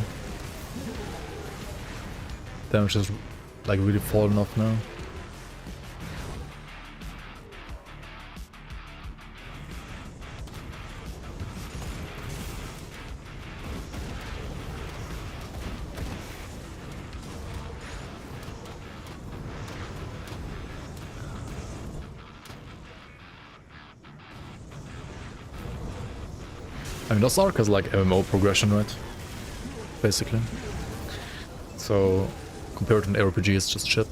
Damage is like really fallen off now. I mean, Lost Ark has like MMO progression, right? Basically. So, compared to an ARPG, it's just shit.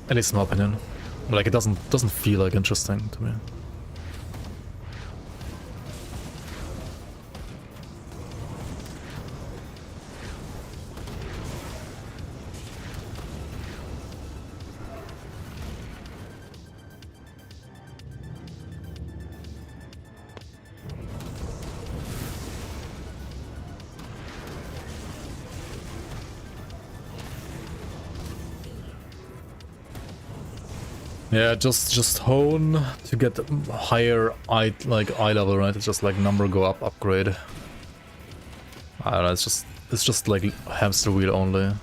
At least in my opinion. Like, it doesn't feel like interesting to me. Yeah, just hone to get higher eye level, right? It's just like number go up, upgrade. I don't know, it's just like hamster wheel only.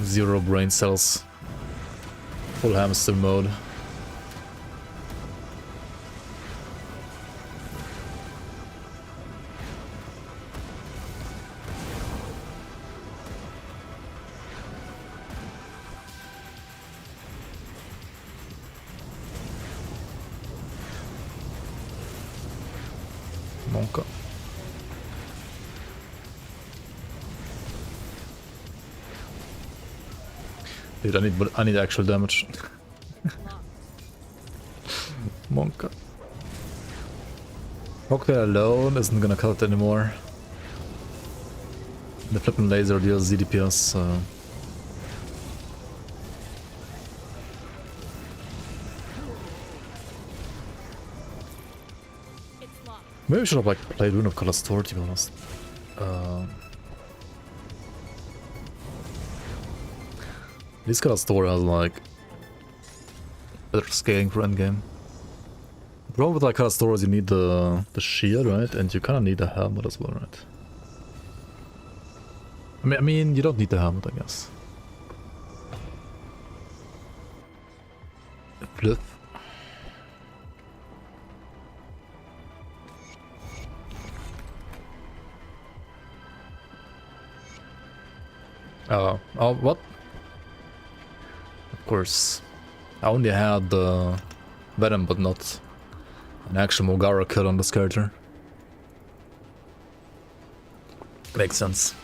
0 brain cells. Full hamster mode. Monka. Dude, I need actual damage. Monka. Cocktail alone isn't gonna cut it anymore. The flippin' laser deals ZDPS, so... Maybe we should have like played Rune of Color Store, to be honest. This Color Store has like better scaling for endgame. The problem with like Color Store is you need the shield, right? And you kind of need the helmet as well, right? I mean, you don't need the helmet, I guess. Fluff. Oh, what? Of course. I only had the Venom, but not an actual Mogara kill on this character. Makes sense.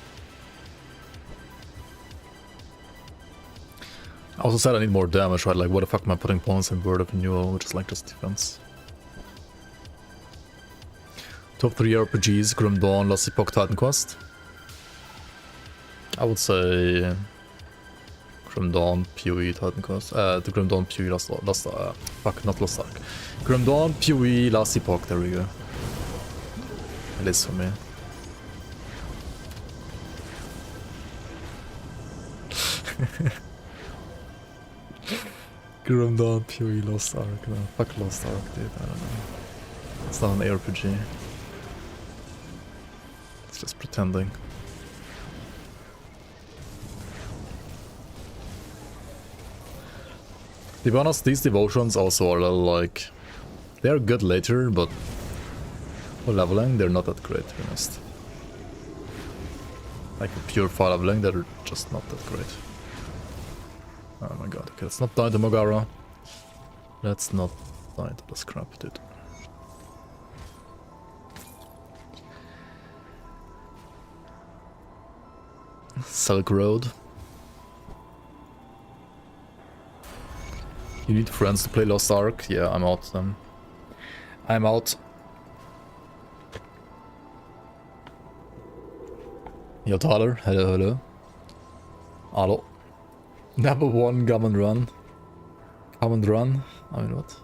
I also said I need more damage, right? Like, what the fuck am I putting points in Word of Renewal, which is like just defense? Top 3 ARPGs, Grim Dawn, Lost Epoch, Titan Quest. I would say Grim Dawn, PoE, Titan Quest. The Grim Dawn, PoE, fuck, not Lost Ark. Grim Dawn, PoE, Last Epoch, there we go. At least for me. Grim Dawn, PoE, Lost Ark. No, fuck Lost Ark, dude, I don't know. It's not an ARPG. It's just pretending. To be honest, these devotions also are a little like... They're good later, but for leveling, they're not that great, to be honest. Like for pure fire leveling, they're just not that great. Oh my god, okay, let's not die to Mogara. Let's not die to this crap, dude. Silk Road. You need friends to play Lost Ark? Yeah, I'm out then. I'm out. Yo, Tyler. Hello, hello. Hello. Never won Come and Run. Come and Run? I mean, what?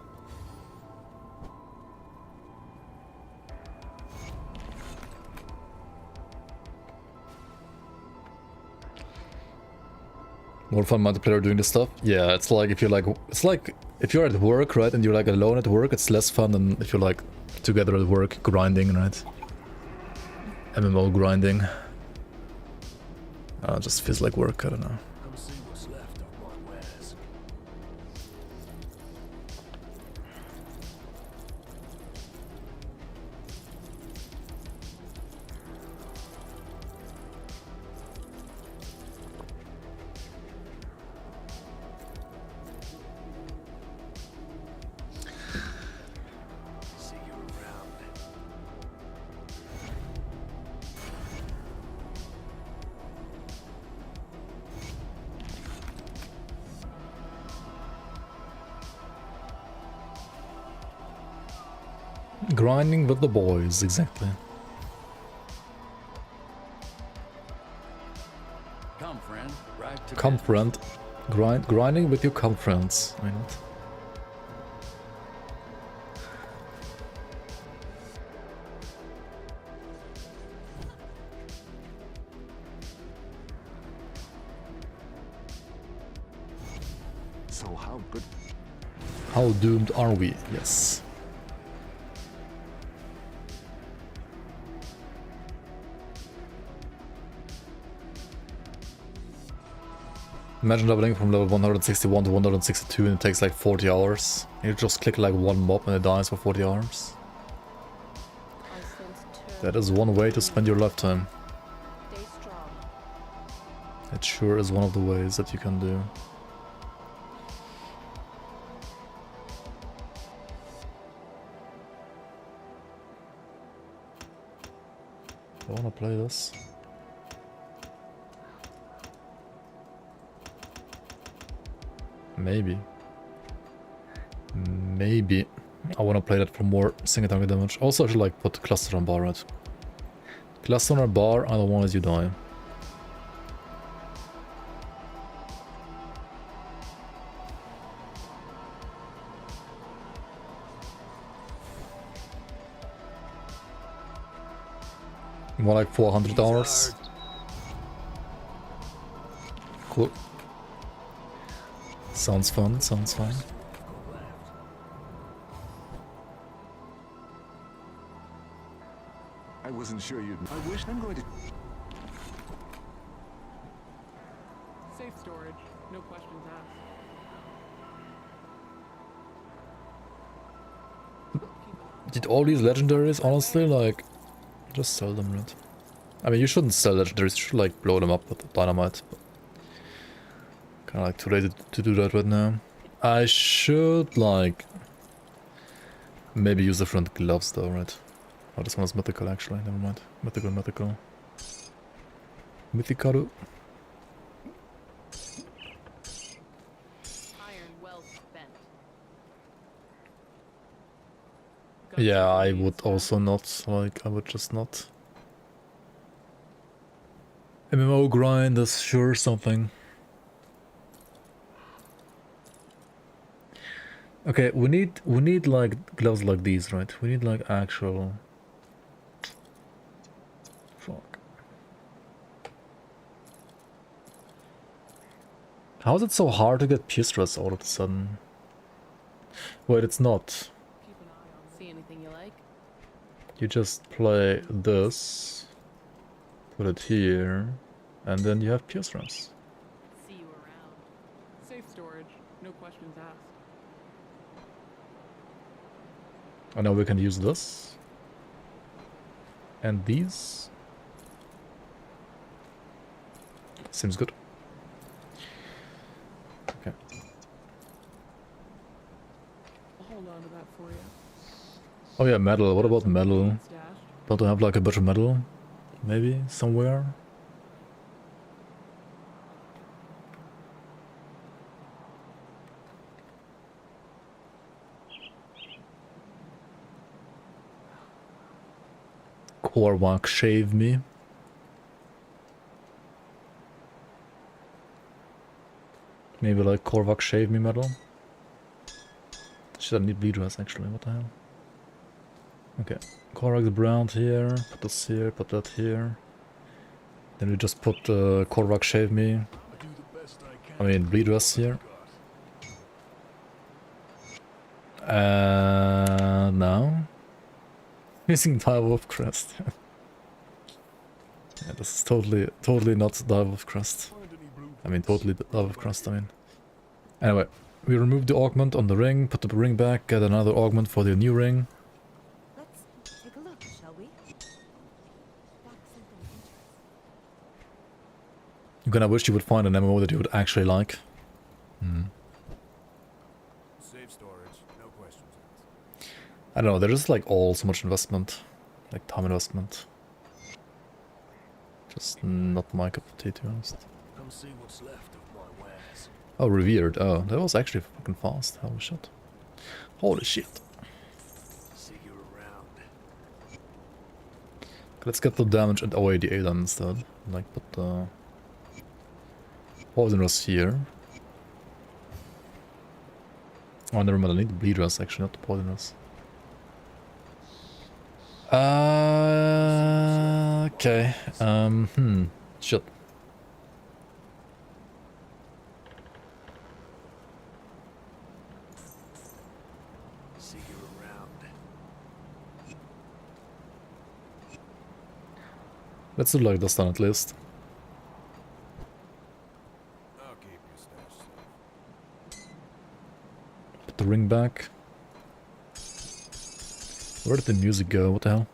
More fun multiplayer doing this stuff? Yeah, it's like if you're like... It's like if you're at work, right, and you're like alone at work, it's less fun than if you're like together at work, grinding, right? MMO grinding. Just feels like work, I don't know. Come see what's left of my wares. See you around. Grinding with the boys, exactly. Come, friend. Right to Come friend. Grinding with your come friends. I mean, what? So how good? How doomed are we? Yes. Imagine leveling from level 161 to 162 and it takes like 40 hours. You just click like one mob and it dies for 40 hours. I sense That is one way to spend your lifetime. Stay strong. It sure is one of the ways that you can do. I wanna play this. Maybe. Maybe. I want to play that for more single target damage. Also, I should like put cluster on bar, right? Cluster on bar, otherwise you die. More like 400 hours. Cool. Sounds fun, sounds fun. I wasn't sure you'd. I wish I'm going to. Safe storage, no questions asked. Did all these legendaries, honestly, like, just sell them, right? I mean, you shouldn't sell legendaries, you should like blow them up with dynamite. Kind of like too late to do that right now. I should like maybe use different gloves though, right? Oh, this one is mythical actually, never mind. Mythical, mythical. Mythical. Iron well spent. Yeah, I would also not, like, I would just not. MMO grind is sure something. Okay, we need like gloves like these, right? We need like actual. Fuck. How is it so hard to get pierce stress all of a sudden? Wait, it's not. Keep an eye on. See anything you like? You just play this, put it here, and then you have pierce stress. See you around. Safe storage, no questions asked. And now we can use this. And these. Seems good. Okay. I'll hold on to that for you. Oh yeah, metal. What about metal? Stashed. Don't I have like a bunch of metal? Maybe somewhere? Korvac shave me. Maybe like Korvac shave me metal. Should I need bleed dress actually? What the hell? Okay, Korvac's brown here. Put this here. Put that here. Then we just put Korvac shave me. I mean bleed dress here. Now missing Direwolf crest. Yeah, this is totally not Direwolf crest. I mean, totally Direwolf crest. I mean, anyway, we removed the augment on the ring, put the ring back, get another augment for the new ring. Let's take a look, shall we? I'm gonna wish you would find an MMO that you would actually like. Safe storage, no questions asked. I don't know, there's just like all so much investment, like time investment. Just not my cup of tea, to be honest. Come see what's left of my wares. Oh, revered. Oh, that was actually fucking fast. Holy shit. Holy shit. See you around. Let's get the damage and away the Alan instead. Like, put the poisoners here. Oh, never mind. I need the bleeders actually, not the poisoners. Okay. Shit. See you around. Let's do like this then at least. I'll keep your stash safe. Put the ring back. Where did the music go? What the hell?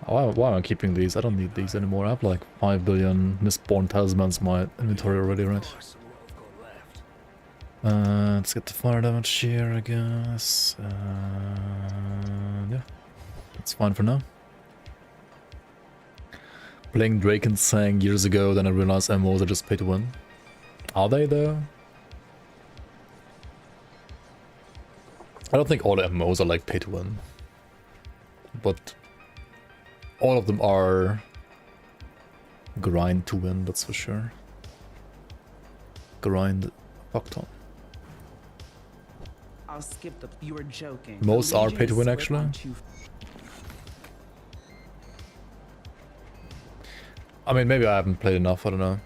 Why am I keeping these? I don't need these anymore. I have like 5 billion Mistborn talismans in my inventory already, right? Nice and what I've got left. Let's get the fire damage here, I guess. Yeah, that's fine for now. Playing Drake and Sang years ago, then I realized MMOs are just pay to win. Are they though? I don't think all the MMOs are like pay to win. But all of them are grind to win, that's for sure. Grind fuck ton. I'll skip the. You were joking. Most The are Legion pay to is win, split actually. on two- I mean, maybe I haven't played enough, I don't know.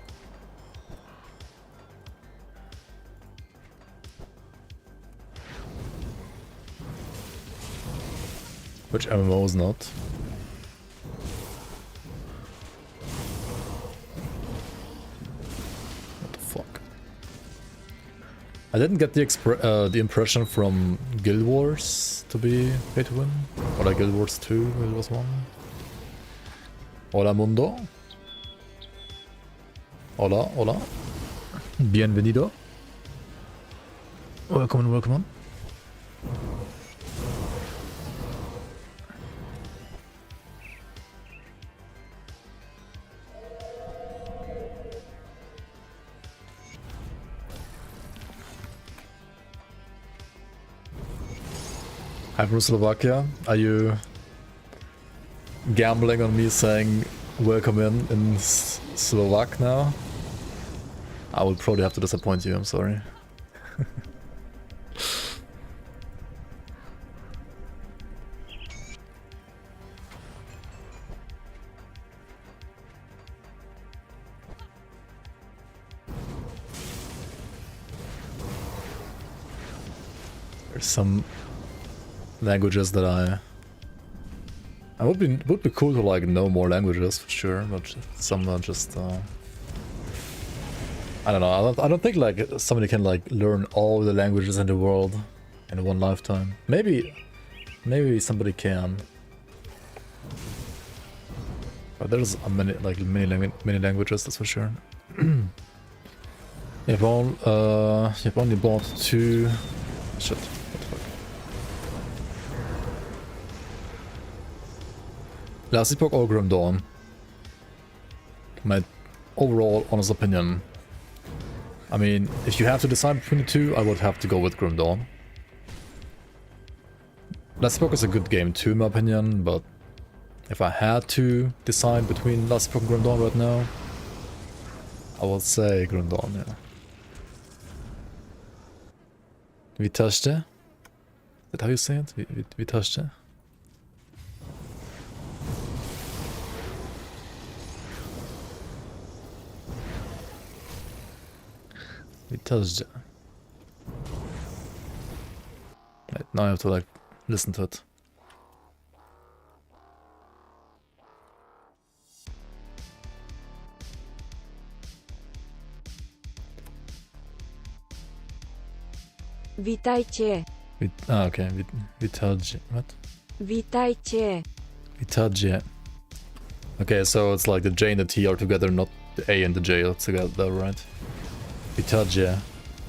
Which MMO is not? What the fuck? I didn't get the impression from Guild Wars to be pay to win. Or like Guild Wars 2, it was one. Hola mundo. Hola, hola. Bienvenido. Welcome and welcome on. Hi from Slovakia. Are you gambling on me saying welcome in Slovak now? I will probably have to disappoint you, I'm sorry. There's some languages that I would be cool to like know more languages for sure, but some are just I don't know. I don't think like somebody can like learn all the languages in the world in one lifetime. Maybe somebody can, but there's many languages, that's for sure. You've only bought 2. Shit. What the fuck? Last Epoch or Grim Dawn? My overall honest opinion. I mean, if you have to decide between the two, I would have to go with Grim Dawn. Last Epoch is a good game too, in my opinion, but if I had to decide between Last Epoch and Grim Dawn right now, I would say Grim Dawn, yeah. Vi touched it? Is that how you say it? Vi touched it? Vi touched it. Right, now I have to like listen to it. Witajcie. Okay. Witajcie. What? Witajcie. Witajcie. Okay, so it's like the J and the T are together, not the A and the J are together, right? Witajcie.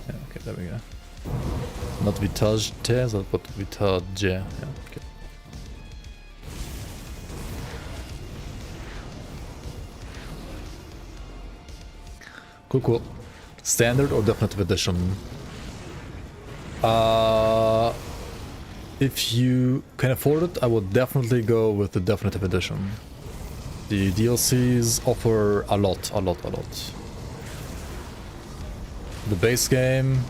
Yeah, okay, there we go. Not Witajcie, but Witajcie. Yeah, okay. Cool. Standard or definitive edition? If you can afford it, I would definitely go with the definitive edition. The DLCs offer a lot. The base game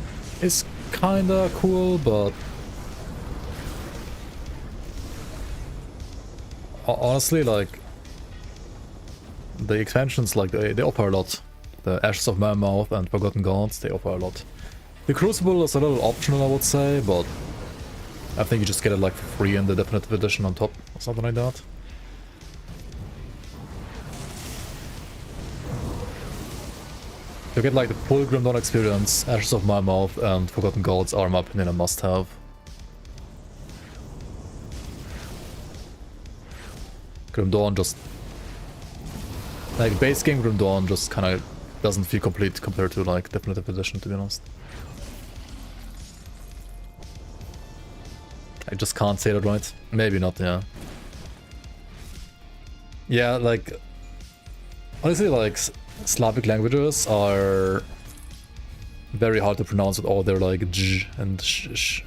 is kinda cool, but honestly, like, the expansions, like, they offer a lot. The Ashes of Mammoth and Forgotten Gods, they offer a lot. The Crucible is a little optional, I would say, but I think you just get it like for free in the definitive edition on top, or something like that. To get like the full Grim Dawn experience, Ashes of Mammoth and Forgotten Gods are, in my opinion, a must-have. Grim Dawn just... Like, base game Grim Dawn just kind of doesn't feel complete compared to, like, Definitive Edition, to be honest. I just can't say that right. Maybe not, yeah. Yeah, like... Honestly, like, Slavic languages are very hard to pronounce with all their, like, j and sh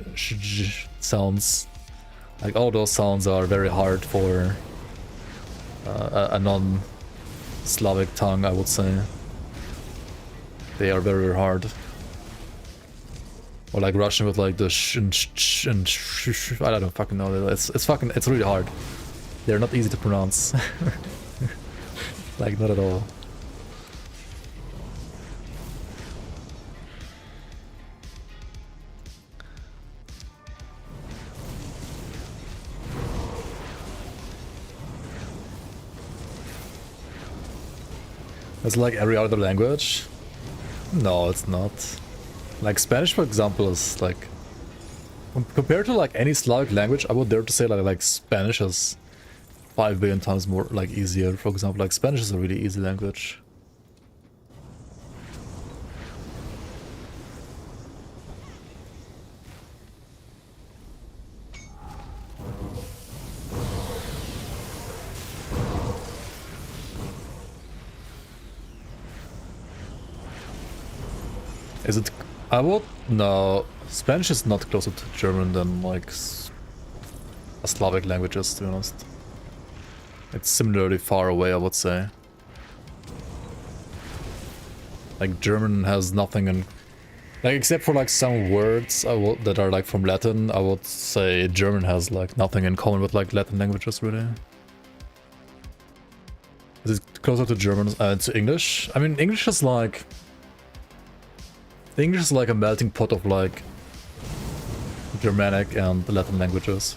sounds. Like, all those sounds are very hard for a non-Slavic tongue, I would say. They are very hard. Or like Russian with like the sh and sh and sh. I don't fucking know. It's really hard. They're not easy to pronounce. Like, not at all. It's like every other language. No, it's not. Like Spanish, for example, is like compared to like any Slavic language, I would dare to say like Spanish is 5 billion times more like easier. For example, like Spanish is a really easy language. Is it? I would no. Spanish is not closer to German than like a Slavic languages, to be honest. It's similarly far away, I would say. Like German has nothing in, like except for like some words that are like from Latin. I would say German has like nothing in common with like Latin languages, really. Is it closer to German to English? I mean, English is like. English is like a melting pot of like Germanic and Latin languages.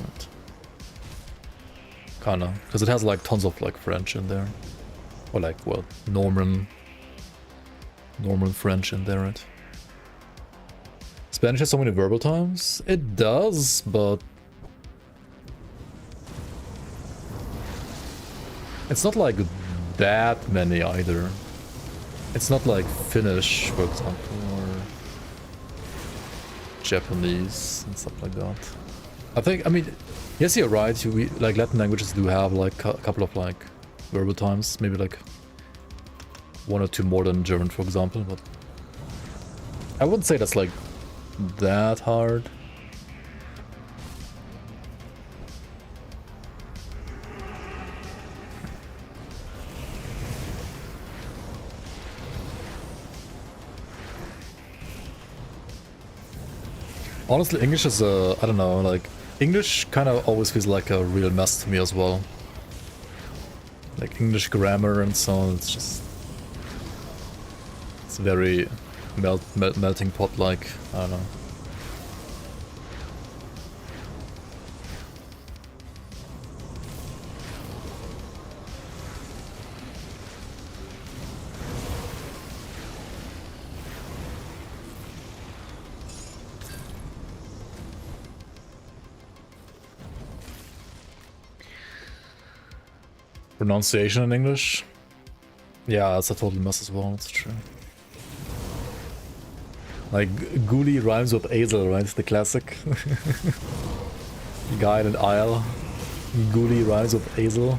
Kinda, because it has like tons of like French in there. Or like, well, Norman French in there, right? Spanish has so many verbal times? It does, but it's not like that many either. It's not like Finnish, for example, or Japanese and stuff like that. I think, I mean, yes, you're right. Like Latin languages do have like a couple of like verbal times, maybe like 1 or 2 more than German, for example. But I wouldn't say that's like that hard. Honestly, English is I don't know, like, English kind of always feels like a real mess to me as well. Like, English grammar and so on, it's just... It's very melting pot like, I don't know. Pronunciation in English? Yeah, it's a total mess as well, that's true. Like, Ghoulie rhymes with Azel, right? The classic. Guide and Isle. Ghoulie rhymes with Azel.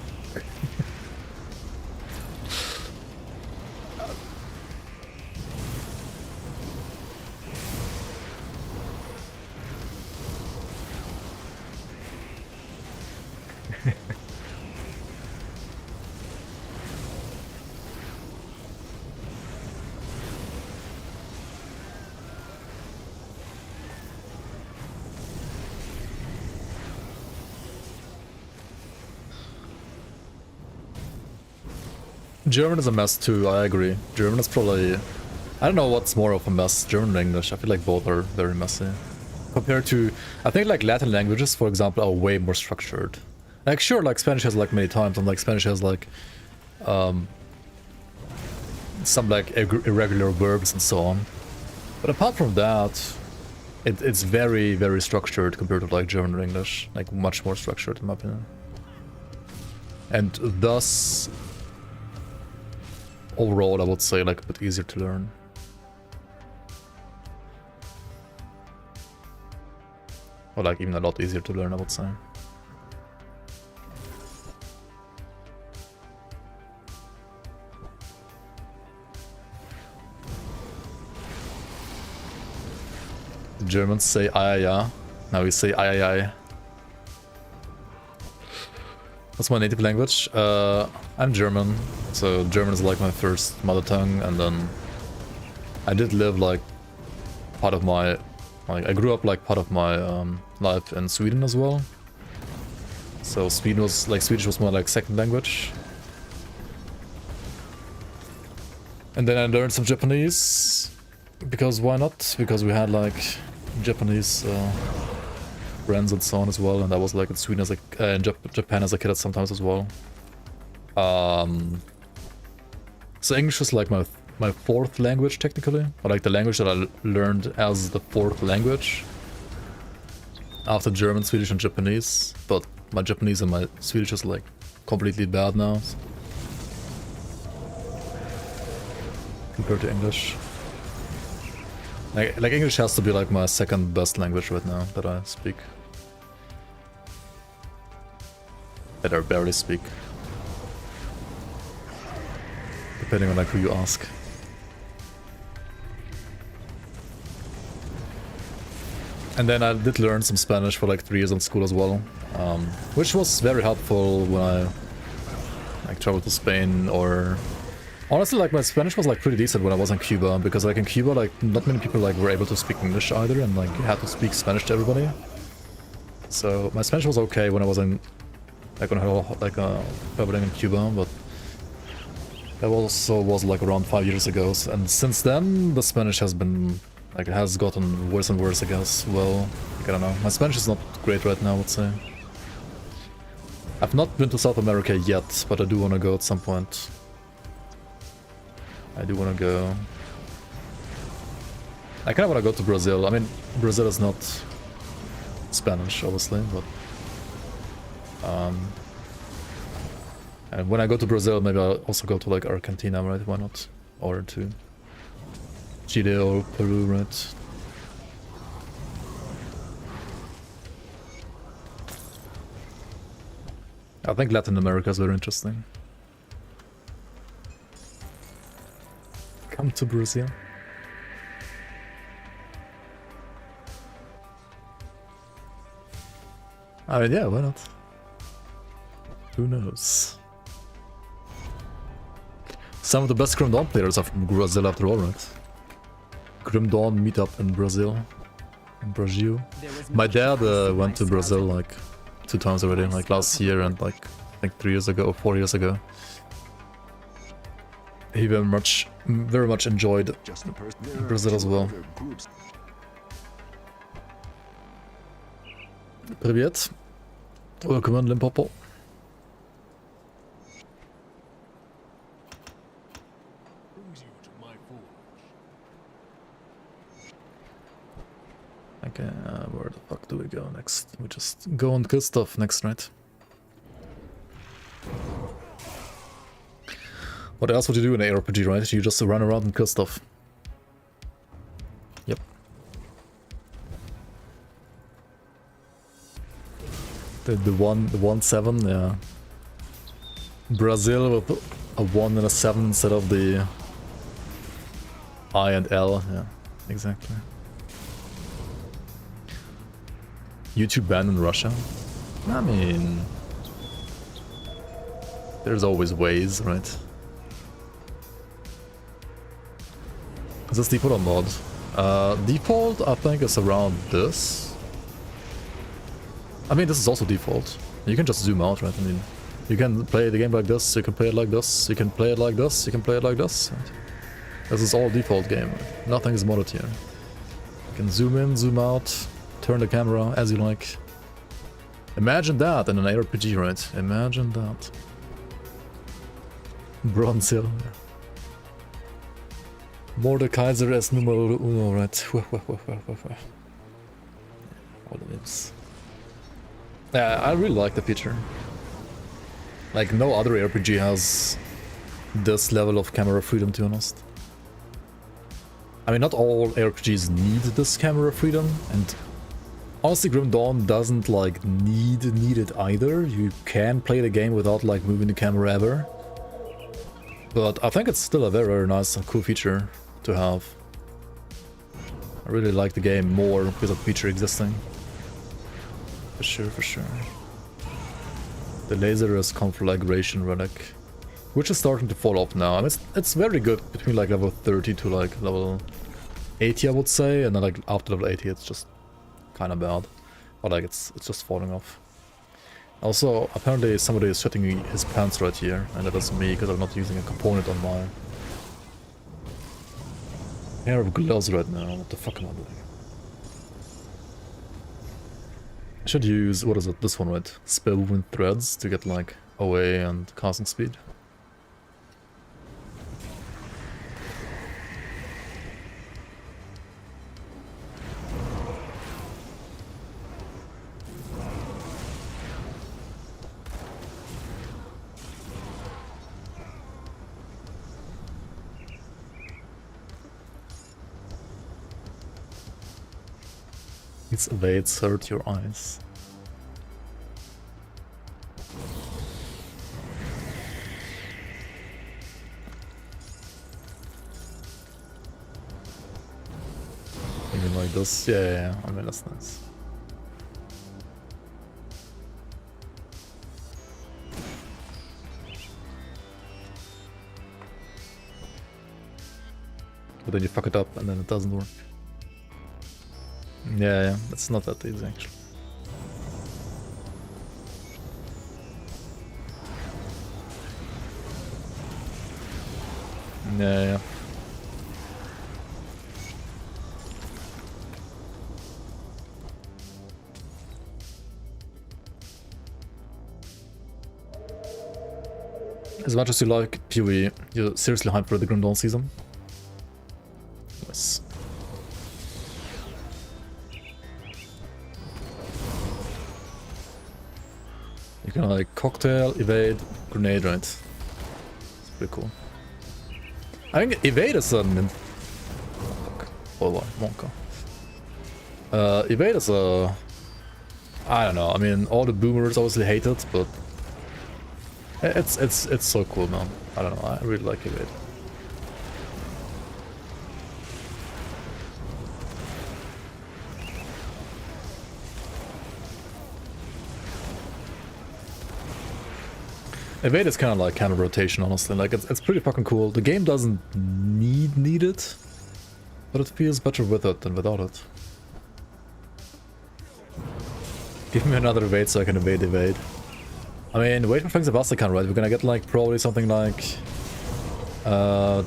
German is a mess too, I agree. German is probably... I don't know what's more of a mess, German or English. I feel like both are very messy. Compared to... I think like Latin languages, for example, are way more structured. Like sure, like Spanish has like many times, and like Spanish has like... some like irregular verbs and so on. But apart from that, it's very, very structured compared to like German or English. Like much more structured in my opinion. And thus, overall, I would say like a bit easier to learn. Or like even a lot easier to learn, I would say. The Germans say "ayaya." Now we say "ayayay." What's my native language? I'm German, so German is like my first mother tongue, and then I did live like part of my, I grew up like part of my life in Sweden as well. So Sweden was like, Swedish was my like second language. And then I learned some Japanese, because why not? Because we had like Japanese friends and so on as well, and I was like in Sweden as a in Japan as a kid sometimes as well. So English is like my fourth language technically, or like the language that I learned as the fourth language after German, Swedish, and Japanese. But my Japanese and my Swedish is like completely bad now compared to English. Like English has to be like my second best language right now that I speak. That I barely speak. Depending on like who you ask. And then I did learn some Spanish for like 3 years in school as well, which was very helpful when I like traveled to Spain. Or honestly, like my Spanish was like pretty decent when I was in Cuba, because like in Cuba, like not many people like were able to speak English either, and like you had to speak Spanish to everybody. So my Spanish was okay when I was in like when I had like traveling in Cuba, but that also was like around 5 years ago, and since then the Spanish has been like, it has gotten worse and worse, I guess. Well, like, I don't know. My Spanish is not great right now, I would say. I've not been to South America yet, but I do want to go at some point. I do want to go. I kind of want to go to Brazil. I mean, Brazil is not Spanish, obviously, but and when I go to Brazil, maybe I'll also go to like Argentina, right? Why not? Or to Chile or Peru, right? I think Latin America is very interesting. Come to Brazil. I mean, yeah, why not? Who knows? Some of the best Grim Dawn players are from Brazil after all, right? Grim Dawn meetup in Brazil. In Brazil. My dad went to Brazil like 2 times already, like last year and like I think 3 years ago or 4 years ago. He very much enjoyed Brazil as well. Привет. Welcome on Limpopo. Okay, where the fuck do we go next? We just go and kill stuff next, right? What else would you do in an ARPG, right? You just run around and kill stuff. Yep. The 1-7, yeah. Brazil with a 1 and a 7 instead of the I and L, yeah, exactly. YouTube banned in Russia? I mean, there's always ways, right? Is this default or mod? Default, I think, is around this. I mean, this is also default. You can just zoom out, right? I mean, you can play the game like this, you can play it like this, you can play it like this, you can play it like this. Right? This is all default game. Nothing is modded here. You can zoom in, zoom out, turn the camera as you like. Imagine that in an ARPG, right? Imagine that. Bronze Hill. Mordekaiser es numero uno, right? All the names. Yeah, I really like the feature. Like, no other RPG has this level of camera freedom, to be honest. I mean, not all RPGs need this camera freedom, and honestly, Grim Dawn doesn't like need it either. You can play the game without like moving the camera ever. But I think it's still a very, very nice and cool feature to have. I really like the game more because of the feature existing. For sure, for sure. The laser is conflagration relic, which is starting to fall off now. I mean, it's very good between like level 30 to like level 80, I would say, and then like after level 80 it's just kind of bad. Or like it's just falling off. Also, apparently somebody is shitting his pants right here, and that is me because I'm not using a component on my pair of gloves right now. What the fuck am I doing? I should use, what is it, this one, right? Speedleveling threads to get like OA and casting speed. Its evades hurt your eyes. You mean like this? Yeah, I mean that's nice. But then you fuck it up and then it doesn't work. Yeah, it's not that easy actually. Yeah. As much as you like PoE, you're seriously hyped for the Grim Dawn season? Nice. You can like cocktail, evade, grenade, right? It's pretty cool. I think evade is a... Fuck. Oh, Monka. Evade is a... I don't know, I mean, all the boomers obviously hate it, but... It's so cool, man. I don't know, I really like evade. Evade is kind of like counter rotation, honestly. Like it's pretty fucking cool. The game doesn't need it, but it feels better with it than without it. Give me another evade so I can evade. I mean, wait for things of Asakan, right? We're gonna get like probably something like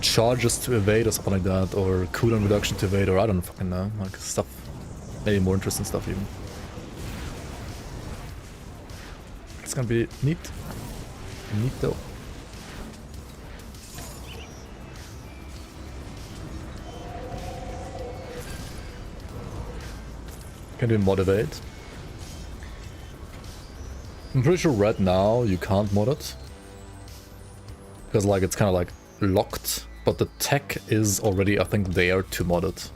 charges to evade or something like that, or cooldown reduction to evade, or I don't fucking know, like stuff, maybe more interesting stuff even. It's gonna be neat. Neat though. Can we motivate? I'm pretty sure right now you can't mod it. Because like it's kind of like locked, but the tech is already, I think, there to mod it.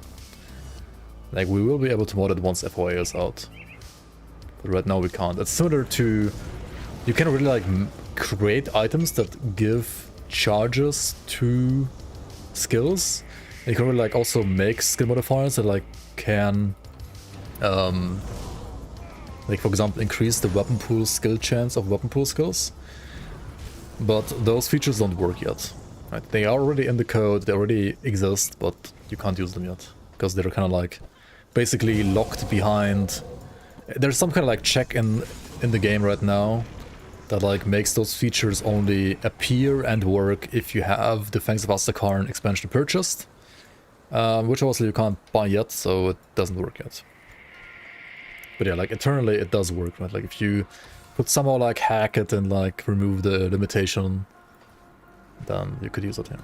Like we will be able to mod it once FOA is out. But right now we can't. It's similar to... You can really like create items that give charges to skills. And you can really like also make skill modifiers that like can like for example increase the weapon pool skill chance of weapon pool skills. But those features don't work yet. Right? They are already in the code, they already exist, but you can't use them yet. Because they're kind of like basically locked behind... There's some kind of like check in the game right now that like makes those features only appear and work if you have the Fangs of Astakarn expansion purchased, which obviously you can't buy yet, so it doesn't work yet. But yeah, like internally it does work, right? Like if you could somehow like hack it and like remove the limitation, then you could use it here.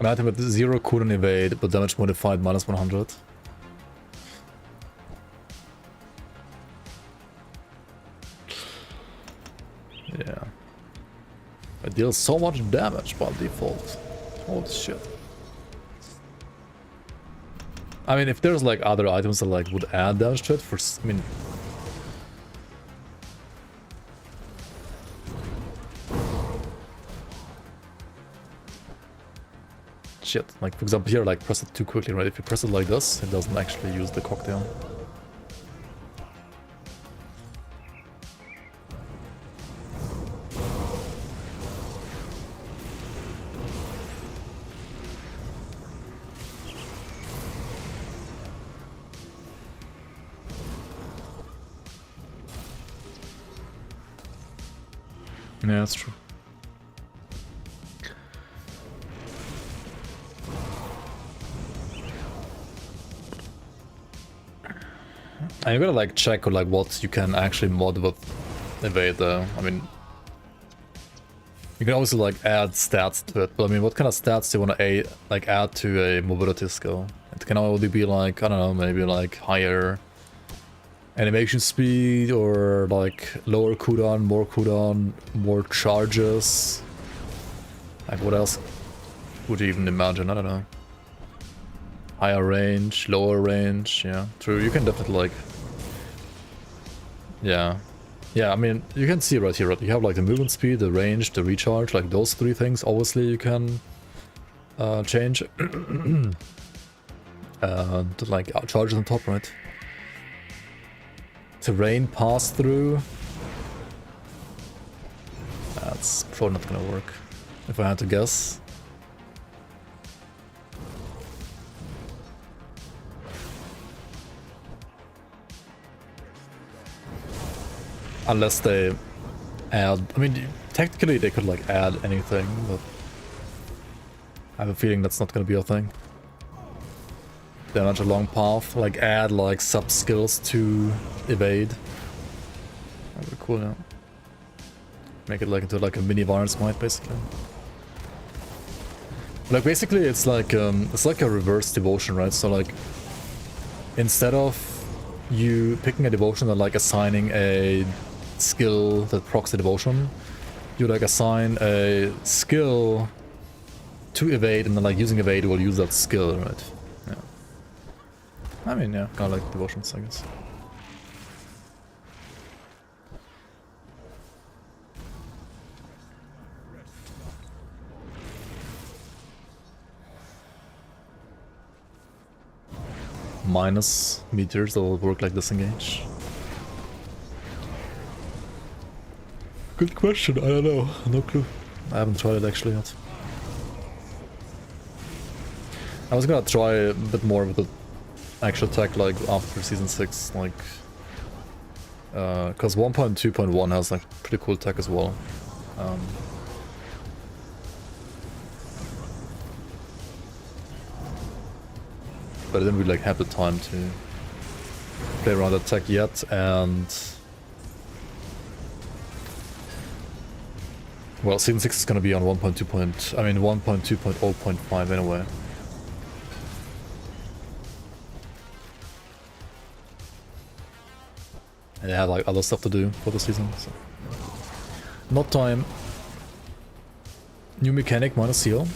An item with 0 cooldown evade, but damage modified minus 100. Yeah. It deals so much damage by default. Holy shit. I mean, if there's like other items that like would add damage to it, I mean... Shit, like for example here, like press it too quickly, right? If you press it like this, it doesn't actually use the cocktail. Yeah, that's true. And you gotta like check like what you can actually mod with evade though. I mean, you can obviously like add stats to it, but I mean, what kind of stats do you want to like add to a mobility skill? It can only be like, I don't know, maybe like higher animation speed or like lower cooldown, more charges. Like what else would you even imagine? I don't know. Higher range, lower range, yeah, true. You can definitely like, yeah, I mean, you can see right here, right? You have like the movement speed, the range, the recharge, like those three things. Obviously, you can change. To like charges on top, right? Terrain pass through. That's probably not gonna work, if I had to guess. Unless they add... I mean, technically they could like add anything, but I have a feeling that's not gonna be a thing. Damage along path, like add like sub-skills to evade. That'd be cool, yeah. Make it like into like a mini Virus Might, basically. Like basically it's like a reverse devotion, right? So like instead of you picking a devotion and like assigning a skill that procs the devotion, you like assign a skill to evade, and then like using evade will use that skill, right? Yeah. I mean, yeah, kind of like devotions, I guess. Minus meters that will work like disengage. Good question, I don't know, no clue. I haven't tried it actually yet. I was gonna try a bit more with the actual tech like after season 6, like cause 1.2.1 has like pretty cool tech as well. But I didn't really like have the time to play around that tech yet, and well, season 6 is gonna be on 1.2.0.5 anyway. And I have like other stuff to do for the season, so not time. New mechanic minus heal.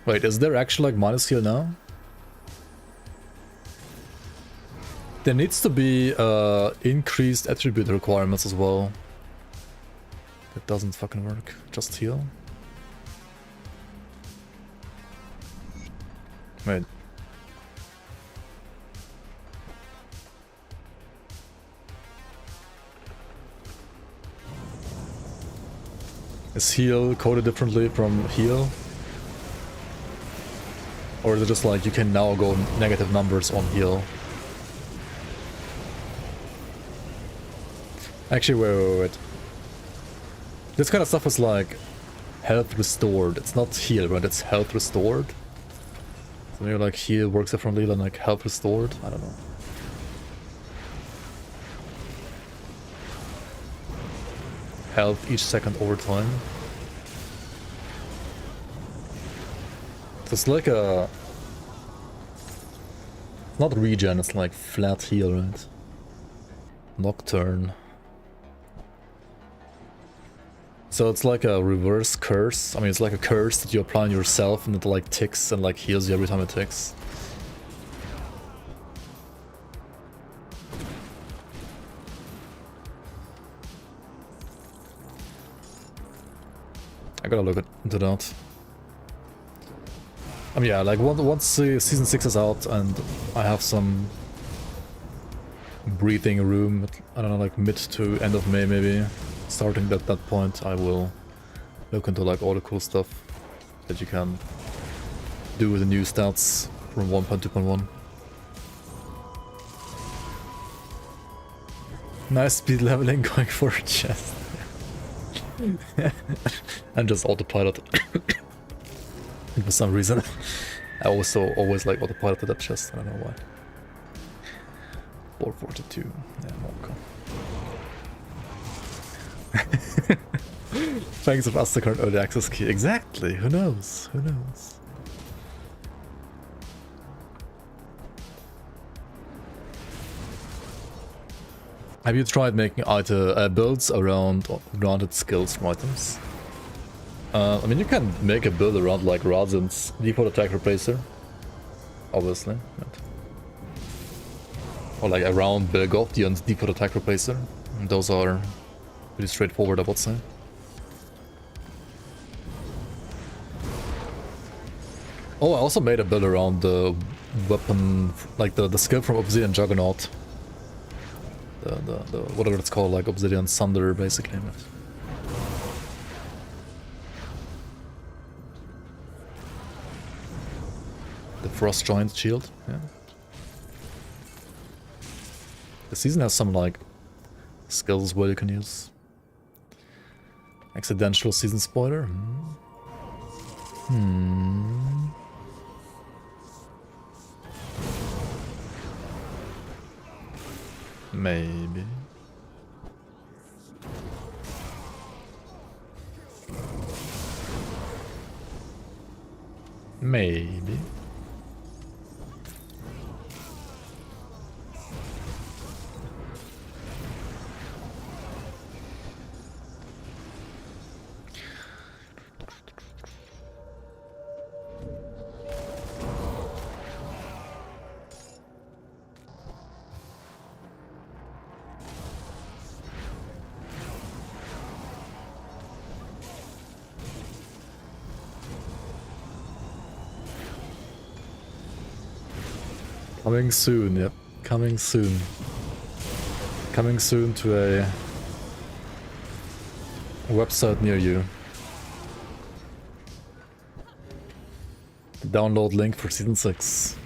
Wait, is there actually like minus heal now? There needs to be increased attribute requirements as well. That doesn't fucking work. Just heal. Wait. Is heal coded differently from heal? Or is it just like you can now go negative numbers on heal? Actually, wait. This kind of stuff is like health restored. It's not heal, right? It's health restored. So maybe like heal works differently than like health restored. I don't know. health each second over time. It's like a... not regen, it's like flat heal, right? Nocturne. So it's like a reverse curse. I mean, it's like a curse that you apply on yourself and it like ticks and like heals you every time it ticks. I gotta look into that. I mean, yeah, like once season 6 is out and I have some breathing room, I don't know, like mid to end of May maybe, starting at that point, I will look into like all the cool stuff that you can do with the new stats from 1.2.1. Nice speed leveling going for a chest. And just autopilot. For some reason. I also always like autopiloted that chest, I don't know why. 442. Yeah, more. Thanks of Mastercard early access key. Exactly, who knows? Who knows? Have you tried making builds around granted skills from items? I mean, you can make a build around like Razen's default attack replacer, obviously. Right? Or like around Belgottian's default attack replacer. And those are pretty straightforward, I would say. Oh, I also made a build around the weapon, like the skill from Obsidian Juggernaut. The whatever it's called, like Obsidian Sunder, basically. The Frost Giant Shield, yeah. The season has some like skills where you can use. Accidental season spoiler. Maybe. Maybe. Coming soon, yep. Coming soon. Coming soon to a website near you. The download link for season 6.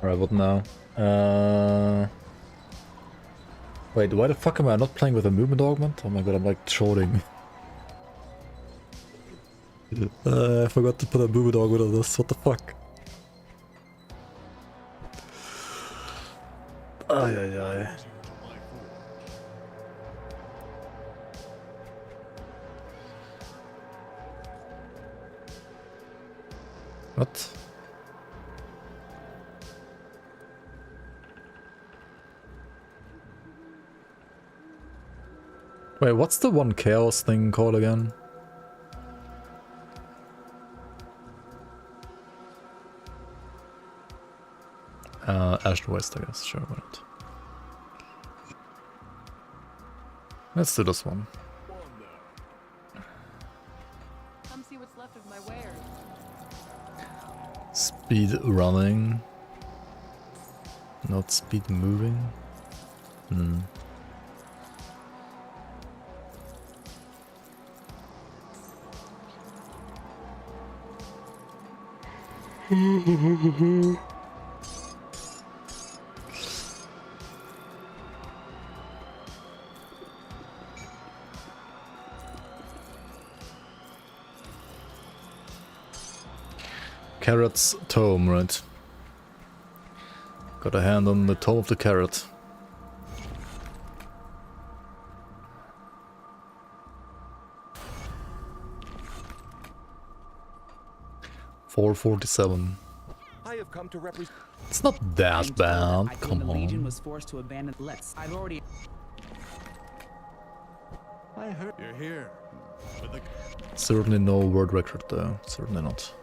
Alright, what now? Wait, why the fuck am I not playing with a movement augment? Oh my god, I'm like trolling. I forgot to put a movement augment on this, what the fuck? Ay ay ay. What? Wait, what's the one chaos thing called again? Ashen Waste, I guess. Sure, why not? Let's do this one. Come see what's left of my wares. Speed running. Not speed moving. Hmm. Carrot's tome, right? Got a hand on the tome of the carrot. $447. I have come to represent. It's not that Until bad. I think Come the Legion on. was forced to abandon. I've already. I heard you're here. But the Certainly no word record though. Certainly not.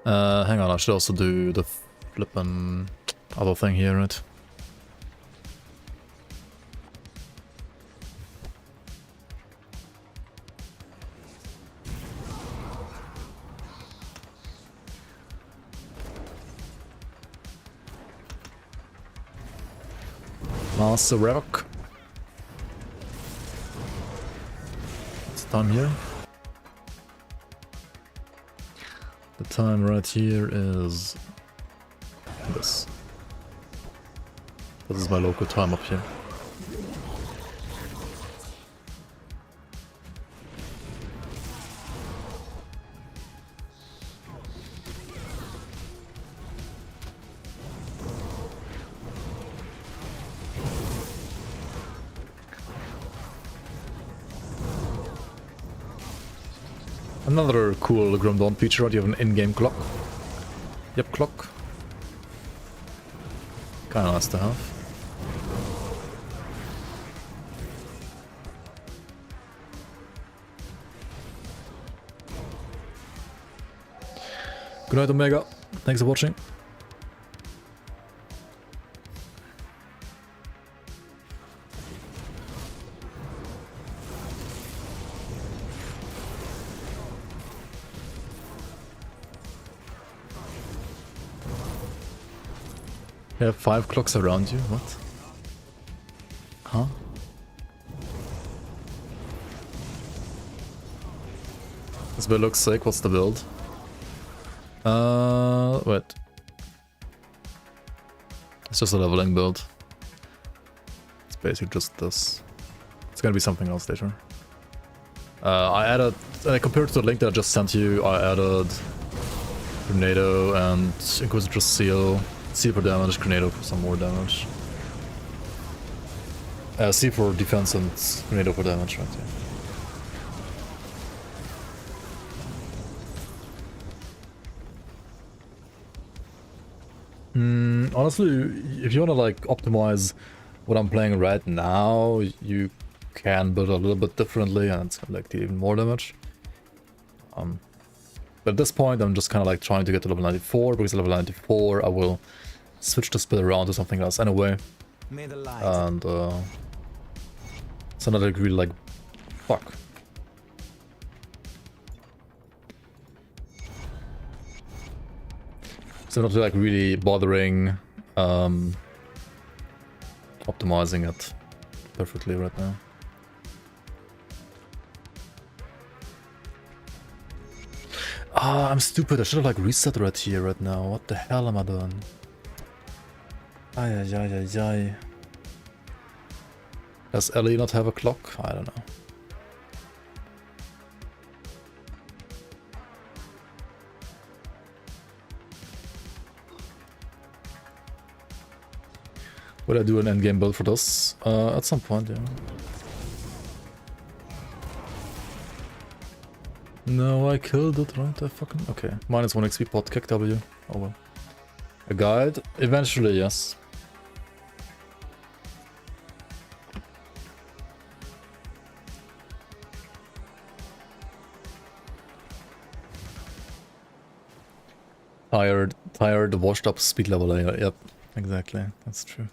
Hang on, I should also do the flippin' other thing here, right? Master Rock. It's done here. The time right here is this. This is my local time up here. Another cool Grim Dawn feature, right? You have an in-game clock. Yep, clock. Kinda nice to have. Good night, Omega. Thanks for watching. You have 5 clocks around you? What? Huh? This build looks sick. What's the build? Wait. It's just a leveling build. It's basically just this. It's gonna be something else later. I added, compared to the link that I just sent you, I added Tornado and Inquisitor Seal. C for damage, Grenado for some more damage. C for defense and Grenado for damage, right? Yeah. Honestly, if you wanna like optimize what I'm playing right now, you can build a little bit differently and it's gonna like do even more damage. But at this point, I'm just kind of like trying to get to level 94, because at level 94 I will switch the spell around to something else anyway. And so not like really like fuck. So not like really bothering optimizing it perfectly right now. Ah, I'm stupid. I should have like reset right here right now. What the hell am I doing? Ay, ay, ay, ay, ay. Does Ellie not have a clock? I don't know. Will I do an endgame build for this? At some point, yeah. No, I killed it, right? I fucking... Okay. Minus 1 XP pot, kick W. Oh well. A guide? Eventually, yes. Tired, washed up speed level layer. Yep, exactly. That's true.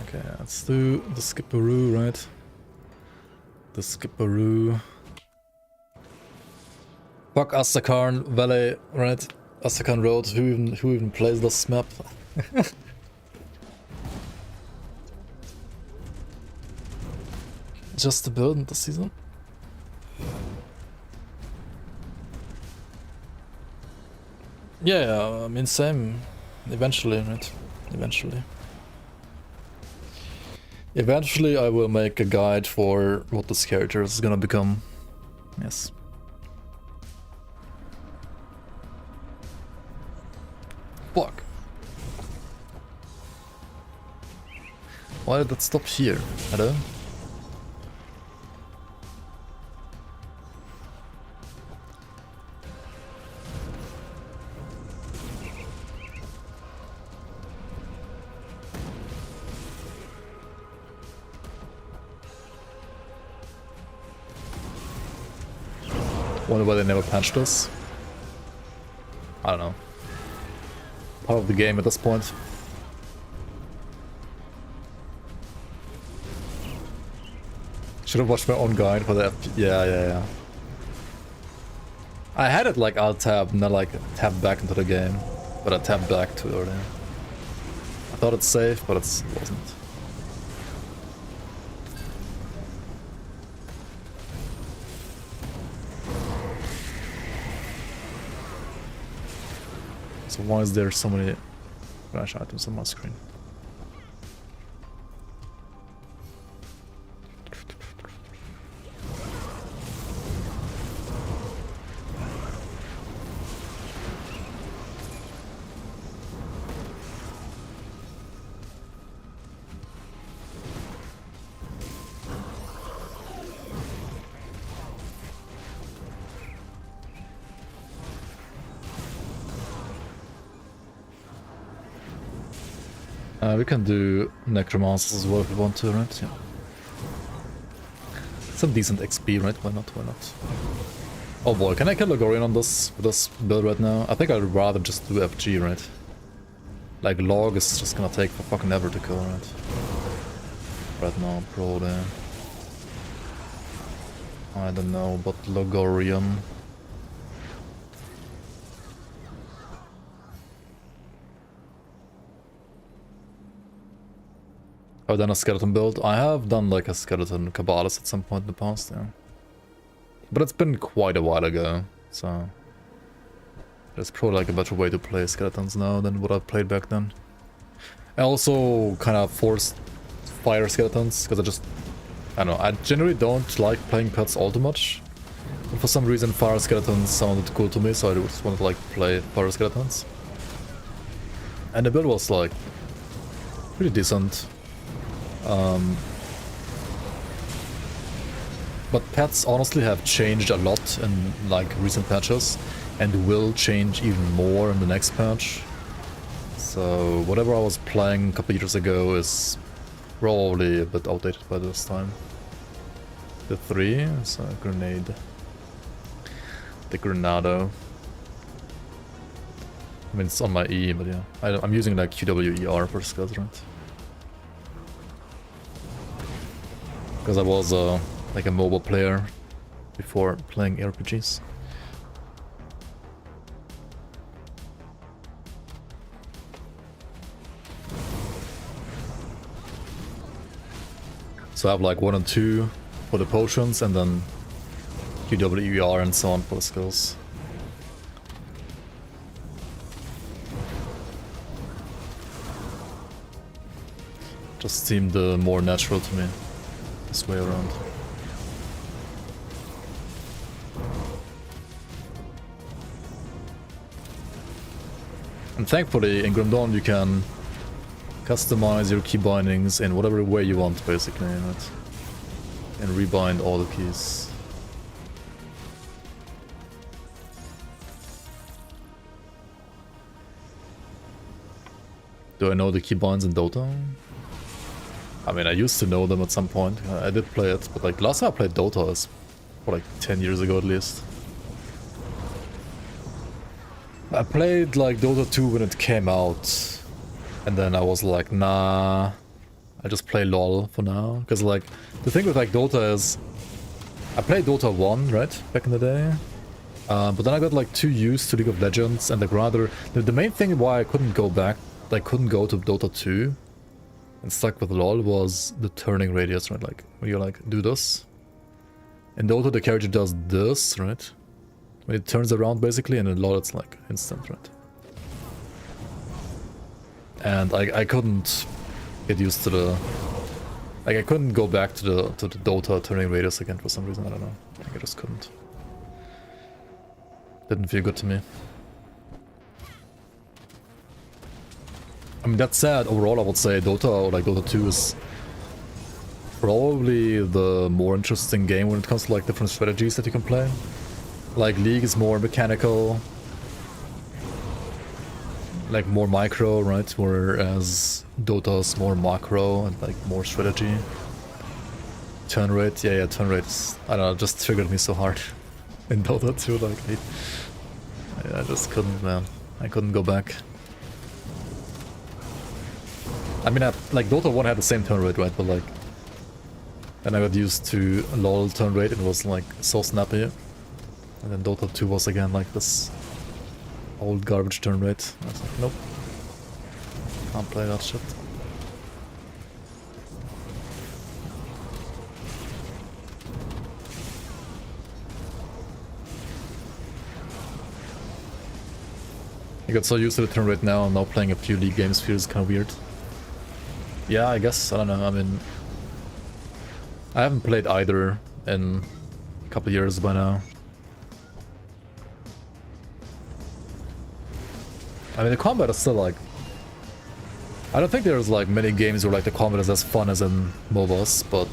Okay, let's do the skipperoo, right? The skipperoo. Fuck Astakarn Valley, right? Astakarn Road. Who even plays this map? Just the build in the season. Yeah, I mean, same. Eventually, right? Eventually. Eventually I will make a guide for what this character is gonna become. Yes. Fuck. Why did that stop here? Hello? Wonder why they never patched us. I don't know. Part of the game at this point. Should have watched my own guide for the FP. Yeah. I had it like alt tab, not like tab back into the game. But I tabbed back too early. I thought it's safe, but it wasn't. So why is there so many flash items on my screen? We can do necromancers as well if we want to, right? Yeah. Some decent XP, right? Why not? Why not? Oh boy, can I kill a Gorian on this with this build right now? I think I'd rather just do FG, right? Like log is just gonna take for fucking ever to kill, right? Right now, probably. I don't know, but Logorian. I've done a skeleton build. I have done like a skeleton Kabbalist at some point in the past, yeah. But it's been quite a while ago, so... There's probably like a better way to play skeletons now than what I played back then. I also kind of forced fire skeletons, because I don't know, I generally don't like playing pets all too much. But for some reason fire skeletons sounded cool to me, so I just wanted to like play fire skeletons. And the build was like... pretty decent. But pets honestly have changed a lot in like recent patches and will change even more in the next patch. So whatever I was playing a couple years ago is probably a bit outdated by this time. The 3 is a grenade. The Grenado. I mean it's on my E, but yeah. I'm using like QWER for skills, right? Because I was like a mobile player before playing ARPGs. So I have like 1 and 2 for the potions and then QWER and so on for the skills. Just seemed more natural to me. This way around. And thankfully in Grim Dawn you can customize your key bindings in whatever way you want, basically, right? and rebind all the keys. Do I know the keybinds in Dota? I mean, I used to know them at some point. I did play it, but like last time I played Dota is for like 10 years ago at least. I played like Dota 2 when it came out, and then I was like, nah, I just play LoL for now. Because like, the thing with like Dota is, I played Dota 1, right, back in the day. But then I got like too used to League of Legends, and like rather, the main thing why I couldn't go back, like couldn't go to Dota 2 and stuck with LoL was the turning radius, right? Like, when you like do this. In Dota the character does this, right? When it turns around basically, and in LoL it's like instant, right? And I couldn't get used to the... Like I couldn't go back to the Dota turning radius again for some reason, I don't know. I just couldn't. Didn't feel good to me. I mean, that said, overall I would say Dota or like Dota 2 is probably the more interesting game when it comes to like different strategies that you can play. Like League is more mechanical, like more micro, right? Whereas Dota is more macro and like more strategy. Turn rate, yeah, turn rate is, I don't know, just triggered me so hard in Dota 2, like I just couldn't, man. I couldn't go back. I mean, like Dota 1 had the same turn rate, right? But like, then I got used to LoL turn rate, it was like so snappy. And then Dota 2 was again like this old garbage turn rate. I was like, nope. Can't play that shit. I got so used to the turn rate now, and now playing a few League games feels kind of weird. Yeah, I guess, I don't know, I mean... I haven't played either in a couple years by now. I mean, the combat is still like... I don't think there's like many games where like the combat is as fun as in MOBAs, but...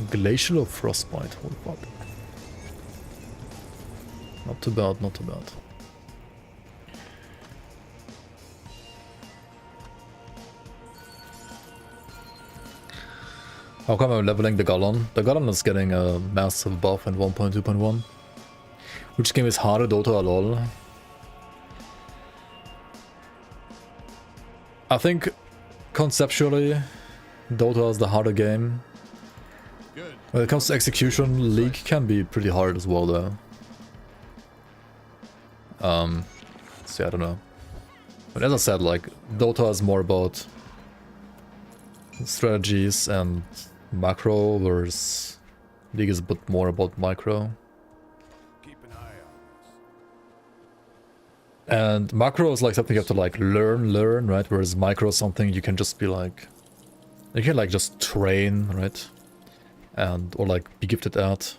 Glacial or Frostbite? Holy fuck. Not too bad, not too bad. How come I'm leveling Dagallon? Dagallon is getting a massive buff in 1.2.1. Which game is harder, Dota or LoL? I think conceptually Dota is the harder game. When it comes to execution, League can be pretty hard as well though. So yeah, I don't know. But as I said, like, Dota is more about strategies and macro, whereas League is a bit more about micro. Keep an eye on this. And macro is like something you have to like learn, right? Whereas micro is something you can just be like, you can like just train, right? And or like be gifted at.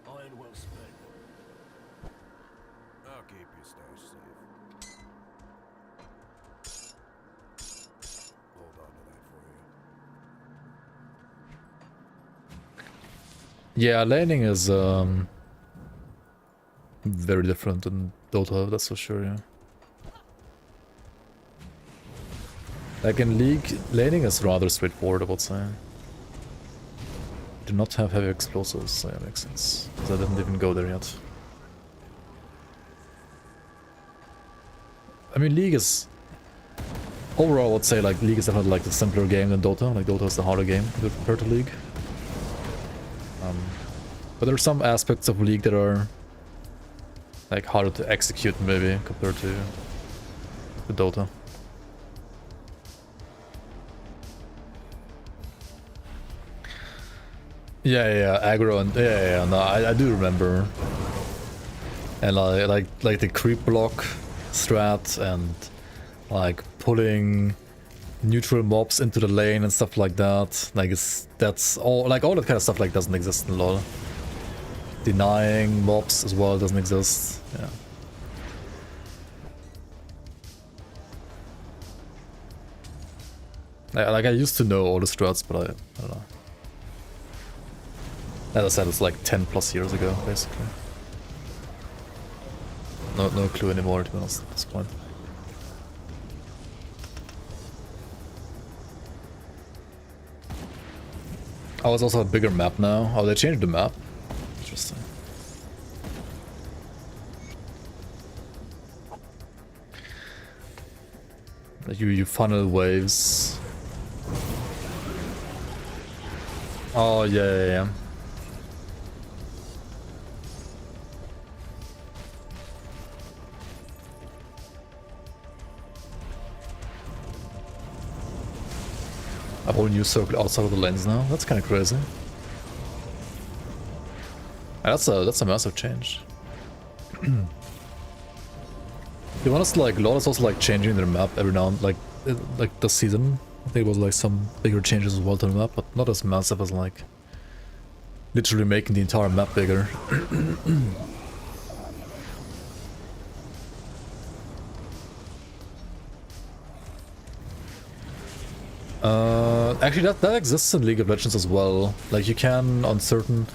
Iron well spent. I'll keep your stash safe. Hold on to that for you. Yeah, laning is very different in Dota, that's for sure, yeah. Like in League, laning is rather straightforward, I would say. Do not have heavy explosives, so yeah, makes sense. Because I didn't even go there yet. I mean, League is... Overall, I would say like League is definitely like the simpler game than Dota. Like Dota is the harder game compared to League. But there are some aspects of League that are like harder to execute maybe compared to Dota. Yeah, aggro and yeah, no, I do remember. And like the creep block strat and like pulling neutral mobs into the lane and stuff like that. Like that's all that kind of stuff like doesn't exist in LoL. Denying mobs as well doesn't exist. Yeah. Like, I used to know all the strats, but I don't know. As I said, it's like 10 plus years ago, basically. No clue anymore, to be honest, at this point. Oh, it's also a bigger map now. Oh, they changed the map. Interesting. Like you funnel waves. Oh, yeah. A whole new circle outside of the lanes now. That's kind of crazy. That's a massive change. To be honest, like LoL is also like changing their map every now and like this season. I think it was like some bigger changes as well to the map, but not as massive as like literally making the entire map bigger. Actually, that exists in League of Legends as well. Like you can on certain,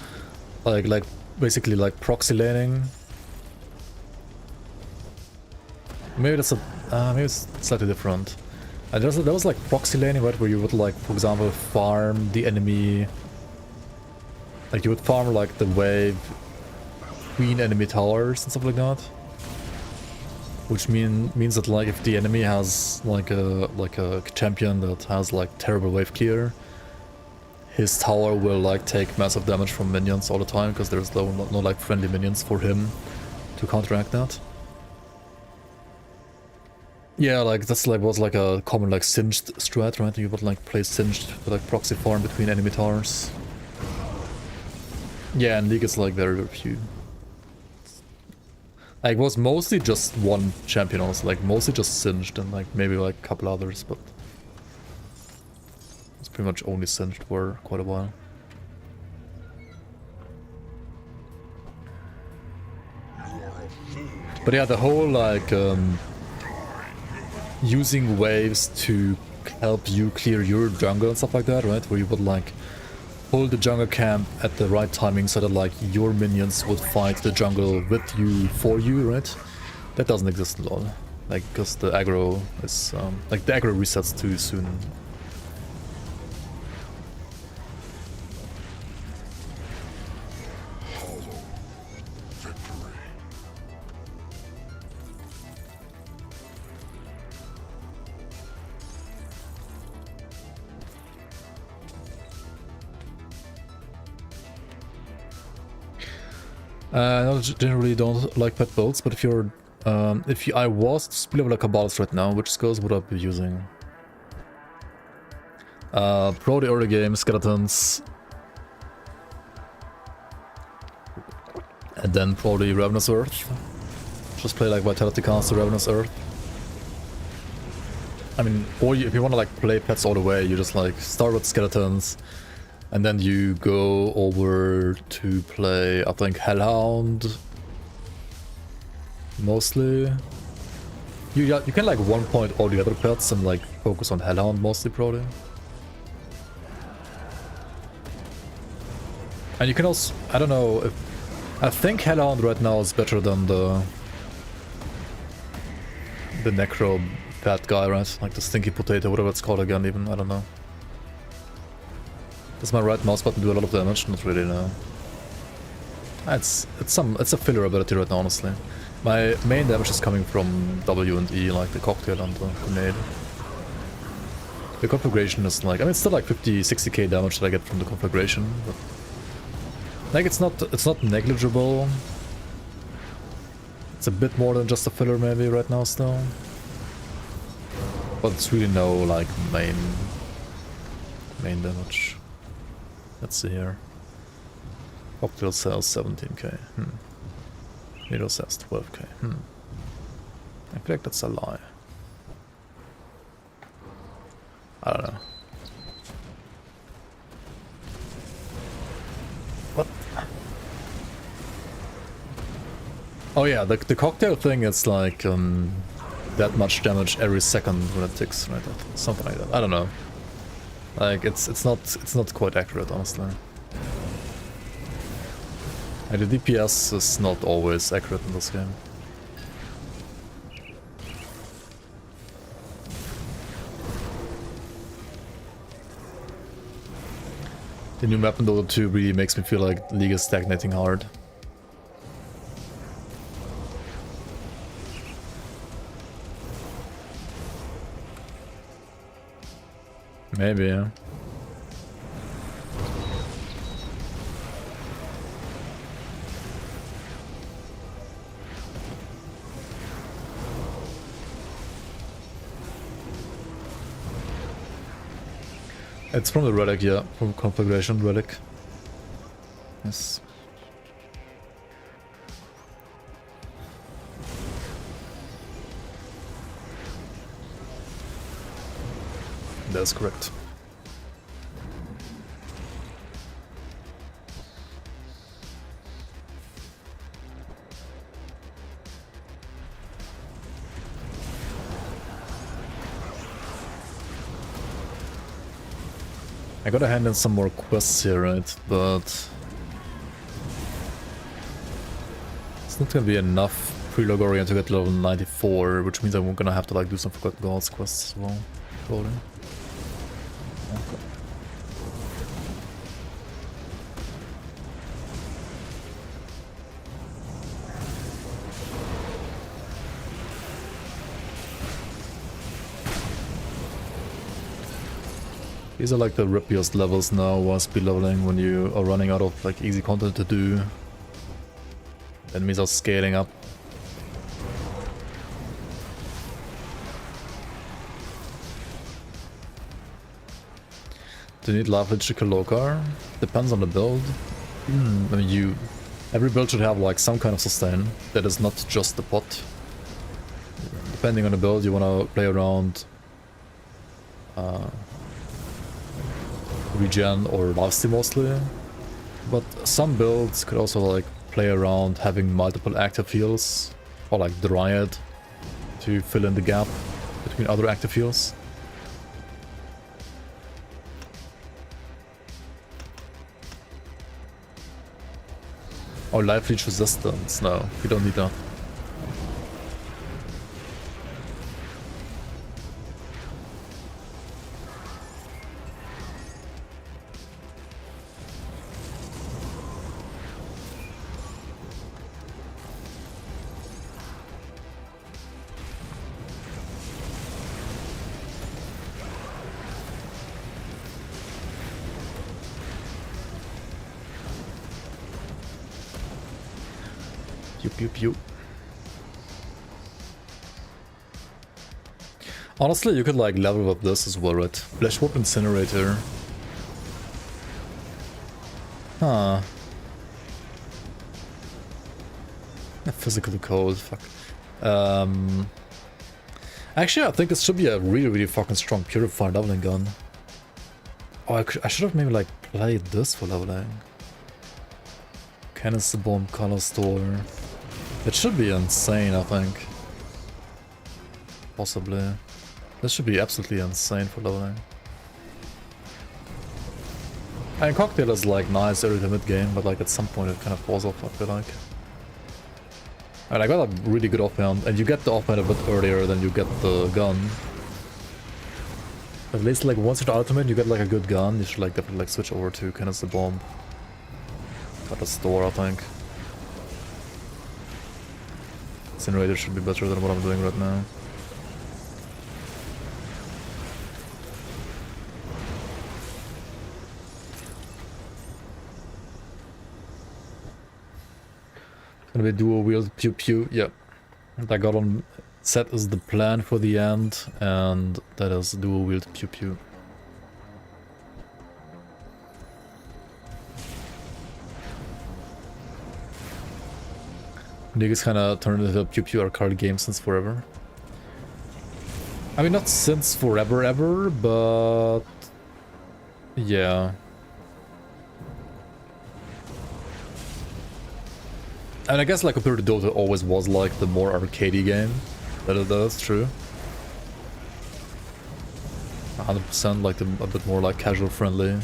like basically like proxy laning. Maybe that's maybe it's slightly different. And there was like proxy laning, right, where you would like, for example, farm the enemy. Like you would farm like the wave between enemy towers and stuff like that. Which means that like if the enemy has like a champion that has like terrible wave clear, his tower will like take massive damage from minions all the time because there's no like friendly minions for him to counteract that. Yeah, like that's like was like a common like singed strat, right? You would like play singed with like proxy farm between enemy towers. Yeah, and League is like very few. Like, it was mostly just one champion, also, like, mostly just Singed and, like, maybe, like, a couple others, but it's pretty much only Singed for quite a while. But yeah, the whole, like, using waves to help you clear your jungle and stuff like that, right? Where you would, like, hold the jungle camp at the right timing so that like your minions would fight the jungle with you, for you, right? That doesn't exist in LoL. Like, because the aggro is, like the aggro resets too soon. I generally don't like pet builds, but if you're, I was to speed level like a Cabalist right now, which skills would I be using? Pro the early game, Skeletons, and then probably Ravenous Earth. Just play like Vitality Caster, Ravenous Earth. I mean, or if you want to like play pets all the way, you just like start with Skeletons. And then you go over to play, I think, Hellhound. Mostly. You can like one point all the other pets and like focus on Hellhound mostly, probably. And you can also, I don't know, I think Hellhound right now is better than the Necro pet guy, right? Like the Stinky Potato, whatever it's called again, even, I don't know. Does my right mouse button do a lot of damage? Not really, no. It's a filler ability right now, honestly. My main damage is coming from W and E, like the cocktail and the grenade. The conflagration is like, I mean, it's still like 50-60k damage that I get from the conflagration, but like it's not negligible. It's a bit more than just a filler maybe right now still. But it's really no like main damage. Let's see here. Cocktail sells 17k. Needle sells 12k. I feel like that's a lie. I don't know. What? Oh yeah, the cocktail thing is like that much damage every second when it ticks, right? Something like that. I don't know. Like it's not quite accurate, honestly. Like, the DPS is not always accurate in this game. The new map in Dota 2 really makes me feel like the League is stagnating hard. Maybe, yeah. It's from the relic, yeah, from configuration relic. Yes. That's correct. I gotta hand in some more quests here, right? But it's not gonna be enough Prelog Orient to get level 94, which means I'm gonna have to like do some Forgotten Gods quests as well. Probably. Okay. These are like the rippiest levels now while speed leveling, when you are running out of like easy content to do. Enemies are scaling up. Do you need life leech to kill Lokar? Depends on the build. I mean, every build should have like some kind of sustain that is not just the pot. Depending on the build, you wanna play around regen or lifesteal mostly, but some builds could also like play around having multiple active heals, or like Dryad to fill in the gap between other active heals. Or life leech resistance. No, we don't need that. Pew pew. Honestly, you could like level up this as well, right? Fleshwarp Incinerator. Huh. Physical cold, fuck. Actually, I think this should be a really fucking strong Purifier leveling gun. Oh, I should have maybe like played this for leveling. Canister Bomb, Color Store. It should be insane, I think. Possibly. This should be absolutely insane for leveling. And Cocktail is like nice early to mid game, but like at some point it kind of falls off, I feel like. And I got a really good offhand, and you get the offhand a bit earlier than you get the gun. At least like once you're the ultimate, you get like a good gun, you should like definitely like switch over to Canister Bomb. At the store, I think. Incinerator should be better than what I'm doing right now. Gonna be dual wield pew pew, yep. Dagallon set is the plan for the end, and that is dual wield pew pew. League is kinda turned into a pew-pew arcade game since forever. I mean, not since forever ever, but... yeah. And I guess like compared to Dota, it always was like the more arcadey game. That's true. 100%, like a bit more like casual friendly.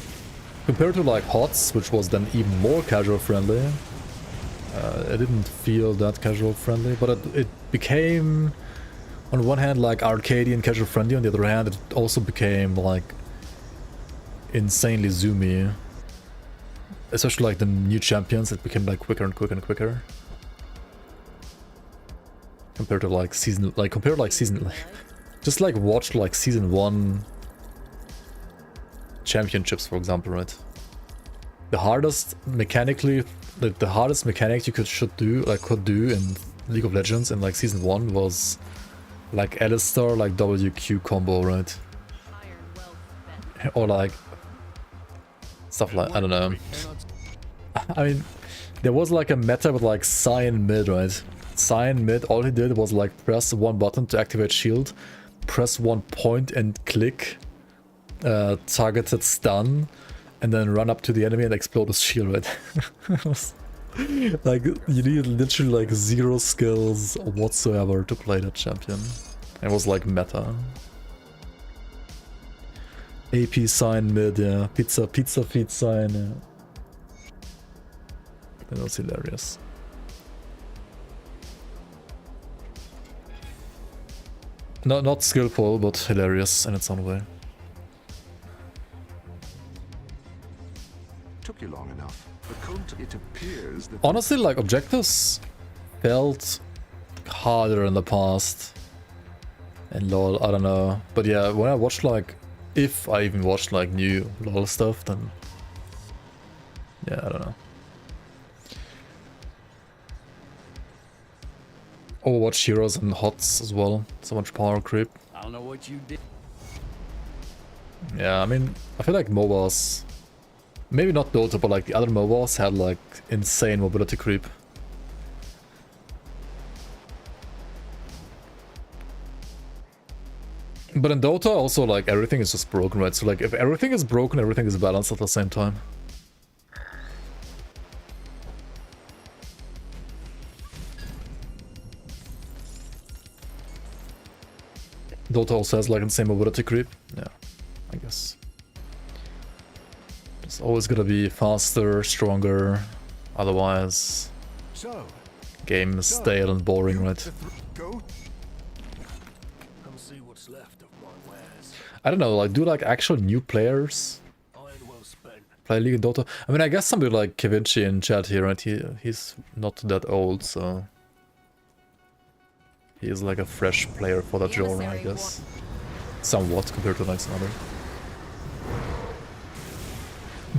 Compared to like HOTS, which was then even more casual friendly. It didn't feel that casual friendly, but it became, on one hand, like arcadey and casual friendly, on the other hand, it also became like insanely zoomy. Especially like the new champions, it became like quicker and quicker and quicker. Compared to like season, just like watch like season 1 championships, for example, right? The hardest mechanically, the hardest mechanic you could do in League of Legends in like season 1 was like Alistar, like WQ combo, right? Or like stuff like, I don't know. I mean, there was like a meta with like Cyan mid, right? Cyan mid, all he did was like press one button to activate shield, press one point and click targeted stun, and then run up to the enemy and explode his shield, right? Like, you need literally like 0 skills whatsoever to play that champion. It was like meta. AP sign mid, yeah. Pizza feed sign, yeah. That was hilarious. No, not skillful, but hilarious in its own way. Took you long enough. It appears that Honestly, like, objectives felt harder in the past. And LoL, I don't know. But yeah, when I watched like, if I even watched like new LoL stuff, then yeah, I don't know. Overwatch heroes and HOTS as well. So much power creep. I don't know what you did. Yeah, I mean, I feel like MOBAs, maybe not Dota, but like the other MOBAs had like insane mobility creep. But in Dota also like everything is just broken, right? So like if everything is broken, everything is balanced at the same time. Dota also has like insane mobility creep. Yeah, I guess. It's always gonna be faster, stronger. Otherwise, game is stale and boring, right? go. Come see what's left of my wares. I don't know, like, do like actual new players Iron well spent. play League of Dota? I mean, I guess somebody like Kevinci in chat here, right? He's not that old, so he is like a fresh player for that genre, I guess. Somewhat compared to like some other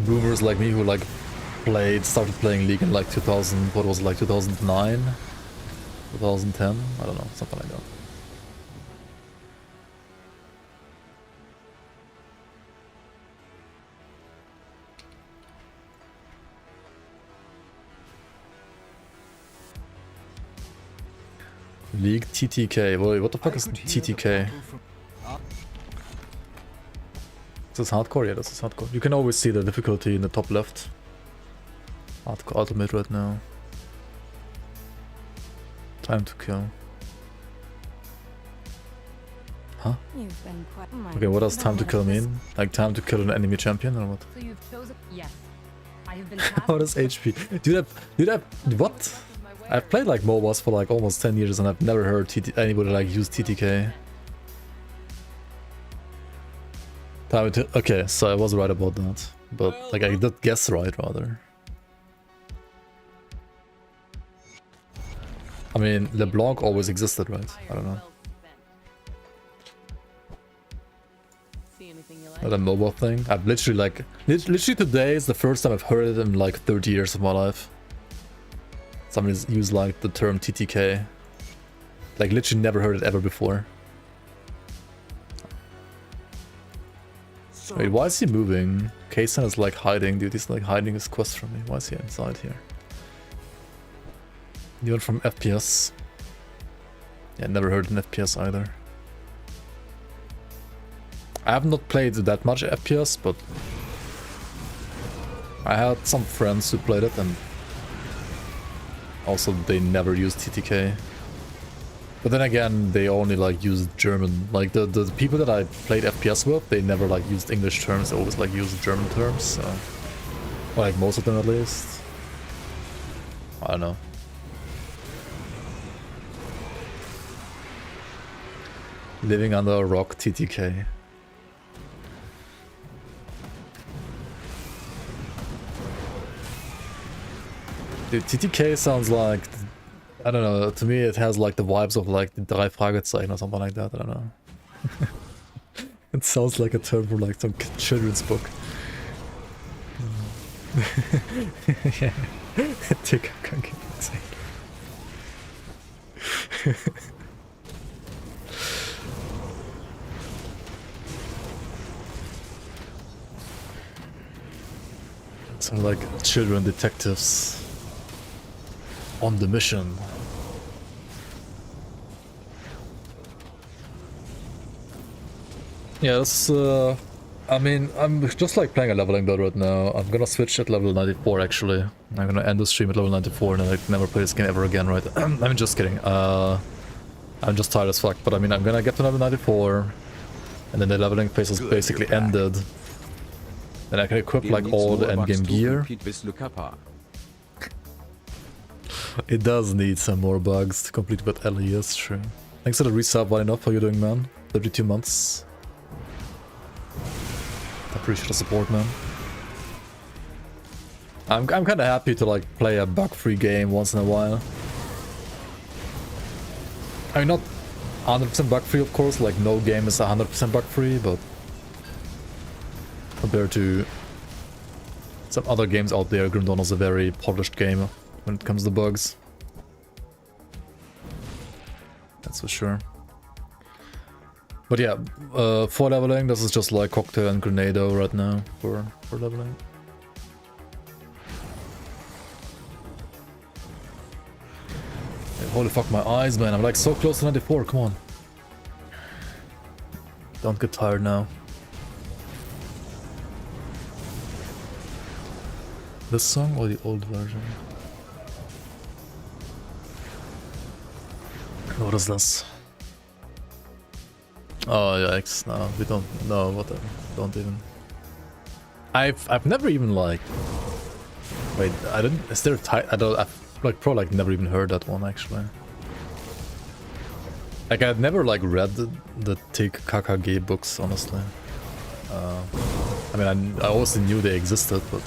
boomers like me who like started playing League in like 2000, what was it, like 2009? 2010? I don't know, something like that. League TTK. Wait, what the fuck is TTK? Is this hardcore? Yeah, this is hardcore. You can always see the difficulty in the top left. Hardcore ultimate right now. Time to kill. Huh? Okay, what does time to kill mean? Like time to kill an enemy champion or what? So you've chosen? Yes. I have been. What is HP? Dude, what? I've played like MOBAs for like almost 10 years and I've never heard anybody like use TTK. Okay, so I was right about that. But like I did guess right rather. I mean, LeBlanc always existed, right? I don't know. Not a MOBA thing. I've literally like... Literally today is the first time I've heard it in like 30 years of my life. Somebody's used like the term TTK. Like literally never heard it ever before. Wait, why is he moving? Kaysen is like hiding, dude. He's like hiding his quest from me. Why is he inside here? Even from FPS. Yeah, never heard an FPS either. I have not played that much FPS, but I had some friends who played it and also they never used TTK. But then again, they only like use German. Like the people that I played FPS with, they never like used English terms. They always like used German terms. So, well, like most of them at least. I don't know. Living under a rock, TTK. Dude, TTK sounds like, I don't know, to me it has like the vibes of like the drei Fragezeichen or something like that, I don't know. It sounds like a term for like some children's book. Yeah. TK kann sein. Some like children detectives on the mission. Yeah, that's I mean, I'm just like playing a leveling build right now. I'm gonna switch at level 94 actually. I'm gonna end the stream at level 94 and then like never play this game ever again, right? I'm just kidding. I'm just tired as fuck, but I mean, I'm gonna get to level 94 and then the leveling phase is basically ended. Then I can equip like all the endgame gear. It does need some more bugs to complete, but Elias, true. Thanks for the resub, why not? How you doing, man? 32 months. I appreciate the support, man. I'm kind of happy to like play a bug-free game once in a while. I mean, not 100% bug-free, of course. Like no game is 100% bug-free, but compared to some other games out there, Grim Dawn is a very polished game when it comes to bugs. That's for sure. But yeah, for leveling, this is just like Cocktail and Grenado right now for leveling. Hey, holy fuck, my eyes, man. I'm like so close to 94, come on. Don't get tired now. This song or the old version? What is this? Oh yikes! No, we don't know what. Don't even. I've never even like. Wait, I didn't. Is there a title? I don't. I've like probably like never even heard that one actually. Like I'd never like read the TIG KKG books honestly. I mean I always knew they existed, but.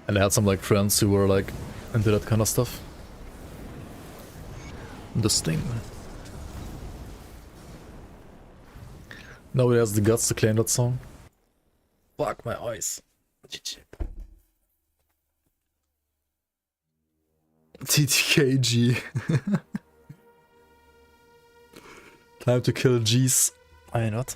And I had some like friends who were like into that kind of stuff. The Sting. Nobody has the guts to claim that song. Fuck my eyes. GG. TTKG. Time to kill G's. Why not?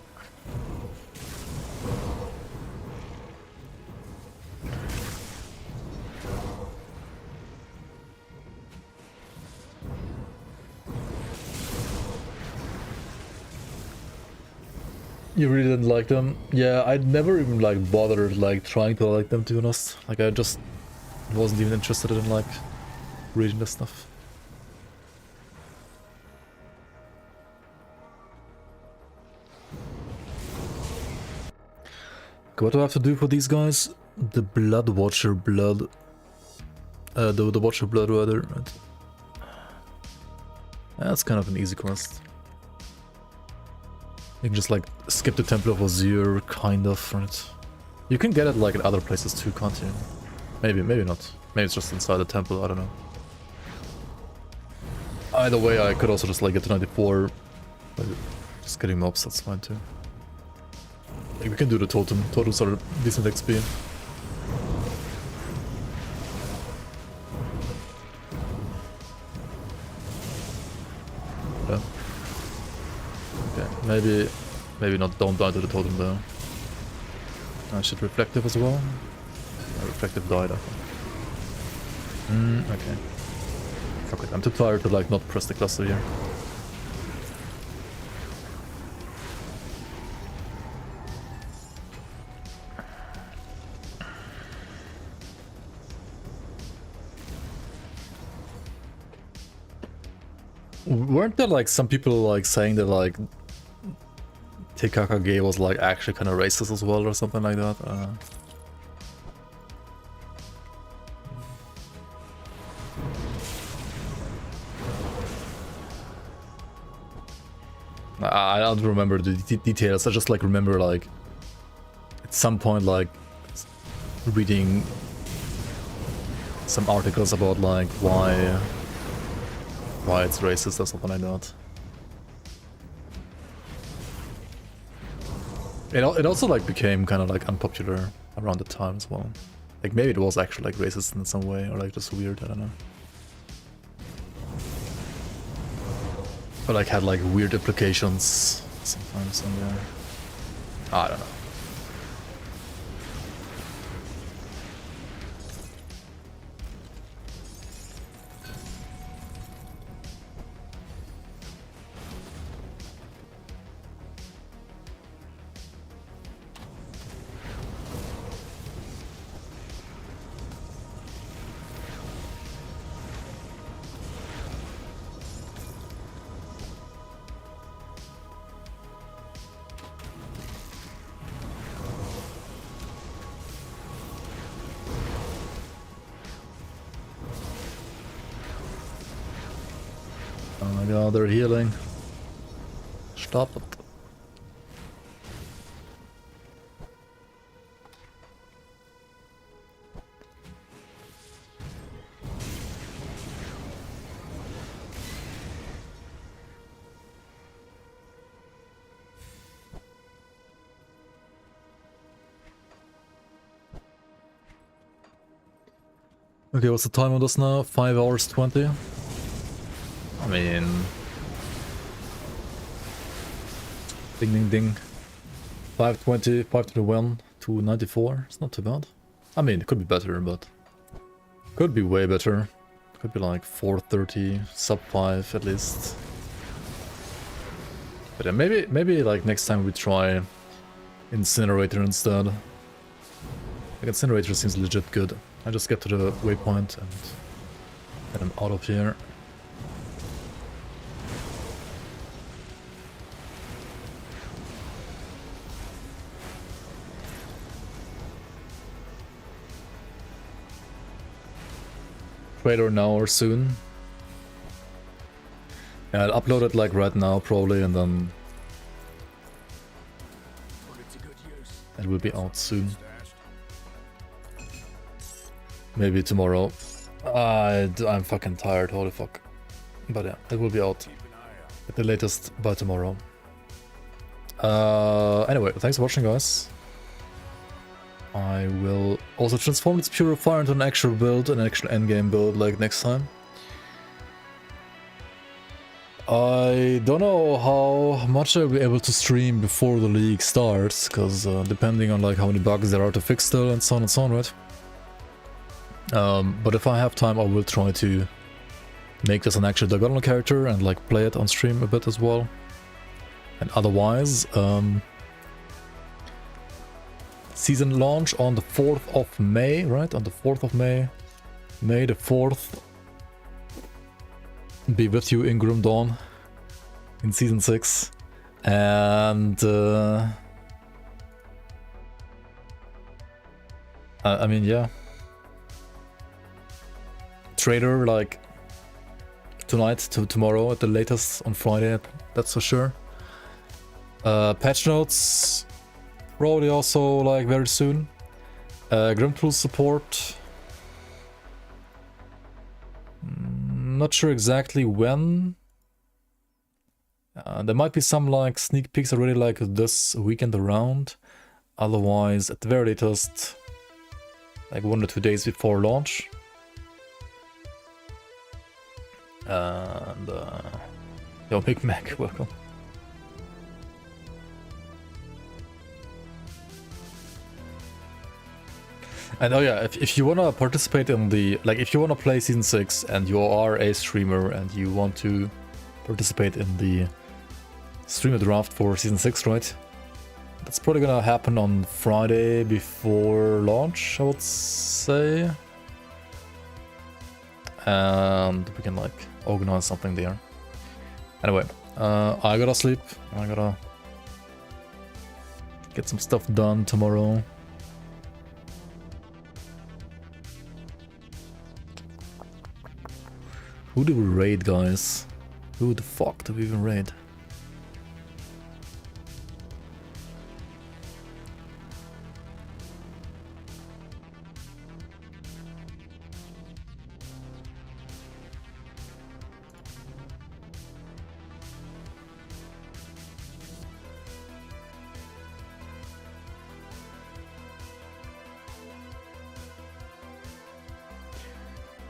You really didn't like them? Yeah, I'd never even like bothered like trying to like them, to be honest. Like I just wasn't even interested in like reading this stuff. Okay, what do I have to do for these guys? The Blood Watcher blood. The Watcher blood rather. Right? That's kind of an easy quest. You can just like skip the Temple of Ozir, kind of, right? You can get it like in other places too, can't you? Maybe not. Maybe it's just inside the temple, I don't know. Either way, I could also just like get to 94. Just getting mobs, that's fine too. Like, we can do the totem. Totems are decent XP. Yeah. Okay, maybe not, don't die to the totem though. I should reflective as well. Reflective died, I think. Okay. Fuck it, I'm too tired to like not press the cluster here. Weren't there like some people like saying that like TKKG was like actually kind of racist as well or something like that? I don't remember the details. I just like remember like at some point like reading some articles about like why it's racist or something like that. It also like became kind of like unpopular around the time as well. Like maybe it was actually like racist in some way or like just weird, I don't know. But like had like weird implications sometimes on there. I don't know. Oh my god, they're healing. Stop it. Okay, what's the time on this now? 5 hours 20? I mean... Ding ding ding. 520, 521, 294. It's not too bad. I mean, it could be better, but... Could be way better. Could be like 430, sub 5 at least. But yeah, maybe like next time we try Incinerator instead. Like Incinerator seems legit good. I just get to the waypoint and get him out of here. Trailer now or soon. Yeah, I'll upload it like right now probably, and then it will be out soon. Maybe tomorrow. I'm fucking tired, holy fuck. But yeah, it will be out at the latest by tomorrow. Anyway, thanks for watching, guys. I will also transform this Purifier into an actual build, an actual endgame build, like next time. I don't know how much I'll be able to stream before the league starts, because depending on like how many bugs there are to fix still and so on, right? But if I have time, I will try to make this an actual Dagallon character and like play it on stream a bit as well. And otherwise, season launch on the 4th of May, right? On the 4th of May. May the 4th. Be with you in Grim Dawn in season 6. And I mean, yeah. Trader like tonight to tomorrow at the latest on Friday, that's for sure. Patch notes probably also like very soon. Grim Tools support. Not sure exactly when. There might be some like sneak peeks already like this weekend around. Otherwise, at the very latest, like 1 or 2 days before launch. And yo, Big Mac, welcome. And oh yeah, if you wanna participate in the, like if you wanna play season 6 and you are a streamer and you want to participate in the streamer draft for season 6, right? That's probably gonna happen on Friday before launch, I would say. And we can like organize something there. Anyway, I gotta sleep. I gotta get some stuff done tomorrow. Who do we raid, guys? Who the fuck do we even raid?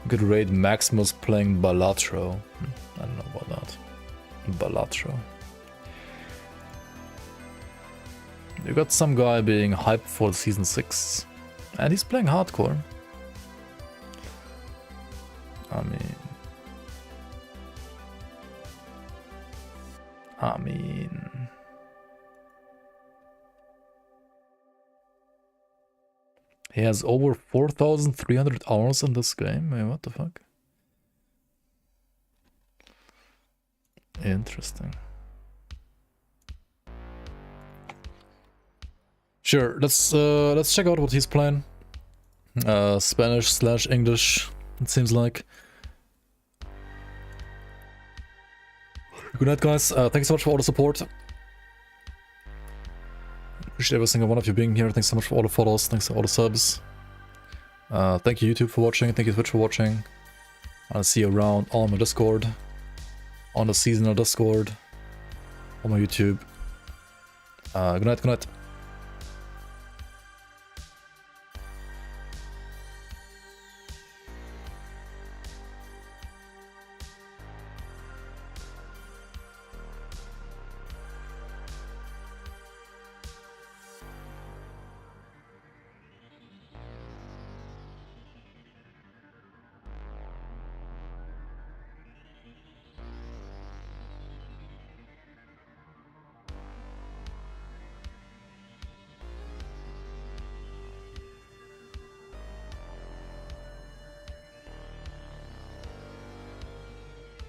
Could raid Maximus playing Balatro. I don't know about that. Balatro. You got some guy being hyped for season 6. And he's playing hardcore. I mean... He has over 4,300 hours in this game. Wait, what the fuck? Interesting. Sure, let's check out what he's playing. Spanish/English, it seems like. Good night, guys. Thanks so much for all the support. Appreciate every single one of you being here. Thanks so much for all the follows. Thanks for all the subs. Thank you YouTube for watching. Thank you Twitch for watching. I'll see you around on my Discord. On the seasonal Discord. On my YouTube. Good night, good night.